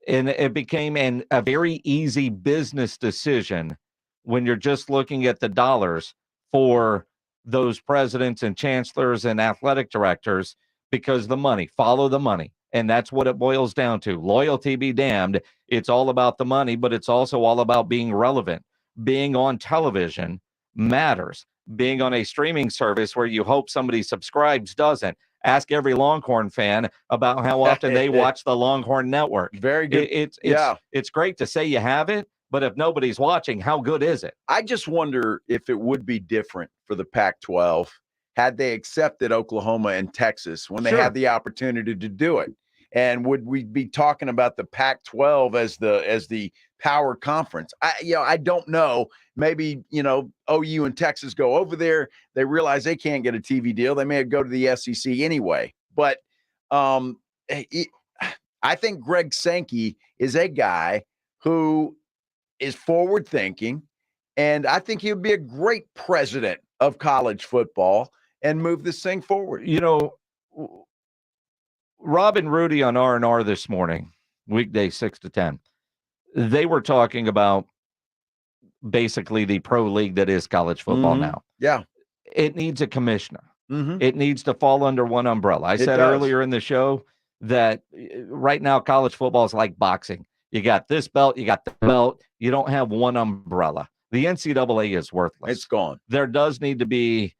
And it became a very easy business decision when you're just looking at the dollars for those presidents and chancellors and athletic directors, because the money, follow the money. And that's what it boils down to. Loyalty be damned. It's all about the money, but it's also all about being relevant. Being on television matters. Being on a streaming service where you hope somebody subscribes doesn't. Ask every Longhorn fan about how often they watch the Longhorn Network. Very good. It's great to say you have it, but if nobody's watching, how good is it? I just wonder if it would be different for the Pac-12 had they accepted Oklahoma and Texas when they had the opportunity to do it. And would we be talking about the Pac-12 as the power conference? I don't know. Maybe, OU and Texas go over there. They realize they can't get a TV deal. They may go to the SEC anyway. But I think Greg Sankey is a guy who is forward thinking, and I think he would be a great president of college football and move this thing forward. Rob and Rudy on R&R this morning, weekday 6 to 10, they were talking about basically the pro league that is college football now. Yeah. It needs a commissioner. It needs to fall under one umbrella. I said earlier in the show that right now college football is like boxing. You got this belt, you got the belt. You don't have one umbrella. The NCAA is worthless. It's gone. There does need to be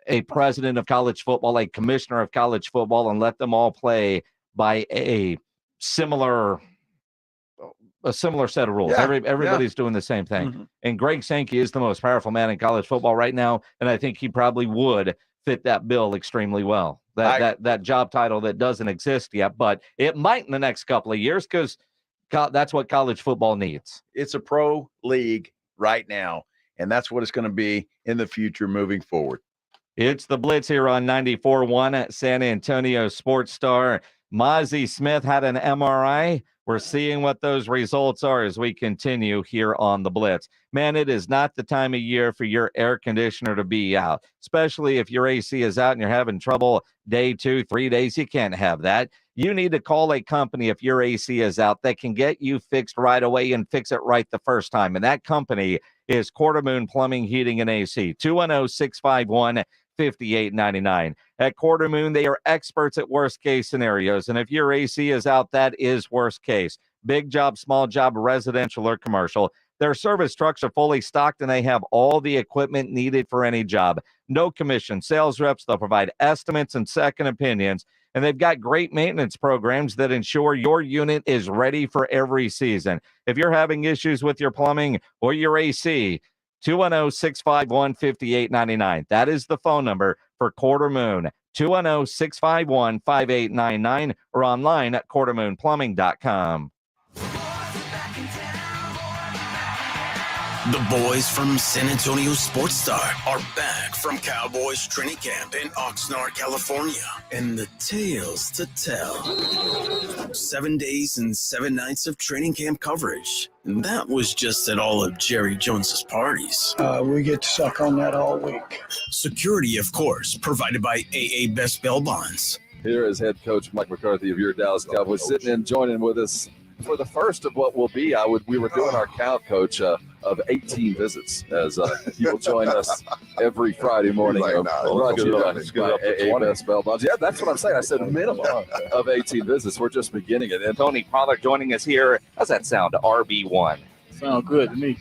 a president of college football, a commissioner of college football, and let them all play by a similar set of rules. Everybody's doing the same thing. And Greg Sankey is the most powerful man in college football right now, and I think he probably would fit that bill extremely well. That job title that doesn't exist yet, but it might in the next couple of years because that's what college football needs. It's a pro league right now, and that's what it's going to be in the future moving forward. It's the Blitz here on 94.1 at San Antonio Sports Star. Mozzie Smith had an MRI. We're seeing what those results are as we continue here on the Blitz. Man, it is not the time of year for your air conditioner to be out, especially if your AC is out and you're having trouble day 2, 3 days. You can't have that. You need to call a company if your AC is out that can get you fixed right away and fix it right the first time. And that company is Quarter Moon Plumbing, Heating, and AC. 210-651-5899. At Quarter Moon, they are experts at worst case scenarios. And if your AC is out, that is worst case. Big job, small job, residential or commercial. Their service trucks are fully stocked and they have all the equipment needed for any job. No commission. Sales reps, they'll provide estimates and second opinions. And they've got great maintenance programs that ensure your unit is ready for every season. If you're having issues with your plumbing or your AC, 210-651-5899. That is the phone number for Quarter Moon. 210-651-5899 or online at quartermoonplumbing.com. The boys from San Antonio Sports Star are back from Cowboys training camp in Oxnard, California, and the tales to tell. 7 days and 7 nights of training camp coverage. And that was just at all of Jerry Jones's parties. We get to suck on that all week. Security, of course, provided by AA Best Bail Bonds. Here is head coach Mike McCarthy of your Dallas Cowboys sitting in, joining with us for the first of what will be, we were doing our count, Coach, of 18 visits as you will join us every Friday morning. Best Bell Bonds. Yeah, that's what I'm saying. I said a minimum of 18 visits. We're just beginning it. And Tony Pollard joining us here. How's that sound? RB1. Sound good to me.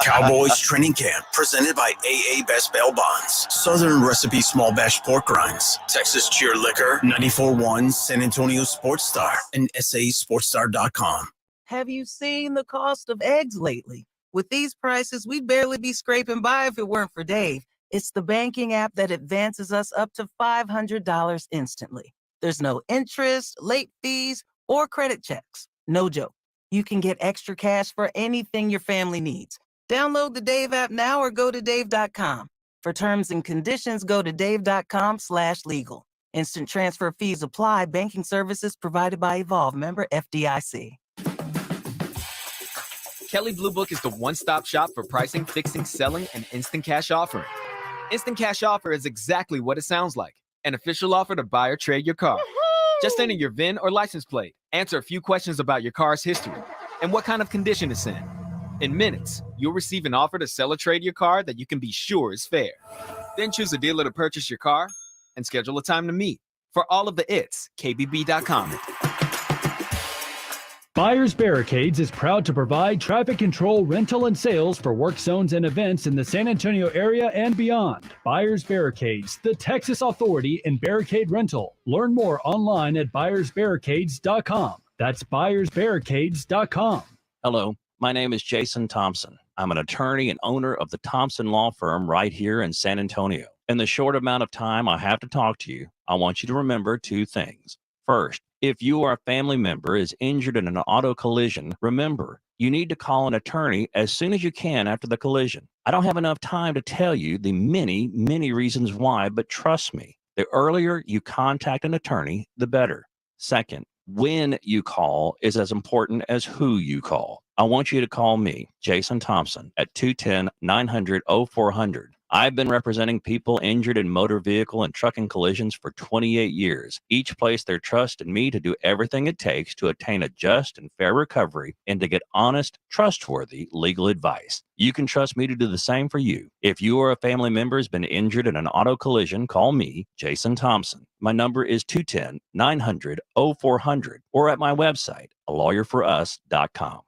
Cowboys training camp presented by AA Best Bail Bonds, Southern Recipe Small Batch Pork Rinds, Texas Cheer Liquor, 94.1 San Antonio Sports Star, and SASportsStar.com. Have you seen the cost of eggs lately? With these prices, we'd barely be scraping by if it weren't for Dave. It's the banking app that advances us up to $500 instantly. There's no interest, late fees, or credit checks. No joke. You can get extra cash for anything your family needs. Download the Dave app now or go to dave.com. For terms and conditions, go to dave.com/legal. Instant transfer fees apply. Banking services provided by Evolve. Member FDIC. Kelley Blue Book is the one-stop shop for pricing, fixing, selling, and instant cash offering. Instant cash offer is exactly what it sounds like. An official offer to buy or trade your car. Just enter your VIN or license plate, answer a few questions about your car's history, and what kind of condition it's in. In minutes, you'll receive an offer to sell or trade your car that you can be sure is fair. Then choose a dealer to purchase your car and schedule a time to meet. For all of the its, KBB.com. Buyers Barricades is proud to provide traffic control, rental, and sales for work zones and events in the San Antonio area and beyond. Buyers Barricades, the Texas authority in barricade rental. Learn more online at buyersbarricades.com. That's buyersbarricades.com. Hello, my name is Jason Thompson. I'm an attorney and owner of the Thompson Law Firm right here in San Antonio. In the short amount of time I have to talk to you, I want you to remember two things. First, if you or a family member is injured in an auto collision, remember, you need to call an attorney as soon as you can after the collision. I don't have enough time to tell you the many, many reasons why, but trust me, the earlier you contact an attorney, the better. Second, when you call is as important as who you call. I want you to call me, Jason Thompson, at 210-900-0400. I've been representing people injured in motor vehicle and trucking collisions for 28 years. Each place their trust in me to do everything it takes to attain a just and fair recovery and to get honest, trustworthy legal advice. You can trust me to do the same for you. If you or a family member has been injured in an auto collision, call me, Jason Thompson. My number is 210-900-0400 or at my website, alawyerforus.com.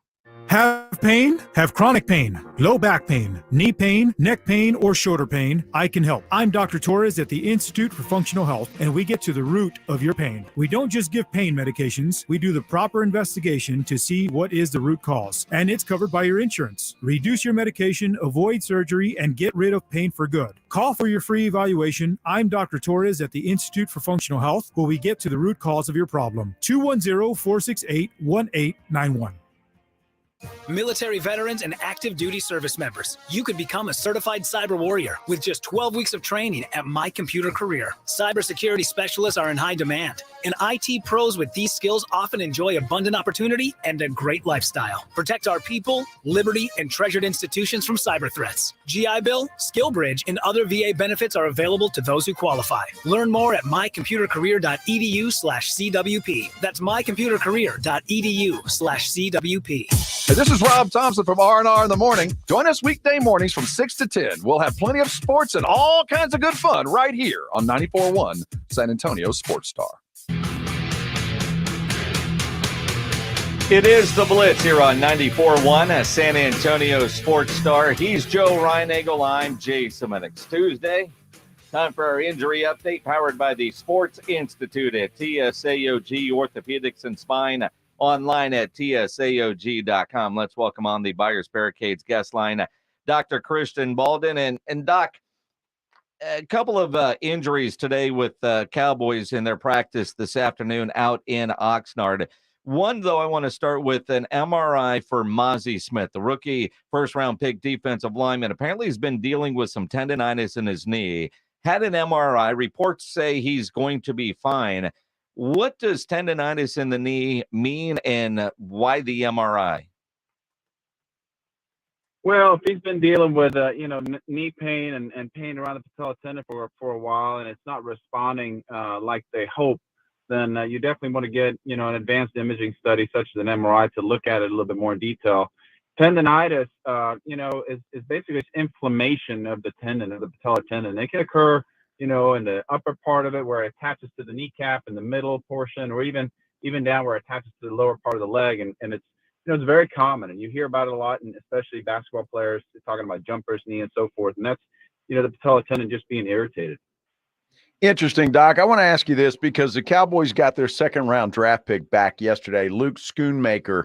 Have pain? Have chronic pain, low back pain, knee pain, neck pain, or shoulder pain? I can help. I'm Dr. Torres at the Institute for Functional Health, and we get to the root of your pain. We don't just give pain medications. We do the proper investigation to see what is the root cause, and it's covered by your insurance. Reduce your medication, avoid surgery, and get rid of pain for good. Call for your free evaluation. I'm Dr. Torres at the Institute for Functional Health, where we get to the root cause of your problem. 210-468-1891. Military veterans and active duty service members, you could become a certified cyber warrior with just 12 weeks of training at My Computer Career. Cybersecurity specialists are in high demand, and IT pros with these skills often enjoy abundant opportunity and a great lifestyle. Protect our people, liberty, and treasured institutions from cyber threats. GI Bill, SkillBridge, and other VA benefits are available to those who qualify. Learn more at mycomputercareer.edu/CWP. That's mycomputercareer.edu/CWP. Hey, this is Rob Thompson from R&R in the Morning. Join us weekday mornings from 6 to 10. We'll have plenty of sports and all kinds of good fun right here on 94.1 San Antonio Sports Star. It is the Blitz here on 94.1 San Antonio Sports Star. He's Joe Reinagel. I'm Jason Minix. Tuesday, time for our injury update powered by the Sports Institute at TSAOG Orthopedics and Spine. Online at tsaog.com. Let's welcome on the Buyers Barricades guest line, Dr. Christian Balden. And Doc, a couple of injuries today with Cowboys in their practice this afternoon out in Oxnard. One, though, I want to start with an MRI for Mozzie Smith, the rookie first-round pick defensive lineman. Apparently he's been dealing with some tendonitis in his knee. Had an MRI. Reports say he's going to be fine. What does tendonitis in the knee mean, and why the MRI? Well, if he's been dealing with, knee pain and pain around the patella tendon for a while, and it's not responding like they hope, then you definitely want to get, an advanced imaging study such as an MRI to look at it a little bit more in detail. Tendonitis, is basically inflammation of the tendon, of the patella tendon. It can occur in the upper part of it where it attaches to the kneecap in the middle portion, or even down where it attaches to the lower part of the leg. And it's, it's very common, and you hear about it a lot, and especially basketball players talking about jumper's knee and so forth. And that's, the patella tendon just being irritated. Interesting, Doc. I want to ask you this because the Cowboys got their second-round draft pick back yesterday, Luke Schoonmaker.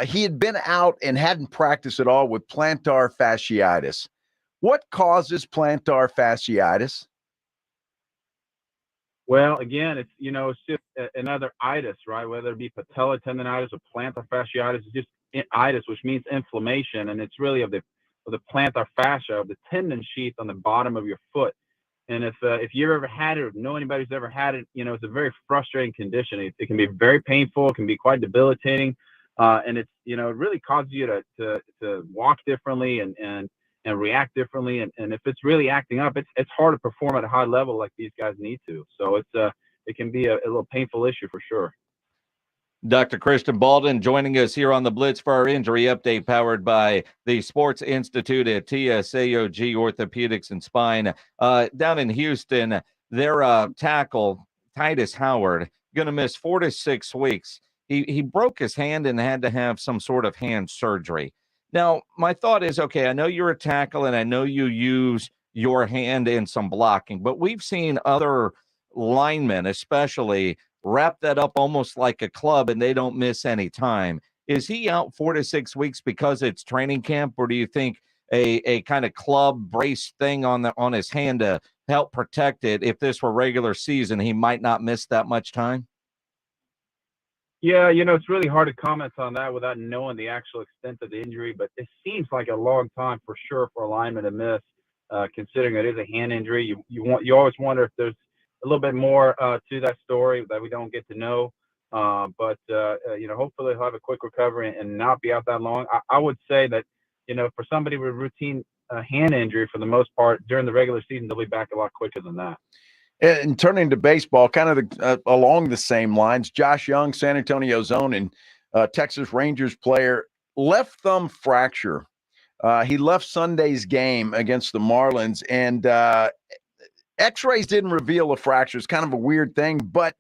He had been out and hadn't practiced at all with plantar fasciitis. What causes plantar fasciitis? Well, again, it's, it's just another itis, right? Whether it be patella tendonitis or plantar fasciitis, it's just itis, which means inflammation. And it's really of the plantar fascia, of the tendon sheath on the bottom of your foot. And if you've ever had it or know anybody who's ever had it, it's a very frustrating condition. It can be very painful. It can be quite debilitating. And it's, it really causes you to walk differently and react differently. And if it's really acting up, it's hard to perform at a high level like these guys need to. So it can be a little painful issue for sure. Dr. Christian Balden joining us here on the Blitz for our injury update powered by the Sports Institute at TSAOG Orthopedics and Spine. Down in Houston, their tackle, Titus Howard, going to miss 4 to 6 weeks. He broke his hand and had to have some sort of hand surgery. Now, my thought is, okay, I know you're a tackle and I know you use your hand in some blocking, but we've seen other linemen, especially, wrap that up almost like a club and they don't miss any time. Is he out 4 to 6 weeks because it's training camp, or do you think a kind of club brace thing on his hand to help protect it, if this were regular season, he might not miss that much time? Yeah, it's really hard to comment on that without knowing the actual extent of the injury, but it seems like a long time for sure for a lineman to miss, considering it is a hand injury. You always wonder if there's a little bit more to that story that we don't get to know. But hopefully he'll have a quick recovery and not be out that long. I would say that, for somebody with routine hand injury for the most part during the regular season, they'll be back a lot quicker than that. And turning to baseball, kind of along the same lines, Josh Young, San Antonio's own and Texas Rangers player, left thumb fracture. He left Sunday's game against the Marlins, and X-rays didn't reveal a fracture. It's kind of a weird thing, but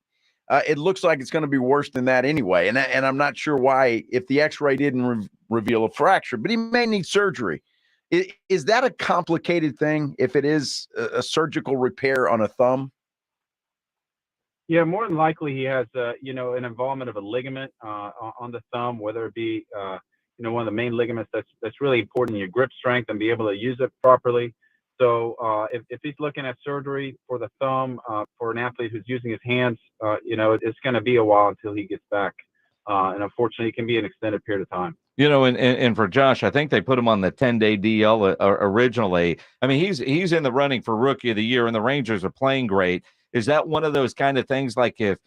it looks like it's going to be worse than that anyway. And I'm not sure why, if the X-ray didn't reveal a fracture, but he may need surgery. Is that a complicated thing if it is a surgical repair on a thumb? Yeah, more than likely he has, an involvement of a ligament on the thumb, whether it be, one of the main ligaments that's really important in your grip strength and be able to use it properly. So if he's looking at surgery for the thumb for an athlete who's using his hands, it's going to be a while until he gets back. And unfortunately, it can be an extended period of time. And for Josh, I think they put him on the 10-day DL originally. I mean, he's in the running for Rookie of the Year, and the Rangers are playing great. Is that one of those kind of things like if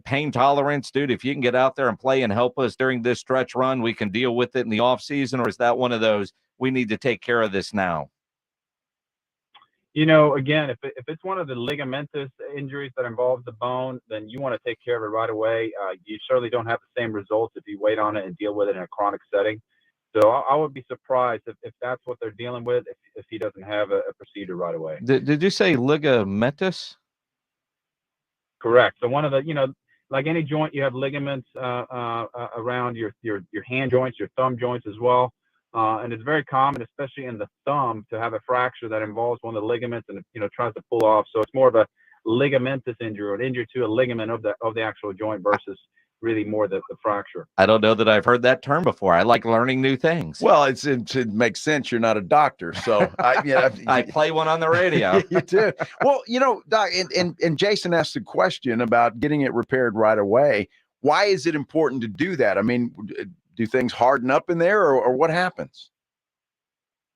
pain tolerance, dude, if you can get out there and play and help us during this stretch run, we can deal with it in the offseason? Or is that one of those, we need to take care of this now? Again, if it's one of the ligamentous injuries that involves the bone, then you want to take care of it right away. You certainly don't have the same results if you wait on it and deal with it in a chronic setting. So I would be surprised if that's what they're dealing with, if he doesn't have a procedure right away. Did you say ligamentous? Correct. So one of the, like any joint, you have ligaments around your hand joints, your thumb joints as well. And it's very common, especially in the thumb, to have a fracture that involves one of the ligaments and, tries to pull off. So it's more of a ligamentous injury, or an injury to a ligament of the actual joint versus really more the fracture. I don't know that I've heard that term before. I like learning new things. Well, it makes sense. You're not a doctor. So I play one on the radio. You do. Well, Doc, and Jason asked a question about getting it repaired right away. Why is it important to do that? I mean, do things harden up in there, or what happens?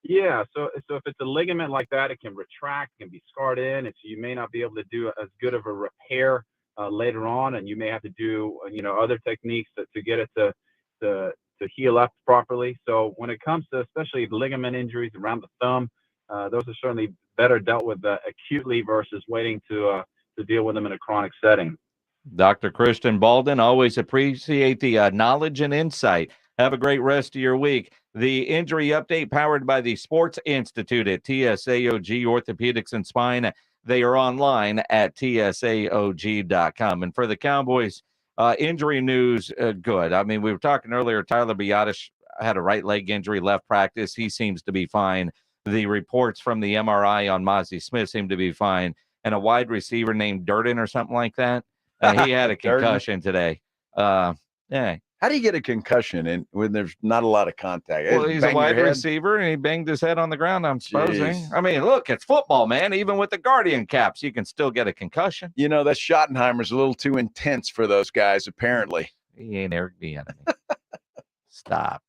Yeah, so if it's a ligament like that, it can retract, can be scarred in, and so you may not be able to do as good of a repair later on, and you may have to do other techniques to get it to heal up properly. So when it comes to especially ligament injuries around the thumb, those are certainly better dealt with acutely versus waiting to deal with them in a chronic setting. Dr. Christian Baldwin, always appreciate the knowledge and insight. Have a great rest of your week. The injury update powered by the Sports Institute at TSAOG Orthopedics and Spine. They are online at tsaog.com. And for the Cowboys, injury news, good. I mean, we were talking earlier, Tyler Biadasz had a right leg injury, left practice. He seems to be fine. The reports from the MRI on Mozzie Smith seem to be fine. And a wide receiver named Durden or something like that. He had a concussion today. Yeah. How do you get a concussion when there's not a lot of contact? Well, he's a wide receiver, and he banged his head on the ground, I'm supposing. Jeez. I mean, look, it's football, man. Even with the Guardian caps, you can still get a concussion. That Schottenheimer's a little too intense for those guys, apparently. He ain't Eric the enemy. Stop.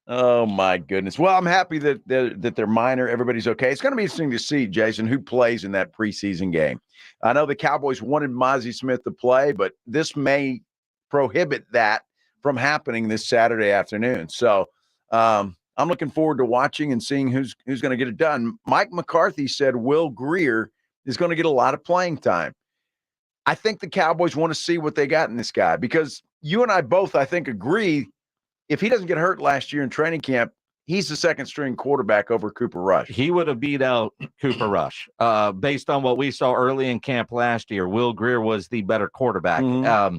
Oh, my goodness. Well, I'm happy that they're minor. Everybody's okay. It's going to be interesting to see, Jason, who plays in that preseason game. I know the Cowboys wanted Mozzie Smith to play, but this may prohibit that from happening this Saturday afternoon. So I'm looking forward to watching and seeing who's going to get it done. Mike McCarthy said Will Grier is going to get a lot of playing time. I think the Cowboys want to see what they got in this guy, because you and I both, I think, agree if he doesn't get hurt last year in training camp, he's the second-string quarterback over Cooper Rush. He would have beat out Cooper Rush. Based on what we saw early in camp last year, Will Grier was the better quarterback. Mm-hmm.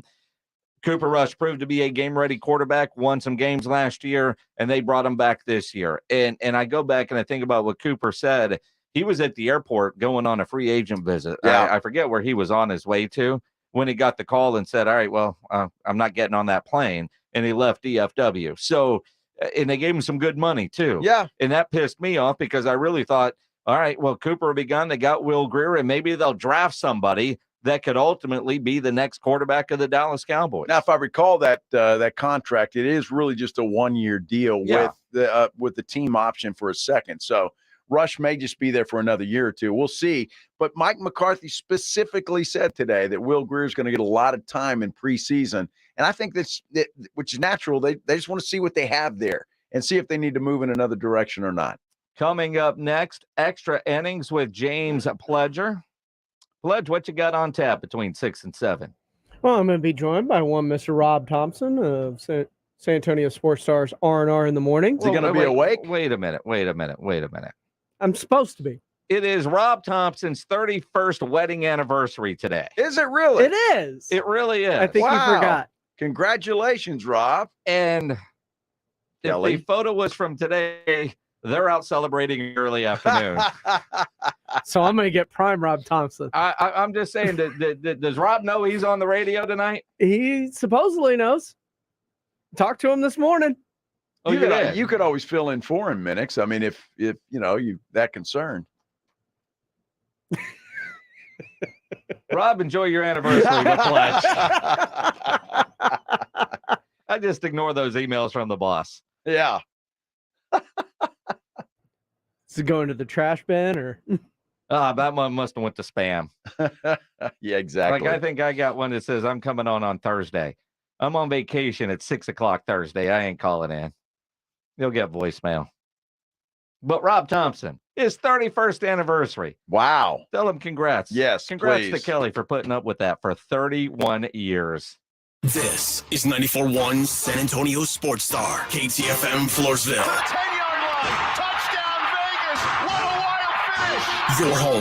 Cooper Rush proved to be a game-ready quarterback, won some games last year, and they brought him back this year. And I go back and I think about what Cooper said. He was at the airport going on a free agent visit. Yeah. I forget where he was on his way to when he got the call and said, all right, well, I'm not getting on that plane. And he left DFW. So, and they gave him some good money too. Yeah. And that pissed me off because I really thought, all right, well, Cooper will be gone. They got Will Grier, and maybe they'll draft somebody that could ultimately be the next quarterback of the Dallas Cowboys. Now, if I recall that contract, it is really just a one-year deal with the team option for a second. So Rush may just be there for another year or two. We'll see. But Mike McCarthy specifically said today that Will Grier is going to get a lot of time in preseason. And I think that which is natural. They just want to see what they have there and see if they need to move in another direction or not. Coming up next, extra innings with James Pledger. Pledge, what you got on tap between 6 and 7? Well, I'm going to be joined by one Mr. Rob Thompson of San Antonio Sports Stars R&R in the morning. Is he going to be awake? Wait a minute. I'm supposed to be. It is Rob Thompson's 31st wedding anniversary today. Is it really? It is. It really is. I think you forgot. Congratulations, Rob. And if the photo was from today, they're out celebrating early afternoon. So I'm going to get prime Rob Thompson. I'm just saying, does Rob know he's on the radio tonight? He supposedly knows. Talked to him this morning. Oh, you could always fill in for him, Minix. I mean, if you know you that concerned. Rob, enjoy your anniversary with Pledge. I just ignore those emails from the boss. Yeah. Is it going to the trash bin or? That one must have went to spam. Yeah, exactly. Like I think I got one that says I'm coming on Thursday. I'm on vacation at 6:00 Thursday. I ain't calling in. You'll get voicemail. But Rob Thompson, his 31st anniversary. Wow. Tell him congrats. Yes, congrats please. to Kelly for putting up with that for 31 years. This is 94.1 San Antonio Sports Star, KTFM Floresville. 10-yard line, touchdown Vegas. What a wild finish. Your home